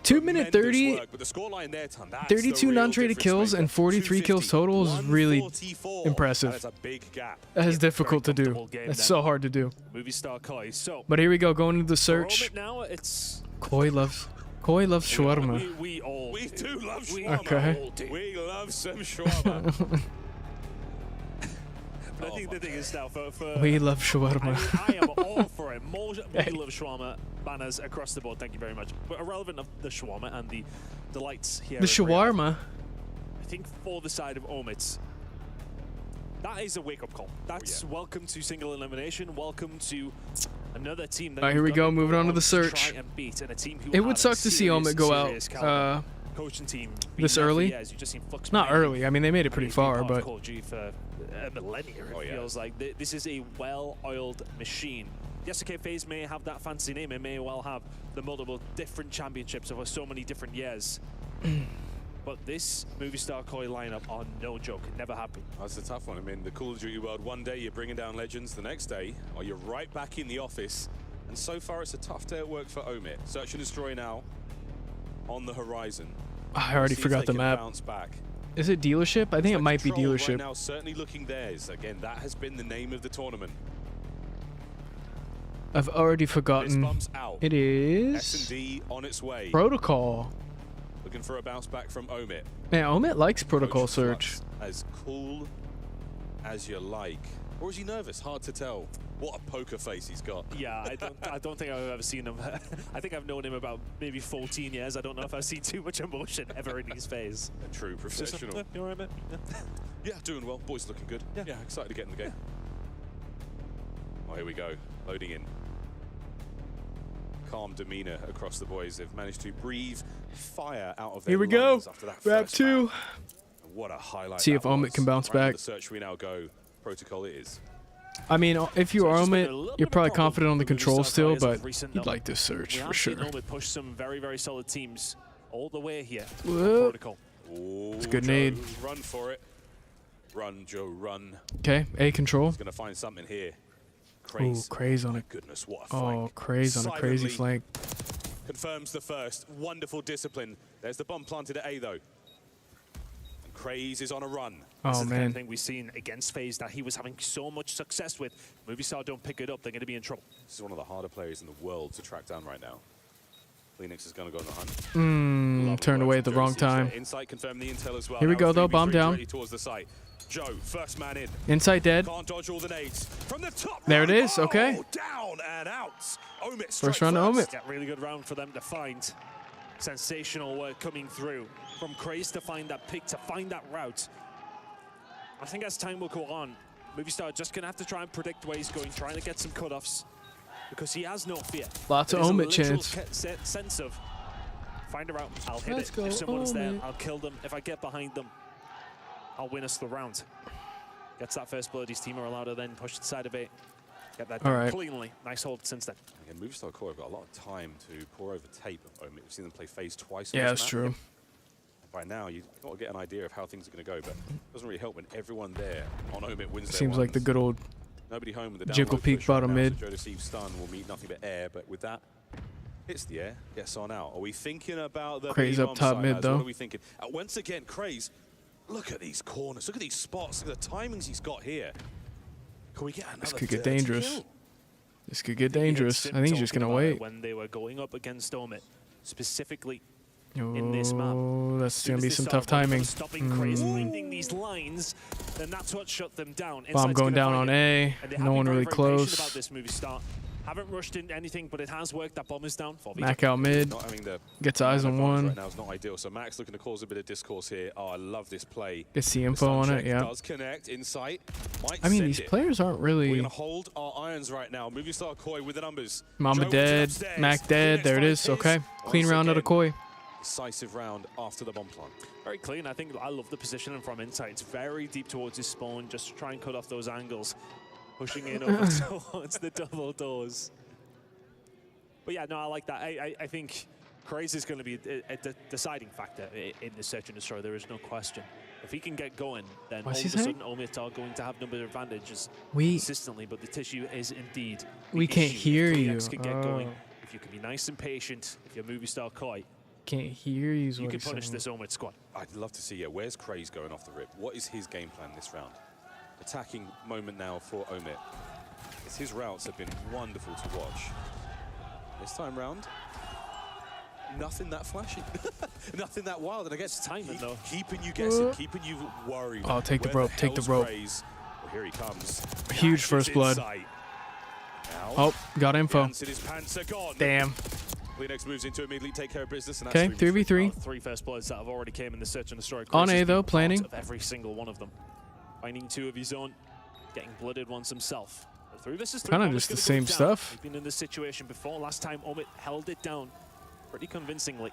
2 minute 30, Work, but the scoreline there, Tom, that's 32 the real non-traded difference kills maker. and 43 kills total is really 144. impressive. That is a big gap. That is difficult to do. comfortable game It's then. so hard to do. Movie Star Koi. So, But here we go, going into the for search. Omid now, it's Koi loves shawarma. we all We do love we shawarma. Okay. We love some shawarma. But I think the thing is now for We love shawarma. I am all for it. More we love shawarma banners across the board. Thank you very much. But irrelevant of the shawarma and the lights here. The in Riyadh, shawarma. I think for the side of Omid, that is a wake-up call. That's welcome to single elimination. Welcome to another team. That All right, here we you've go. got to Moving on to the try search. and beat, and a team who It would have suck a to see serious, Omid go serious caliber. out Coaching team this been there for early. years. You've just seen Flux Not playing. early. I mean, they made it pretty He's been far, part of but Call of Duty for a millennia. It feels like this is a well-oiled machine. Yes, okay, FaZe may have that fancy name. It may well have the multiple different championships over so many different years. But this Movie Star Koi lineup are no joke. It never happened. That's a tough one. I mean, the Call of Duty world, one day you're bringing down legends, the next day, or you're right back in the office. And so far, it's a tough day at work for Omid. Search and Destroy now on the horizon. I already See if forgot they the can map. bounce back. Is it dealership? I think it might be Control dealership. Right now, certainly looking theirs. Again, that has been the name of the tournament. I've already forgotten. Bumps out. It is S&D on its way. Protocol. The Looking for a bounce back from Omit. Man, Omit likes protocol surge. As cool as you like. Or is he nervous? Hard to tell. What a poker face he's got. Yeah, I don't think I've ever seen him. I think I've known him about maybe 14 years. I don't know if I've seen too much emotion ever in his face. A true professional. You all right, man? Yeah, doing well. Boys looking good. Yeah, excited to get in the game. Oh, here we go. Loading in. Calm demeanor across the boys. They've managed to breathe fire out of their Here we go. After that Map first 2. map. What a highlight. See that if Omit was. can bounce Right into back. The search we now go. Protocol it is. I mean, if you're Omit, you're probably confident on the control still, but you'd like this search for sure. Omit push some very, very solid teams all the way here. Whoop. Ooh, It's a good Joe, nade. Run for it. Run, Joe, run. Okay, A control. He's going to find something here. Ooh, Craze on it. Goodness, what a Oh, flank. Craze on a crazy Silently flank. Confirms the first. Wonderful discipline. There's the bomb planted at A, though. And Craze is on a run. This Oh, is the kind man. of thing we've seen against FaZe that he was having so much success with. Movistar don't pick it up, they're going to be in trouble. This is one of the harder players in the world to track down right now. Phoenix is going to go on the hunt. Turned away at the wrong time. Insight confirmed the intel as well. Here we Now go, though. 3v3 Bomb down. directly towards the site. Joe, first man in. Insight dead. Can't dodge all the nades. From the top. There it is. Okay. Down and out. Omit First round to Omit. Yeah, really good round for them to find. Sensational work coming through from Craze to find that pick, to find that route. I think as time will go on, Movistar are just going to have to try and predict where he's going, trying to get some cutoffs, because he has no fear. Lots of There's a Omit literal chance. sense of, find a route, I'll hit Let's it. go If someone's there, Omit. I'll kill them. If I get behind them, I'll win us the round. Gets that first blood, his team are allowed to then push the side of it. Get that All done right. cleanly. Nice hold since then. Again, Movistar Core have got a lot of time to pour over tape of Omit. We've seen them play FaZe twice on Yeah, this that's map. true. By now, you've got to get an idea of how things are going to go, but it doesn't really help when everyone there on Omit wins their Seems like the ones. good old Nobody home with the Jickle download peek push right bottom now, mid. so Joe Deceive stun will meet nothing but air, but with that, hits the air, gets on out. Are we thinking about the Craze up B-bomb top side, mid, lads? though. What are we thinking? Once again, Craze, look at these corners, look at these spots, look at the timings he's got here. Can we get another This could get 30 dangerous. kill? This could get dangerous. I think he's just going to wait. When they were going up against Omit, specifically in this map. Oh, that's Soon going to as be they some start tough timing. Stopping Craze, finding these lines, then that's what shut them down. Bomb Insight's going gonna down find on it. A. And they No have one been really very, very patient close. about this movie start. Haven't rushed into anything, but it has worked. That bomb is down. Mac out mid. Not having the Gets eyes on advantage one. right now is not ideal. So Max looking to cause a bit of discourse here. Oh, I love this play. Gets the The info stun on it, check yeah. Does connect. Insight. Might I mean, send these it. players aren't We're really... going to hold our irons right now. Movistar Koi with the numbers. Mamba Joe dead. upstairs. Mac dead. There it is. Okay. Clean round out of Koi. Decisive round after the bomb plant. Very clean. I think I love the positioning from Insight. It's very deep towards his spawn, just to try and cut off those angles. Pushing in over towards the double doors. But yeah, no, I like that. I think Craze is going to be a deciding factor in the search and destroy. There is no question. If he can get going, then What's all he of a saying? sudden Omit are going to have number advantages We- consistently. But the tissue is indeed the We can't issue. hear If you. Phoenix can get going, Oh. if you can be nice and patient, if you're Movistar Koi, Can't hear you. you can punish this Omit squad. I'd love to see, yeah, where's Craze going off the rip? What is his game plan this round? Attacking moment now for Omit. His routes have been wonderful to watch. This time round, nothing that flashy. Nothing that wild. And I guess timing, though. Keeping you guessing, keeping you worried. Oh, take the Where rope, take the hell's rope. Craze? Well, here he comes. Huge Dashes first blood. inside. Now, Oh, got info. Jansen, his pants are gone. Damn. Phoenix moves into immediately take care of business. And Okay, that's 3v3. Three first bloods that have already came in the search and destroy. On Craze A, has though, been part planning. of every single one of them. Finding two of his own, getting blooded once himself. But through this is Kinda just the same stuff. We've been in this situation before. Last time Omit held it down pretty convincingly.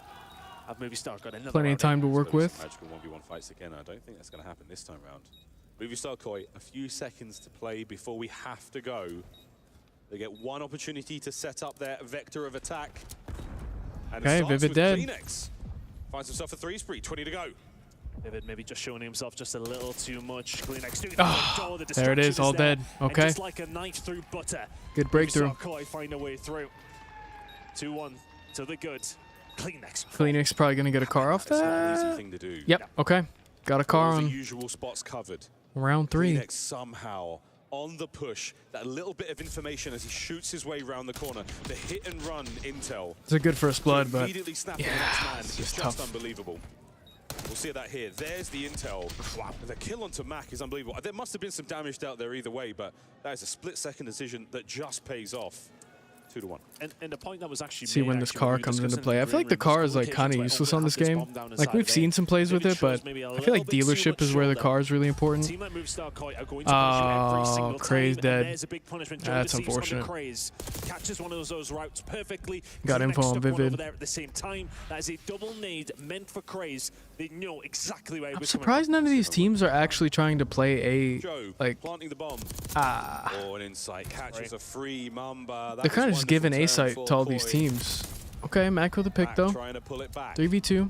Have Movistar got another Plenty of round time to in. work with. Magical 1v1 fights again. I don't think that's going to happen this time round. Movistar Koi, a few seconds to play before we have to go. They get one opportunity to set up their vector of attack. And Okay, it starts Vivid with dead. Phoenix. Finds himself a three spree, 20 to go. Vivid maybe just showing himself just a little too much. Kleenex doing Ah, the door, the there it distraction is, all there. dead. And Okay. just like a knife through butter. Good breakthrough. Movistar Koi find a way through. 2-1 to the good. Kleenex. Phoenix probably going to get a car off It's not an easy that. thing to do. Yep, okay. Got a car All the on usual spots covered. round 3. Phoenix somehow on the push. That little bit of information as he shoots his way around the corner. The hit and run intel. It's a good first blood, but Immediately snapping the next man. It's just unbelievable. We'll see that here. There's the intel. Wow. The kill onto Mac is unbelievable. There must have been some damage out there either way, but that is a split-second decision that just pays off. 2-1. And the point that was actually see when this car comes into play. I feel like the car is like kind of useless on this game. Like we've seen some plays with it, but I feel like dealership is where the car is really important. Oh, Craze dead. That's unfortunate. Catches one of those routes perfectly. Got info on Vivid. At the same time, that is a double nade meant for Craze. They know exactly where he I'm was surprised none of these teams are actually trying to play a like planting the bomb. Oh, an insight catches a free Mamba. They're kind of just giving A site to all these teams. Okay, Mac with the pick though. Trying to pull it back. 3v2.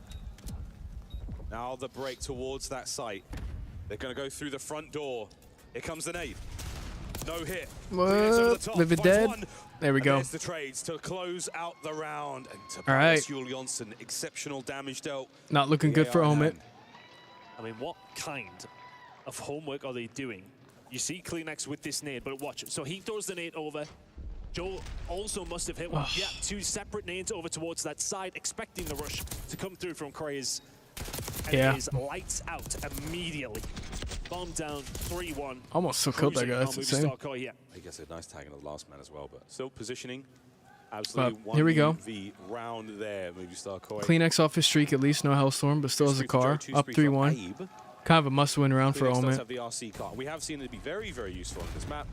Now the break towards that site. They're going to go through the front door. Here comes the nade. No hit. What? Vivid dead. There we go. There's the trades to close out the round. And all right. Jules Johnson, exceptional damage dealt. Not looking good for Omit. I mean, what kind of homework are they doing? You see Kleenex with this nade, but watch it. So he throws the nade over. Joe also must have hit one. Yeah, two separate nades over towards that side, expecting the rush to come through from Craze. And it is lights out immediately. Bomb down, 3-1. Almost so killed that guy. That's insane. He gets a nice tag into the last man as well, but still positioning. Absolutely. Here we go. Round there, Movie Star Koi. Kleenex off his streak at least, no Hellstorm, but still has a car. Up 3-1. Kind of a must-win round for Omit. Have the RC car. We have seen it be very, very useful on this map.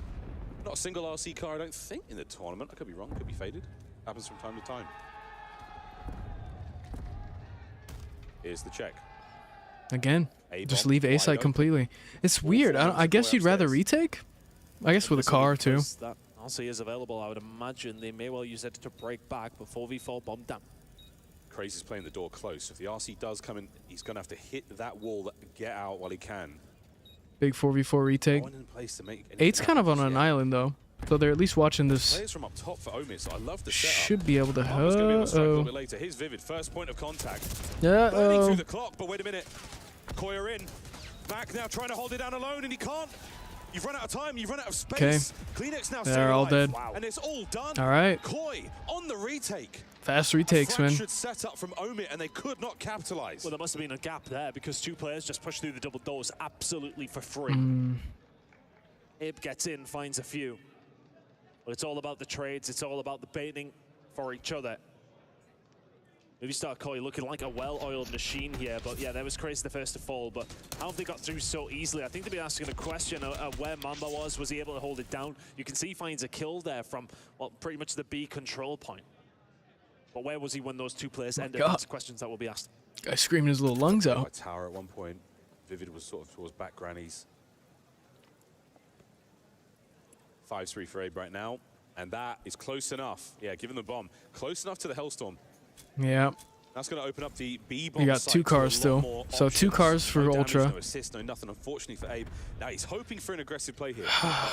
Not a single RC car, I don't think, in the tournament. I could be wrong, could be faded. Happens from time to time. Here's the check. Again, just leave A site completely. It's weird. I guess you'd rather retake? I guess with a car too. That also is available. I would imagine they may well use it to break back, but 4v4 bomb down. Crazy's playing the door close. If the RC does come in, he's going to have to hit that wall, get out while he can. Big 4v4 retake. 8's kind of on an island though, so they're at least watching this. Players from up top for Omit, so I love the setup. Should be able to. A little bit later. Here's Vivid, first point of contact. Burning through the clock, but wait a minute. Koya in. Mac now trying to hold it down alone, and he can't. You've run out of time. You've run out of space. Kleenex now they're all dead. Wow. And it's all done. All right. Koi on the retake. Fast retakes, man. Should set up from Omit, and they could not capitalize. Well, there must have been a gap there because two players just pushed through the double doors absolutely for free. Abe gets in, finds a few. But it's all about the trades. It's all about the baiting for each other. Movie Star Koi looking like a well-oiled machine here, but yeah, that was Crazy the first to fall. But how have they got through so easily? I think they've been asking a question of where Mamba was. Was he able to hold it down? You can see he finds a kill there from, well, pretty much the B control point. But where was he when those two players ended? That's questions that will be asked. Guy screaming his little lungs out. Tower at one point. Vivid was sort of towards back grannies. 5-3 for Abe right now, and that is close enough. Yeah, given the bomb, close enough to the Hellstorm. Yeah. That's going to open up the B bomb. You got two cars still, so 2 cars for Ultra. No assist, no nothing, unfortunately for Abe. Now he's hoping for an aggressive play here.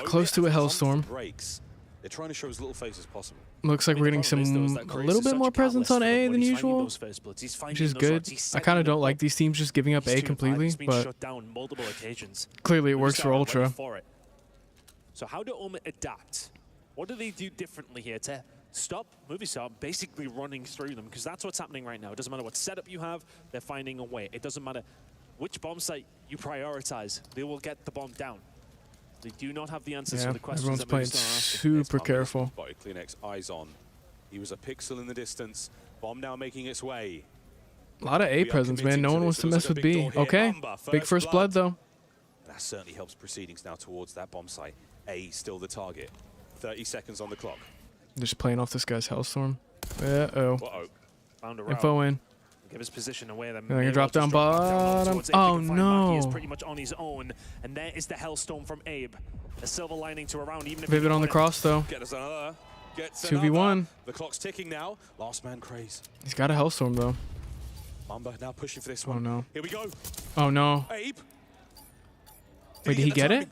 Close to a Hellstorm. They're trying to show as little face as possible. Looks like we're getting a little bit more presence on A than usual, which is good. I kind of don't like these teams just giving up A completely, but clearly it works for Ultra. So how do Omit adapt? What do they do differently here to stop Movie Star basically running through them? Because that's what's happening right now. It doesn't matter what setup you have, they're finding a way. It doesn't matter which bomb site you prioritize, they will get the bomb down. They do not have the answers for the questions everyone's playing super careful. Kleenex eyes on. He was a pixel in the distance. Bomb now making its way. A lot of A presence, man. No one wants to mess with B. Okay, big first blood though. That certainly helps proceedings now towards that bomb site. A still the target. 30 seconds on the clock. Just playing off this guy's Hellstorm. Uh-oh. Found a info in. Give his position away. Then they're gonna drop down bottom. Oh no! He is pretty much on his own, and there is the Hellstorm from Abe. A silver lining to a round, even if Vivid on the cross though. Get us another. 2v1. The clock's ticking now. Last man Craze. He's got a Hellstorm though. Mamba now pushing for this one. Oh no! Here we go. Oh no! Abe. Wait, did he get it?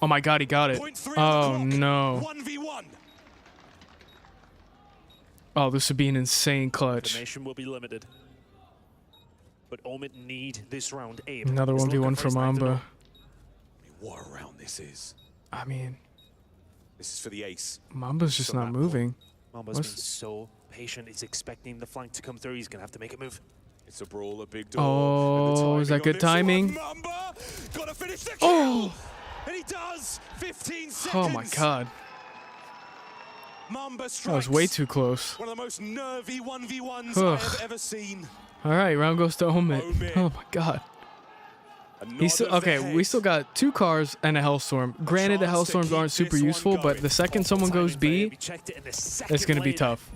Oh my God, he got it. Oh no. 1v1. Oh, this would be an insane clutch. The nation will be limited. But Omit need this round. Abe. Another 1v1 for Mamba. what a round this is. I mean, this is for the ace. Mamba's just not moving. Mamba's been so patient. He's expecting the flank to come through. He's going to have to make a move. It's a brawl, a big door. Oh, is that good timing? Mamba, gotta finish the kill. Oh! And he does. 15 seconds. Oh my God. Mamba strikes. That was way too close. One of the most nervy 1v1s I have ever seen. All right, round goes to Omit. Oh my God. He's still, okay, we still got 2 cars and a Hellstorm. Granted, the Hellstorms aren't super useful, but the second someone goes B, it's going to be tough.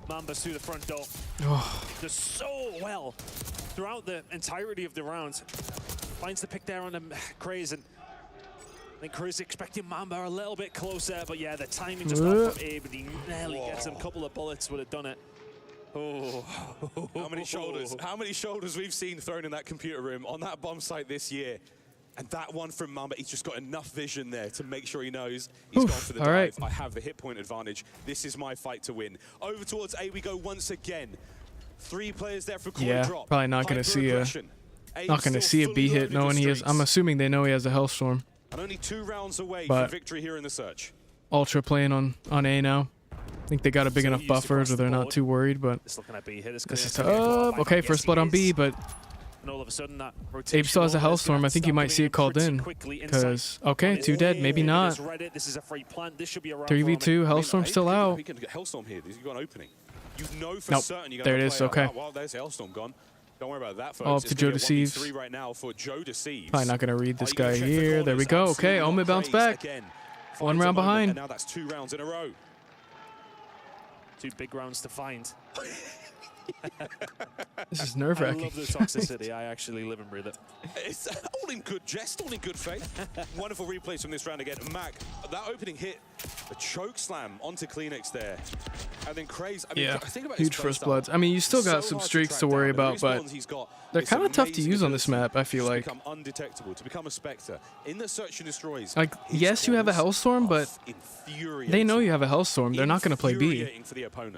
Mamba's through the front door. Does so well throughout the entirety of the round. Finds the pick there on Craze, and I think Craze expecting Mamba a little bit closer, but yeah, the timing just off from Abe, but he nearly gets him. A couple of bullets would have done it. Oh, how many shoulders? How many shoulders we've seen thrown in that computer room on that bomb site this year? And that one from Mamba, he's just got enough vision there to make sure he knows he's gone for the dive. Right. I have the hit point advantage. This is my fight to win. Over towards A we go once again. 3 players there for corner drop. Probably not going to see a B hit knowing he is. I'm assuming they know he has a Hellstorm. And only 2 rounds away from victory here in the search. Ultra playing on A now. I think they got a big enough buffer so they're not too worried, but this is tough. Okay, first blood on B, but and all of a sudden that Abe still has a Hellstorm. I think you might see it called in. Because, okay, 2 dead, maybe not. 3v2, Hellstorm still out. We can get Hellstorm here. He's got an opening. You know for certain you're there going it to is, play okay. Well, there's Hellstorm gone. Don't worry about that, folks. All up to Joe Deceives. Right now for Joe Deceives. Probably not going to read this guy here. There we go. Okay, Omid bounced back. 1 round behind. And now that's 2 rounds in a row. 2 big rounds to find. This is nerve-wracking. I love the toxicity. I actually live and breathe it. It's all in good jest, all in good faith. Wonderful replays from this round again. Mac, that opening hit, the choke slam onto Kleenex there. And then Craze. I mean, Yeah, think about huge first bloods. I mean, you still got some streaks to worry about, but they're kind of tough to use on this map, I feel like. To become undetectable, to become a Spectre. In the Search and Destroys. Like, yes, you have a Hellstorm, but they know you have a Hellstorm. They're not going to play B.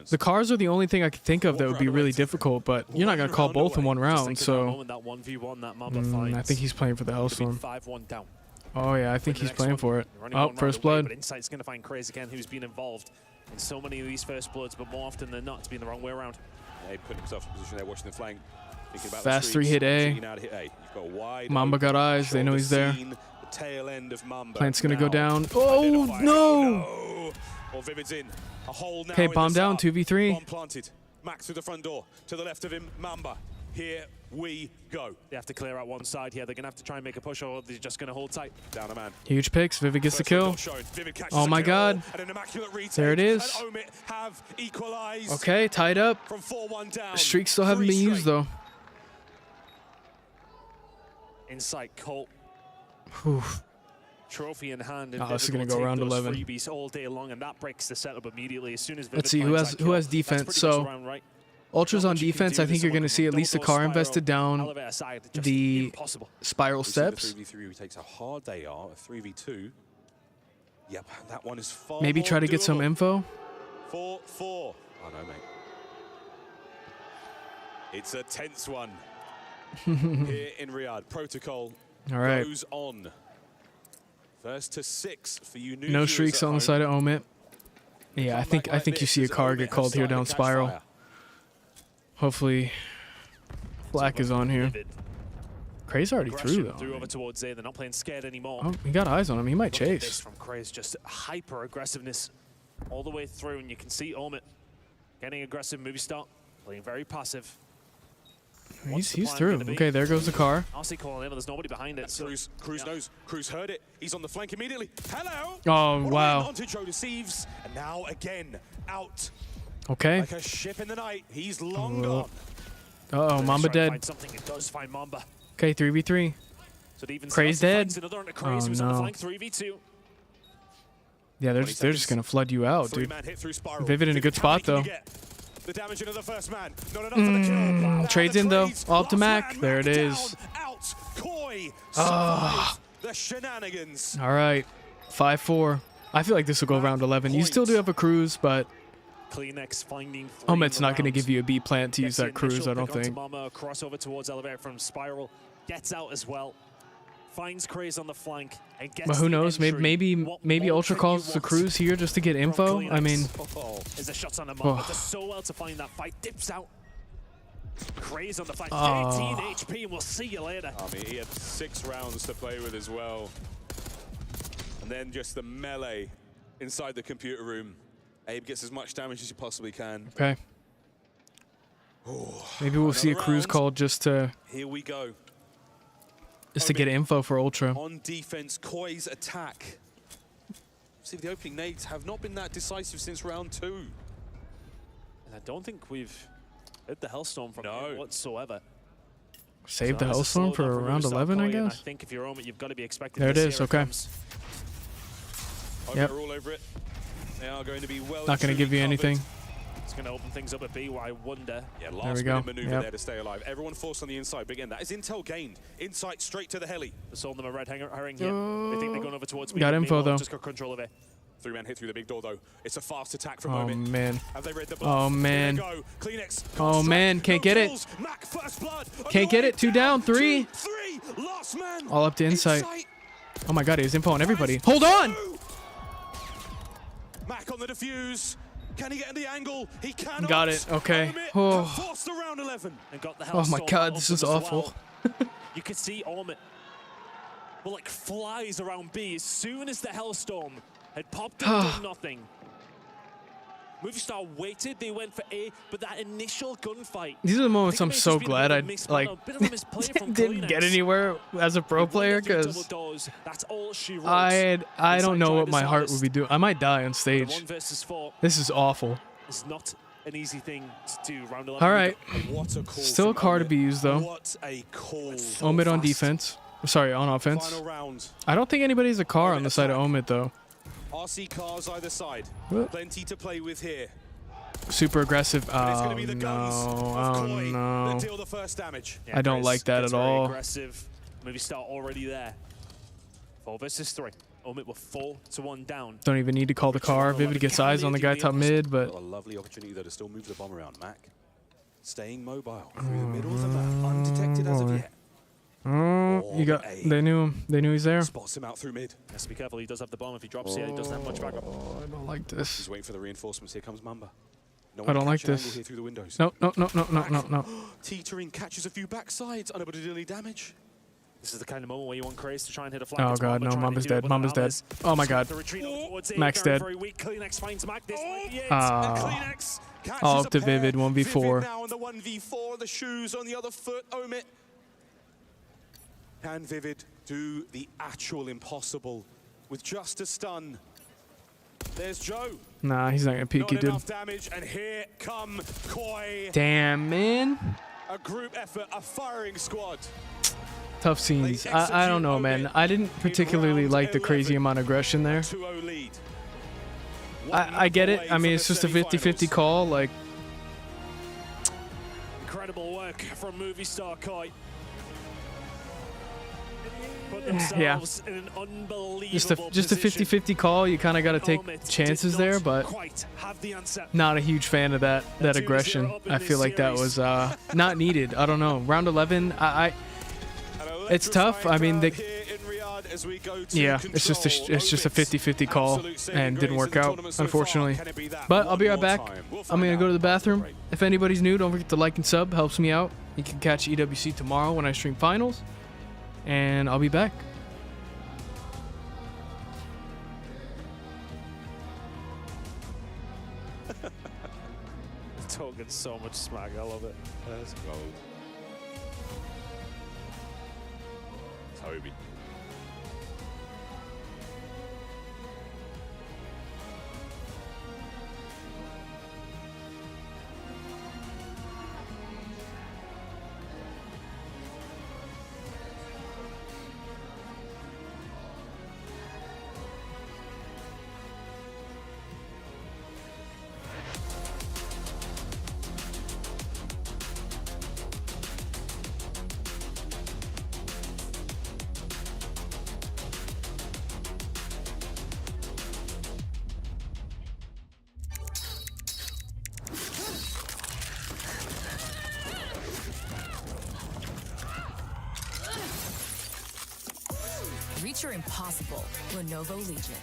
The cars are the only thing I could think of that would be really difficult, but you're not going to call both in 1 round, so I think he's playing for the Hellstorm. Oh, yeah, I think he's playing for it. Oh, first blood. But Insight's going to find Craze again, who's been involved in so many of these first bloods, but more often than not, it's been the wrong way around. Yeah, he put himself in position there, watching the flank. About fast 3 hit A. Mamba got eyes. They know he's there. The tail end of Mamba. Plant's going to go down. Oh, no! Or Vivid's in. A hole now. Okay, bomb down, 2v3. Bomb planted. Max through the front door. To the left of him, Mamba. Here we go. They have to clear out one side here. They're going to have to try and make a push, or they're just going to hold tight. Down a man. Huge picks. Vivid gets the kill. Oh my God. There it is. Okay, tied up. The streaks still haven't been used, though. Insight, Colt. Oof. Trophy in hand. Oh, this is going to go round 11. Freebies all day long, and that breaks the setup immediately. As soon as let's see who has defense. So Ultra's on defense. I think you're going to see at least a car invested down the spiral steps. 3v3 takes a hard AR, a 3v2. Yep, that one is far. Maybe try to get some info. 4-4. Oh no, mate. It's a tense one here in Riyadh. Protocol goes on. First to 6 for you. No streaks on the side of Omit. Yeah, I think you see a car get called here down spiral. Hopefully, Black is on here. Craze already through though. Through over towards A. They're not playing scared anymore. Oh, he got eyes on him. He might chase. This from Craze, just hyper aggressiveness all the way through, and you can see Omit getting aggressive. Movie start, playing very passive. He's through. Okay, there goes the car. RC calling in, but there's nobody behind it. So, Cruz knows. Cruz heard it. He's on the flank immediately. Hello. Oh wow. Onto Joe Deceives, and now again out. Okay. Like a ship in the night. He's long gone. Uh oh, Mamba dead. Something it does find Mamba. Okay, 3v3. So even Craze dead. Oh no. 3v2. Yeah, they're just gonna flood you out, dude. Vivid in a good spot though. The damage into the first man. Not enough for the kill. Wow. Trades in though. All up to Mac. There it is. Out. Koi. The shenanigans. All right. 5-4. I feel like this will go round 11. You still do have a cruise, but Kleenex finding Omet's not going to give you a B plant to use that cruise, I don't think. Crossover towards elevator from Spiral. Gets out as well. finds Craze on the flank and gets But who the knows? entry. Maybe What Ultra more calls can the you cruise here just to get want info. from I mean, Kleenex? Is a shot on the mark, but does so well to find that fight. Dips out. Craze on the flank. 13 HP, and we'll see you later. I mean, he had 6 rounds to play with as well. And then just the melee inside the computer room. Abe gets as much damage as he possibly can. okay. Maybe we'll see a cruise call just to Here we go. get info for Ultra. On defense, Koi's attack. See, the opening nades have not been that decisive since round 2. And I don't think we've hit the Hellstorm from him whatsoever. Save the that's a Hellstorm slowdown for from round Movistar 11, I Koi, and guess. I think if you're Omit, you've got to be expecting There it this. is. Here Okay. comes. Yep. They're all over it. They are going to be well. Not going to give you anything. It's going to open things up at B, I wonder. Yeah, we last go. minute maneuver Yep. there to stay alive. Everyone forced on the inside, but again, that is intel gained. Insight straight to the heli. They sold them a red herring here. They think they're going over towards me. Got info, though. Just got control of it. 3-man hit through the big door, though. It's a fast attack from Oh, Omit. man. Have they read the bluff? Oh, man. Here they go. Kleenex. Oh, man. Can't get it. Kills. Mac, first blood. Can't get it. 2 down. 3. 3. Last man. All up to Insight. Oh, my God. He has info on everybody. Hold on. Mac on the defuse. Can he get in the angle? He cannot. Got it. Okay. Omit Oh. have forced the round 11. And got the Oh, my Hellstorm God. out This of is them as awful. well. You could see Omit, well, like flies around B as soon as the Hellstorm had popped and done nothing. Movistar waited, they went for A, but that initial gunfight. These are the moments I'm so glad I like didn't get anywhere as a pro player, because that's all she wrote. I don't know what my heart would be doing. I might die on stage. 1 versus 4 This is awful. is not an easy thing to do. Round 11. All right. What a call Still a from car to Omit. be used, though. What a call. Omit on defense. Sorry, on offense. Final round. I don't think anybody's a car on the side of Omit, though. RC cars either side. What? Plenty to play with here. Super aggressive. It's Oh, going to be the guns no. of Oh, Koi no. that deal the first damage. I don't like that Gets at very all. Aggressive. Movistar already there. 4 versus 3. Omit were 4 to 1 down. Don't even need to call the car. Vivid gets eyes on the guy top mid, but A lovely opportunity though to still move the bomb around. Mac staying mobile through the middle of the map, undetected as of yet. you got. They knew him. They knew he's there. Spots him out through mid. Has to be careful. He does have the bomb. If he drops here, he doesn't have much backup. I don't like this. He's waiting for the reinforcements. Here comes Mamba. No I one don't like catch an this. angle here through the windows. No, no, no, no, no, no, no. Teetering, catches a few backsides, unable to do any damage. This is the kind of moment where you want Craze to try and hit a flank. Oh, It's God, Mamba no. trying to Mama's do it dead. with Mama's dead. Alice. Oh, my God. The retreat towards A, Max very, dead. very weak. Kleenex finds Mac. This might be it. Ah. And Kleenex catches All a up to pair. Vivid, 1v4. Vivid now on the 1v4, the shoes on the other foot. Omit. Can Vivid do the actual impossible with just a stun? There's Joe. Nah, he's not gonna peek you, Not dude. enough damage, and here come Koi. Damn, man. A group effort, a firing squad. Tough scenes. I don't know, man. I didn't particularly like the crazy amount of aggression there. 2-0 lead. I get it. I mean, it's just a 50-50 call. Like, Incredible work from Movistar Koi. Put yeah. themselves in an unbelievable just a position. 50-50 call. You kind of got to take Omit chances did there, not but quite have the answer. not a huge fan of that aggression. up in I this feel like that series. was not needed. I don't know. Round 11, it's tough. I mean, yeah, it's just a 50-50 call and didn't work out, unfortunately. But I'll be right back. I'm gonna go to the bathroom. If anybody's new, don't forget to like and sub. Helps me out. You can catch EWC tomorrow when I stream finals, and I'll be back. Talking so much smack. I love it. Let's go. Toby. future impossible. Lenovo Legion.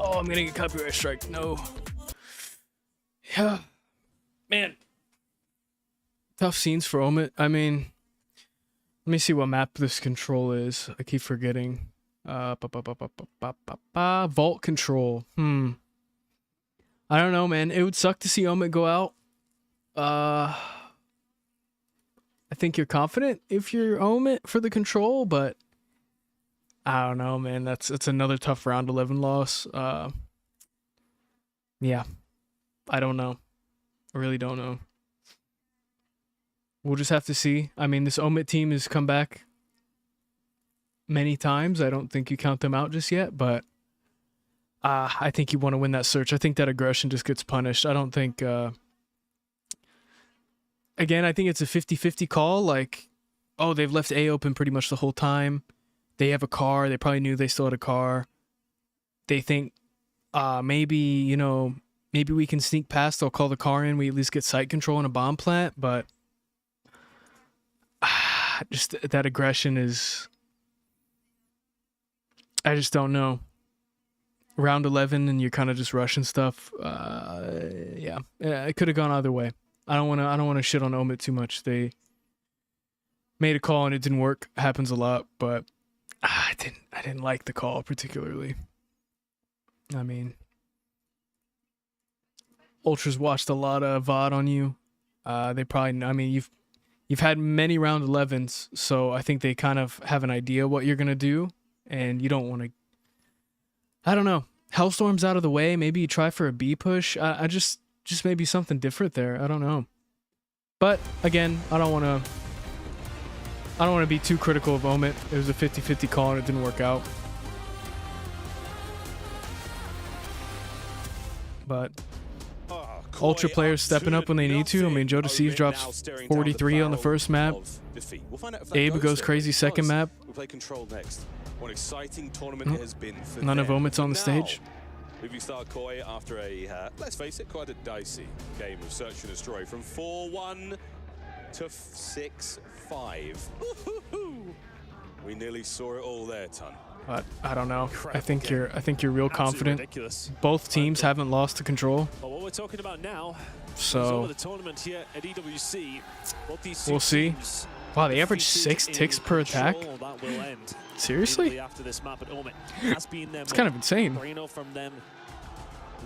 Oh, I'm gonna get copyright strike. No. Yeah. Man. Tough scenes for Omit. I mean, let me see what map this control is. I keep forgetting. Vault control. I don't know, man. It would suck to see Omit go out. I think you're confident if you're Omit for the control, but I don't know, man. It's another tough round 11 loss. Yeah. I don't know. I really don't know. We'll just have to see. I mean, this Omit team has come back many times. I don't think you count them out just yet, but I think you want to win that search. I think that aggression just gets punished. I don't think again, I think it's a 50-50 call. Like, oh, they've left A open pretty much the whole time. They have a car. They probably knew they still had a car. They think maybe, you know, maybe we can sneak past. They'll call the car in. We at least get site control in a bomb plant. But just that aggression is... I just don't know. Round 11 and you're kind of just rushing stuff. Yeah, it could have gone either way. I don't want to shit on Omit too much. They made a call and it didn't work. Happens a lot, but I didn't like the call particularly. I mean, Ultras watched a lot of VOD on you. They probably, I mean, you've had many round 11s, so I think they kind of have an idea what you're gonna do, and you don't want to. I don't know. Hellstorm's out of the way. Maybe you try for a B push. I just maybe something different there. I don't know. But again, I don't want to be too critical of Omit. It was a 50-50 call and it didn't work out. But Ultra players stepping up when they need to. I mean, Joe Deceive drops 43 on the first map. Abe goes crazy second map. We play control next. What an exciting tournament it has been for None of them. Omit's on the stage. Movie star Koi after a, let's face it, quite a dicey game of Search and Destroy from 4-1 to 6-5. We nearly saw it all there, Ton. But I don't know. I think you're real confident. Ridiculous. Both teams haven't lost to control. But what we're talking about now So is the tournament here at EWC. We'll see. Wow, they average 6 ticks per attack. That will end. Seriously? After this map at Omit has been It's kind of insane. from them.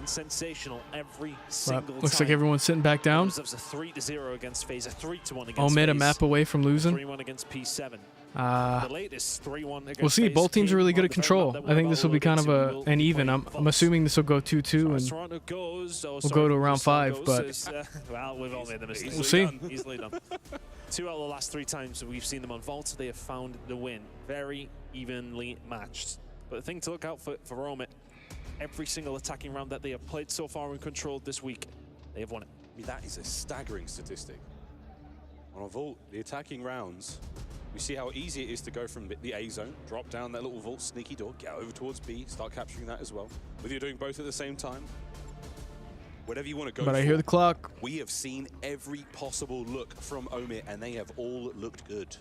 Sensational every single Looks time. like everyone's sitting back down. It was a 3-0 against FaZe, a 3-1 against Omit a FaZe, map away from losing. 3-1 against P7. The latest 3-1 against We'll see. FaZe Both teams are really good at came on the control. very map I think that this will be kind of an even. I'm assuming this will go 2-2 and Toronto goes, we'll go to round 5. But well, we've all made the mistake. We'll see. Easily done. 2 out of the last 3 times we've seen them on Vault, they have found the win. Very evenly matched. But the thing to look out for Omit, every single attacking round that they have played so far and controlled this week, they have won it. I mean, that is a staggering statistic. On a Vault, the attacking rounds, we see how easy it is to go from the A zone, drop down that little Vault sneaky door, get over towards B, start capturing that as well. Whether you're doing both at the same time, whatever you want to go But for, I hear the clock. We have seen every possible look from Omit, and they have all looked good.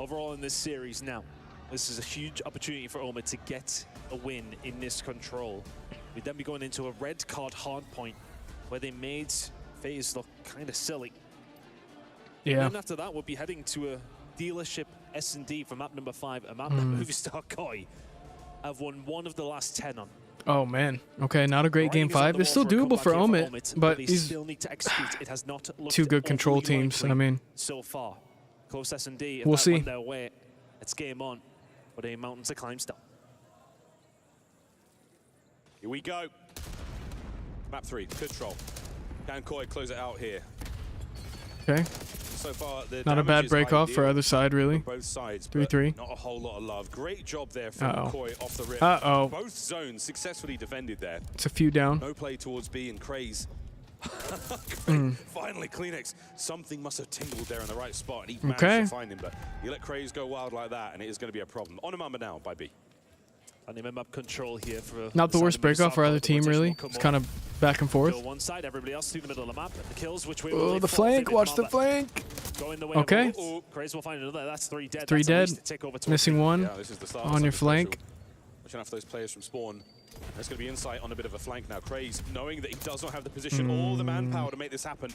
Overall in this series now, this is a huge opportunity for Omit to get a win in this control. We'd then be going into a red card hardpoint where they made FaZe look kind of silly. Yeah. And then after that, we'll be heading to a Dealership S&D for map number 5, a map that Movistar Koi have won 1 of the last 10 on. Oh man. Okay, not a great game 5. It's still doable for Omit, but they these still need to execute. It has not looked two good control overly teams. likely I mean, so far. Close S&D. If we'll that see. went their way, it's game on. But a mountain to climb still. Here we go. Map 3, control. Can Koi close it out here? okay. So far, the Not a damage bad is break off for ideal either side, really. on both sides, but 3-3. not a whole lot of love. Great job there from Koi off the rip. Both zones successfully defended there. It's a few down. No play towards B and Craze. Finally, Kleenex. Something must have tingled there in the right spot, and he managed to find him. But you let Craze go wild like that, and it is going to be a problem. On a mama now by B. And map control here for Not the worst break off for either team, really. It's kind of back and forth. One side, everybody else through the middle of the map. The kills, which we Oh, the flank. Watch the flank. Okay. Craze will find another. That's 3 dead. 3 dead. Missing 1 Yeah, this is the start on your flank. Watching out for those players from spawn. There's going to be insight on a bit of a flank now. Craze, knowing that he does not have the position or the manpower to make this happen.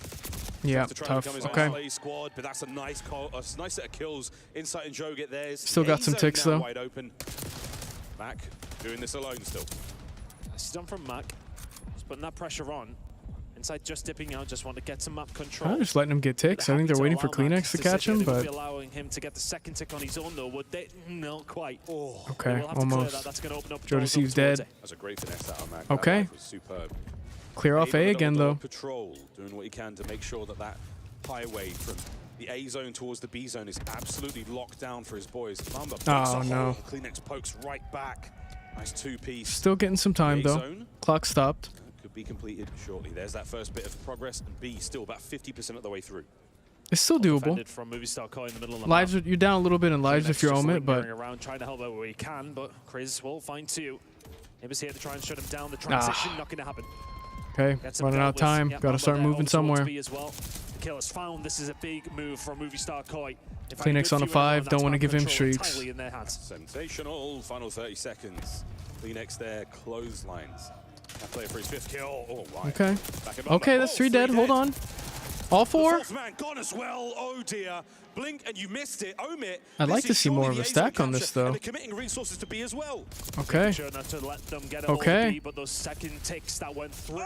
Yeah, to try tough. And become his own slay squad, but that's a nice set of kills. Insight and Joe get theirs. Still got some ticks, though. Wide open. Mac doing this alone still. This is done from Mac. Just putting that pressure on. Inside just dipping out, just want to get some map control. I'm just letting him get ticks. I think they're waiting for Kleenex to catch him, but... allowing him to get the second tick on his own, though, would they? Not quite. Okay, almost. That's going to open up Joe Deceives dead. That's a great finesse out of Mac. Okay. That was superb. Clear off A again, though. Patrol, doing what he can to make sure that that highway from the A zone towards the B zone is absolutely locked down for his boys. Mamba Oh, no. Kleenex pokes right back. Nice 2-piece. Still getting some time, though. Clock stopped. Could be completed shortly. There's that first bit of progress, and B still about 50% of the way through. It's still doable. From Movistar Koi in the middle of the Lives, map. you're down a little bit in lives if you're Omit, but... around trying to help out where he can, but Craze will find 2. Neighbors here to try and shut him down. The transition not going to happen. Okay, running out of time. Got to start moving somewhere. Well. The kill is found. This is a big move from Movistar Koi. Kleenex on a 5. Don't want to give him streaks. Sensational. Final 30 seconds. Kleenex there. Clotheslines. That player for his 5th kill. Oh, wow. Okay. Okay, that's 3 dead. Hold on. All 4? The 4th man gone as well. Oh dear. Blink and you missed it. Omit. I'd like to see more of a stack on this, though. And they're committing resources to B as well. Okay. Sure not to let them get Okay. B, but those second ticks that went through.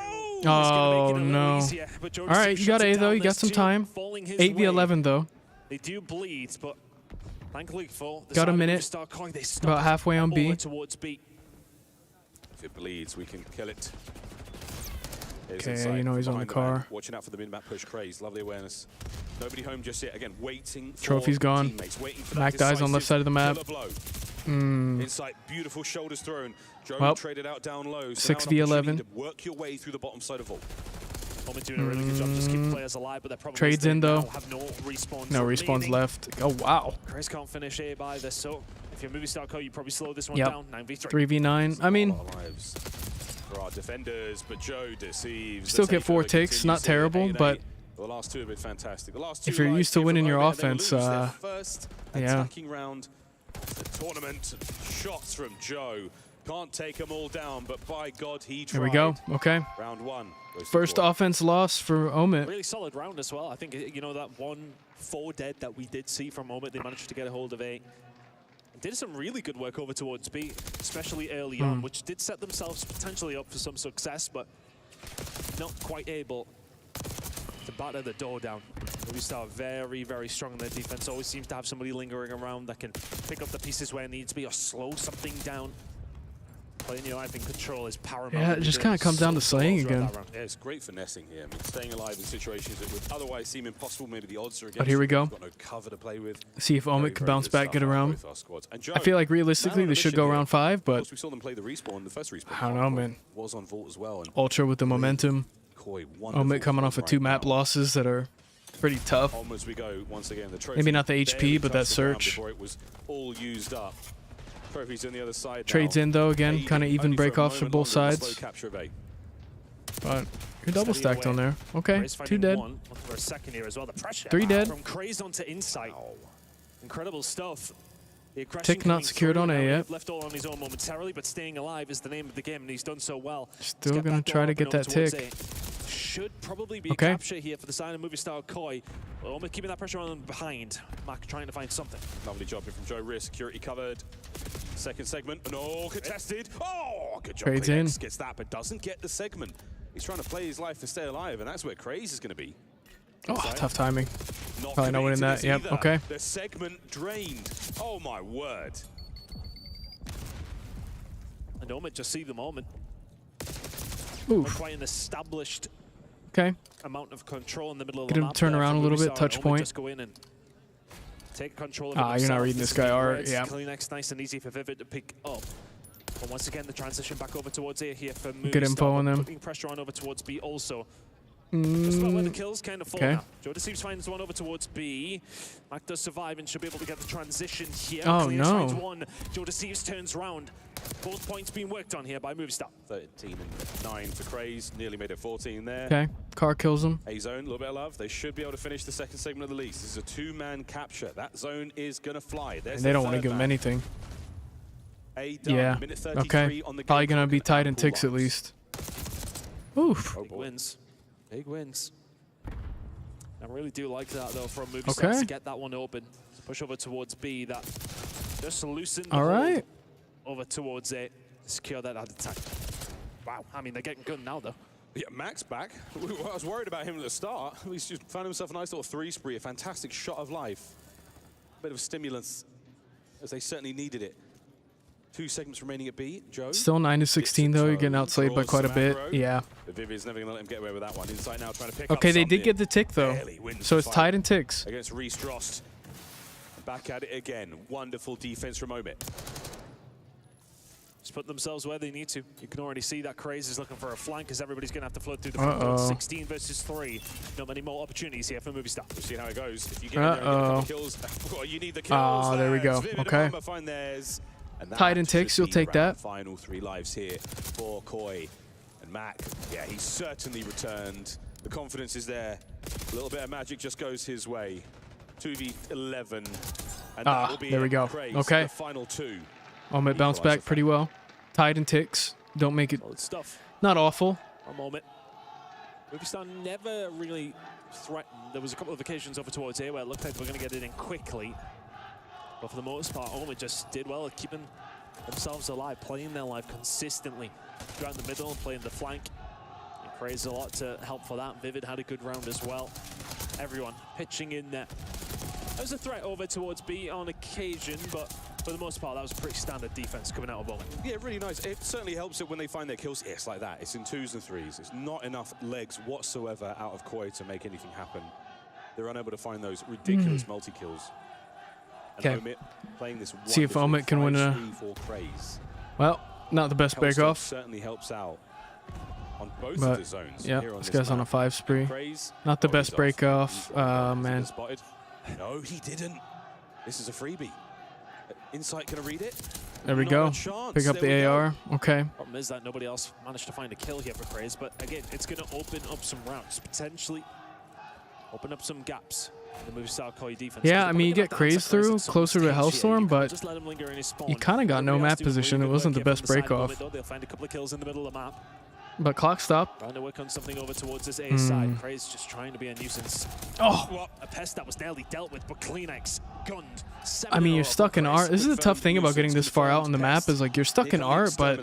Oh, no. All right, you got A, though. You got some time. 8v11, though. They do bleed, but thankfully for the got a minute. Koi, they about halfway on B. Towards B. If it bleeds, we can kill it. Okay, you know he's on the car. Watching out for the mid-map push. Craze, lovely awareness. Nobody home just yet. Again, waiting for Trophy's gone. teammates, waiting for Mac dies on left side of the map. Insight, beautiful shoulders thrown. Joe Well, traded out down low. 6v11. Work your way through the bottom side of vault. Omit doing a really good job just keeping players alive, but they're probably Trades in, though. have no respawns. No respawns left. Oh, wow. Craze can't finish A by this, so if you're Movistar Koi, you probably slow this one Yep. down. 9v3. 3v9. I mean, For our defenders, but Joe deceives. still get 4 ticks. Not terrible, but the last 2 have been fantastic. The last 2 if you're used to winning your offense, first yeah. attacking round, the tournament shots from Joe. Can't take them all down, but by God, he tried. Here we go. Okay. Round 1. First offense loss for Omit. Really solid round as well. I think, you know, that 1-4 dead that we did see from Omit, they managed to get a hold of A. Did some really good work over towards B, especially early on, which did set themselves potentially up for some success, but not quite able to batter the door down. Movistar very, very strong in their defense. Always seems to have somebody lingering around that can pick up the pieces where it needs to be or slow something down. Playing your life in control is paramount. Yeah, it just kind of comes down to slaying again. Yeah, it's great finessing here. I mean, staying alive in situations that would otherwise seem impossible. Maybe the odds are against. But here we go. Got no cover to play with. See if Omit can bounce back, get around. Joe, I feel like realistically they should go around 5, but we saw them play the respawn, the first respawn. I don't know, man. Was on vault as well. And Ultra with the momentum. Omit coming off of 2 map losses that are pretty tough. Onwards we go once again. The trophy Maybe not the HP, but that touched the ground search. before it was all used up. Trophies on the other side. Trades in, though, again. Kind of even break-offs for both sides. But you're double stacked on there. Okay, 2 dead. For a second here as well. The pressure 3 dead. from Crazed onto Insight. Incredible stuff. The aggression Tick not coming secured through on A now. yet. Left all on his own momentarily, but staying alive is the name of the game, and he's done so well. Still gonna try to get that tick. should probably be a Okay. capture here for the side of Movistar Koi. Almost keeping that pressure on them behind. Mac trying to find something. Lovely job here from Joe Rear, security covered. Second segment, no, contested. Oh, good job. Trades in. Kleenex gets that, but doesn't get the segment. He's trying to play his life to stay alive, and that's where Craze is going to be. Oh, tough timing. Not Probably not winning that. committed Yep. either. Okay. The segment drained. Oh my word. And Omid just see the moment. Oof. Quite an established Okay. amount of control in the middle of Get the him map. to turn there around for a little bit, Movistar, touch and Omid point. Just go in and take control of it You're not himself. reading this is guy the art. Reds. Yeah. Kleenex nice and easy for Vivid to pick up. But once again, the transition back over towards A here for Good Movistar, info on them. putting pressure on over towards B also. Just about where the kills kind of fall Okay. now. Joe Deceives finds one over towards B. Mac does survive and should be able to get the transition here. Oh, Kleenex no. finds one. Joe Deceives turns round. Both points being worked on here by Movistar. 13 and 9 for Craze, nearly made it 14 there. Okay. Car kills him. A zone, a little bit of love. They should be able to finish the second segment of the lease. This is a two-man capture. That zone is going to fly. There's And they the don't want to third give him man. anything. A done. Yeah. Minute 33 Okay. on the Probably game gonna be clock tied in and ticks at pull-ups. least. Oof. Oh, Big boy. wins. Big wins. I really do like that though from Movistar Okay. to get that one open. Push over towards B. That just loosened the All hold right. over towards A. Secure that attack. Wow. I mean, they're getting good now though. Yeah, Mac's back. I was worried about him at the start. He's just found himself a nice little three spree, a fantastic shot of life. Bit of stimulus, as they certainly needed it. 2 segments remaining at B. Joe. Still 9 to 16 though. You're getting outslayed by Draws quite a some bit. aggro. Yeah. But Vivi's never going to let him get away with that one. Inside now trying to pick Okay, up they did something. get the tick though. Barely wins So the it's fight. tied in ticks. Against Reese Drost. Back at it again. Wonderful defense from Omit. Just put themselves where they need to. You can already see that Craze is looking for a flank as everybody's going to have to flood through the front door. 16 versus 3. Not many more opportunities here for Movistar. We'll see how it goes. If you get in there and get a couple kills, well, you need the kills. Oh, there we go. Vivid Okay. Armor find theirs. And that Tied in should ticks, you'll be take round that. Final 3 lives here for Koi and Mac. Yeah, he's certainly returned. The confidence is there. A little bit of magic just goes his way. 2v11. And that will be there we it. go. Craze, Okay. The final 2. Omid bounced back pretty well. Tied in ticks. Don't make it Solid stuff. not awful. A moment. Movistar never really threatened. There was a couple of occasions over towards A where it looked like they were going to get it in quickly. But for the most part, Omid just did well at keeping themselves alive, playing their life consistently. Throughout the middle and playing the flank. And Craze a lot to help for that. Vivid had a good round as well. Everyone pitching in there. There was a threat over towards B on occasion, but for the most part, that was pretty standard defense coming out of Omid. Yeah, really nice. It certainly helps it when they find their kills. Yeah, it's like that. It's in 2s and 3s. It's not enough legs whatsoever out of Koi to make anything happen. They're unable to find those ridiculous multi-kills. And Okay. Omit playing this See if wonderful Omit can win a- 5-3-4 Craze. Well, not the best Hellstone bake-off. certainly helps out on both of But the zones. yeah, here on this this guy's on a map. 5 spree. Craze. Not the Oh, best he's off. break-off. Man. Spotted. No, he didn't. This is a freebie. Insight gonna read it. There we Not go. a chance. Pick up There the we go. AR. Okay. Problem is that nobody else managed to find a kill here for Craze, but again, it's going to open up some rounds, potentially open up some gaps in the Movistar Koi defense. Yeah, I mean, you get Craze through closer to Hellstorm, but just let him linger in his spawn. you kind of got no Everybody else map doing position. It really good wasn't the work here best from the side of break-off. Omid, though. They'll find a couple of kills in the middle of the map. But clock stopped. Trying to work on something over towards this A side. Craze just trying to be a nuisance. Oh! What a pest that was nearly dealt with, but Kleenex gunned. I mean, you're stuck in art. This is a tough thing about getting this far out on the map is like you're stuck in art, but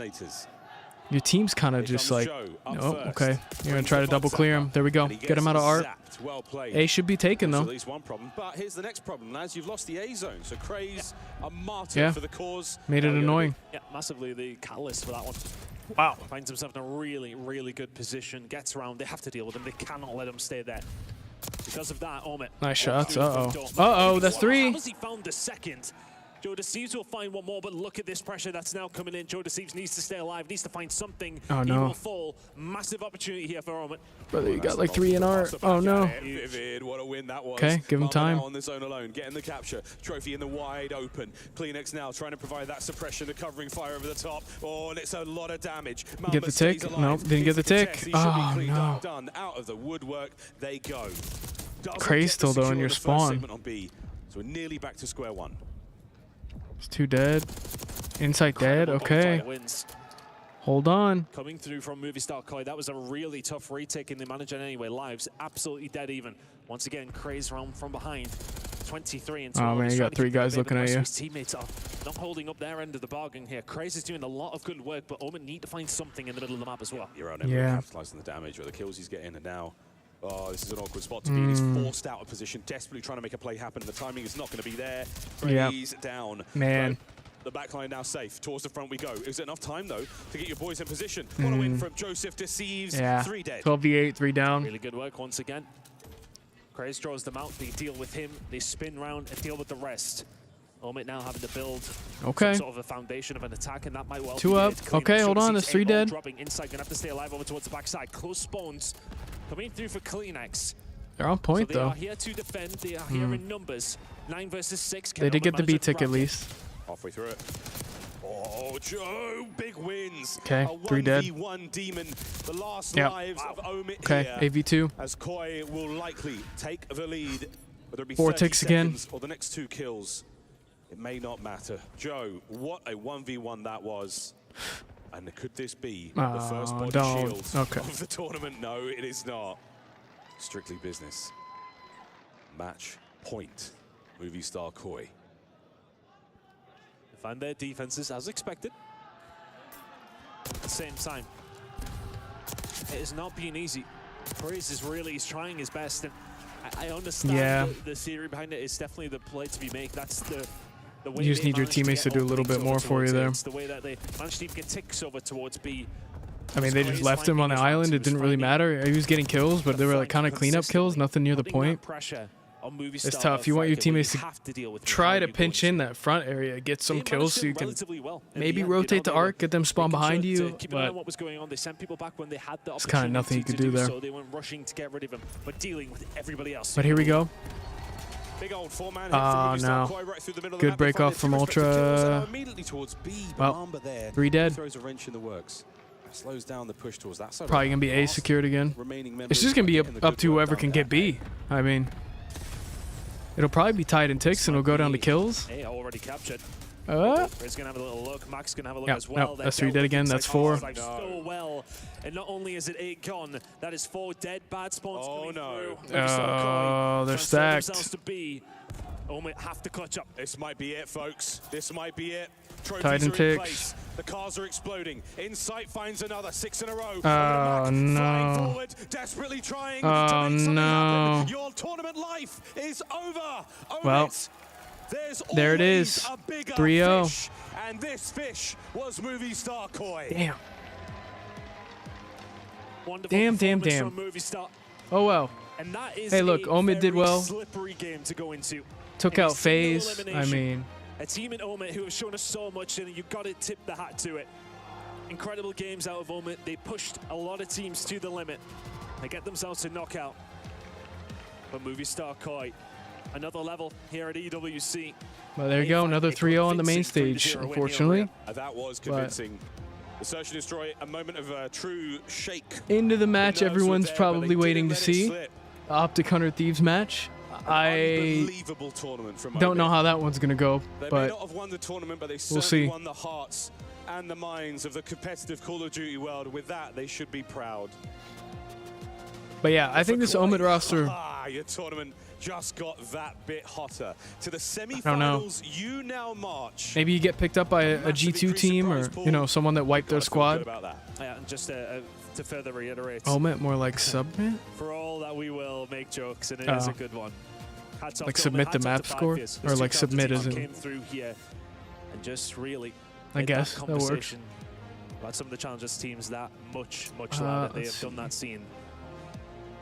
your team's kind of just like, oh, okay. You're going to try to double clear him. There we go. Get him out of art. Well played. A should be taken, There's though. at least one problem. But here's the next problem, lads. You've lost the A zone. So Craze, a martyr for the cause. Made it annoying. Yeah, massively the catalyst for that one. Wow. Finds himself in a really, really good position. Gets around. They have to deal with him. They cannot let him stay there. Because of that, Omit. Nice shots. Uh-oh. Uh-oh, that's 3. How has he found the second? Joe Deceives will find one more, but look at this pressure that's now coming in. Joe Deceives needs to stay alive, needs to find something. Oh, He no. will fall. Massive opportunity here for Omit. Brother, you got like 3 in art. Oh, no. Vivid, what a win that was. Okay, give him Mama time. now on the zone alone, getting the capture. Trophy in the wide open. Kleenex now trying to provide that suppression, the covering fire over the top. Oh, and it's a lot of damage. Get Mamba the stays tick. alive. Nope, didn't get the Gets the tick. contest. He should be Oh, cleaned no. up, done. Out of the woodwork they go. Doesn't Craze get still, to though, in secure your the first spawn. segment on B. So we're nearly back to square one. It's 2 dead. Insight dead. Okay. Wins. Hold on. Coming through from Movistar Koi, that was a really tough retake in the manager anyway. Lives absolutely dead even. Once again, Craze round from behind. 23 and 12. Oh man, you got 3 guys looking at you. His teammates are not holding up their end of the bargain here. Craze is doing a lot of good work, but Omen need to find something in the middle of the map as well. You're on capitalizing the damage or the kills he's getting, and now, oh, this is an awkward spot to be in. He's forced out of position, desperately trying to make a play happen, and the timing is not going to be there. Craze down. Man. The backline now safe. Towards the front we go. Is it enough time, though, to get your boys in position? Following from Joseph Deceives. 3 dead. 12v8, 3 down. Really good work once again. Craze draws them out. They deal with him. They spin round and deal with the rest. Omit now having to build some sort of a foundation of an attack, and that might well 2 be up. it. Okay, hold on. There's 3 dead. Dropping inside. Gonna have to stay alive over towards the backside. Close spawns coming through for Kleenex. They're on point, so they though. are here to defend. They are here in numbers. 9 versus 6. They did get the B tick at least. Halfway through it. Oh, Joe, big wins. Okay, 3 dead. 1v1 demon, the last lives of Omit here. here. AV2. As Koi will likely take the lead, whether it be 4 30 ticks again. seconds or the next 2 kills, it may not matter. Joe, what a 1v1 that was. And could this be the first body shield of the tournament? No, it is not. Strictly business. Match point. Movistar Koi. Find their defenses as expected. At the same time, it has not been easy. Craze is really trying his best, and I understand the theory behind it is definitely the play to be made. That's the way you just need your teammates to do a little bit more for you there. It's the way that they managed to get ticks over towards B. I mean, they just left him on the island. It didn't really matter. He was getting kills, but they were like kind of cleanup kills, nothing near the point. It's tough. You want your teammates to try to pinch in that front area, get some kills so you can maybe rotate the arc, get them spawn behind you, but it's kind of nothing you could do there. So they weren't rushing to get rid of him, but dealing with everybody else. But here we go. Big old 4-man Oh no. Good break off from Ultra. Well, 3 dead. Throws a wrench in the works. Slows down the push towards that side. Probably going to be A secured again. It's just going to be up to whoever can get B. I mean, it'll probably be tied in ticks and it'll go down to kills. A already captured. He's gonna have a little look. Max gonna have a look as well. No, that's 3 dead again. That's 4. So well, and not only is it 8 gone, that is 4 dead. Bad spawns coming through. Oh, they're stacked. To B. Omit have to clutch up. This might be it, folks. This might be it. Titan ticks. Place. The cars are exploding. Insight finds another 6 in a row. Oh no. Forward, desperately trying to make something happen. Your tournament life is over. Well, there it is. 3-0. And this fish was Movistar Koi. Damn. Wonderful Damn. From Movistar. Oh well. And that is hey, look, Omid did well. Slippery game to go into. Took out FaZe. I mean, a team in Omid who have shown us so much, and you've got to tip the hat to it. Incredible games out of Omid. They pushed a lot of teams to the limit. They get themselves to knockout. But Movistar Koi, another level here at EWC. Well, there you go. Another 3-0 on the main stage, unfortunately. That was convincing. The Search and Destroy, a moment of a true shake. Into the match everyone's probably waiting to see. Optic Hunter Thieves match. I don't know how that one's going to go, they but may not have won the tournament, but they we'll see. Won the hearts and the minds of the competitive Call of Duty world. With that, they should be proud. But yeah, I think this Omid roster... your tournament just got that bit hotter. To the semi-finals, you now march. Maybe you get picked up by a G2 team or, you know, someone that wiped their squad. Yeah, and just to further reiterate. Omid, more like submit? For all that we will make jokes, and it is a good one. Like submit the map score? Or like submit as in... Came through here and just really... I guess that works. About some of the challenges teams that much louder. They have done that scene.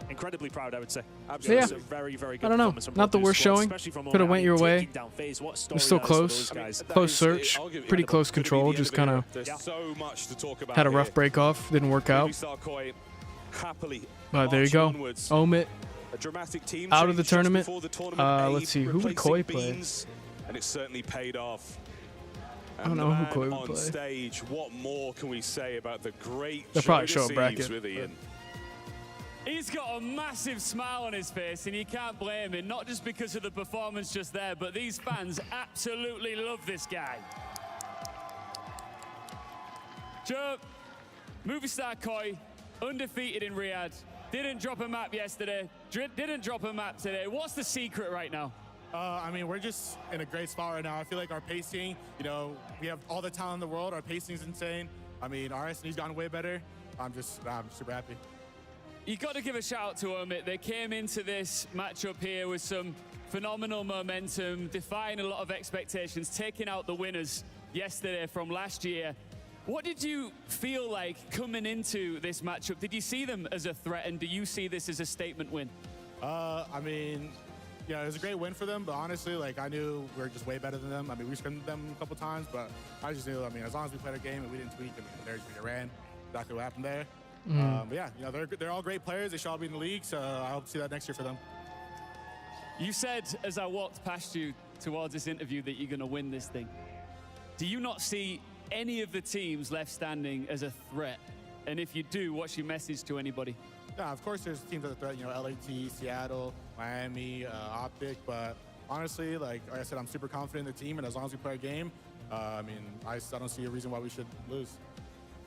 Incredibly proud, I would say. Yeah. Very, very good. I don't know. Not the worst showing. Could have went your way. It was still close. Close search. Pretty close control. Just kind of had a rough break off. Didn't work out. But there you go. Omid out of the tournament. Let's see. Who would Koi play? And it certainly paid off. I don't know who Koi would play. Stage, what more can we say about the great They'll probably show a bracket. He's got a massive smile on his face, and you can't blame him, not just because of the performance just there, but these fans absolutely love this guy. Joe, Movistar Koi, undefeated in Riyadh. Didn't drop a map yesterday. Didn't drop a map today. What's the secret right now? I mean, we're just in a great spot right now. I feel like our pacing, you know, we have all the talent in the world. Our pacing is insane. I mean, our S&D's gotten way better. I'm super happy. You got to give a shout out to Omit. They came into this matchup here with some phenomenal momentum, defying a lot of expectations, taking out the winners yesterday from last year. What did you feel like coming into this matchup? Did you see them as a threat, and do you see this as a statement win? I mean, yeah, it was a great win for them, but honestly, like, I knew we were just way better than them. I mean, we scrimmed them a couple times, but I just knew, I mean, as long as we played our game and we didn't tweak, I mean, they're just going to ran. Exactly what happened there. But yeah, you know, they're all great players. They should all be in the league, so I hope to see that next year for them. You said, as I walked past you towards this interview, that you're going to win this thing. Do you not see any of the teams left standing as a threat? And if you do, what's your message to anybody? Yeah, of course there's teams that are a threat, you know, LAT, Seattle, Miami, Optic, but honestly, like I said, I'm super confident in the team, and as long as we play our game, I mean, I don't see a reason why we should lose.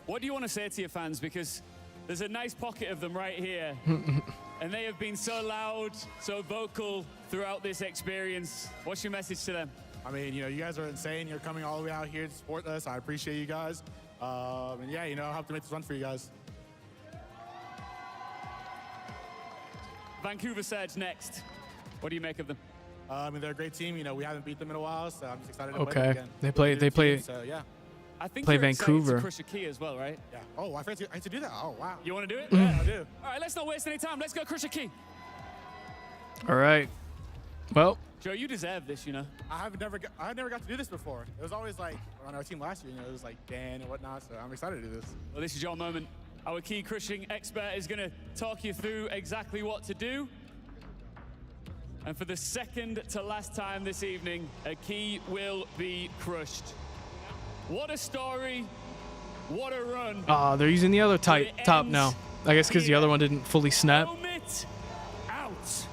What do you want to say to your fans? Because there's a nice pocket of them right here, and they have been so loud, so vocal throughout this experience. What's your message to them? I mean, you know, you guys are insane. You're coming all the way out here to support us. I appreciate you guys. And yeah, you know, I'll have to make this run for you guys. Vancouver Surge next. What do you make of them? I mean, they're a great team. You know, we haven't beat them in a while, so I'm just excited to play them again. They play. So yeah. I think play you're Vancouver. excited to crush a key as well, right? Yeah. Oh, I forgot to do that. Oh, wow. You want to do it? Yeah, I do. All right, let's not waste any time. Let's go crush a key. All right. Well, Joe, you deserve this, you know. I never got to do this before. It was always like on our team last year, you know, it was like Dan and whatnot. So I'm excited to do this. Well, this is your moment. Our key crushing expert is going to talk you through exactly what to do. And for the second to last time this evening, a key will be crushed. What a story. What a run. they're using the other top now. I guess because the other one didn't fully snap. Omit out.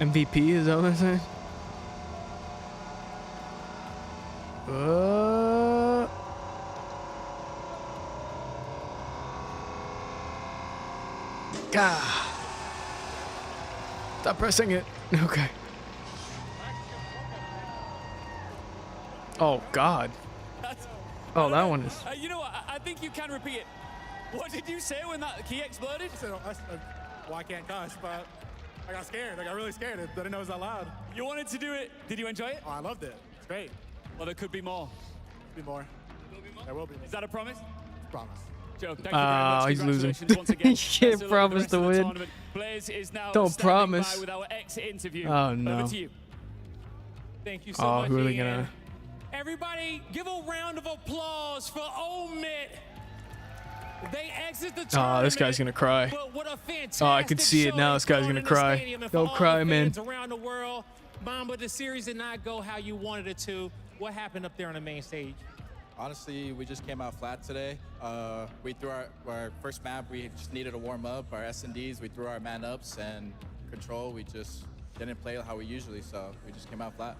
MVP, is that what they're saying? Stop pressing it. Okay. Oh, God. Oh, that one is. You know what? I think you can repeat it. What did you say when that key exploded? Well, I can't cuss, but I got scared. I got really scared. I didn't know it was that loud. You wanted to do it. Did you enjoy it? Oh, I loved it. It's great. Well, there could be more. Be more. There will be more. Is that a promise? Promise. Joe, thank you very much. He's losing. Once again. You can't promise to win. Blaze is now Don't standing promise. by with our exit interview. Oh, no. Over to you. Thank you so much. Who are they Ian. gonna? Everybody, give a round of applause for Omit. They exit the tournament. Oh, this guy's gonna cry. But what a fantastic Oh, I can see it now. This guy's gonna cry. Don't cry, man. Around the world, Mamba, the series did not go how you wanted it to. What happened up there on the main stage? Honestly, we just came out flat today. We threw our first map. We just needed to warm up. Our S&Ds, we threw our man-ups, and control, we just didn't play how we usually, so we just came out flat.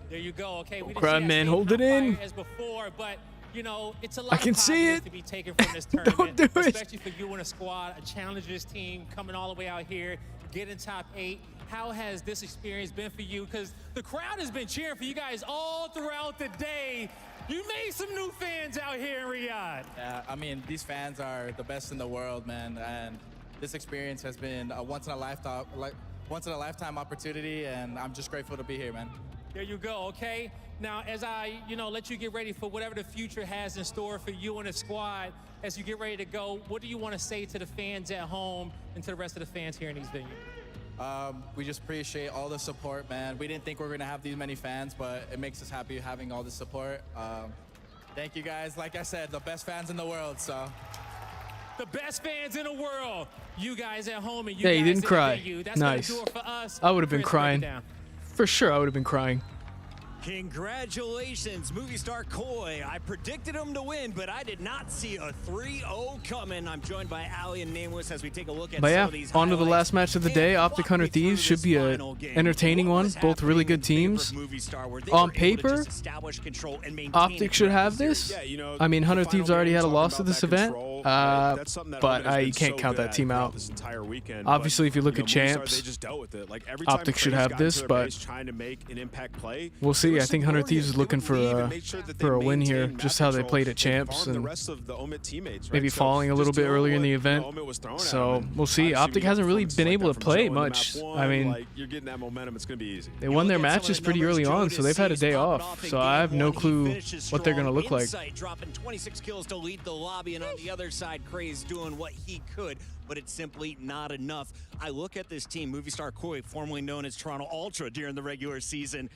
There you go. Okay, we Don't cry, man. Hold it in. as before, but you know it's a lot. I can of see positives it. to be taken from this tournament, Don't do it. especially for you and a squad, a challengers team coming all the way out here, getting top 8. How has this experience been for you? Because the crowd has been cheering for you guys all throughout the day. You made some new fans out here in Riyadh. Yeah, I mean, these fans are the best in the world, man, and this experience has been a once in a lifetime opportunity, and I'm just grateful to be here, man. There you go. Okay. Now, as I, let you get ready for whatever the future has in store for you and the squad, as you get ready to go, what do you want to say to the fans at home and to the rest of the fans here in these venues? We just appreciate all the support, man. We didn't think we were going to have these many fans, but it makes us happy having all the support. Thank you guys. Like I said, the best fans in the world, so. The best fans in the world. You guys at home and you Hey, guys you didn't in cry. the venue. That's Nice. gonna do it for us. I would have been Chris, break it crying. down. For sure, I would have been crying. Congratulations, movie star Koi. I predicted him to win, but I did not see a 3-0 coming. I'm joined by Ali and Nameless as we take a look at But some yeah, of these on to the highlights. last match of the day. Optic Hunter Thieves should be a entertaining one. Both really good teams. On paper, Optic should have this. I mean, Hunter Thieves already had a loss to this event, but you can't count that team out. Obviously, if you look at champs, Optic should have this, but we'll see. I think Hunter Thieves is looking for a win here, just how they played at champs and maybe falling a little bit earlier in the event. So we'll see. Optic hasn't really been able to play much. I mean, they won their matches pretty early on, so they've had a day off. So I have no clue what they're going to look like. Dropping 26 kills to lead the lobby, and on the other side, Craze doing what he could, but it's simply not enough. I look at this team, movie star Koi, formerly known as Toronto Ultra during the regular season.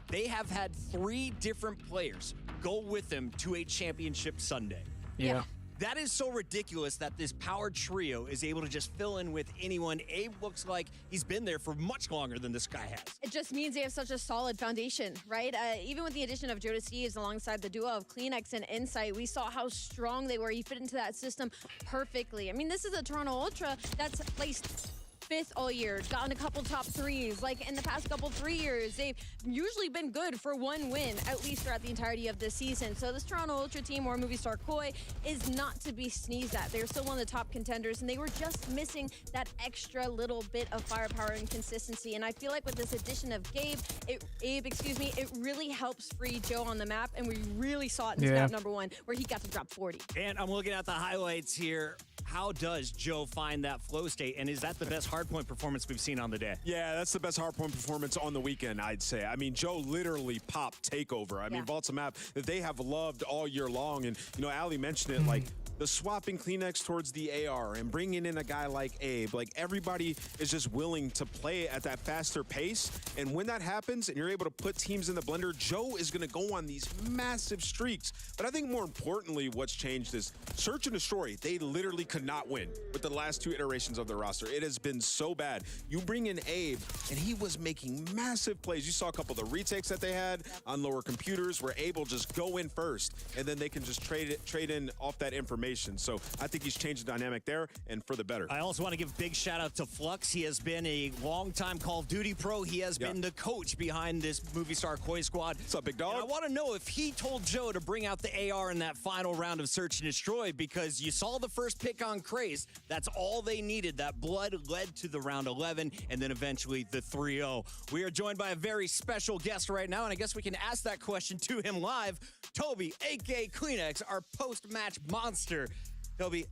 They have had 3 different players go with them to a championship Sunday. Yeah. That is so ridiculous that this power trio is able to just fill in with anyone. Abe looks like he's been there for much longer than this guy has. It just means they have such a solid foundation, right? Even with the addition of Joe Steves alongside the duo of Kleenex and Insight, we saw how strong they were. He fit into that system perfectly. I mean, this is a Toronto Ultra that's placed 5th all year, gotten a couple top 3s. Like in the past couple 3 years, they've usually been good for 1 win, at least throughout the entirety of the season. So this Toronto Ultra team, or movie star Koi, is not to be sneezed at. They're still one of the top contenders, and they were just missing that extra little bit of firepower and consistency. And I feel like with this addition of Abe, it really helps free Joe on the map, and we really saw it in snap number 1, where he got to drop 40. And I'm looking at the highlights here. How does Joe find that flow state, and is that the best hardpoint performance we've seen on the day? Yeah, that's the best hardpoint performance on the weekend, I'd say. I mean, Joe literally popped Takeover. I mean, Vault's a map that they have loved all year long, and, you know, Ali mentioned it, like, the swapping Kleenex towards the AR and bringing in a guy like Abe, like everybody is just willing to play at that faster pace. And when that happens and you're able to put teams in the blender, Joe is going to go on these massive streaks. But I think more importantly, what's changed is Search and Destroy. They literally could not win with the last 2 iterations of their roster. It has been so bad. You bring in Abe and he was making massive plays. You saw a couple of the retakes that they had on lower computers where Abe will just go in first and then they can just trade in off that information. So I think he's changed the dynamic there, and for the better. I also want to give big shout out to Flux. He has been a long-time Call of Duty pro. He has been the coach behind this movie star Koi squad. What's up, big dog? And I want to know if he told Joe to bring out the AR in that final round of Search and Destroy, because you saw the first pick on Craze. That's all they needed. That blood led to the round 11, and then eventually the 3-0. We are joined by a very special guest right now, and I guess we can ask that question to him live. Toby, a.k.a. Kleenex, our post-match monster. Toby,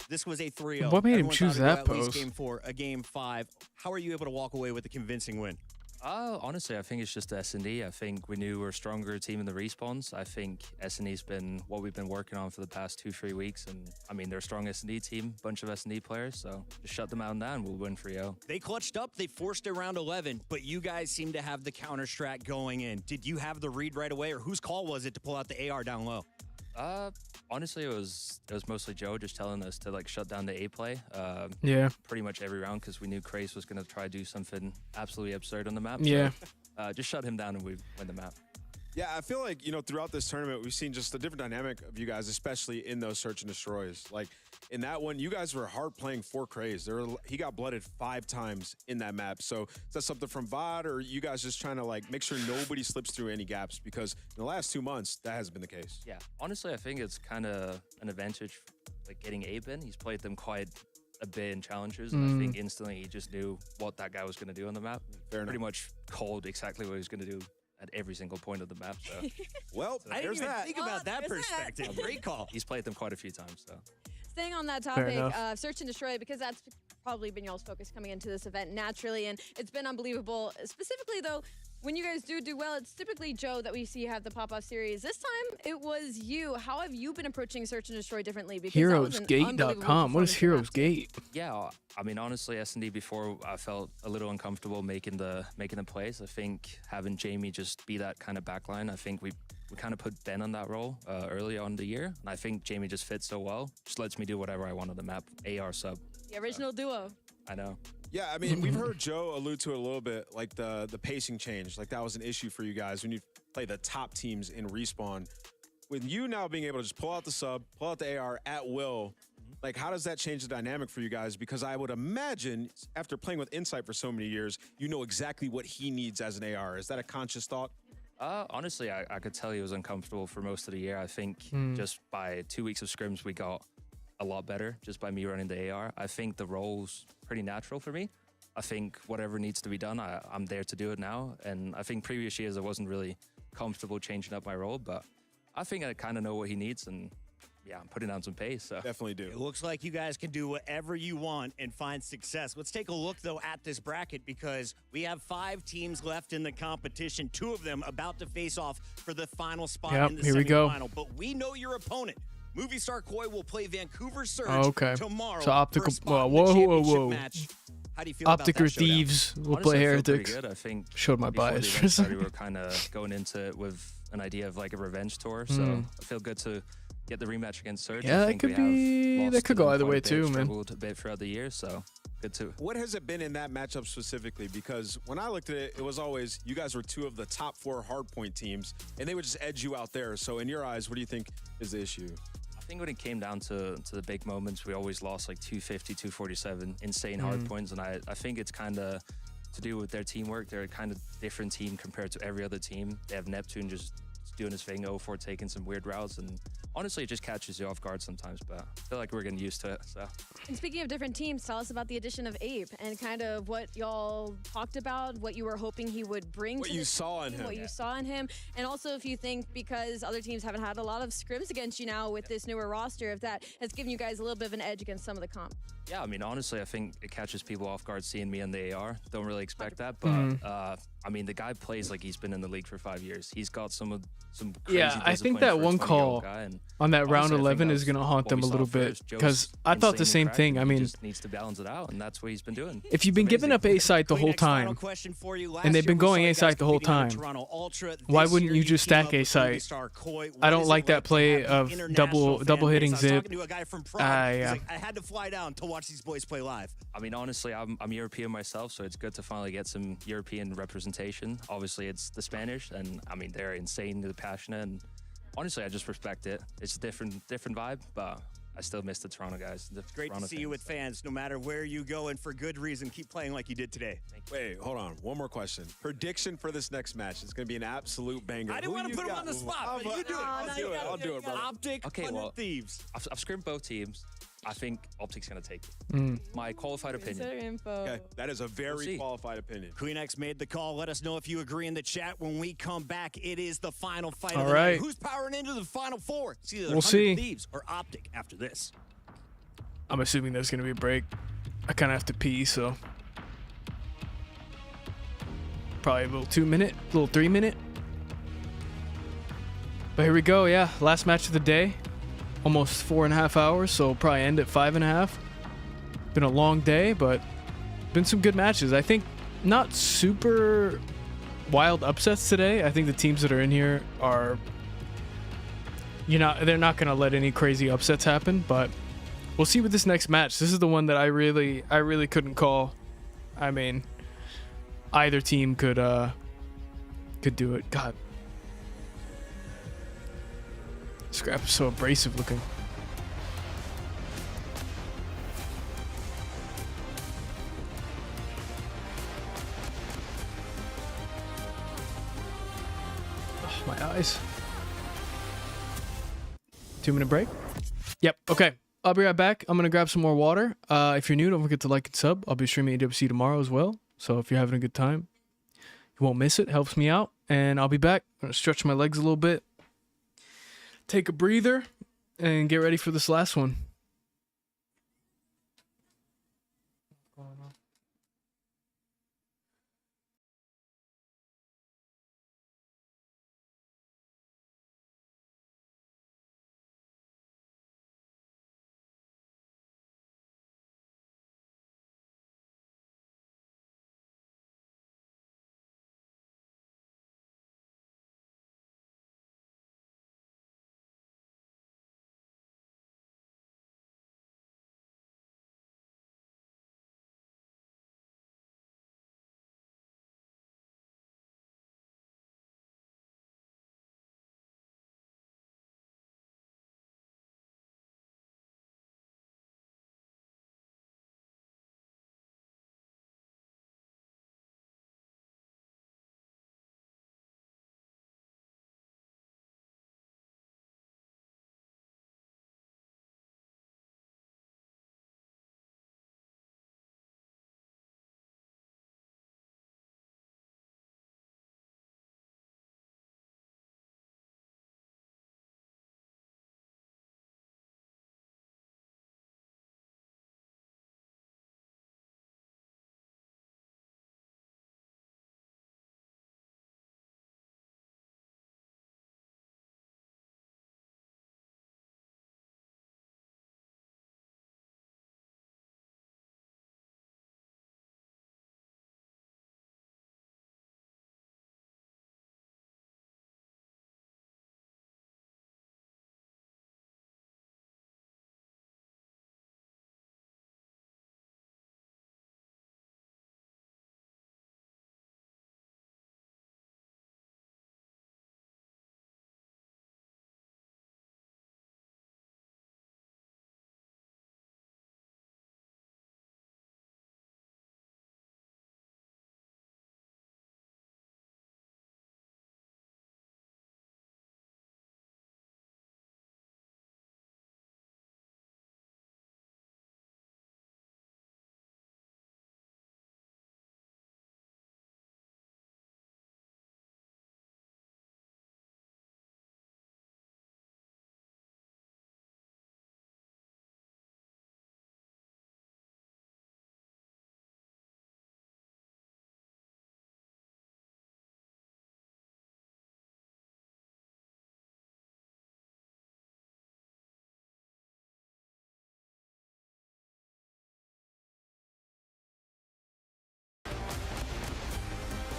this was a 3-0. What made him Everyone choose thought that at least post? Game 4, a Game 5. How are you able to walk away with a convincing win? Honestly, I think it's just S&D. I think we knew we're a stronger team in the respawns. I think S&D's been what we've been working on for the past 2-3 weeks. And I mean, they're a strong S&D team, bunch of S&D players. So just shut them out and down, we'll win 3-0. They clutched up, they forced a round 11, but you guys seem to have the counter strat going in. Did you have the read right away, or whose call was it to pull out the AR down low? Honestly, it was mostly Joe just telling us to like shut down the A play. Pretty much every round, because we knew Craze was going to try to do something absolutely absurd on the map. Yeah. So, just shut him down and we win the map. Yeah, I feel like, you know, throughout this tournament, we've seen just a different dynamic of you guys, especially in those Search and Destroys. Like, in that one, you guys were hard playing for Craze. He got blooded 5 times in that map. So is that something from VOD, or you guys just trying to, like, make sure nobody slips through any gaps? Because in the last 2 months, that has been the case. Yeah, honestly, I think it's kind of an advantage, like, getting Abe in. He's played them quite a bit in challengers, and I think instantly he just knew what that guy was going to do on the map. Pretty much called exactly what he was going to do at every single point of the map. So, well, I didn't even think about that perspective. Great call. He's played them quite a few times. So, staying on that topic, Search and Destroy, because that's probably been y'all's focus coming into this event naturally, and it's been unbelievable. Specifically, though, when you guys do well, it's typically Joe that we see have the pop-off series. This time, it was you. How have you been approaching Search and Destroy differently? Because Heroesgate.com. What is Heroes Gate? yeah, I mean, honestly, S&D before, I felt a little uncomfortable making the plays. I think having Jamie just be that kind of backline, I think we kind of put Ben on that role early on in the year, and I think Jamie just fits so well. Just lets me do whatever I want on the map. AR sub. The original duo. I know. Yeah, I mean, we've heard Joe allude to it a little bit, like the pacing change. Like, that was an issue for you guys when you play the top teams in Respawn. With you now being able to just pull out the sub, pull out the AR at will, like how does that change the dynamic for you guys? Because I would imagine after playing with Insight for so many years, you know exactly what he needs as an AR. Is that a conscious thought? Honestly, I could tell he was uncomfortable for most of the year. I think just by 2 weeks of scrims, we got a lot better just by me running the AR. I think the role's pretty natural for me. I think whatever needs to be done, I'm there to do it now. And I think previous years I wasn't really comfortable changing up my role, but I think I kind of know what he needs, and yeah, I'm putting down some pace. So definitely do. It looks like you guys can do whatever you want and find success. Let's take a look, though, at this bracket because we have 5 teams left in the competition, 2 of them about to face off for the final spot in the here we go. semifinal. But we know your opponent. Movie Star Koi will play Vancouver Surge tomorrow. So Optical, for a spot in the championship match. How do you feel Optic about or that showdown? Thieves will Honestly, play I feel pretty Heretics. good. I think Showed my before bias the for a event started, second. we were kind of going into it with an idea of like a revenge tour. So I feel good to get the rematch against Surge. Yeah, I that think could we have be. lost That could to go them either quite way a bit, too, man. struggled a bit throughout the year, so good to. What has it been in that matchup specifically? Because when I looked at it, it was always you guys were 2 of the top 4 hardpoint teams, and they would just edge you out there. So in your eyes, what do you think is the issue? I think when it came down to the big moments, we always lost like 250, 247, insane hard points, and I think it's kind of to do with their teamwork. They're a kind of different team compared to every other team. They have Neptune just doing his thing, 0-4 taking some weird routes, and honestly, it just catches you off guard sometimes, but I feel like we're getting used to it, so. And speaking of different teams, tell us about the addition of Abe and kind of what y'all talked about, what you were hoping he would bring What to you the saw in team, him. what you saw in him, and also if you think because other teams haven't had a lot of scrims against you now with this newer roster, if that has given you guys a little bit of an edge against some of the comp. Yeah, I mean, honestly, I think it catches people off guard seeing me in the AR. Don't really expect that, but I mean, the guy plays like he's been in the league for 5 years. He's got some crazy Yeah, I think discipline that for a one 20-year-old call guy, and on that round honestly, I think 11 is that's going to haunt what them we a saw little bit first. Joe's because I thought the insanely same cracked, thing. and I he mean, just needs to balance it out, and that's what he's been doing. if you've been giving up A site the whole time, and they've been going A site the whole time, why wouldn't you just stack A site? I don't like that play of double hitting zip. I had to fly down to watch these boys play live. I mean, honestly, I'm European myself, so it's good to finally get some European representation. Obviously, it's the Spanish, and I mean, they're insanely passionate, and honestly, I just respect it. It's a different vibe, but I still miss the Toronto guys. Great to see you with fans, no matter where you go, and for good reason. Keep playing like you did today. Wait, hold on. One more question. Prediction for this next match. It's going to be an absolute banger. I didn't want to put him on the spot, but you do it. I'll do it, bro. Optic, Okay, 100 well, Thieves. I've scrimmed both teams. I think Optic's going to take it. My qualified opinion. Okay, that is a very qualified opinion. Queen X made the call. Let us know if you agree in the chat. When we come back, it is the final fight All of the right. night. Who's powering into the final 4? It's either We'll 100 see. Thieves or Optic after this. I'm assuming there's going to be a break. I kind of have to pee, so probably a little 2-minute, little 3-minute. But here we go. Yeah, last match of the day. Almost 4.5 hours, so probably end at 5.5. Been a long day, but been some good matches. I think not super wild upsets today. I think the teams that are in here are, they're not going to let any crazy upsets happen, but we'll see with this next match. This is the one that I really couldn't call. I mean, either team could do it. God. Scrap is so abrasive looking. Oh, my eyes. 2-minute break? Yep, okay. I'll be right back. I'm going to grab some more water. If you're new, don't forget to like and sub. I'll be streaming EWC tomorrow as well. So if you're having a good time, you won't miss it. Helps me out. And I'll be back. I'm going to stretch my legs a little bit. Take a breather and get ready for this last one.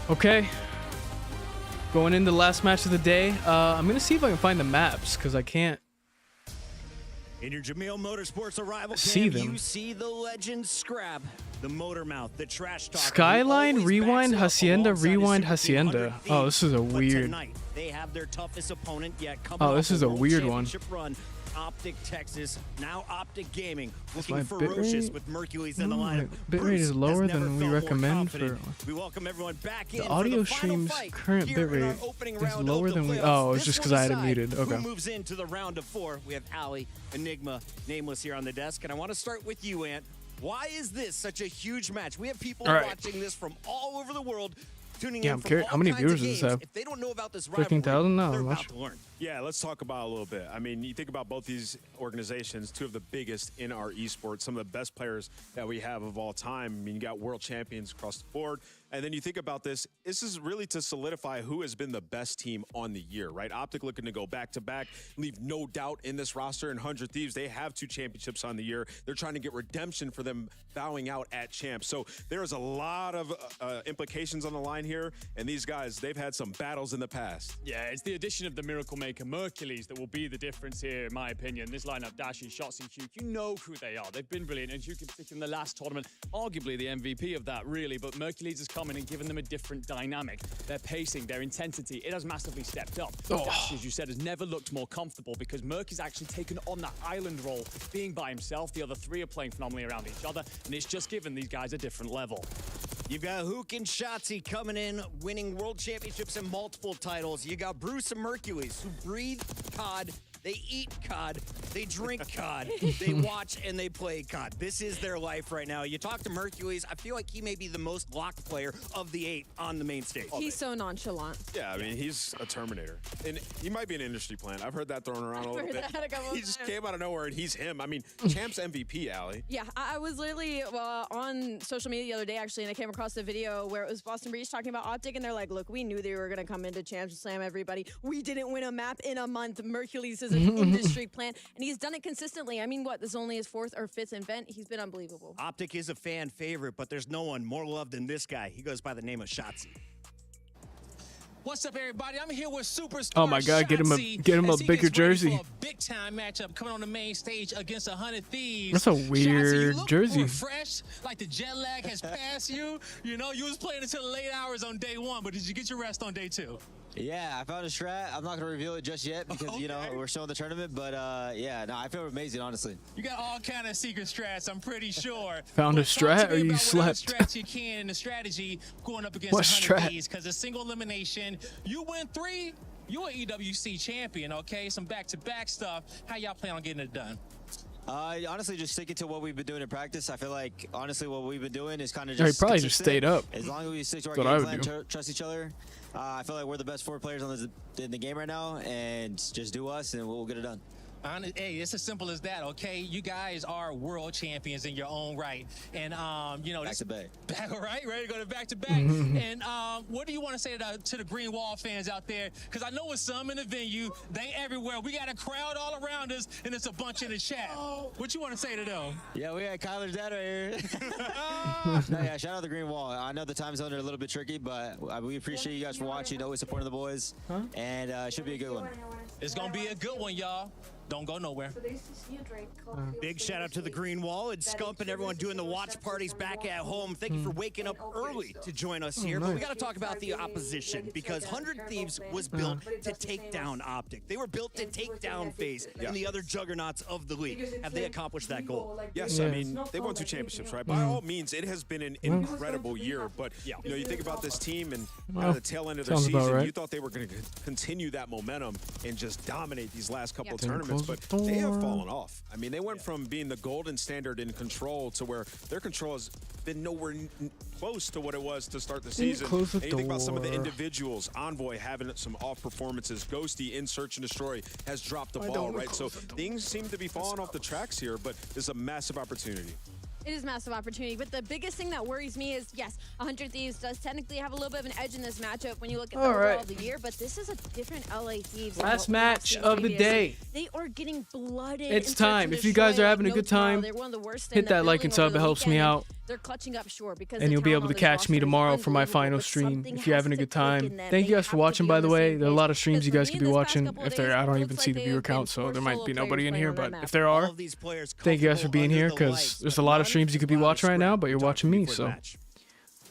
Okay. Going into the last match of the day. I'm going to see if I can find the maps because I can't In your Jamil Motorsports arrival see cam, them. you see the legend Scrab, the motor mouth, the trash talker. Skyline, Rewind, Hacienda, Rewind, Hacienda. Oh, this is a weird. Tonight, they have their toughest opponent yet. Oh, this is a weird one. Run, Optic Texas, now Optic Gaming, looking my ferocious bitrate? with Mercules in the No, my lineup. bitrate Bruce is lower has than never we felt more recommend confident. for. We welcome everyone back in The for audio the final stream's fight current here in our bitrate opening is round lower of the than we. playoffs. Oh, it's This just will because I had it decide muted. Who Okay. moves into the round of 4? We have Ali, Enigma, Nameless here on the desk, and I want to start with you, Ant. Why is this such a huge match? We have people All right. watching this from all over the world, tuning Yeah, in I'm from curious. all How many kinds viewers of does this games. have? If they don't know about this rivalry, 15,000? No, they're not about much. to learn. Yeah, let's talk about it a little bit. I mean, you think about both these organizations, two of the biggest in our esports, some of the best players that we have of all time. I mean, you got world champions across the board. And then you think about this is really to solidify who has been the best team on the year, right? Optic looking to go back-to-back, leave no doubt in this roster. And 100 Thieves, they have 2 championships on the year. They're trying to get redemption for them bowing out at champs. So there is a lot of implications on the line here. And these guys, they've had some battles in the past. Yeah, it's the addition of the Miracle Maker Mercules that will be the difference here, in my opinion. This lineup, Dashi, Shotzi, Huke, you know who they are. They've been brilliant. And Huke in particular in the last tournament, arguably the MVP of that, really. But Mercules has come in and given them a different dynamic. Their pacing, their intensity, it has massively stepped up. Oh. Dashi, as you said, has never looked more comfortable because Merc has actually taken on that island role, being by himself. The other 3 are playing phenomenally around each other, and it's just given these guys a different level. You've got Hook and Shotzi coming in, winning world championships and multiple titles. You got Bruce and Mercules, who breathe COD, they eat COD, they drink COD, they watch and they play COD. This is their life right now. You talk to Mercules, I feel like he may be the most locked player of the 8 on the main stage. He's so nonchalant. Yeah, I mean, he's a Terminator. And he might be an industry plant. I've heard that thrown around a little heard bit. that a couple He just times. came out of nowhere and he's him. I mean, Champ's MVP, Allie. Yeah, I was literally on social media the other day, actually, and I came across a video where it was Boston Breach talking about Optic, and they're like, look, we knew they were going to come into Champs and slam everybody. We didn't win a map in a month. Mercules is an industry plant, and he's done it consistently. I mean, what, this is only his 4th or 5th event? He's been unbelievable. Optic is a fan favorite, but there's no one more loved than this guy. He goes by the name of Shotzi. What's up, everybody? I'm here with superstar Oh my God, get him a Shotzi, as he bigger gets ready jersey. for a big-time matchup coming on the main stage against 100 Thieves. That's a Shotzi, you weird look jersey. refreshed, like the jet lag has passed you. You know, you was playing until the late hours on day 1, but did you get your rest on day 2? Yeah, I found a strat. I'm not going to reveal it just yet because, you know, we're still in the tournament. But, yeah, no, I feel amazing, honestly. You got all kind of secret strats, I'm pretty sure. Found a But talk strat to me or you about whatever slept? strats you can and the strategy going up against What 100 strat? Thieves, because a single elimination, you win 3, you're an EWC champion, okay? Some back-to-back stuff. How y'all plan on getting it done? Honestly, just sticking to what we've been doing in practice. I feel like, honestly, what we've been doing is kind of Yeah, he just probably just consistent. stayed up. As long as we stick to our That's what I game would plan, do. trust each other, I feel like we're the best 4 players in the game right now, and just do us, and we'll get it done. Hey, it's as simple as that, okay? You guys are world champions in your own right. And, you know, Back to back. Right? Ready to go to back-to-back. And what do you want to say to the Green Wall fans out there? Because I know it's some in the venue. They everywhere. We got a crowd all around us, and it's a bunch in the chat. What you want to say to them? Yeah, we got Kyler's dad right here. No, yeah, shout out the Green Wall. I know the time zone are a little bit tricky, but we appreciate you guys for watching, always supporting the boys, and it should be a good one. It's going to be a good one, y'all. Don't go nowhere. Big shout out to the Green Wall and Scump and everyone doing the watch parties back at home. Thank you for waking up early to join us here. But we got to talk about the opposition because 100 Thieves was built to take down Optic. They were built to take down FaZe and the other juggernauts of the league. Have they accomplished that goal? Yes, I mean, they won 2 championships, right? By all means, it has been an incredible year. But, you know, you think about this team and at the tail end of their Sounds about season, right. you thought they were going to continue that momentum and just dominate these last couple of tournaments. But they have fallen off. I mean, they went from being the golden standard in control to where their control has been nowhere close to what it was to start the season. Close the And you think about some of the door. individuals, Envoy having some off performances, Ghosty in Search and Destroy has dropped the ball, right? So things seem to be falling off the tracks here, but there's a massive opportunity. It is a massive opportunity, but the biggest thing that worries me is, yes, 100 Thieves does technically have a little bit of an edge in this matchup when you look at the All overall right. of the year, but this is a different LA Thieves. than Last what we have match seen of the previously. day. They are getting blooded. It's in Search time. and If you guys Destroy are like having a no good tomorrow. time, They're one of the worst hit in the that like and building over sub. the It helps me weekend. out. they're clutching up, sure, because And the you'll be talent able on to this catch roster me is tomorrow for my unbelievable, final but stream something if you're having a has to good time. click in them. Thank They you guys for have to watching, be by on the the way. same There are a page. lot of streams you Because guys for could me be this past watching. couple of If there, days, I don't it even looks see like the they viewer have count, built so four there might solo be players nobody in playing here. on that But map. if there All are, of these players thank you guys for comfortable being under here the because lights, there's but a lot none of streams you could be survive watching right now, Scrap. but you're We talked watching me, before the so match.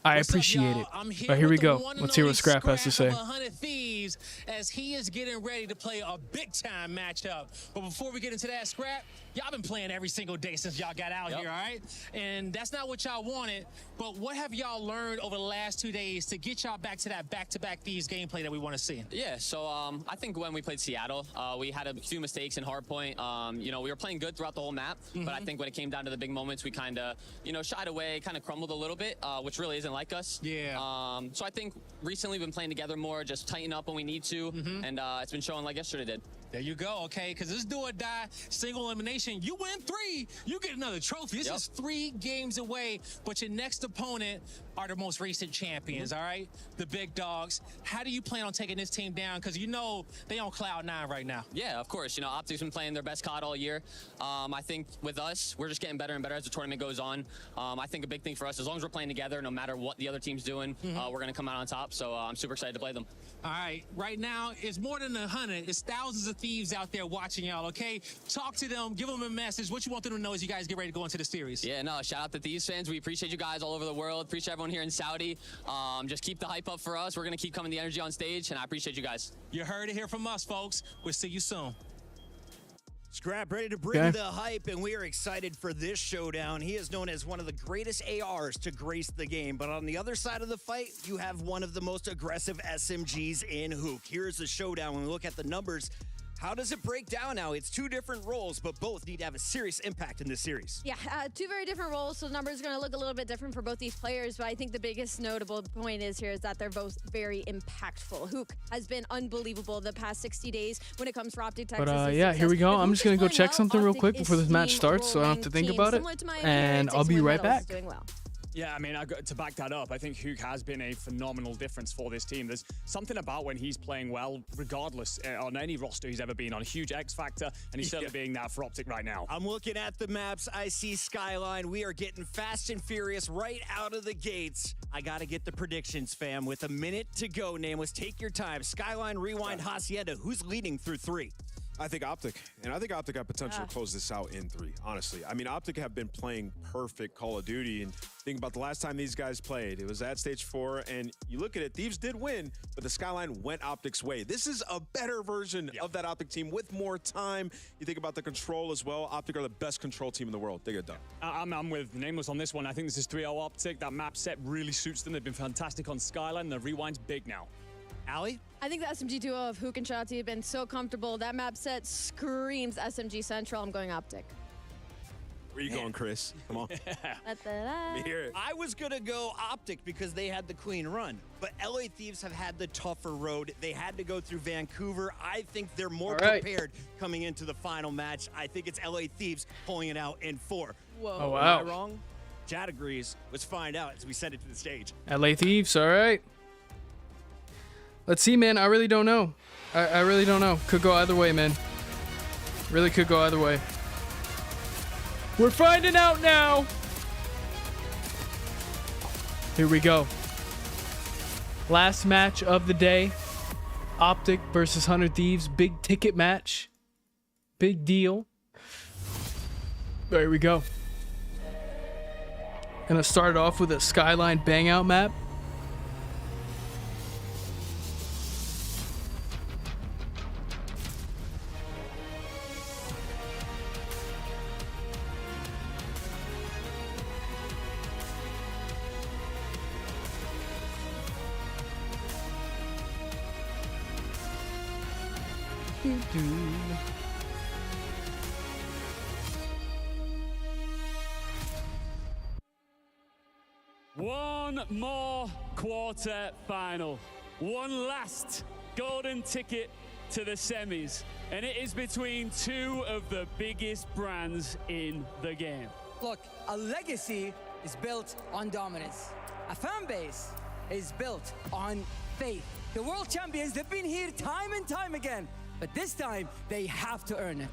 I What's up, appreciate y'all? it. I'm here But here we with the go. one and Let's hear what only Scrap has to say. of 100 Thieves as he is getting ready to play a big-time matchup. But before we get into that, Scrap, y'all been playing every single day since y'all got out here, all right? And that's not what y'all wanted, but what have y'all learned over the last 2 days to get y'all back to that back-to-back Thieves gameplay that we want to see? Yeah, so I think when we played Seattle, we had a few mistakes in hardpoint. You know, we were playing good throughout the whole map, but I think when it came down to the big moments, we kind of, you know, shied away, kind of crumbled a little bit, which really isn't like us. Yeah. So I think recently we've been playing together more, just tighten up when we need to, and it's been showing like yesterday did. There you go, okay? Because this do or die, single elimination. You win 3, you get another trophy. This is 3 games away, but your next opponent are the most recent champions, all right? The big dogs. How do you plan on taking this team down? Because you know they on cloud 9 right now. Yeah, of course. You know, Optic's been playing their best COD all year. I think with us, we're just getting better and better as the tournament goes on. I think a big thing for us, as long as we're playing together, no matter what the other team's doing, we're going to come out on top. So I'm super excited to play them. All right, right now, it's more than 100. It's thousands of thieves out there watching y'all, okay? Talk to them, give them a message. What you want them to know as you guys get ready to go into the series? Yeah, no, shout out to Thieves fans. We appreciate you guys all over the world. Appreciate everyone here in Saudi. Just keep the hype up for us. We're going to keep coming the energy on stage, and I appreciate you guys. You heard it here from us, folks. We'll see you soon. Scrap ready to bring the hype, and we are excited for this showdown. He is known as one of the greatest ARs to grace the game, but on the other side of the fight, you have one of the most aggressive SMGs in Hook. Here's the showdown. When we look at the numbers, how does it break down now? It's 2 different roles, but both need to have a serious impact in this series. Yeah, 2 very different roles, so the numbers are going to look a little bit different for both these players, but I think the biggest notable point is that they're both very impactful. Hook has been unbelievable the past 60 days when it comes to Optic Texas. But yeah, here we go. I'm just going to go check something real quick before this match starts so I don't have to think about it. And I'll be right back. Yeah, I mean, to back that up, I think Hook has been a phenomenal difference for this team. There's something about when he's playing well, regardless, on any roster he's ever been on. Huge X factor, and he's certainly being that for Optic right now. I'm looking at the maps. I see Skyline. We are getting fast and furious right out of the gates. I got to get the predictions, fam. With a minute to go, Nameless, take your time. Skyline, Rewind, Hacienda. Who's leading through 3? I think Optic, and I think Optic got potential to close this out in 3, honestly. I mean, Optic have been playing perfect Call of Duty, and think about the last time these guys played. It was at Stage 4, and you look at it, Thieves did win, but the Skyline went Optic's way. This is a better version of that Optic team with more time. You think about the control as well. Optic are the best control team in the world. They get done. I'm with Nameless on this one. I think this is 3-0 Optic. That map set really suits them. They've been fantastic on Skyline. The Rewind's big now. Allie? I think the SMG duo of Hook and Shotzi have been so comfortable. That map set screams SMG Central. I'm going Optic. Where you going, Chris? Come on. Let me hear it. I was going to go Optic because they had the clean run, but LA Thieves have had the tougher road. They had to go through Vancouver. I think they're more prepared coming into the final match. I think it's LA Thieves pulling it out in 4. Whoa. Oh, wow. Am I wrong? Chad agrees. Let's find out as we send it to the stage. LA Thieves, all right. Let's see, man. I really don't know. I really don't know. Could go either way, man. Really could go either way. We're finding out now. Here we go. Last match of the day. Optic versus 100 Thieves. Big ticket match. Big deal. There we go. Gonna start off with a Skyline bang out map. One more quarter final. One last golden ticket to the semis. And it is between 2 of the biggest brands in the game. Look, a legacy is built on dominance. A fan base is built on faith. The world champions, they've been here time and time again, but this time they have to earn it.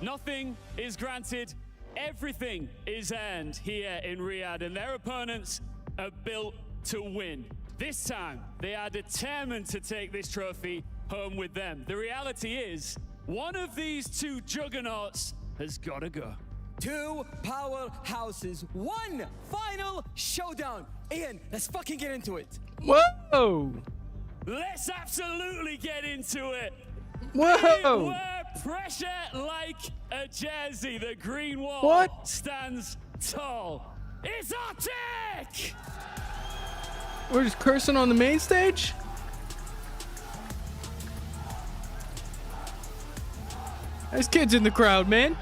Nothing is granted, Everything is earned here in Riyadh, and their opponents are built to win. This time, they are determined to take this trophy home with them. The reality is, one of these two juggernauts has got to go. Two powerhouses, one final showdown. Ian, let's fucking get into it. Whoa! Let's absolutely get into it. Whoa! Pressure like a jersey. The green wall stands tall. It's Arctic! We're just cursing on the main stage? There's kids in the crowd, man.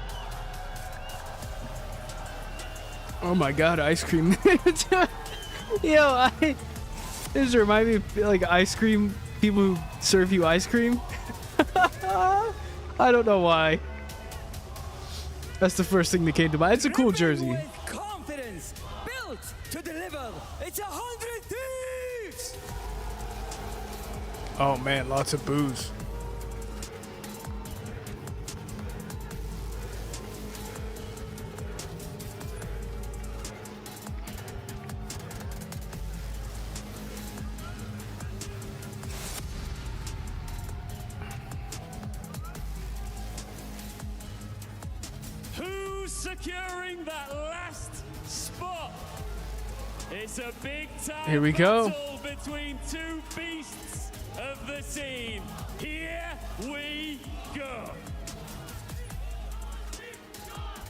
Oh my god, ice cream. Yo, this reminds me of like ice cream, people who serve you ice cream. I don't know why. That's the first thing that came to mind. It's a cool jersey. Confidence built to deliver. It's 100 Thieves. Oh man, lots of booze. Securing that last spot. It's a big time Here we go. battle between two beasts of the scene. Here we go.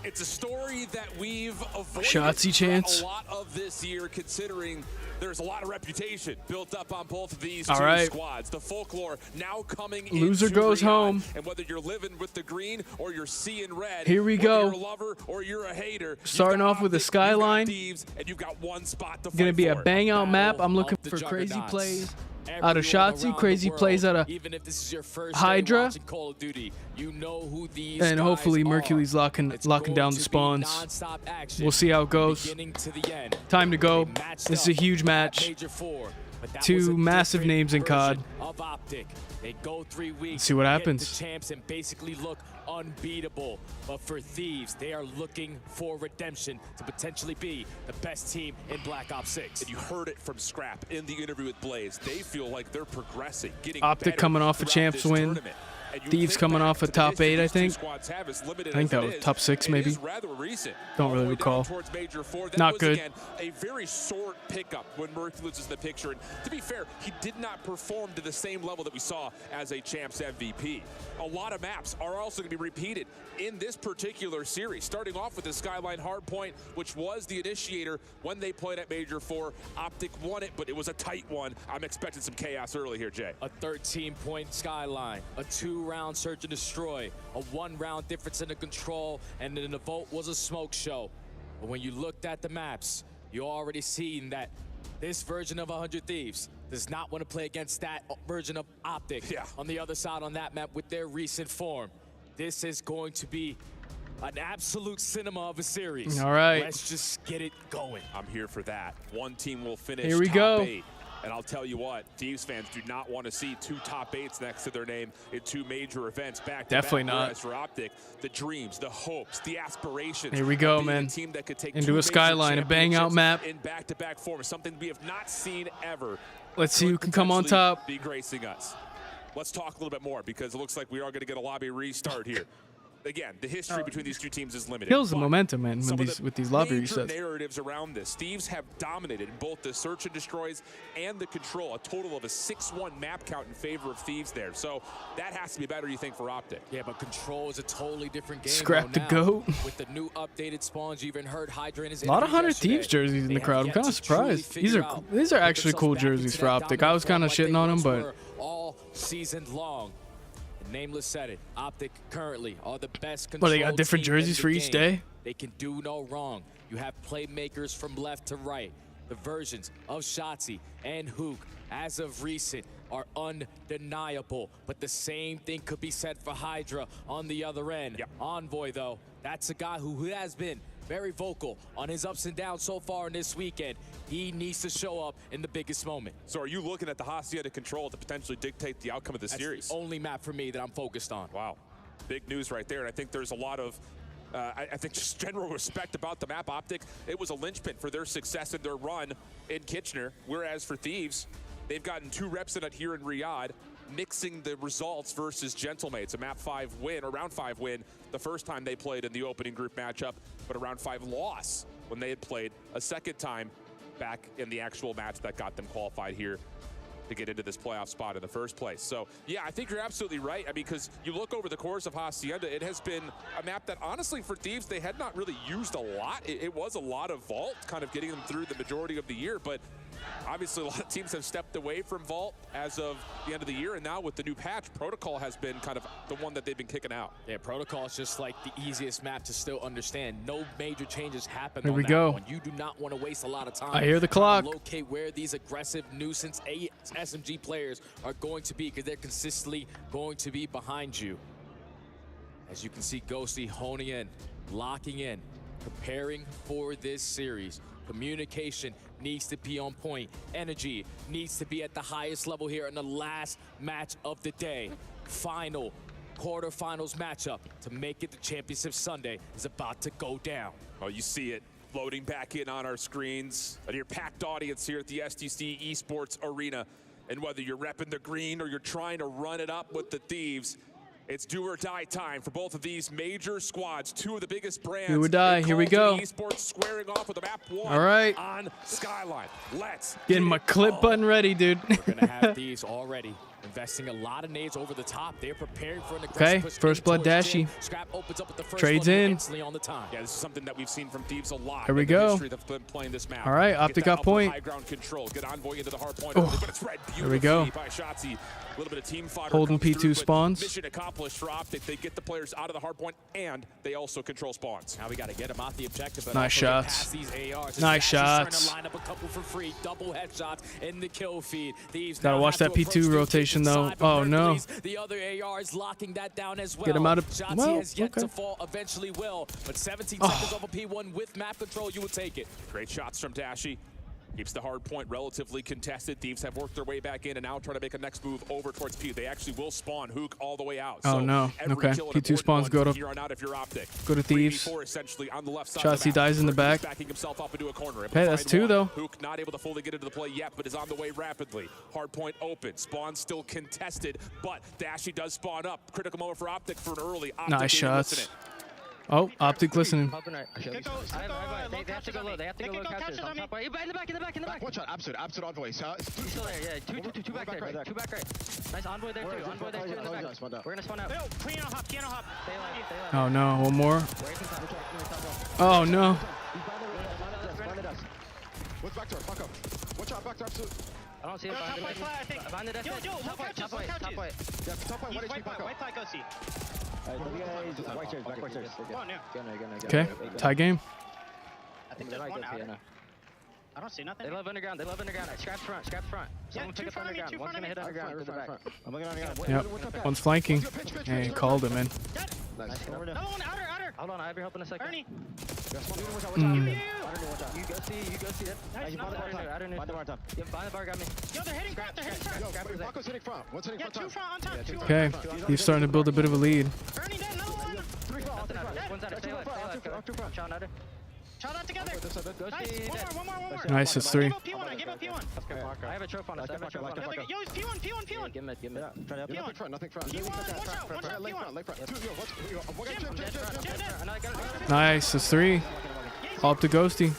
It's a story that we've avoided Shotzi chance. a lot of this year, considering there's a lot of reputation built up on both of these All two right. squads. The folklore now coming Loser into goes Riyadh, home. And whether you're living with the green or you're seeing red, Here we whether go. you're a lover or you're a hater, Starting off with a skyline. and you've got one spot to Gonna fight be a for. bang out map. I'm looking the for crazy juggernauts. plays out of Shotzi, around crazy the world, plays out of even if this is your first Hydra. day watching Call of Duty, you know who these And guys hopefully are. Mercury's locking down the spawns. Non-stop action, We'll see how it goes. beginning to the end. Time to go. They matched This is a up huge at match. Major 4, but that was Two a massive different names in COD. version of Optic. They go 3 weeks. Let's see what get happens. the champs and basically look unbeatable. But for Thieves, they are looking for redemption to potentially be the best team in Black Ops 6. And you heard it from Scrap in the interview with Blaze. They feel like they're progressing, getting Optic better coming off a throughout champs this win. tournament. And you Thieves think coming back off a to the top history 8, I these two think. squads have, as limited I think as that it was is, top 6 it maybe. is rather recent. Don't All the really way recall. down towards Major 4. That Not was, good. Again, a very short pickup when Merciless is the picture. And to be fair, he did not perform to the same level that we saw as a champs MVP. A lot of maps are also going to be repeated in this particular series, starting off with the Skyline Hardpoint, which was the initiator when they played at Major 4. Optic won it, but it was a tight one. I'm expecting some chaos early here, Jay. A 13-point Skyline, a 2-round search and destroy, a 1-round difference in the control, and then the vote was a smoke show. But when you looked at the maps, you already seen that this version of 100 Thieves does not want to play against that version of Optic on the other side on that map with their recent form. This is going to be an absolute cinema of a series. All right. Let's just get it going. I'm here for that. One team will finish Here we top go. 8. And I'll tell you what, Thieves fans do not want to see 2 top 8s next to their name in 2 major events back to Definitely back. not. Whereas for Optic, the dreams, the hopes, the aspirations. Here we go, of being man. A team that could take Into 2 a major skyline, a bang out map. in back-to-back form, something we have not seen ever. Let's see who could can come on potentially top. Be gracing us. Let's talk a little bit more because it looks like we are going to get a lobby restart here. Again, the history between these two teams is limited. Kills the but momentum, man, some when of with these lobby major resets. narratives around this. Thieves have dominated in both the search and destroys and the control. A total of a 6-1 map count in favor of Thieves there. So that has to be better, you think, for Optic. Yeah, but control is a totally different game. Scrap the now. goat. With the new updated spawns, you even heard Hydra in his A lot of interview 100 Thieves yesterday. jerseys in They the have crowd. I'm yet kind of to truly surprised. figure out, These are put actually themselves cool back jerseys into for that Optic. I was dominant kind of form like shitting they on them, once but were all season long. Nameless said it. Optic currently are the best control Well, they got different team in jerseys the for each game. day? They can do no wrong. You have playmakers from left to right. The versions of Shotzi and Hook, as of recent, are undeniable. But the same thing could be said for Hydra on the other end. Envoy, though, that's a guy who has been very vocal on his ups and downs so far in this weekend. He needs to show up in the biggest moment. So are you looking at the Hacienda control to potentially dictate the outcome of the series? The only map for me that I'm focused on. Wow. Big news right there. And I think there's a lot of I think just general respect about the map. Optic, it was a linchpin for their success and their run in Kitchener, whereas for Thieves, they've gotten 2 reps in it here in Riyadh, mixing the results versus Gentlemates, a map 5 win, or round 5 win, the first time they played in the opening group matchup, but a round 5 loss when they had played a second time back in the actual match that got them qualified here to get into this playoff spot in the first place. So, yeah, I think you're absolutely right. I mean, because you look over the course of Hacienda, it has been a map that, honestly, for Thieves, they had not really used a lot. It was a lot of Vault, kind of getting them through the majority of the year, but obviously a lot of teams have stepped away from Vault as of the end of the year, and now with the new patch, Protocol has been kind of the one that they've been kicking out. Yeah, Protocol is just like the easiest map to still understand. No major changes happen There on we that go. one. You do not want to waste a lot of time. I hear the trying to clock. locate where these aggressive nuisance SMG players are going to be, because they're consistently going to be behind you. As you can see, Ghosty honing in, locking in, preparing for this series. Communication needs to be on point. Energy needs to be at the highest level here in the last match of the day. Final quarterfinals matchup to make it to Championship Sunday is about to go down. Oh, you see it loading back in on our screens. A near packed audience here at the STC Esports Arena. And whether you're repping the green or you're trying to run it up with the Thieves, it's do or die time for both of these major squads, 2 of the biggest brands. Do or die. Here we go. Esports squaring off with a map 1 All right. on Skyline. Let's Getting my clip button ready, dude. We're going to have these already. Investing a lot of nades over the top. They're preparing for an aggressive Okay, push first blood towards dashy. Jin. Scrap opens up with the first Trades one in. instantly on the time. Yeah, this is something that we've seen from Thieves a lot. Here we in the go. history they've been playing this map. All right, Get Optic that got upper point. High ground control. Get Envoy into the hard point. Oh. But it's read There we go. beautifully by Shotzi. A little bit of team fodder Holding comes P2 through, but spawns. Mission accomplished for Optic. They get the players out of the hard point, and they also control spawns. Now we got to get them out the objective. But Nice also get shots. past these ARs. Nice Dashy's shots. Trying to line up a couple for free. Double headshots in the kill feed. Thieves Gotta now watch have that to P2 approach rotation, the though. inside, but Oh, no. Hercules, the other AR is locking that down as well. Get him out of- Shotzi well, has yet okay. to fall. Eventually will. But 17 Oh. seconds over P1 with map control. You will take it. Great shots from Dashy. Keeps the hard point relatively contested. Thieves have worked their way back in and now trying to make a next move over towards P. They actually will spawn Hook all the way out. Oh, So no. every Okay. kill an P2 important spawns one go from to- here on out if you're Optic. go to Thieves. 3v4 essentially on the left side Shotzi of the map. dies in the Hercules back. Backing himself up into a corner. Able to Okay, that's find 2, one. though. Hook not able to fully get into the play yet, but is on the way rapidly. Hard point open. Spawn still contested, but Dashy does spawn up. Critical moment for Optic for an early. Optic Nice didn't shots. listen it. Oh, Optic listening. They have to go low. They have to go low catches. On top right. In the back. Watch out. Absolute envoy. He's still there. Yeah, two back there. Two back right. Nice envoy there too. Envoy there too in the back. We're gonna spawn out. Piano hop. Stay alive. Oh, no. One more. Oh, no. What's back door? Fuck up. Watch out. Back door. Absolute. I don't see it. Top white flag, I think. Behind the desk. Yo, low couches. Top white. Yeah, top white. White flag, go see. White chairs, back white chairs. Come on, yeah. Okay, tie game. I think there's one out. I don't see nothing. They love underground. Scrap front. Someone pick up underground. One's gonna hit underground to the back. I'm looking underground. Yep. One's flanking. And he called him in. Nice. No one, outer. Hold on, I'll be helping a second. Ernie. Mm. You go see it. Nice. I don't know. Yeah, behind the bar got me. Yo, they're hitting front. Yo, Paco's hitting front. One's hitting Yeah, front. two front on top. Two on Okay, he's starting to build a bit of a lead. Ernie dead, another one. Three front. One's out. Stay alive. Shot another. Try that together. Go Nice. see One more. Nice, it's 3. I gave up P1. I have a trophy on us. Yo, it's P1. Give me. Nothing front. Nothing front. P1, watch out. Left front. Left front. Two. Yo, what's? Jim. Nice, it's 3. Up to Ghosty.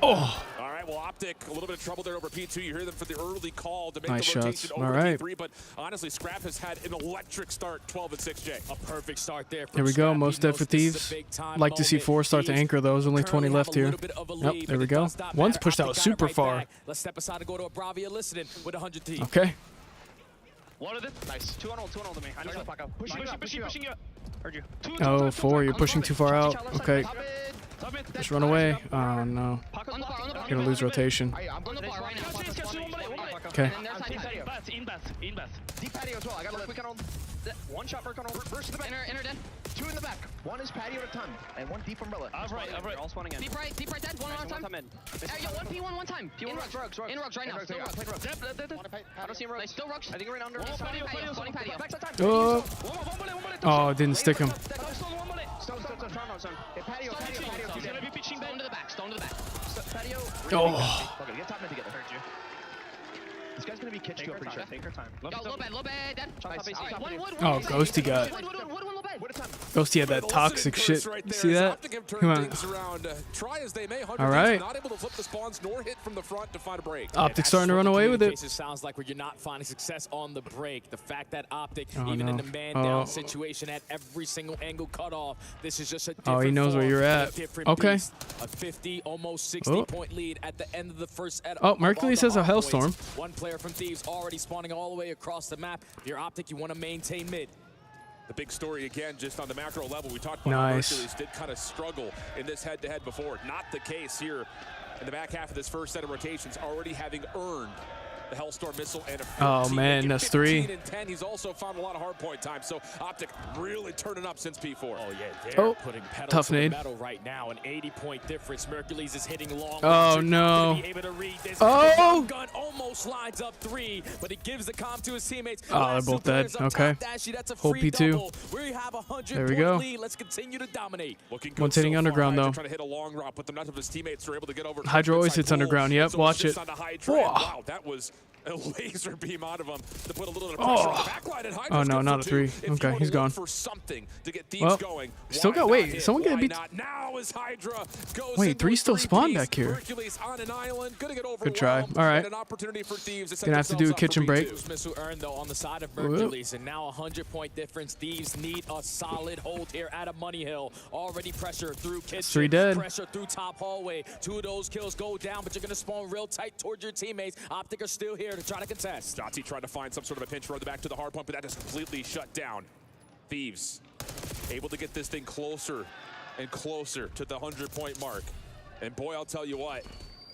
Oh! All right, well, Optic, a little bit of trouble there over P2. You hear them for the early call to make Nice the rotation shots. over All right. P3, but honestly, Scrap has had an electric start, 12 and 6J. A perfect start there. Here we go, most dead for Thieves. Like to see 4 start to anchor those. Only 20 left here. Yep, there we go. One's pushed out super far. Let's step aside and go to a Bravia listening with 100 Thieves. Okay. One of them. Nice. Two on ult to me. I know Paco. Pushing you. Heard you. Oh, 4. You're pushing too far out. Okay. Just run away. Oh, no. Gonna lose rotation. I'm on the bar right now. Okay. In Beth. Deep patio as well. I got a look on one shot for burst to the back. Inner dead. Two in the back. One is patio at a time. And one deep umbrella. Right. All spawning in. Deep right dead. One on time. Hey, yo, one P1 one time. In rugs right now. Still rugs. I don't see him rugs. Still rugs. I think we're under. Spawning patio. Oh, oh, didn't stick him. Oh. Okay, get top mid together. Heard you. This guy's gonna be kitched too, I'm pretty sure. Take her time. Yo, low bed, dead. Oh, Ghosty got. Ghosty had that toxic shit. See that? Come on. Try as they may, All right. not able to flip the spawns nor hit from the front to find a break. Optic starting to run away with it. Sounds like where you're not finding success on the break. The fact that Optic, Oh, even in no. the man-down situation, at every single angle cut off. This is just a different Oh, he knows where form you're and a at. different Okay. beast. A 50, almost 60-point lead at the end of the first. Oh, Mercules has a Hellstorm. One player from Thieves already spawning all the way across the map. If you're Optic, you want to maintain mid. The big story again, just on the macro level, we talked about Nice. how Hercules did kind of struggle in this head-to-head before. Not the case here in the back half of this first set of rotations, already having earned the Hellstorm missile and a 14. Oh, man, Making that's 3. 15 and 10. He's also found a lot of hard point time. So Optic really turning up since P4. Oh yeah, they're Oh, putting pedal tough to the nade. metal right now. An 80-point difference. Mercules is hitting long. Oh, range. no. Gonna be able to read this. Oh! The gun almost lines up 3, but he gives the comm to his teammates. Oh, they're both dead. Okay. That's a Whole free P2. double. We have a 100 There we point go. lead. Let's continue to dominate. Looking One's hitting underground, though. Trying to hit a long route, but none of his teammates are able to get over. Hydra always hits underground. Yep, watch it. Wow, that was a laser beam out of him to put a little bit of pressure on the backline. And Oh, no, not a 3. Okay, he's gone. For something to get Thieves Well, going, still got, wait, someone get a beat. Now is Hydra goes Wait, into 3 a still spawned three-piece. back here. Hercules on an island, gonna get Good try. All right. an opportunity for Thieves to set Gonna have to do a themselves up kitchen for break. P2. Missile earned though on the side of Mercules, and now a 100-point difference. Thieves need a solid hold here at a Money Hill. Already pressure through kitchen, 3 dead. pressure through top hallway. 2 of those kills go down, but you're gonna spawn real tight towards your teammates. Optic are still here to try to contest. Jotzi tried to find some sort of a pinch run back to the hard point, but that is completely shut down. Thieves able to get this thing closer and closer to the 100-point mark. And boy, I'll tell you what,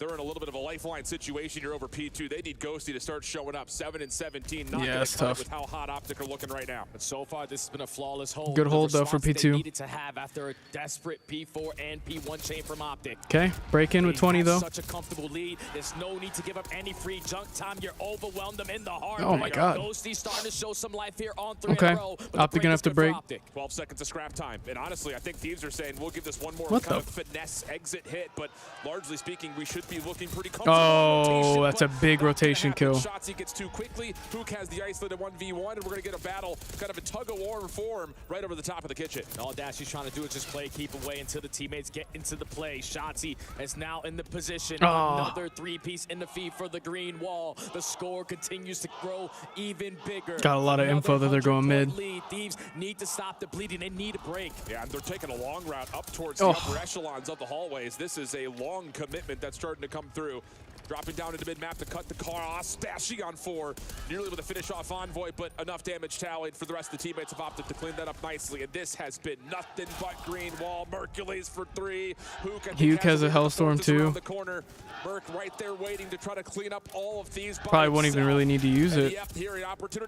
they're in a little bit of a lifeline situation here over P2. They need Ghosty to start showing up. 7 and 17, not Yeah, gonna that's cut it tough. with how hot Optic are looking right now. But so far, this has been a flawless hold. Good The hold, though, for response they P2. needed to have after a desperate P4 and P1 chain from Optic. Okay, break in with 20, That's though. Such a comfortable lead. There's no need to give up any free junk time. You're overwhelmed them in the heart. Oh, my God. Ghosty starting to show some life here on 3 Okay. in a row. but the Optic gonna have to is good for break. Optic. 12 seconds of scrap time. And honestly, I think Thieves are saying we'll give this one more What kind the- of finesse exit hit, but largely speaking, we should be looking pretty comfortable. Oh, that's a big rotation kill. Shotzi gets too quickly. Hook has the isolated 1v1, and we're going to get a battle, kind of a tug-of-war form right over the top of the kitchen. All Dashy's trying to do is just play, keep away until the teammates get into the play. Shotzi is now in the position. Oh. Another 3-piece in the feed for the green wall. The score continues to grow even bigger. Got a lot of info that they're going mid. 100-point lead. Thieves need to stop the bleeding. They need a break. Yeah, and they're taking a long route up towards Oh. the upper echelons of the hallways. This is a long commitment that's starting to come through. Dropping down into mid-map to cut the car off. Stashing on 4. Nearly able to finish off Envoy, but enough damage tallied for the rest of the teammates have opted to clean that up nicely. And this has been nothing but green wall. Mercules for 3. Huke has a Hellstorm, too. The corner. Merc right there waiting to try to clean up all of these. Probably won't even really need to use it.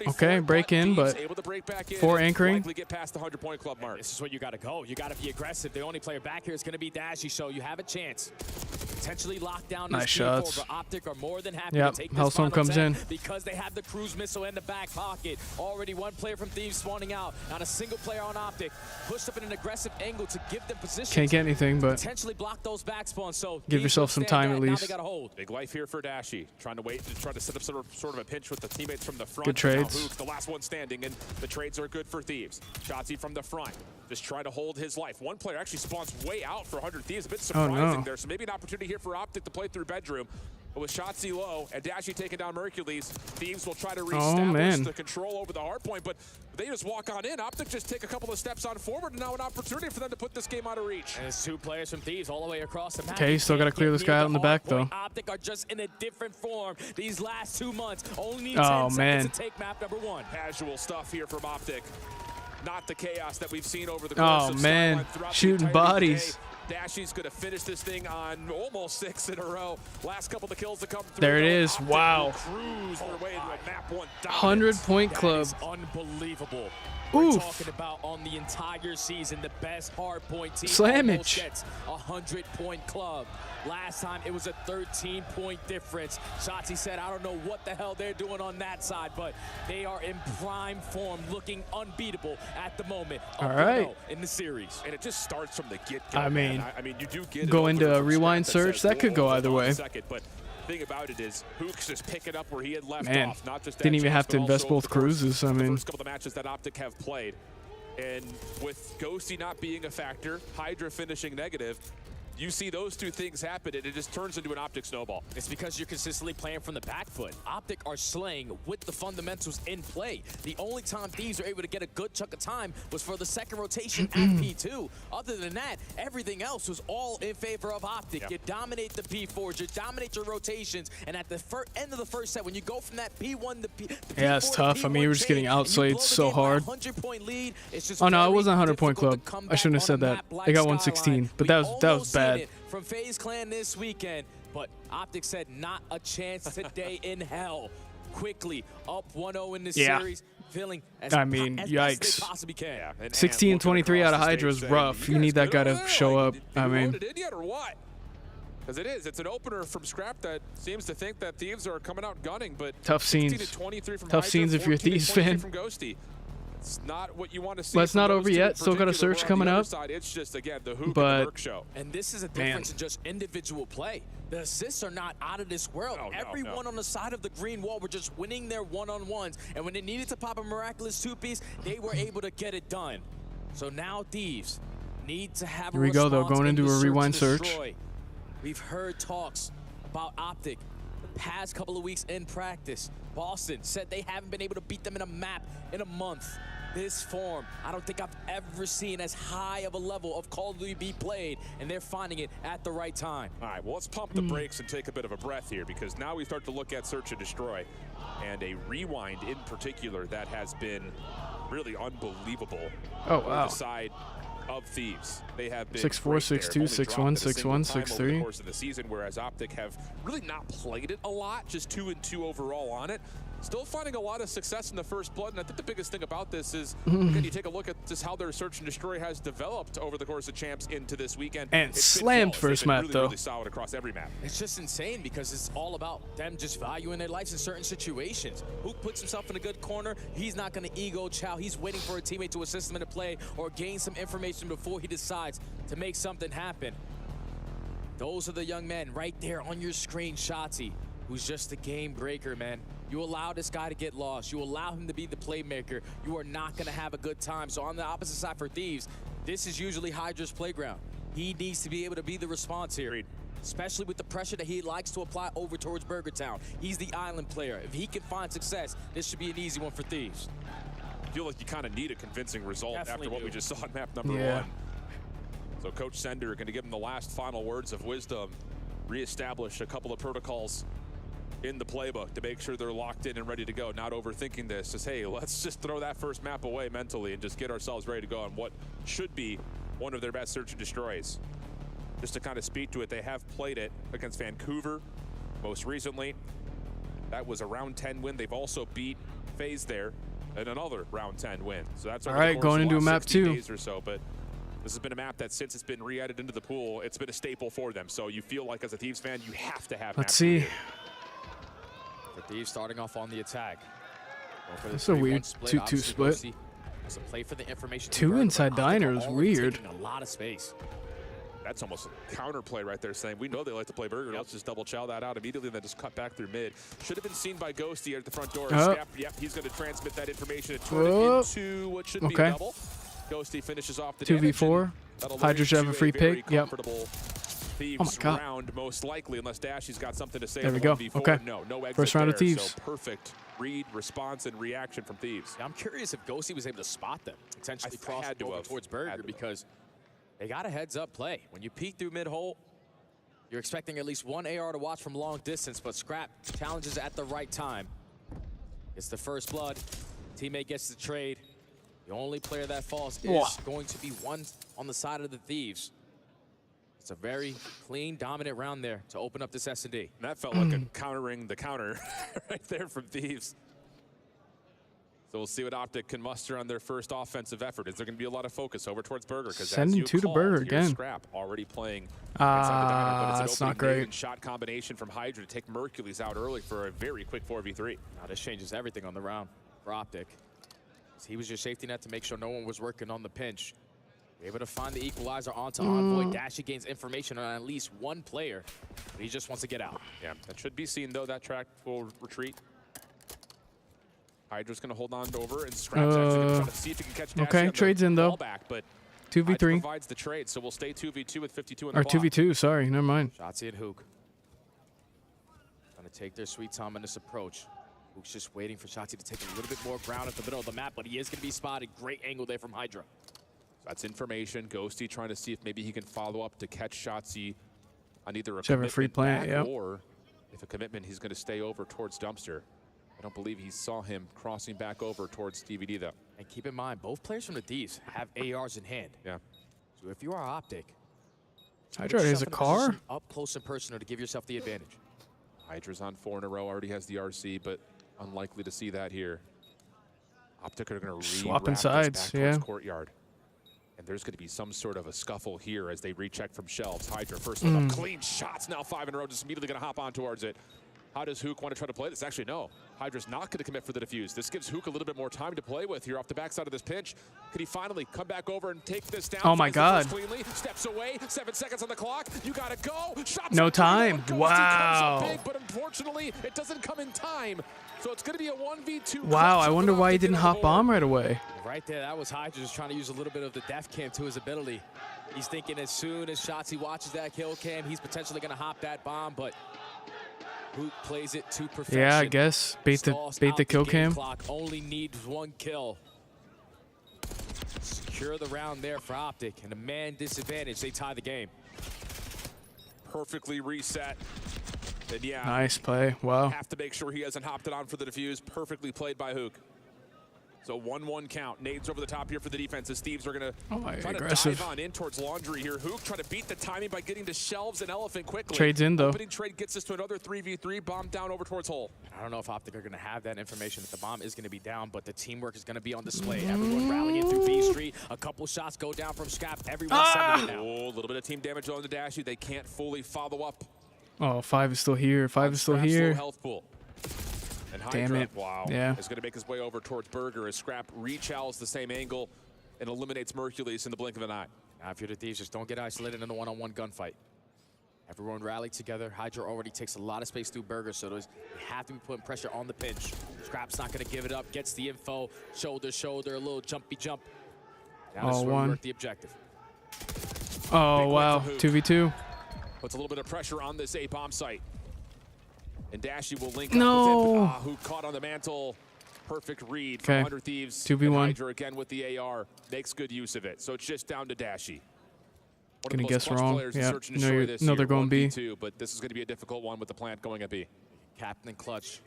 Okay, break in, but 4 anchoring. Get past the 100-point club mark. This is where you got to go. You got to be aggressive. The only player back here is going to be Dashy, so you have a chance. Potentially lock down Nice this shots. P4, but Optic are more than happy Yep, to take this Hellstorm final comes 10 in. because they have the cruise missile in the back pocket. Already one player from Thieves spawning out. Not a single player on Optic. Pushed up in an aggressive angle to give them position. Can't get anything, but potentially block those back spawns. So give Thieves yourself will some stand time back. at Now least. they got a hold. Big life here for Dashy. Trying to wait to try to set up sort of a pinch with the teammates from the front. Good trades. Now Hook, the last one standing, and the trades are good for Thieves. Shotzi from the front. Just trying to hold his life. One player actually spawns way out for 100 Thieves. A bit Oh, surprising no. there. So maybe an opportunity here for Optic to play through bedroom. But with Shotzi low and Dashy taking down Mercules, Thieves will try to reestablish man. the control over the hard point. But they just walk on in. Optic just take a couple of steps on forward, and now an opportunity for them to put this game out of reach. And it's 2 players from Thieves all the way across the map. Okay, still got to clear this guy out in the back, though. Optic are just in a different form these last 2 months. Only need Oh, 10 man. seconds to take map number 1. Casual stuff here from Optic. Not the chaos that we've seen over the course Oh, of man. Skyline throughout the Shooting entirety of the bodies. day. Dashy's going to finish this thing on almost 6 in a row. Last couple of kills to come through. There it though. is. Optic Wow. will cruise their way to a map 1 100-point club. Unbelievable. Oof. We're talking about on the entire season, the best hardpoint team Slammage. almost gets a 100-point club. Last time it was a 13-point difference. Shotzi said, I don't know what the hell they're doing on that side, but they are in prime form, looking unbeatable at the moment. All right. In the series. And it just starts from the get-go. I mean, mean, I mean, you do get go an into opener a from rewind Scrap search. says, That could go "Hold either on a way. second," but the thing about it is, Hooks just picking up where he had left Man, off. Not just that didn't even chance, have to but invest also both the first- cruises. I the mean, first couple of matches that Optic have played. And with Ghosty not being a factor, Hydra finishing negative, you see those two things happen, and it just turns into an Optic snowball. It's because you're consistently playing from the back foot. Optic are slaying with the fundamentals in play. The only time Thieves are able to get a good chunk of time was for the second rotation at P2. Other than that, everything else was all in favor of Optic. Yep. You dominate the P4s, you dominate your rotations, and at the end of the first set, when you go from that P1 to P4 yeah, it's tough. I mean, you were just getting outslayed so hard. 100-point lead, it's just Oh no, it very wasn't 100-point difficult club. to come I shouldn't have back said on a that. map like They got Skyline. 116, but We that was almost bad. seen it from FaZe Clan this weekend, but Optic said not a chance today in hell. Quickly up 1-0 in this Yeah. series, feeling as I mean, as best yikes. they possibly can. Yeah, and 16-23 out of Hydra is saying, rough. "You You guys need that good guy over to there? show Like, up. did I you mean, load it in yet or what?" Because it is. It's an opener from Scrap that seems to think that Thieves are coming out gunning, but tough scenes. 16-23 from Tough Hydra, scenes if you're a 14-23 Thieves fan. From Ghosty. It's not what you want to see. But it's from not those over two yet. in Still got a particular. search We're on coming the other up. side. It's just, again, the Hoop But- and the Merc show. And this is a Man. difference in just individual play. The assists are not out of this world. No, no, Everyone no. on the side of the green wall were just winning their one-on-ones. And when they needed to pop a miraculous two-piece, they were able to get it done. So now Thieves need to have Here we go, though, going into a rewind search. Destroy. We've heard talks about Optic the past couple of weeks in practice. Boston said they haven't been able to beat them in a map in a month. This form, I don't think I've ever seen as high of a level of Call of Duty be played, and they're finding it at the right time. All right, well, let's pump the brakes and take a bit of a breath here, because now we start to look at Search and Destroy, and a rewind in particular that has been really unbelievable. Oh, on wow. the side of Thieves. They have been 6'4", great there. 6'2", Only 6'1", dropped it a 6'1", single time over 6'3". the course of the season, whereas Optic have really not played it a lot, just 2-2 overall on it. Still finding a lot of success in the first blood, and I think the biggest thing about this is, again, you take a look at just how their Search and Destroy has developed over the course of champs into this weekend. And It's been slammed flawless. first They've been map, really, though. really solid across every map. It's just insane because it's all about them just valuing their lives in certain situations. Who puts himself in a good corner, he's not going to ego chow. He's waiting for a teammate to assist him in a play or gain some information before he decides to make something happen. Those are the young men right there on your screen, Shotzi, who's just a game breaker, man. You allow this guy to get lost. You allow him to be the playmaker. You are not going to have a good time. So on the opposite side for Thieves, this is usually Hydra's playground. He needs to be able to be the response here, especially with the pressure that he likes to apply over towards Burger Town. He's the island player. If he can find success, this should be an easy one for Thieves. I feel like you kind of need a convincing result Definitely after what do. we just saw on map number Yeah. 1. So Coach Sender going to give him the last final words of wisdom, reestablish a couple of protocols in the playbook to make sure they're locked in and ready to go, not overthinking this. Just, hey, let's just throw that first map away mentally and just get ourselves ready to go on what should be one of their best Search and Destroys. Just to kind of speak to it, they have played it against Vancouver most recently. That was a round 10 win. They've also beat FaZe there in another round 10 win. So that's All over the right, course going of the into a last map 60 2. days or so, but this has been a map that since it's been re-added into the pool, it's been a staple for them. So you feel like as a Thieves fan, you have to have Let's map see. two. For Thieves starting off on the attack. That's a weird 2-2 split. It's a play for the information. Two converter, inside but Optic diner are is already weird. taking a lot of space. That's almost a counterplay right there, saying we know they like to play Burger. Let's just double chow that out immediately, and then just cut back through mid. Should have been seen by Ghosty at the front door. Scrap, yep, he's going to transmit that information and turn it into what should be a double. Ghosty finishes off the 2v4. Hydra should have a free pick. Yep. Thieves Oh my God. round, most likely, unless Dashy's got something to say. There on we the go. 1v4. Okay. No exit First round of there, Thieves. So perfect read, response, and reaction from Thieves. Yeah, I'm curious if Ghosty was able to spot them, potentially cross had to over have. towards Burger, because they got a heads-up play. When you peek through mid-hole, you're expecting at least one AR to watch from long distance, but Scrap challenges at the right time. It's the first blood. Teammate gets the trade. The only player that falls is going to be one on the side of the Thieves. It's a very clean, dominant round there to open up this S&D. And that felt like a countering the counter right there from Thieves. So we'll see what Optic can muster on their first offensive effort. Is there going to be a lot of focus over towards Burger? Because Sending two to Burger again. Scrap already playing inside the diner, but it's it's an not opening great. mid and shot combination from Hydra to take Mercules out early for a very quick 4v3. Now this changes everything on the round for Optic. He was your safety net to make sure no one was working on the pinch. Able to find the equalizer onto Envoy. Dashy gains information on at least one player, but he just wants to get out. Yeah, that should be seen, though. That track will retreat. Hydra's going to hold on over, and Scrap's actually going to try to see if he can catch Dashy Okay, on trades the in, though. fallback, but 2v3. Hydra provides the trade, so we'll stay 2v2 with 52 in the Or clock. 2v2, sorry, never mind. Shotzi and Hook trying to take their sweet time in this approach. Hook's just waiting for Shotzi to take a little bit more ground at the middle of the map, but he is going to be spotted. Great angle there from Hydra. That's information. Ghosty trying to see if maybe he can follow up to catch Shotzi on either a Should have a free commitment plant, back, yep. or if a commitment, he's going to stay over towards Dumpster. I don't believe he saw him crossing back over towards DVD, though. And keep in mind, both players from the D's have ARs in hand. Yeah. So if you are Optic, Hydra put has yourself a in car? position up close and personal to give yourself the advantage. Hydra's on 4 in a row, already has the RC, but unlikely to see that here. Optic are going to Swapping sides, yeah. Courtyard. And there's going to be some sort of a scuffle here as they recheck from shelves. Hydra first one up, clean shots, now 5 in a row, just immediately going to hop on towards it. How does Hook want to try to play this? Actually, no. Hydra's not going to commit for the defuse. This gives Hook a little bit more time to play with here off the backside of this pinch. Could he finally come back over and take this down? Oh my God. Cleanly, steps away, 7 seconds on the clock. You got to go. Shots No time. Wow. big, but unfortunately, it doesn't come in time. So it's going to be a 1v2. Wow, I wonder why he didn't hop bomb right away. Right there, that was Hydra just trying to use a little bit of the def cam to his ability. He's thinking as soon as Shotzi watches that kill cam, he's potentially going to hop that bomb, but Hook plays it to perfection. Yeah, I guess. Bait the kill cam. Clock only needs 1 kill. Secure the round there for Optic, and a man disadvantage, they tie the game. Perfectly reset. And yeah, Nice play. Wow. have to make sure he hasn't hopped it on for the defuse. Perfectly played by Hook. So 1-1 count. Nades over the top here for the defense. The Steves are going to try aggressive. to dive on in towards Laundry here. Hook trying to beat the timing by getting to shelves and Elephant quickly. Trades in, though. Opening trade gets us to another 3v3. Bomb down over towards Hole. I don't know if Optic are going to have that information if the bomb is going to be down, but the teamwork is going to be on display. Everyone rallying through B Street. A couple shots go down from Scrap. Everyone's sending it now. Oh, a little bit of team damage on the Dashy. They can't fully follow up. Oh, 5 is still here. 5 is still Scrap's low here. health pool. And Damn Hydra, it. wow, Yeah. is going to make his way over towards Burger as Scrap rechallenges the same angle and eliminates Mercules in the blink of an eye. Now, if you're the Thieves, just don't get isolated in the one-on-one gunfight. Everyone rallied together. Hydra already takes a lot of space through Burger, so they have to be putting pressure on the pinch. Scrap's not going to give it up. Gets the info. Shoulder, shoulder, a little jumpy jump. Now this is where we work the objective. Oh, wow. 2v2. Puts a little bit of pressure on this A bomb site. And Dashy will link No. up with him, who caught on the mantle. Perfect read from Okay. 100 Thieves. 2v1. And Hydra again with the AR. Makes good use of it. So it's just down to Dashy. One Gonna of the most guess clutch wrong. players in Yeah. search and No, destroy this year, they're going B. 1v2, but this is going to be a difficult one with the plant going at B. Captain Clutch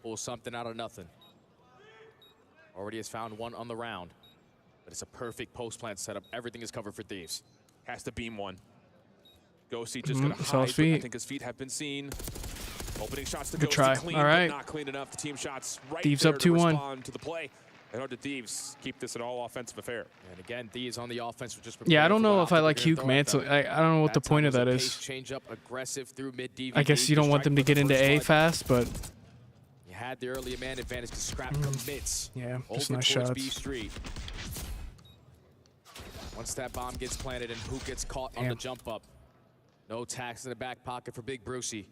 pulls something out of nothing. Already has found one on the round, but it's a perfect post-plant setup. Everything is covered for Thieves. Has to beam one. Ghosty just going to saw hide, his but I feet. think his feet have been seen. Opening shots to Good Ghosty, try. clean, All right. but not clean enough. The team shots right Thieves there up to 2-1. respond to the play. And 100 Thieves keep this an all-offensive affair. And again, Thieves on the offense. Just Yeah, I don't know if I like Hugh Hugh Mansell. I don't know what the point of that is. Change up aggressive through mid DVD. I guess you don't want them to get into A fast, but You had the early man advantage because Scrap commits. yeah, just over nice towards shots. B Street. Once that bomb gets planted and who gets caught on the jump up. No tax in the back pocket for Big Brucey.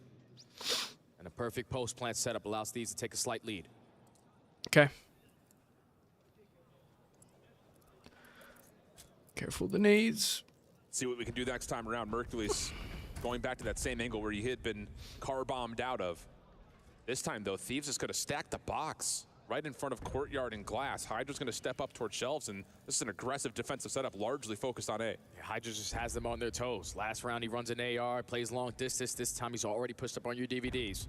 And a perfect post plant setup allows Thieves to take a slight lead. Okay. Careful the nades. See what we can do next time around. Mercules going back to that same angle where he had been car bombed out of. This time, though, Thieves is going to stack the box right in front of Courtyard and Glass. Hydra's going to step up towards shelves, and this is an aggressive defensive setup, largely focused on A. Yeah, Hydra just has them on their toes. Last round, he runs an AR, plays long distance. This time, he's already pushed up on your DVDs.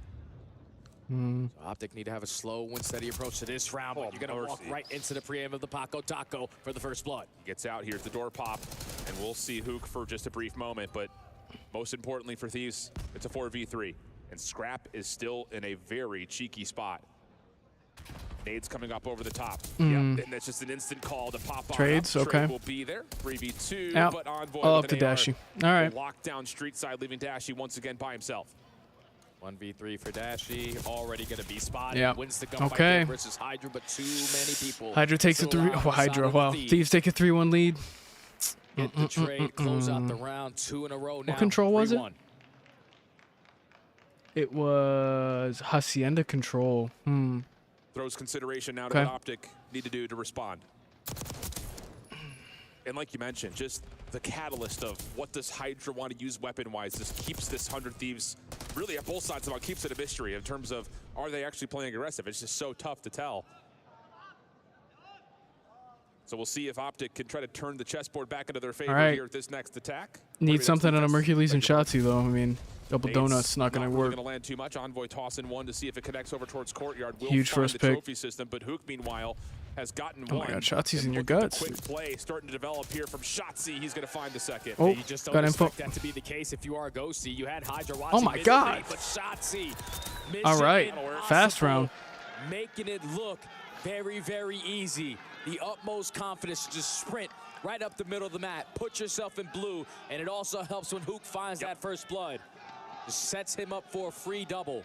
So Optic need to have a slow and steady approach to this round, but you're going to walk right into the preaim of the Paco Taco for the first blood. Gets out, here's the door pop, and we'll see Hook for just a brief moment, but most importantly for Thieves, it's a 4v3, and Scrap is still in a very cheeky spot. Nades coming up over the top. Yep, and that's just an instant call to pop on Trades, up. okay. Trade will be there. 3v2, Out. but Envoy All with up an to AR. Dashy. All right. Locked down street side, leaving Dashy once again by himself. 1v3 for Dashy, already going to be spotted. Yeah. Wins the gunfight Okay. versus Hydra, but too many people. Hydra takes a still 3. alive Oh, on the side Hydra. of the Wow. Thieves. Thieves take a 3-1 lead. Get the trade, close out the round, 2 in a row now. What control was it? 3-1. It was Hacienda control. Throws consideration now to Okay. what Optic need to do to respond. And like you mentioned, just the catalyst of what does Hydra want to use weapon-wise just keeps this 100 Thieves really at both sides about keeps it a mystery in terms of are they actually playing aggressive? It's just so tough to tell. So we'll see if Optic can try to turn the chessboard back into their favor right. here at this next attack. Need something on a Mercules and Shotzi though. I mean, double donuts not gonna work. Going to land too much. Envoy tossing one to see if it connects over towards courtyard. Will Huge find first the pick. trophy system, but Hook meanwhile has gotten Oh one. my God, Shotzi's And in your look at the guts. Quick play starting to develop here from Shotzi. He's going to find the second. Oh, You just don't got info. expect that to be the case if you are Ghosty. You had Hydra watching. Oh my God. But Shotzi. All right, Mission fast impossible, round. Making it look very, very easy. The utmost confidence to just sprint right up the middle of the mat. Put yourself in blue, and it also helps when Hook finds that first blood. Just sets him up for a free double.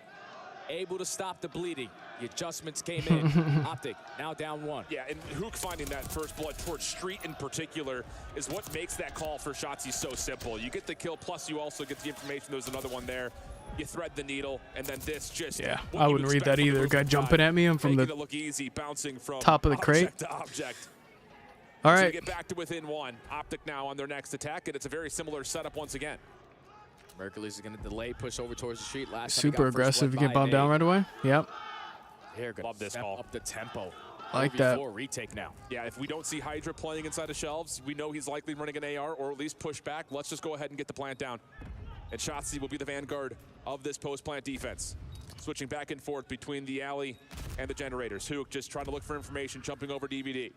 Able to stop the bleeding. The adjustments came in. Optic now down 1. Yeah, and Hook finding that first blood towards Street in particular is what makes that call for Shotzi so simple. You get the kill, plus you also get the information there's another one there. You thread the needle, and then this just... Yeah, what I you wouldn't read expect that from the either. movement Guy jumping side, at me. I'm from making the it look easy, bouncing from top of the crate. object to object. All So right. we get back to within 1. Optic now on their next attack, and it's a very similar setup once again. Mercules is going to delay, push over towards the street. Last time he Super got first aggressive. You blood get by bombed down Nate. right away. Yep. They're going Love to this step call. up the tempo. Like that. 4v4 retake now. Yeah, if we don't see Hydra playing inside the shelves, we know he's likely running an AR or at least push back. Let's just go ahead and get the plant down. And Shotzi will be the vanguard of this post-plant defense. Switching back and forth between the alley and the generators. Hook just trying to look for information, jumping over DVD.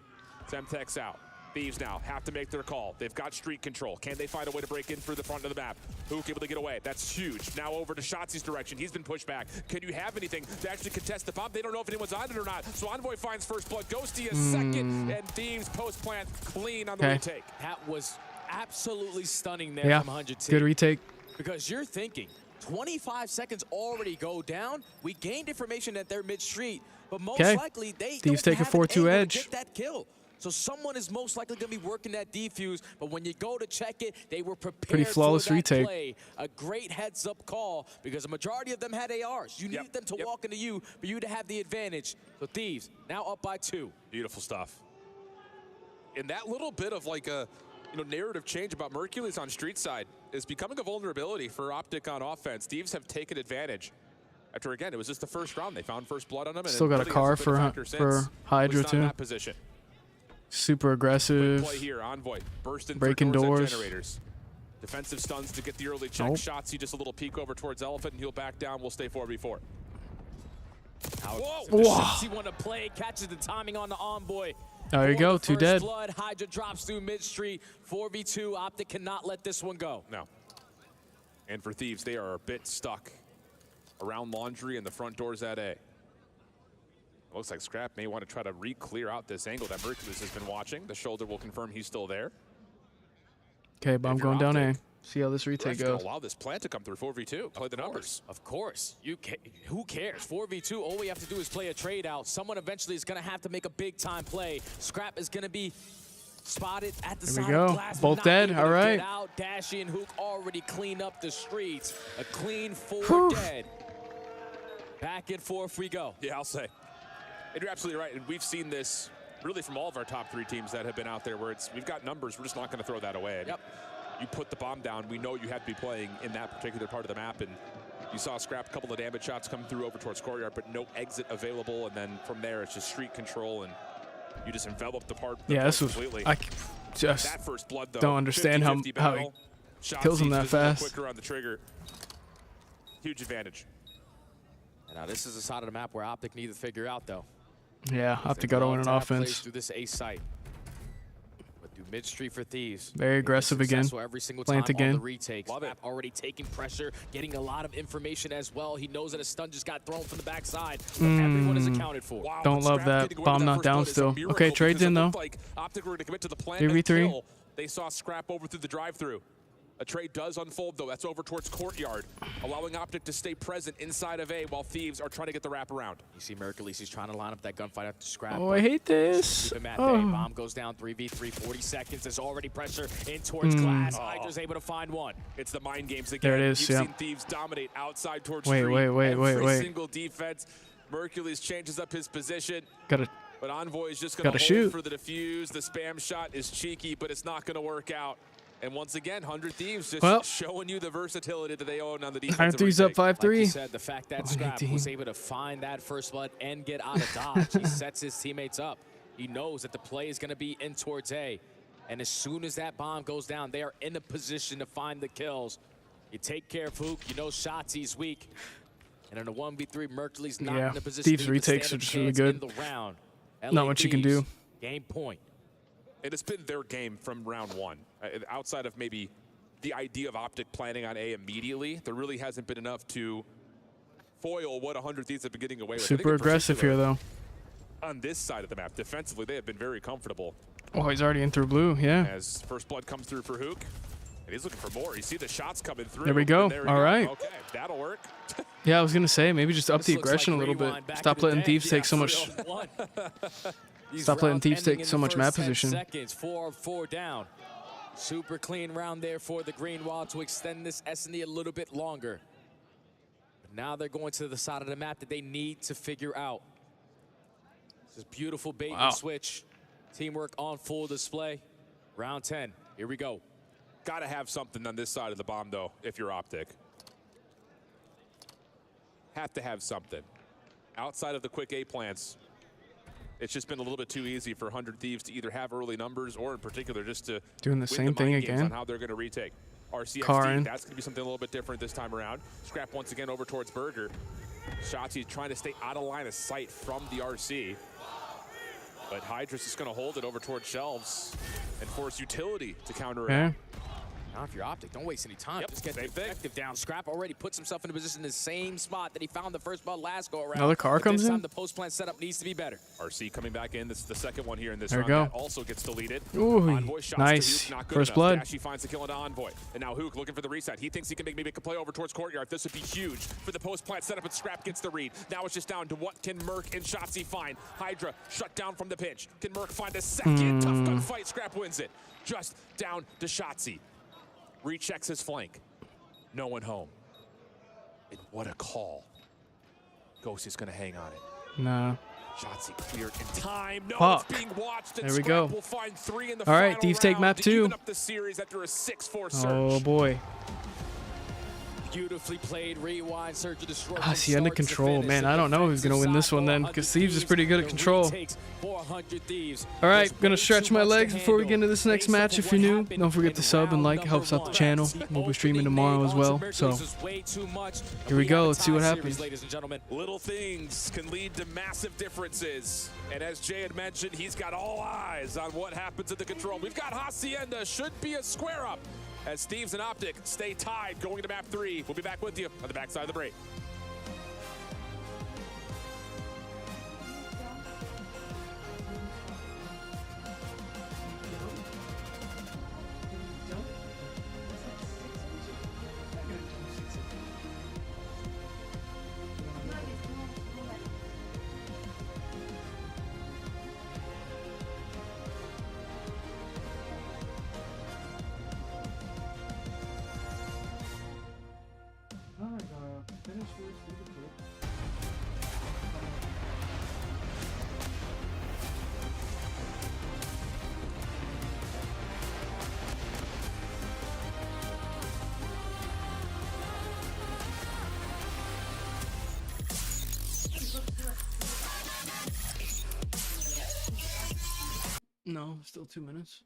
Semtex out. Thieves now have to make their call. They've got street control. Can they find a way to break in through the front of the map? Hook able to get away. That's huge. Now over to Shotzi's direction. He's been pushed back. Can you have anything to actually contest the bomb? They don't know if anyone's on it or not. So Envoy finds first blood. Ghosty a second. And Thieves post-plant clean on the retake. That was absolutely stunning there Yeah. from 100 T. Good retake. Because you're thinking, 25 seconds already go down. We gained information that they're mid-street, but most Okay. likely they Thieves don't take a have an 4-2 angle to edge. get that kill. So someone is most likely going to be working that defuse, but when you go to check it, they were prepared Pretty flawless for that retake. play. A great heads-up call because a majority of them had ARs. You needed them to walk into you for you to have the advantage. So Thieves now up by 2. Beautiful stuff. And that little bit of like a narrative change about Mercules on street side is becoming a vulnerability for Optic on offense. Thieves have taken advantage. After, again, it was just the first round. They found first blood on him. And Still it got a really car hasn't been a factor for since. Hydra, At least not in too. that position. Super Quick aggressive. play here. Envoy bursting Breaking through doors. doors. And generators. Defensive stuns to get the early check. Nope. Shotzi just a little peek over towards Elephant, and he'll back down. We'll stay 4v4. Whoa! Whoa. He want to play, catches the timing on the Envoy. There you go, two First dead. blood, Hydra drops through mid-street. 4v2, Optic cannot let this one go. No. And for Thieves, they are a bit stuck around Laundry and the front doors at A. Looks like Scrap may want to try to re-clear out this angle that Mercules has been watching. The shoulder will confirm he's still there. Okay, but I'm going down A. See how this retake Ref's gonna goes. allow this plant to come through 4v2. Play the numbers. Of course. Who cares? 4v2, all we have to do is play a trade out. Someone eventually is going to have to make a big-time play. Scrap is going to be spotted at the There we side go. of glass. Both not dead. able All to right. Get out. Dashy and Hook already clean up the streets. A clean 4 Whew. dead. Back and forth we go. Yeah, I'll say. And you're absolutely right. And we've seen this really from all of our top 3 teams that have been out there where we've got numbers. We're just not going to throw that away. Yep. You put the bomb down, we know you have to be playing in that particular part of the map. And you saw Scrap a couple of damage shots come through over towards Courtyard, but no exit available. And then from there, it's just street control, and you just envelop the part. Yeah, this was. completely. I just That first blood, though, don't understand how 50-50 he battle. kills him Shotzi that just a little fast. quicker on the trigger. Huge advantage. Now this is the side of the map where Optic need to figure out, though. Yeah, Optic got to win an offense. Through this A site. But through mid-street for Thieves. Very aggressive again. Every single Plant time on again. the retake. Scrap already taking pressure, getting a lot of information as well. He knows that a stun just got thrown from the backside. But everyone is accounted for. Wow, Don't but love Scrap that. getting away Bomb with not first down blood is a still. miracle Okay, trades because it in though. looked like Optic were to commit to the plant 3v3. until they saw Scrap over through the drive-through. A trade does unfold, though. That's over towards Courtyard, allowing Optic to stay present inside of A while Thieves are trying to get the wrap around. You see Mercules, he's trying to line up that gunfight after Scrap. Oh, I hate this. Keep him at Oh. bay. Bomb goes down 3v3, 40 seconds. There's already pressure in towards Glass. Hydra's able to find one. It's the mind games again. There it is, You've yeah. seen Thieves dominate outside towards Wait, street. wait, Every single defense. Mercules changes up his position. Gotta But Envoy is just going to hold shoot. for the defuse. The spam shot is cheeky, but it's not going to work out. And once again, 100 Thieves just showing you the versatility that they own on the defensive 100 Thieves up 5-3. Like you said, the fact that Scrap was able to find that first blood and get out of dodge, he sets his teammates up. He knows that the play is going to be in towards A. And as soon as that bomb goes down, they are in a position to find the kills. You take care of Hook, you know Shotzi's weak. And in a 1v3, Mercury's not in a position Thieves to retakes stand are a just really chance good. in the round. Not LA much you can do. Thieves, game point. It has been their game from round one. Outside of maybe the idea of Optic planning on A immediately, there really hasn't been enough to foil what 100 Thieves have been getting away with. Super aggressive here, though. On this side of the map, defensively, they have been very comfortable. Oh, he's already in through blue, yeah. As first blood comes through for Hook, and he's looking for more. You see the shots coming through. There we go. All right. Okay, that'll work. Yeah, I was going to say, maybe just up the aggression a little bit. Stop letting Thieves take so much. Stop letting Thieves take so much map position. Seconds, 4 down. Super clean round there for the Green Wall to extend this S&D a little bit longer. But now they're going to the side of the map that they need to figure out. This is beautiful bait and switch. Teamwork on full display. Round 10. Here we go. Got to have something on this side of the bomb, though, if you're Optic. Have to have something. Outside of the quick A plants, it's just been a little bit too easy for 100 Thieves to either have early numbers or, in particular, just to doing the same thing again on how they're going to retake. RCXD, Karin. that's going to be something a little bit different this time around. Scrap once again over towards Burger. Shotzi trying to stay out of line of sight from the RC. But Hydra's just going to hold it over towards Shelves and force Utility to counter it. out. Now, if you're Optic, don't waste any time. Just get the objective down. Scrap already puts himself in a position in the same spot that he found the first ball last go around. Another car comes this time, in? the post-plant setup needs to be better. RC coming back in. This is the second one here in this There we round. go. That also gets deleted. Ooh, Envoy shots nice. to Hook, not good First enough. blood. Dashy finds the kill into Envoy. And now Hook looking for the reset. He thinks he can maybe make a play over towards Courtyard. This would be huge for the post-plant setup, and Scrap gets the read. Now it's just down to what can Merc and Shotzi find. Hydra shut down from the pinch. Can Merc find a second tough gun fight? Scrap wins it. Just down to Shotzi. Rechecks his flank. No one home. And what a call. Ghost is going to hang on it. Nah. Shotzi cleared in time. No, Fuck. it's being watched. And There we Scrap go. will find 3 in the All right, final Thieves take round map to 2. even up the series after a 6-4 surge. Oh, boy. Beautifully played. Rewind, search and destroy. See, under control. Man, I don't know who's going to win this one then, because Thieves is pretty good at control. All right, gonna stretch my legs before we get into this next match. If you're new, don't forget to sub and like. It helps out the channel. We'll be streaming tomorrow as well. So here we go. Let's see what happens. Little things can lead to massive differences. And as Jay had mentioned, he's got all eyes on what happens at the control. We've got Hacienda. Should be a square up as Thieves and Optic stay tied going to map 3. We'll be back with you on the backside of the break. No, still 2 minutes.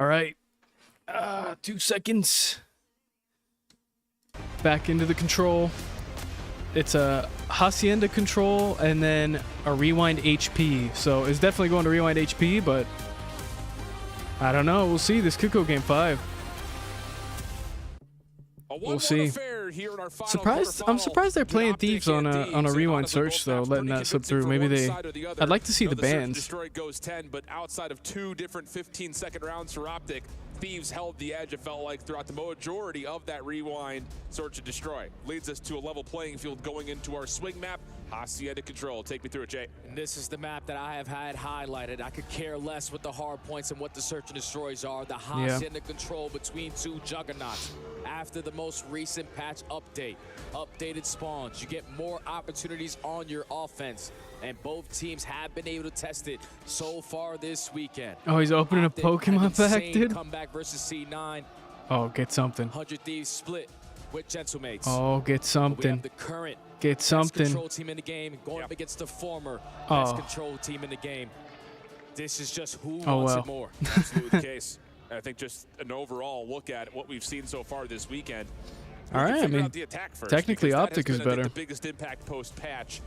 All right. 2 seconds. Back into the control. It's a Hacienda control and then a rewind HP. So it's definitely going to rewind HP, but I don't know. We'll see. This could go game 5. We'll see. I'm surprised they're playing Thieves on a rewind search though, letting that slip through. Maybe they. I'd like to see the bans. Destroy goes 10, but outside of 2 different 15-second rounds for Optic, Thieves held the edge, it felt like, throughout the majority of that rewind search and destroy. Leads us to a level playing field going into our swing map. Hacienda control. Take me through it, Jay. And this is the map that I have had highlighted. I could care less what the hard points and what the search and destroys are. The Hacienda control between 2 juggernauts. After the most recent patch update, updated spawns, you get more opportunities on your offense. And both teams have been able to test it so far this weekend. Oh, he's opening Optic a Pokemon pack, dude. Comeback versus C9. Oh, get something. 100 Thieves split with Gentlemates. Oh, get something. We have the current Get something. best control team in the game going up against the former best control team in the game. This is just who wants it more. Absolutely the case. And I think just an overall look at what we've seen so far this weekend. All right, I mean, the attack first, technically Optic is been, I think, better. the biggest impact post-patch.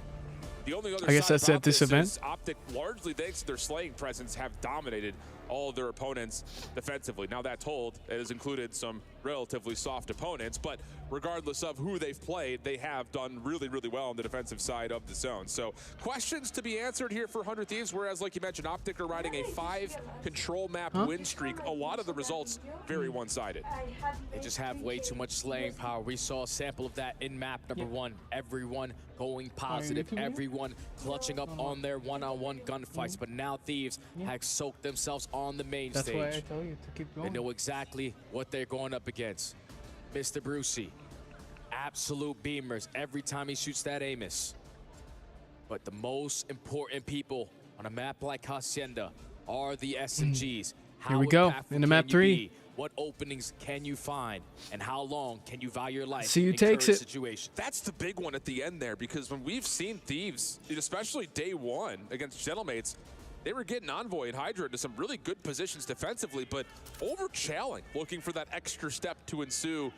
The only other I guess side that's about at this event. is Optic, largely thanks to their slaying presence, have dominated all of their opponents defensively. Now that told, it has included some relatively soft opponents, but regardless of who they've played, they have done really, really well on the defensive side of the zone. So questions to be answered here for 100 Thieves, whereas like you mentioned, Optic are riding a 5 control map win streak. A lot of the results very one-sided. They just have way too much slaying power. We saw a sample of that in map number 1. Everyone going positive, everyone clutching up on their one-on-one gunfights, but now Thieves have soaked themselves on the main stage. That's why I tell you to keep going. They know exactly what they're going up against. Mr. Brucey, absolute beamers every time he shoots that Amos. But the most important people on a map like Hacienda are the SMGs. Here we go, into map 3. What openings can you find, and how long can you value your life? See who in takes current it. Situation? That's the big one at the end there, because when we've seen Thieves, especially day 1 against Gentlemates, they were getting Envoy and Hydra into some really good positions defensively, but over-challing, looking for that extra step to ensue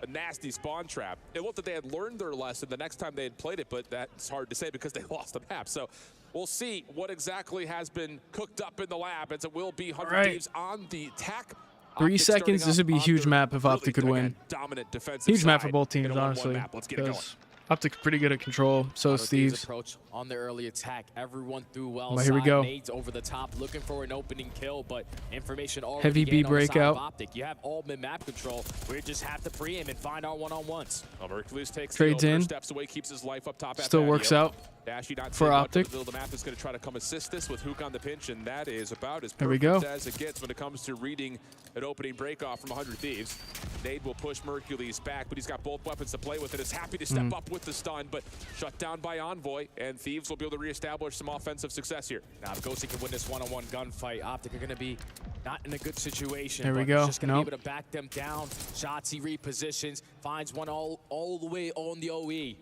a nasty spawn trap. It looked that they had learned their lesson the next time they had played it, but that's hard to say because they lost the map. So we'll see what exactly has been cooked up in the lab, as it will be 100 Thieves on the attack. 3 seconds. This would be a huge map if Optic could win. Dominant defensive Huge map for side both in teams, a 1-1 honestly. map. Let's get it going. Because Optic's pretty good at control. So is Thieves. Approach on the early attack. Everyone threw well. Here we go. Nades over the top, looking for an opening kill, but information already Heavy B gained on the side of breakout. Optic. You have all mid-map control. We just have to pre-aim and find our one-on-ones. Well, Mercules takes Trades the opener, in. steps away, keeps his life up top. At Still patio. works out Dashy not for saying much, Optic. but the middle of the map is going to try to come assist this with Hook on the pinch, and that is about as There we perfect go. as it gets when it comes to reading an opening breakoff from 100 Thieves. Nade will push Mercules back, but he's got both weapons to play with and is happy to step up with the stun, but shut down by Envoy, and Thieves will be able to reestablish some offensive success here. Now, if Ghosty can win this one-on-one gunfight, Optic are going to be not in a good situation. There we but go. He's just going to Nope. be able to back them down. Shots he repositions, finds one all the way on the OE.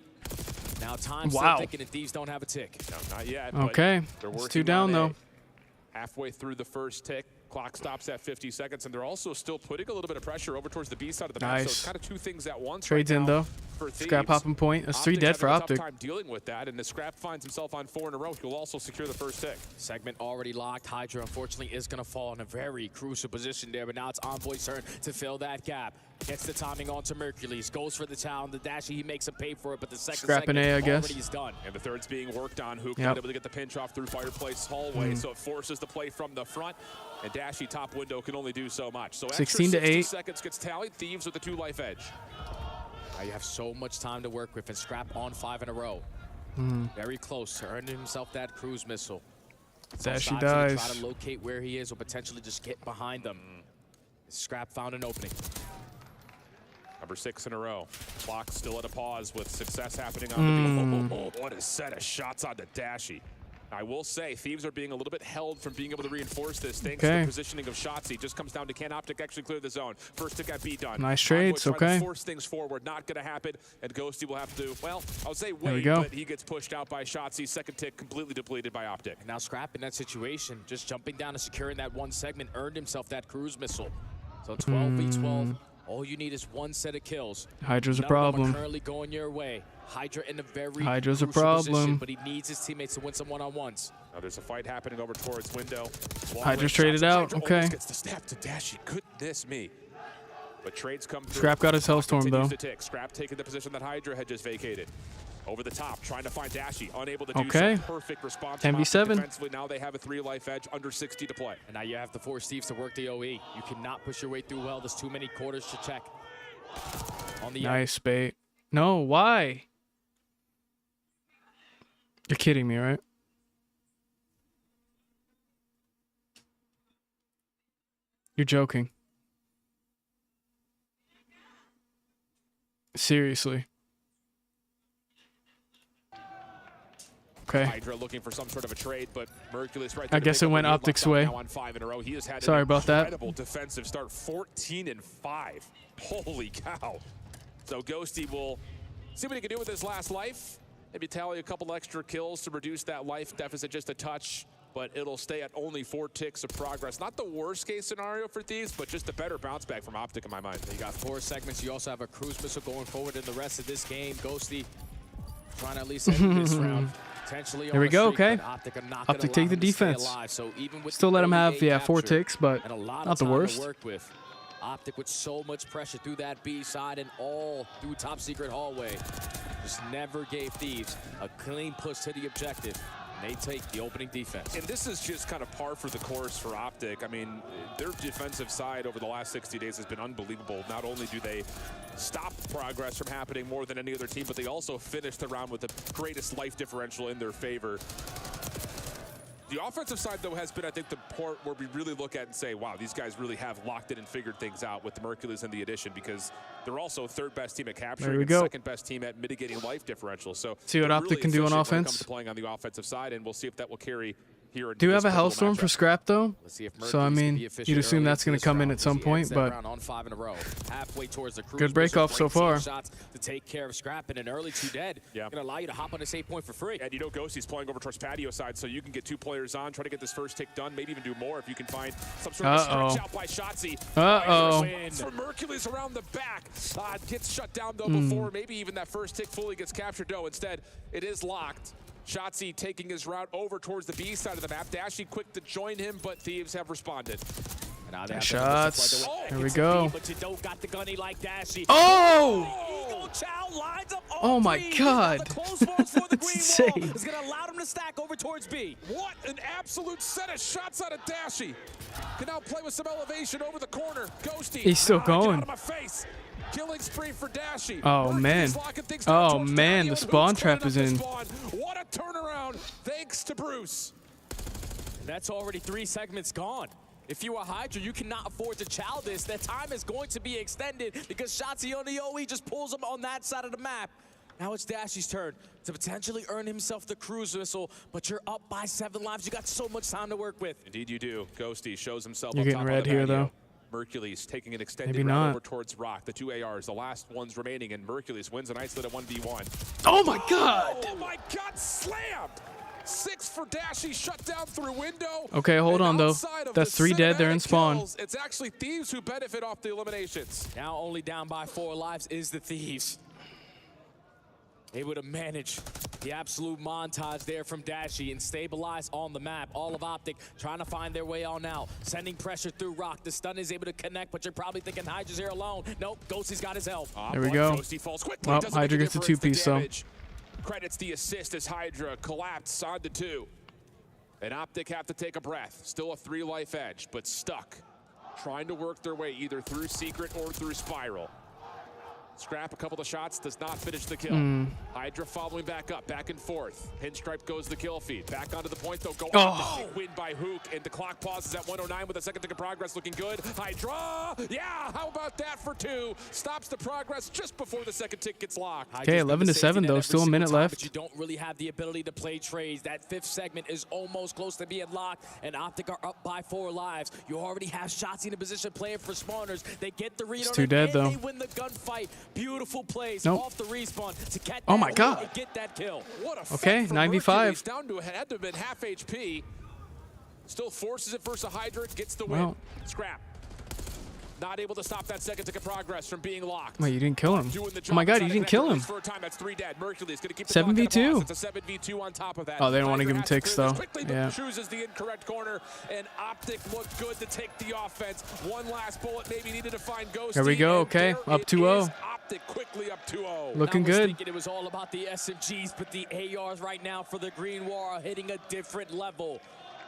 Now, time's still ticking, and Thieves don't have a tick. No, not yet. Okay. They're It's working 2 down, on though. halfway through the first tick. Clock stops at 50 seconds, and they're also still putting a little bit of pressure over towards the B side of the map. So it's kind of 2 things at once. Trades right in, now though. for Scrap Thieves. popping point. That's 3 Optic's dead for having a Optic. tough time dealing with that, and the Scrap finds himself on 4 in a row. He'll also secure the first tick. Segment already locked. Hydra, unfortunately, is going to fall in a very crucial position there, but now it's Envoy's turn to fill that gap. Gets the timing onto Mercules, goes for the town, the dashy, he makes him pay for it, but the second Scrapping A, I guess. already is done. And the third's being worked on. Hook Yep. not able to get the pinch off through Fireplace hallway, so it forces the play from the front. And Dashy top window can only do so much. So 16 to extra 60 8. seconds gets tallied. Thieves with the 2 life edge. Now you have so much time to work with, and Scrap on 5 in a row. Very close to earning himself that cruise missile. Dashy Sometimes he'll dies. try to locate where he is or potentially just get behind them. Scrap found an opening. Number 6 in a row. Clock still at a pause with success happening on the B. What a set of shots on the Dashy. I will say, Thieves are being a little bit held from being able to reinforce this thanks to the positioning of Shotzzy. Just comes down to can Optic actually clear the zone. First tick at B done. Nice trades, okay. To force things forward, not going to happen. And Ghosty will have to, well, I would say There we wait, go. but he gets pushed out by Shotzzy. Second tick completely depleted by Optic. And now Scrap in that situation, just jumping down and securing that one segment, earned himself that cruise missile. So 12v12, all you need is one set of kills. Hydra's a None of them problem. are currently going your way. Hydra in a very Hydra's a crucial problem. position, but he needs his teammates to win some one-on-ones. Now there's a fight happening over towards window. Hydra's traded out, okay. Gets the snap to Dashy. Goodness me. But trades come through. Scrap got his Hellstorm, though. Scrap taking the position that Hydra had just vacated. Over the top, trying to find Dashy, unable to do Okay. so. Perfect response. 10v7. Defensively, now they have a 3-life edge, under 60 to play. And now you have to force Thieves to work the OE. You cannot push your way through well. There's too many quarters to check. On the Nice bait. No, why? You're kidding me, right? You're joking. Seriously. Okay. Hydra looking for some sort of a trade, but Mercules right there. I guess it went Optic's way. Now on 5 in a row. He has had Sorry an about that. incredible defensive start, 14-5. Holy cow. So Ghosty will see what he can do with his last life. Maybe tally a couple extra kills to reduce that life deficit just a touch, but it'll stay at only 4 ticks of progress. Not the worst case scenario for Thieves, but just a better bounce back from Optic in my mind. You got 4 segments. You also have a cruise missile going forward in the rest of this game. Ghosty trying to at least end this round. Potentially There we on a go, streak, okay. but Optic are not Optic gonna take allow the him to stay defense. alive. So even with Still let him have, early yeah, game 4 capture ticks, but and a lot not of the time to worst. work with. Optic with so much pressure through that B side and all through top secret hallway. Just never gave Thieves a clean push to the objective. And they take the opening defense. And this is just kind of par for the course for Optic. I mean, their defensive side over the last 60 days has been unbelievable. Not only do they stop progress from happening more than any other team, but they also finish the round with the greatest life differential in their favor. The offensive side, though, has been, I think, the part where we really look at and say, wow, these guys really have locked it and figured things out with the Mercules and the addition, because they're also 3rd best team at capturing and 2nd best team at mitigating life differential. So See what Optic really can do on efficient when it comes offense. to playing on the offensive side, and we'll see if that will carry here. Do you have a Hellstorm for Scrap, though? See if So, I Mercules can mean, be efficient you'd assume early that's going into to come this in round at some as he ends point, that but round on 5 in a row. Halfway towards the cruise good break-off missile, so great team far. shots to take care of Scrap and an early 2 dead. Yeah. Going to allow you to hop on this 8 point for free. And you know Ghosty's playing over towards patio side, so you can get 2 players on, try to get this first tick done, maybe even do more if you can find some sort of stretch out by Shotzzy. From Mercules around the back. Gets shut down, though, before maybe even that first tick fully gets captured, though. Instead, it is locked. Shotzzy taking his route over towards the B side of the map. Dashy quick to join him, but Thieves have responded. Nice shots. There we go. But you don't got the gunny like Dashy. Oh! Chow lines up Oh my God. That's insane. It's going to allow them to stack over towards B. What an absolute set of shots out of Dashy. Can now play with some elevation over the corner. Ghosty. He's still going. Get out of my face. Killing spree for Dashy. Oh, man. Oh, man. The spawn trap is in. What a turnaround, thanks to Bruce. That's already 3 segments gone. If you are Hydra, you cannot afford to chow this. That time is going to be extended because Shotzzy on the OE just pulls him on that side of the map. Now it's Dashy's turn to potentially earn himself the cruise missile, but you're up by 7 lives. You got so much time to work with. Indeed you do. Ghosty shows himself You're on getting top red of the here, patio. though. Mercules taking an extended Maybe route not. over towards Rock. The 2 ARs, the last ones remaining, and Mercules wins an isolated 1v1. Oh my God! Oh my God, slammed! 6 for Dashy, shut down through window. Okay, hold on, though. That's 3 dead. They're in spawn. Kills, it's actually Thieves who benefit off the eliminations. Now only down by 4 lives is the Thieves. Able to manage the absolute montage there from Dashy and stabilize on the map. All of Optic trying to find their way on out. Sending pressure through Rock. The stun is able to connect, but you're probably thinking Hydra's here alone. Nope, Ghosty's got his help. There we go. Ghosty falls quickly. Well, Doesn't Hydra make gets a difference. 2-piece, The though. damage credits the assist as Hydra collapsed on the 2. And Optic have to take a breath. Still a 3-life edge, but stuck. Trying to work their way either through Secret or through Spiral. Scrap a couple of shots, does not finish the kill. Hydra following back up, back and forth. Pinstripe goes the kill feed. Back onto the point, though. Go on the big win by Hook, and the clock pauses at 109 with a second tick of progress looking good. Hydra! Yeah, how about that for 2? Stops the progress just before the second tick gets locked. Okay, 11-7 though. Still a minute left. But you don't really have the ability to play trades. That 5th segment is almost close to being locked, and Optic are up by 4 lives. You already have Shotzzy in a position playing for spawners. They get the read on too it, dead, and though. they win the gunfight. Beautiful plays off the respawn to get Oh my God. and get that kill. What a Okay, fight for 9v5. Mercury's down to had to have been half HP. Still forces it versus a Hydra, gets the win. Well. Scrap. Not able to stop that second tick of progress from being locked. Wait, you didn't kill him. Doing the Oh my job God, you inside didn't the kill connector him. for a time. That's 3 dead. Mercury's gonna keep the 7v2. It's a 7v2 on top of that. Oh, they don't want to Hydra give him has to ticks clear though. this quickly, but Yeah. chooses the incorrect corner, and Optic looked good to take the offense. One last bullet, maybe needed to find Ghosty. There we go. and Okay, there up it 2-0. is. Optic quickly up 2-0. Looking I was good. thinking it was all about the SMGs, but the ARs right now for the Green War are hitting a different level.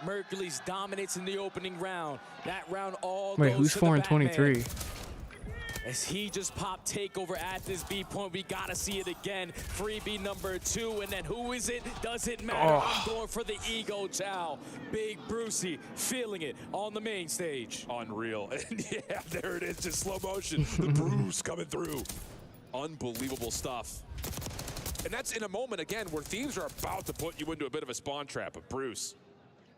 Mercury's dominates in the opening round. That round all Wait, goes who's to 4 the and Batman. 23? As he just popped takeover at this B point, we gotta see it again. Freebie number 2, and then who is it? Doesn't matter. I'm going for the Ego Chow. Big Brucey feeling it on the main stage. Unreal. And yeah, there it is, just slow motion. The Bruce coming through. Unbelievable stuff. And that's in a moment, again, where Thieves are about to put you into a bit of a spawn trap. But Bruce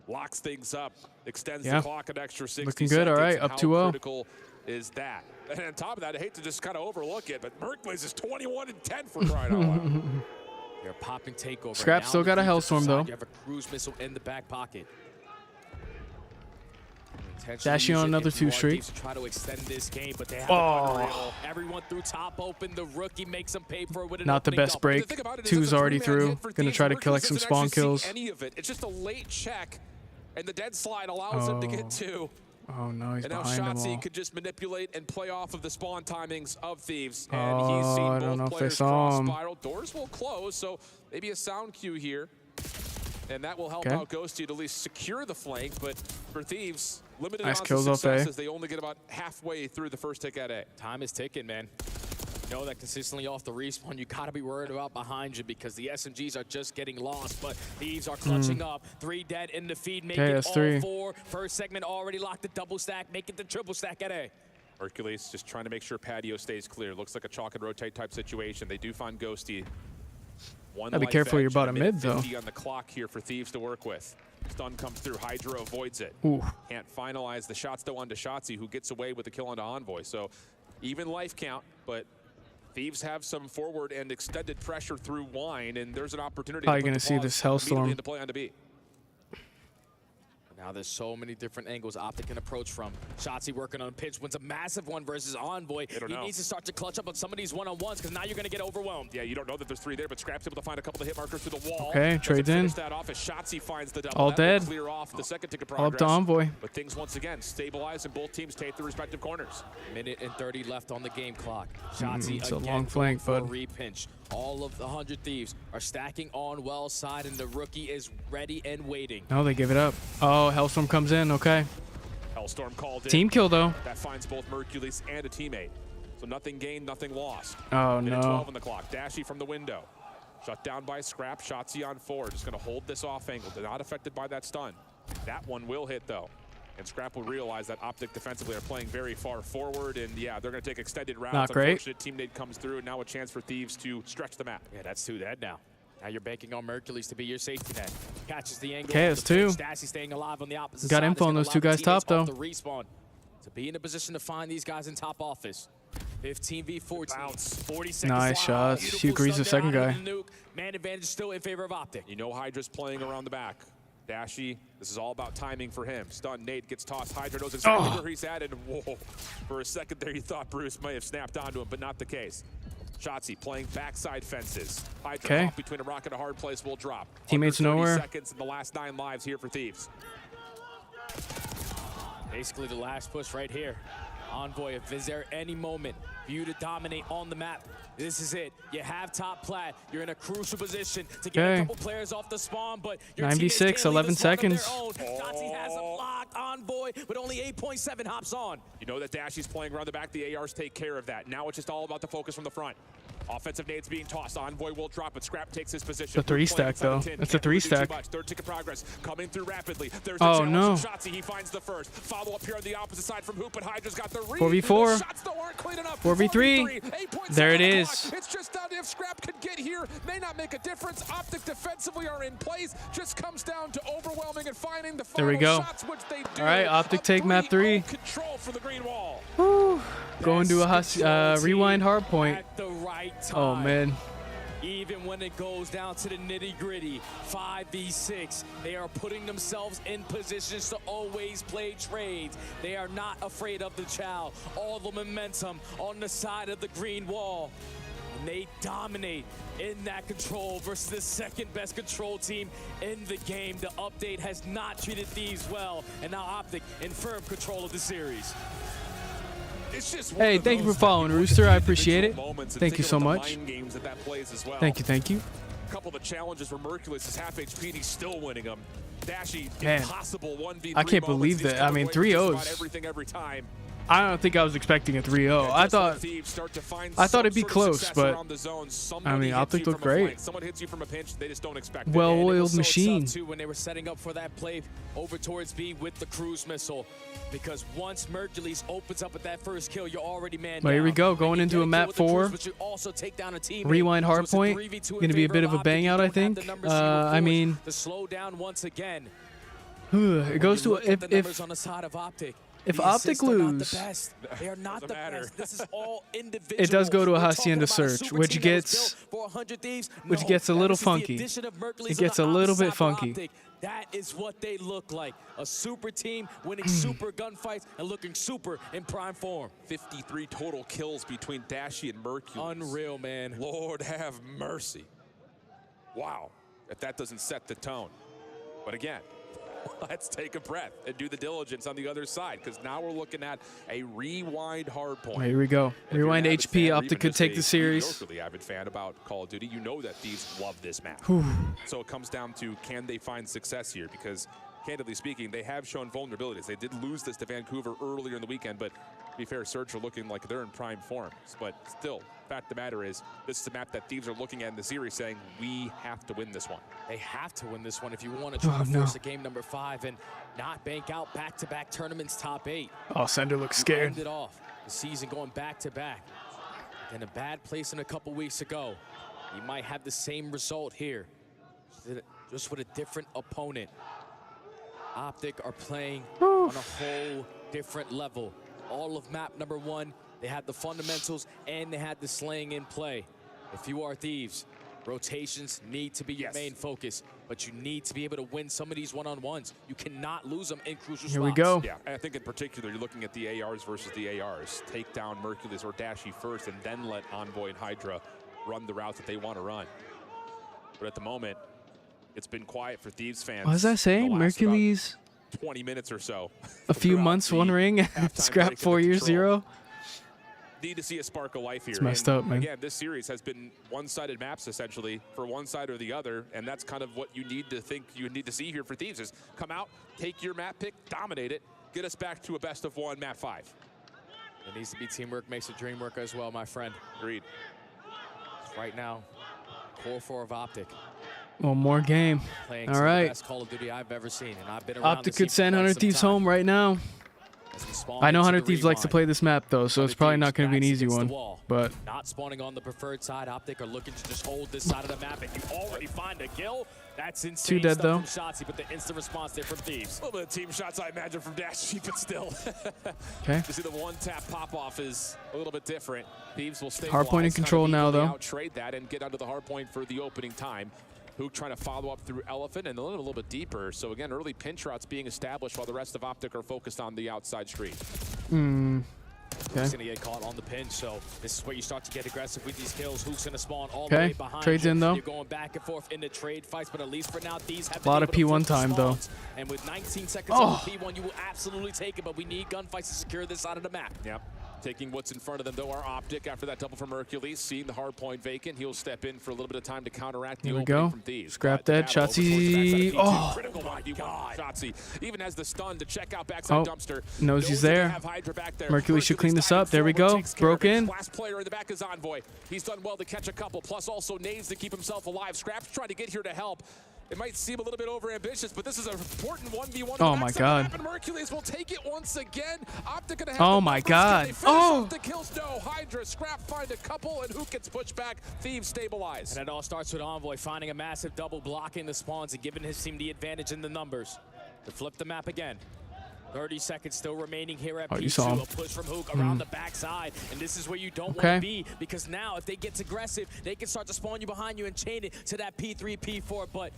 locks things up, extends the clock an extra 60 Looking good. All seconds, right, and up how 2-0. critical is that? And on top of that, I hate to just kind of overlook it, but Mercury's is 21 and 10 for crying out loud. They're popping takeover. Scrap Now still the got a defensive Hellstorm, side, though. You have a cruise missile in the back pocket. Dashing on another 2 streak. Try to extend this game, but they have Oh. everyone through top open. The rookie makes them pay for it with an Not the opening best double. break. The thing about it is 2's it's a already three-man through. hit for Gonna Thieves. try to Mercury collect some doesn't spawn actually see kills. Any of it. It's just a late check, and the dead slide allows him to get 2. Oh no, he's And now behind them Shotzzy all. could just manipulate and play off of the spawn timings of Thieves. And Oh, he's I seen don't know both if they players saw cross him. spiral. Doors will close, so maybe a sound cue here. And that will help Okay. out Ghosty to at least secure the flank. But for Thieves, limited Nice amounts kills of off success A. as they only get about halfway through the first tick at A. Time is ticking, man. You know that consistently off the respawn, you gotta be worried about behind you because the SMGs are just getting lost, but Thieves are clutching up. 3 dead in the feed, make Okay, it that's all 3. 4. First segment already locked the double stack, make it the triple stack at A. Hercules just trying to make sure patio stays clear. Looks like a chalk and rotate type situation. They do find Ghosty. One Gotta be life careful your edge, bottom and a mid, though. 50 on the clock here for Thieves to work with. Stun comes through. Hydra avoids it. Ooh. Can't finalize the shots though onto Shotzzy, who gets away with the kill onto Envoy. So even life count, but Thieves have some forward and extended pressure through Wine, and there's an opportunity Probably to put gonna the see pause this immediately Hellstorm. into play onto B. Now there's so many different angles Optic can approach from. Shotzzy working on a pitch, wins a massive one versus Envoy. They don't He know. needs to start to clutch up on some of these one-on-ones because now you're gonna get overwhelmed. Yeah, you don't know that there's 3 there, but Scrap's able to find a couple of hit markers through the wall. Okay, Doesn't trades in. finish that off as Shotzzy finds the double. All That will dead. clear off the second tick of All up progress. to Envoy. But things once again stabilize and both teams take their respective corners. Minute and 30 left on the game clock. Shotzzy It's a again long flank, for a bud. repinch. All of the 100 Thieves are stacking on well side, and the rookie is ready and waiting. No, they give it up. Oh, Hellstorm comes in. Okay. Hellstorm called in. Team kill, though. That finds both Mercules and a teammate. So nothing gained, nothing lost. Oh, Minute no. 12 on the clock. Dashy from the window. Shut down by Scrap. Shotzzy on 4. Just going to hold this off angle. They're not affected by that stun. That one will hit, though. And Scrap will realize that Optic defensively are playing very far forward. And, yeah, they're going to take extended rounds. Not great. Unfortunate teammate comes through. And now a chance for Thieves to stretch the map. Yeah, that's 2 dead now. Now you're banking on Mercules to be your safety net. Catches the angle. Okay, of it's the pitch. 2. Dashy staying alive on the opposite Got side. info It's on gonna those 2 allow guys teammates top, though. off the respawn to be in a position to find these guys in top office. 15v14. Bounce. 40 seconds Nice left. shots. Beautiful He agrees stun with the second there out guy. of the nuke. Man advantage still in favor of Optic. You know Hydra's playing around the back. Dashy, this is all about timing for him. Stun, Nate gets tossed. Hydra knows exactly where he's at, and whoa. For a second there, you thought Bruce may have snapped onto him, but not the case. Shotzzy playing backside fences. Hydra Okay. off between a rock and a hard place will drop. Teammates Under 30 nowhere. seconds in the last 9 lives here for Thieves. Basically the last push right here. Envoy, if is there any moment for you to dominate on the map, this is it. You have top plat. You're in a crucial position to get a couple players off the spawn, but your 96, 11 seconds. Shotzzy has a block. Envoy, but only 8.7 hops on. You know that Dashy's playing around the back. The ARs take care of that. Now it's just all about the focus from the front. Offensive nades being tossed. Envoy will drop it. Scrap takes his position. It's a 3-stack though. It's a 3-stack. Third tick of progress coming through rapidly. There's oh the no. Shotzzy, he finds the first. Follow up here on the opposite side from Hoop, but Hydra's got the read. 4v4. 4v3. There it is. It's just down to if Scrap could get here. May not make a difference. Optic defensively are in place. Just comes down to overwhelming and finding the final there we go. shots, which they do. All right, Optic take map 3. Control for the green wall. Woo. Going to a rewind hard point. At the right time. Oh man. Even when it goes down to the nitty-gritty, 5v6, they are putting themselves in positions to always play trades. They are not afraid of the chow. All the momentum on the side of the green wall. And they dominate in that control versus the second best control team in the game. The update has not treated Thieves well, and now Optic in firm control of the series. Hey, thank you for following, Rooster. I appreciate it. Thank you so much. Thank you, thank you. A couple of the challenges for Merciless is half HP and he's still winning them. Dashy, man, impossible 1v3 I can't believe that. I mean, 3-0s. Everything every time. I don't think I was expecting a 3-0. I thought it'd be close, but I mean, Optic looked great. Someone hits you from a pinch, they just don't expect it. Well-oiled machine. Too, when they were setting up for that play over towards B with the cruise missile, because once Mercules opens up with that first kill, you're already man down. Here we go, going into a map 4. Rewind hardpoint. Going to be a bit of a bang out, I think. I mean, the slow down once again. It goes to if on the side of Optic. If Optic lose, they are not the best. This is all individual. it does go to a Hacienda search, which gets a little funky. It gets a little bit funky. That is what they look like. A super team winning super gunfights and looking super in prime form. 53 total kills between Dashy and Mercules. Unreal, man. Lord have mercy. Wow, if that doesn't set the tone. But again, let's take a breath and do the diligence on the other side, because now we're looking at a rewind hard point. Here we go. Rewind HP. Optic could take the series. Really avid fan about Call of Duty. You know that these love this map. So it comes down to, can they find success here? Because candidly speaking, they have shown vulnerabilities. They did lose this to Vancouver earlier in the weekend, but to be fair, Surge are looking like they're in prime form. But still, fact of the matter is, this is a map that Thieves are looking at in the series saying, we have to win this one. They have to win this one if you want to try to force a game number 5 and not bank out back-to-back tournaments top 8. Oh, Sender looks scared. Ended off the season going back-to-back. In a bad place in a couple weeks ago. You might have the same result here, just with a different opponent. Optic are playing on a whole different level. All of map number 1, they had the fundamentals and they had the slaying in play. If you are Thieves, rotations need to be your main focus, but you need to be able to win some of these one-on-ones. You cannot lose them in crucial spots. Here we go. Yeah, I think in particular, you're looking at the ARs versus the ARs. Take down Mercules or Dashy first, and then let Envoy and Hydra run the routes that they want to run. But at the moment, it's been quiet for Thieves fans. What was I saying? Mercules? 20 minutes or so. A few months, 1 ring. Scrap 4 years 0. Need to see a spark of life here. It's messed up, man. Again, this series has been one-sided maps essentially for one side or the other, and that's kind of what you need to think you need to see here for Thieves is come out, take your map pick, dominate it, get us back to a best of 1 map 5. It needs to be teamwork makes the dream work as well, my friend. Agreed. Right now, core 4 of Optic. One more game. Playing all right. The best Call of Duty I've ever seen, and I've been around Optic could send 100 Thieves home right now. I know 100 Thieves likes to play this map though, so it's probably not going to be an easy one. But not spawning on the preferred side, Optic are looking to just hold this side of the map, and you already find a kill. That's insane. 2 dead though. From Shotzzy, but the instant response there from Thieves. A little bit of team shots, I imagine, from Dashy, but still. Okay. You see the one-tap pop-off is a little bit different. Thieves will stay hardpoint in control now though. Trade that and get under the hardpoint for the opening time. Hook trying to follow up through Elephant and a little bit deeper. So again, early pinch routes being established while the rest of Optic are focused on the outside street. Hook's gonna get caught on the pin, so this is where you start to get aggressive with these kills. Hook's gonna spawn all the way behind Trades you. in though. You're going back and forth in the trade fights, but at least for now, these have A lot of been able to P1 flip the time though. spawns. And with 19 seconds on the P1, you will absolutely take it, but we need gunfights to secure this side of the map. Yep. Taking what's in front of them, though, are Optic after that double from Hercules. Seeing the hard point vacant, he'll step in for a little bit of time to counteract the Here we opening go. from Thieves. Scrap that. Shotzzy. Oh. Critical Shotzzy even has the stun to check out backside dumpster. Knows he's there. Mercury should clean this up. There we go. Broke in. Last player in the back is Envoy. He's done well to catch a couple, plus also nades to keep himself alive. Scrap's trying to get here to help. It might seem a little bit overambitious, but this is an important 1v1. Oh my God. Hercules will take it once again. Optic gonna have Oh my God. Oh. The kills, no. Hydra, Scrap find a couple, and who gets pushed back? Thieves stabilize. And it all starts with Envoy finding a massive double, blocking the spawns and giving his team the advantage in the numbers. To flip the map again. 30 seconds still remaining here at you saw P2. him. A push from Hook around the backside. And this is where you don't want to be, because now if they get aggressive, they can start to spawn you behind you and chain it to that P3, P4. But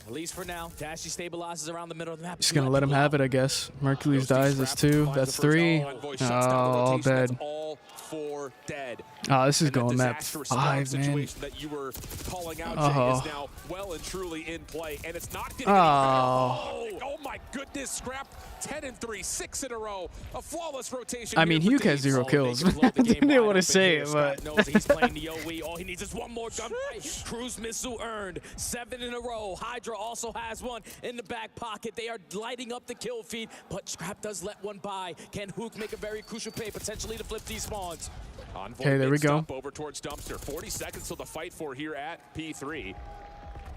at least for now, Dashy stabilizes around the middle of the map. Just gonna let him have it, I guess. Mercules dies. That's 2. That's 3. Oh, dead. All 4 dead. Oh, this is going map Disastrous 5, man. situation that you were calling out, Jay, is now well and truly in play, and it's not getting oh my goodness, Scrap 10 and 3, 6 in a row, a flawless rotation. I mean, Hugh has 0 kills. I didn't want to say it, but He's playing the OE. All he needs is one more gunfight. Cruise missile earned, 7 in a row. Hydra also has one in the back pocket. They are lighting up the kill feed, but Scrap does let one by. Can Hook make a very crucial play, potentially to flip these spawns? Okay, there we go. Over towards dumpster. 40 seconds till the fight for here at P3.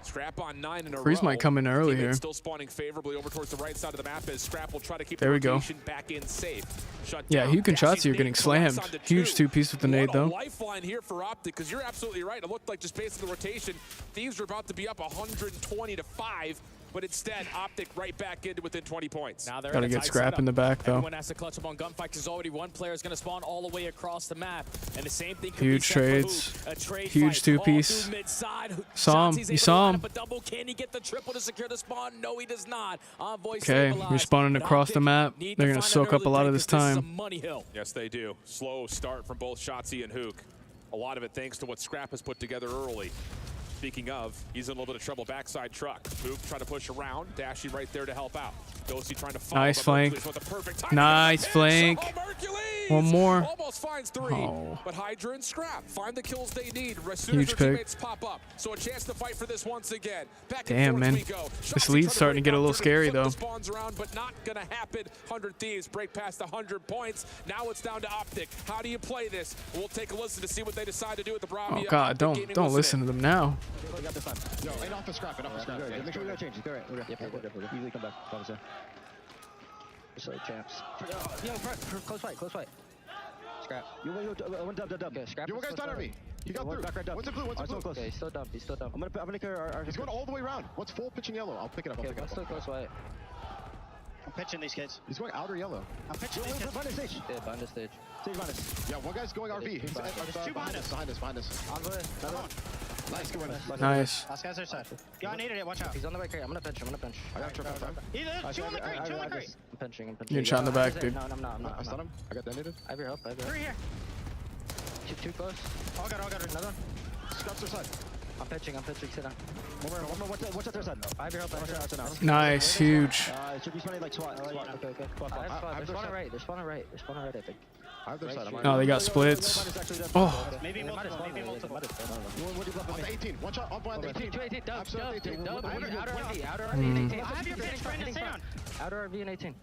Scrap on 9 in a Freeze row. might come in early here. Still spawning favorably over towards the right side of the map as Scrap will try to keep there the we go. rotation back in safe. Shut Yeah, down. Hugh and Dashy's Shotzzy are getting nade slammed. collapse onto Huge 2-piece with the nade, though. Lifeline here for Optic, because you're absolutely right. It looked like just based on the rotation, Thieves were about to be up 120 to 5. But instead, Optic right back into within 20 points. Now they're Gotta in a get tight Scrap setup. in the back, though. Everyone has to clutch up on gunfight because already one player is going to spawn all the way across the map. And the same thing could Huge be said for trades. Hook. A trade Huge fight all 2-piece. through mid-side. Saw him. Shotzi's You able saw to line him. up a double. Can he get the triple to secure the spawn? No, he does not. Envoy Okay, stabilized. you're spawning But across the Optic map. need They're to gonna find soak an up a early lot of break this 'cause is a time. money hill. Yes, they do. Slow start from both Shotzzy and Hook. A lot of it thanks to what Scrap has put together early. Speaking of, he's in a little bit of trouble backside truck. Hook trying to push around. Dashy right there to help out. Dosi trying to follow. Nice flank. With the perfect timing. Nice flank. One more. Almost finds 3. But Hydra and Scrap find the kills they need as soon Huge as their pick. teammates pop up. So a chance to fight for this once again. Back and Damn, forth man. we go. This Shotzzy lead's trying starting to get a little break out, scary, flip though. the spawns around, but not gonna happen. 100 Thieves break past 100 points. Now it's down to Optic. How do you play this? We'll take a listen to see what they decide to do with the Bravo. Oh, God, don't listen to them now. We got this time. Yo, ain't off the Scrap, ain't off the Scrap. Make sure we got change. Go right. We're good. Easily come back. Promise. So champs. Yo, close fight. Scrap. You one dub. Okay, Scrap. You one guy's done me. You got through. Back right dub. One's in blue. Okay, he's still dumb. I'm gonna clear our. He's going all the way around. What's full pitching yellow? I'll pick it up. Okay, I'm still close white. I'm pitching these kids. He's going outer yellow. I'm pitching these kids. Behind the stage. Yeah, behind the stage. Stage behind us. Yeah, one guy's going RV. He's two behind us. Behind us. Envoy. Another one. Nice, good one. Nice. Last guy's their side. Yeah, I needed it. Watch out. He's on the right crate. I'm gonna pinch. I got triple time. He's in. Two on the crate. I'm pinching. You getting shot in the back, dude. No, I'm not. I stun him. I got detonated. I have your help. 3 here. Too close. All got another one. Scraps their side. I'm pitching. Sit down. One more. Watch out their side. I have your help. Nice, huge. It should be spawning like SWAT. Okay. They're spawning right. They're spawning right, I think. I have their side. Oh, they got splits. Oh. Maybe multiple. What do you love? 18. One shot. On point. 18. 18. Dub. Outer RV. Outer RV and 18. I have your finish friend. Outer RV and 18.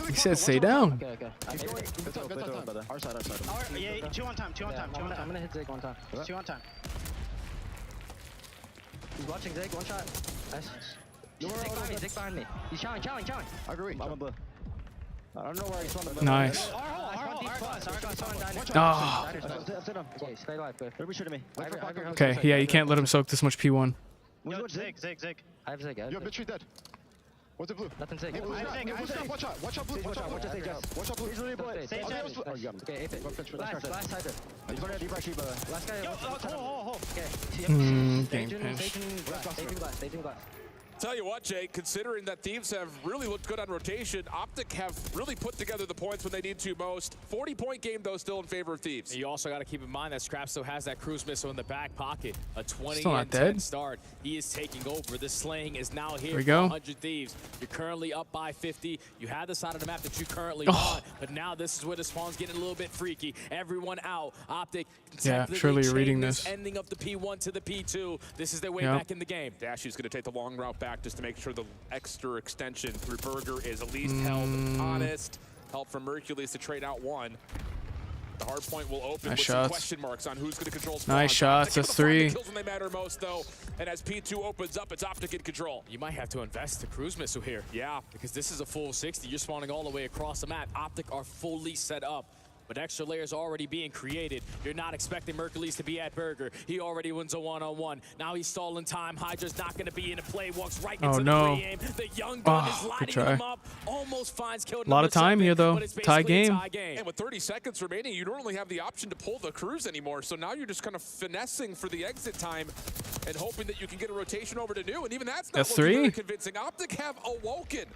He said stay down. Okay. Our side. Yeah, 2 on time. I'm gonna hit Zig one time. 2 on time. He's watching Zig, one shot. Nice. Zig behind me. He's challenge. I agree. I'm blue. I don't know where he's from. Nice. Oh. Okay, stay alive, good. Everybody shooting me. Okay, yeah, you can't let him soak this much P1. Yo, Zig. I have Zig. Yo, bitch, tree dead. What's it blue? Nothing Zig. Hey, blue, watch out. Watch out, blue. Watch out, Zig. Watch out, blue. He's really boy. Stage Oh, you got him. Okay, last Hydra. He's going to deep rush, but Last guy. Okay. Game Staging pinch. glass. Tell you what, Jake, considering that Thieves have really looked good on rotation, Optic have really put together the points when they need to most. 40-point game, though, still in favor of Thieves. You also got to keep in mind that Scrap still has that cruise missile in the back pocket. A 20-10 start. He is taking over. The slaying is now here for 100 Thieves. You're currently up by 50. You have the side of the map that you currently want, but now this is where the spawn's getting a little bit freaky. Everyone out. Optic. Yeah, surely you're reading this. Ending up the P1 to the P2. This is their way back in the game. Dashy's going to take the long route back just to make sure the extra extension through Burger is at least held honest. Help from Mercules to trade out one. The hard point will open with some question marks on who's going to control spawns. Nice shots. That's 3. Kills when they matter most, though. And as P2 opens up, it's Optic in control. You might have to invest the cruise missile here. Yeah. Because this is a full 60. You're spawning all the way across the map. Optic are fully set up. But extra layers already being created. You're not expecting Mercules to be at Burger. He already wins a one-on-one. Now he's stalling time. Hydra's not going to be in a play. Walks right into the pre-aim. The young gun is lighting him up. Almost finds kill. A lot of time here, though. Tie game. And with 30 seconds remaining, you don't really have the option to pull the cruise anymore. So now you're just kind of finessing for the exit time and hoping that you can get a rotation over to New. And even that's not looking very convincing. Optic have awoken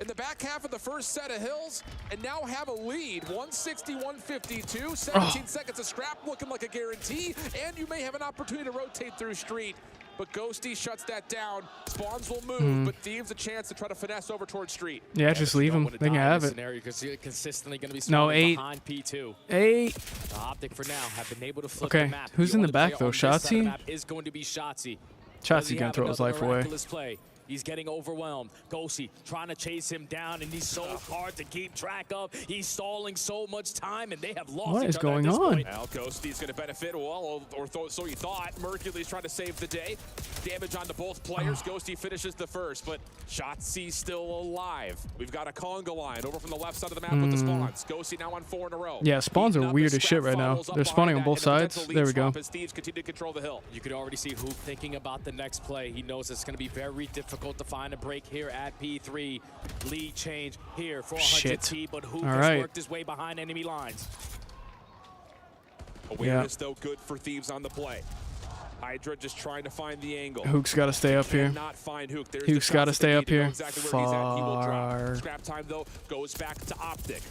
in the back half of the first set of hills and now have a lead. 160-152, 17 seconds of Scrap looking like a guarantee, and you may have an opportunity to rotate through Street. But Ghosty shuts that down. Spawns will move, but Thieves a chance to try to finesse over towards Street. Yeah, just leave him. They can have it. Because you're consistently going to be 8 behind P2. 8. The Optic for now have been able to flip the map. Who's in the back though? Shotzzy? Is going to be Shotzzy. Shotzzy gonna throw his life away. Play. He's getting overwhelmed. Ghosty trying to chase him down, and he's so hard to keep track of. He's stalling so much time, and they have lost What each is other going at this on? point. Well, Ghosty's going to benefit, well, or so you thought. Mercules trying to save the day. Damage onto both players. Ghosty finishes the first, but Shotzzy's still alive. We've got a conga line over from the left side of the map with the spawns. Ghosty now on 4 in a row. Yeah, spawns are weird as shit right now. They're spawning on both sides. There we go. As Thieves continue to control the hill. You could already see Hoop thinking about the next play. He knows it's going to be very difficult to find a break here at P3. Lead change here for 100T, but Hoop has worked his way behind enemy lines. Awareness, though, good for Thieves on the play. Hydra just trying to find the angle. Hook's got to stay up here. Not find Hook. Hook's got to stay up here. Exactly where he's at. He will drop. Scrap time, though, goes back to Optic.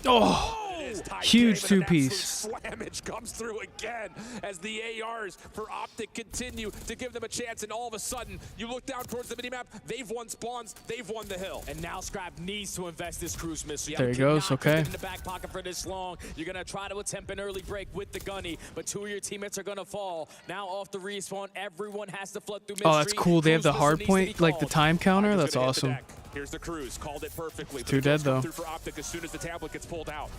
Huge 2-piece. Slammage comes through again as the ARs for Optic continue to give them a chance, and all of a sudden, you look down towards the minimap, they've won spawns, they've won the hill. And now Scrap needs to invest this cruise missile. There he goes, okay. In the back pocket for this long. You're going to try to attempt an early break with the gunny, but 2 of your teammates are going to fall. Now off the respawn, everyone has to flood through Oh, that's cool. They have the hard point, like the time counter. That's awesome. Here's the cruise, called it perfectly. 2 dead though. Through for Optic as soon as the tablet gets pulled out.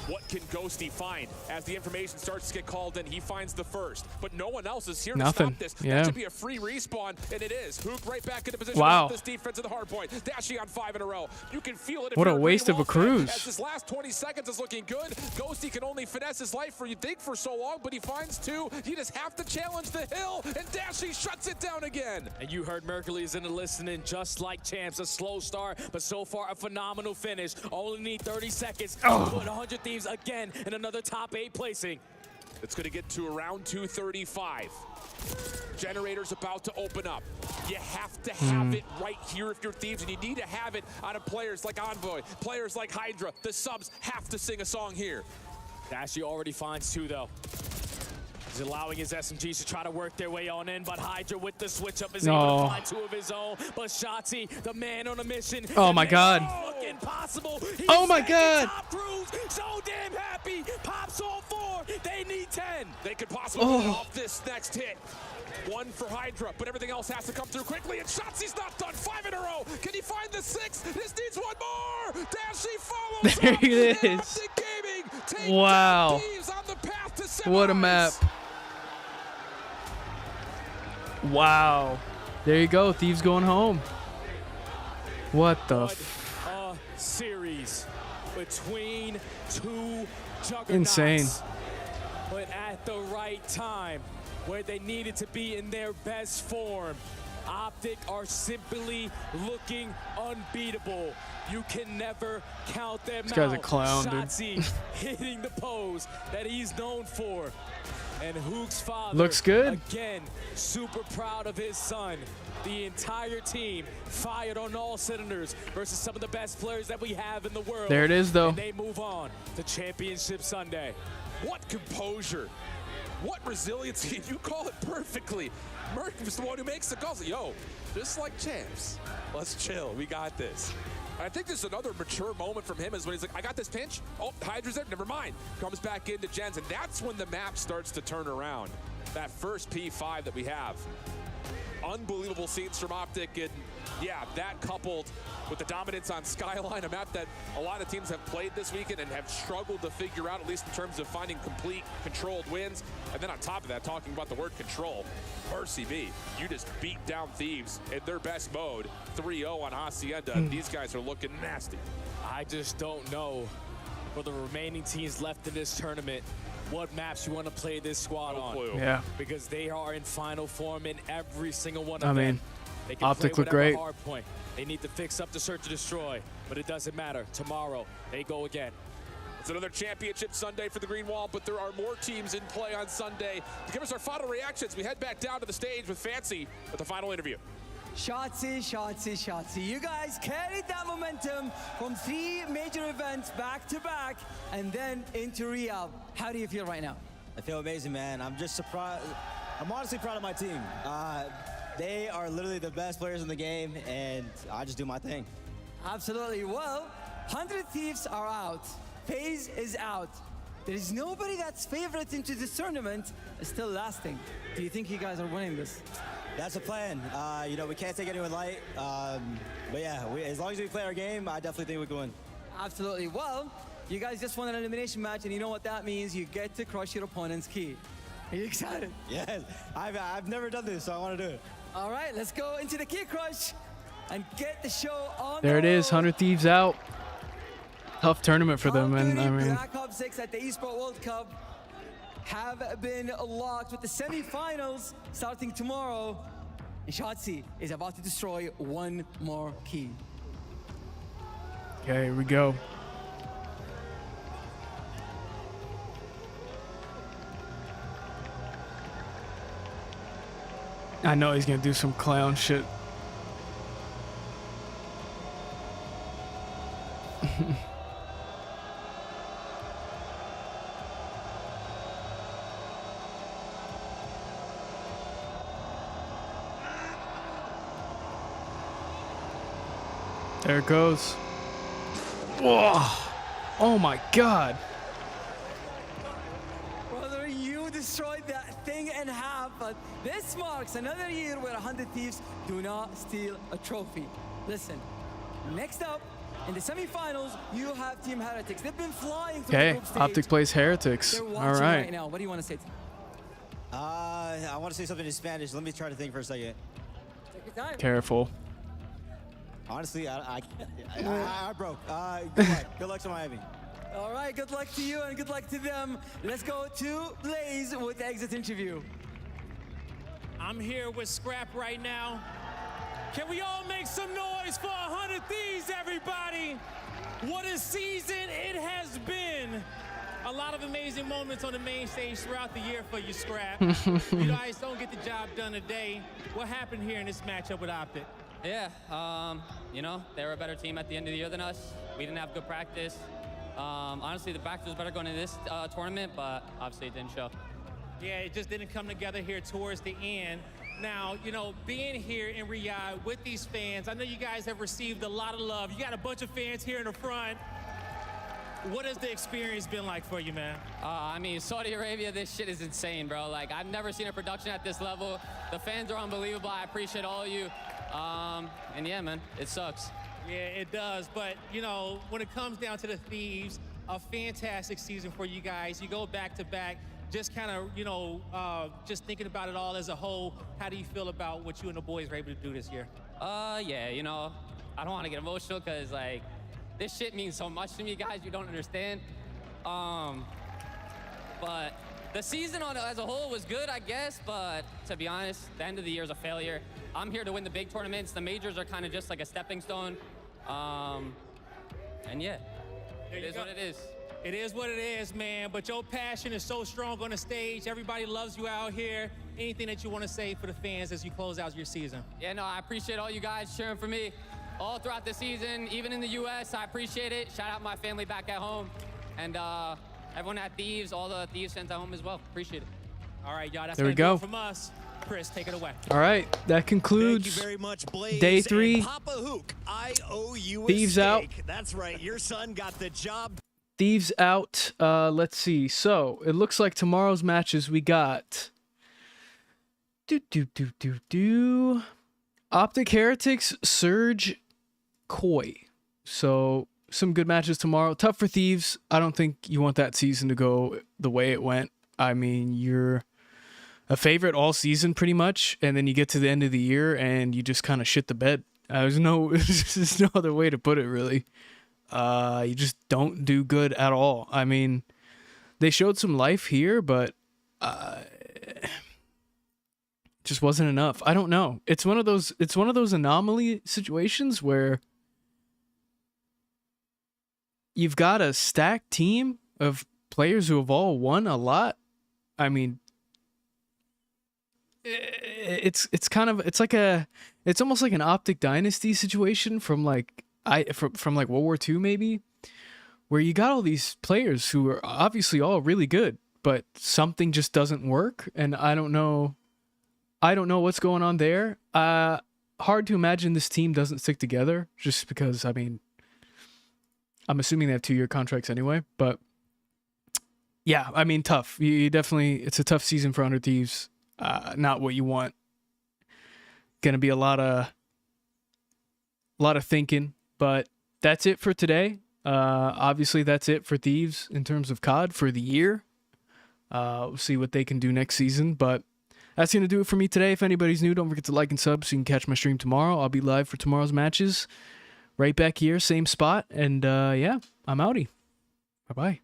What can Ghosty find? As the information starts to get called in, he finds the first, but no one else is here to stop this. That should be a free respawn, and it is. Hook right back into position. Wow. This defense of the hard point. Dashy on 5 in a row. You can feel it. What a waste of a cruise. As this last 20 seconds is looking good, Ghosty can only finesse his life for, you think, for so long, but he finds 2. You just have to challenge the hill, and Dashy shuts it down again. And you heard Mercules in the listening, just like champs. A slow start, but so far a phenomenal finish. Only need 30 seconds to put 100 Thieves again in another top 8 placing. It's going to get to around 235. Generator's about to open up. You have to have it right here if you're Thieves, and you need to have it out of players like Envoy, players like Hydra. The subs have to sing a song here. Dashy already finds 2 though. He's allowing his SMGs to try to work their way on in, but Hydra with the switch up is able to find 2 of his own. But Shotzzy, the man on a mission. Oh my God. Impossible. Oh my God. Top cruise, so damn happy. Pops all 4. They need 10. They could possibly pull off this next hit. 1 for Hydra, but everything else has to come through quickly, and Shotzi's not done. 5 in a row. Can he find the 6? This needs 1 more. Dashy follows. There it is. Wow. What a map. Wow. There you go. Thieves going home. What the series between 2 juggernauts. Insane. But at the right time, where they needed to be in their best form. Optic are simply looking unbeatable. You can never count them out. This guy's a clown, dude. Shotzzy hitting the pose that he's known for. And Hook's father, Looks good. Again, super proud of his son. The entire team fired on all cylinders versus some of the best players that we have in the world. There it is, though. And they move on to Championship Sunday. What composure. What resiliency. You call it perfectly. Merc was the one who makes the calls. Yo, just like champs, let's chill. We got this. I think there's another mature moment from him is when he's like, I got this pinch. Oh, Hydra's there. Never mind. Comes back into Jens, and that's when the map starts to turn around. That first P5 that we have. Unbelievable scenes from Optic, and yeah, that coupled with the dominance on Skyline, a map that a lot of teams have played this weekend and have struggled to figure out, at least in terms of finding complete controlled wins. And then on top of that, talking about the word control, Mercy me, you just beat down Thieves in their best mode, 3-0 on Hacienda. These guys are looking nasty. I just don't know for the remaining teams left in this tournament what maps you want to play this squad on. Yeah. Because they are in final form in every single one I of them. mean, They can Optic play look great. hard point. They need to fix up the search and destroy, but it doesn't matter. Tomorrow, they go again. It's another championship Sunday for the Green Wall, but there are more teams in play on Sunday. To give us our final reactions, we head back down to the stage with Fancy with the final interview. Shotsy, Shotsy, Shotsy. You guys carried that momentum from 3 major events back to back and then into Rio. How do you feel right now? I feel amazing, man. I'm just surprised. I'm honestly proud of my team. They are literally the best players in the game, and I just do my thing. Absolutely. Well, 100 Thieves are out. FaZe is out. There is nobody that's favorite into this tournament still lasting. Do you think you guys are winning this? That's the plan. You know, we can't take anyone light. But yeah, as long as we play our game, I definitely think we can win. Absolutely. Well, you guys just won an elimination match, and you know what that means. You get to crush your opponent's key. Are you excited? Yes. I've never done this, so I want to do it. All right, let's go into the key crush and get the show on. There it is, 100 Thieves out. Tough tournament for them, and I mean, Black Ops 6 at the Esports World Cup have been locked with the semifinals starting tomorrow. And Shotsy is about to destroy one more key. okay, here we go. I know he's gonna do some clown shit. There it goes. Whoa. Oh my God. Brother, you destroyed that thing in half, but this marks another year where 100 Thieves do not steal a trophy. Listen, next up, in the semifinals, you have Team Heretics. They've been flying through the Okay, group stage. Optic plays Heretics. They're All watching right. right now. What do you want to say to them? I want to say something in Spanish. Let me try to think for a second. Take your time. Careful. Honestly, I broke. Good luck. Good luck to Miami. All right, good luck to you and good luck to them. Let's go to Blaze with the exit interview. I'm here with Scrap right now. Can we all make some noise for 100 Thieves, everybody? What a season it has been. A lot of amazing moments on the main stage throughout the year for you, Scrap. You guys don't get the job done today. What happened here in this matchup with Optic? Yeah, you know, they were a better team at the end of the year than us. We didn't have good practice. Honestly, the practice was better going into this tournament, but obviously it didn't show. Yeah, it just didn't come together here towards the end. Now, you know, being here in Riyadh with these fans, I know you guys have received a lot of love. You got a bunch of fans here in the front. What has the experience been like for you, man? I mean, Saudi Arabia, this shit is insane, bro. Like, I've never seen a production at this level. The fans are unbelievable. I appreciate all of you. And yeah, man, it sucks. Yeah, it does. But, you know, when it comes down to the Thieves, a fantastic season for you guys. You go back to back. Just kind of, you know, just thinking about it all as a whole, how do you feel about what you and the boys were able to do this year? Yeah, you know, I don't want to get emotional because, like, this shit means so much to me, guys. You don't understand. But the season as a whole was good, I guess. But to be honest, the end of the year is a failure. I'm here to win the big tournaments. The majors are kind of just like a stepping stone. And yeah, it is what it is. It is what it is, man. But your passion is so strong on the stage. Everybody loves you out here. Anything that you want to say for the fans as you close out your season? Yeah, no, I appreciate all you guys cheering for me all throughout the season, even in the U.S. I appreciate it. Shout out my family back at home. And everyone at Thieves, all the Thieves fans at home as well. Appreciate it. All right, y'all. That's There we gonna do go. it from us. Chris, take it away. All right, that concludes Thank you very much, Blaze. day 3. And Papa Hook, I owe you a Thieves steak. out. That's right. Your son got the job. Thieves out. Let's see. So it looks like tomorrow's matches we got. Optic Heretics, Surge, Koi. So some good matches tomorrow. Tough for Thieves. I don't think you want that season to go the way it went. I mean, you're a favorite all season pretty much, and then you get to the end of the year and you just kind of shit the bed. There's no other way to put it, really. You just don't do good at all. I mean, they showed some life here, but just wasn't enough. I don't know. It's one of those anomaly situations where you've got a stacked team of players who have all won a lot. I mean, it's almost like an Optic Dynasty situation from like World War II maybe, where you got all these players who are obviously all really good, but something just doesn't work, and I don't know what's going on there. Hard to imagine this team doesn't stick together, just because, I mean, I'm assuming they have 2-year contracts anyway, but yeah, I mean, tough. You definitely, it's a tough season for Under Thieves. Not what you want. Gonna be a lot of thinking, but that's it for today. Obviously, that's it for Thieves in terms of COD for the year. We'll see what they can do next season, but that's going to do it for me today. If anybody's new, don't forget to like and sub so you can catch my stream tomorrow. I'll be live for tomorrow's matches right back here, same spot. And yeah, I'm outie. Bye-bye.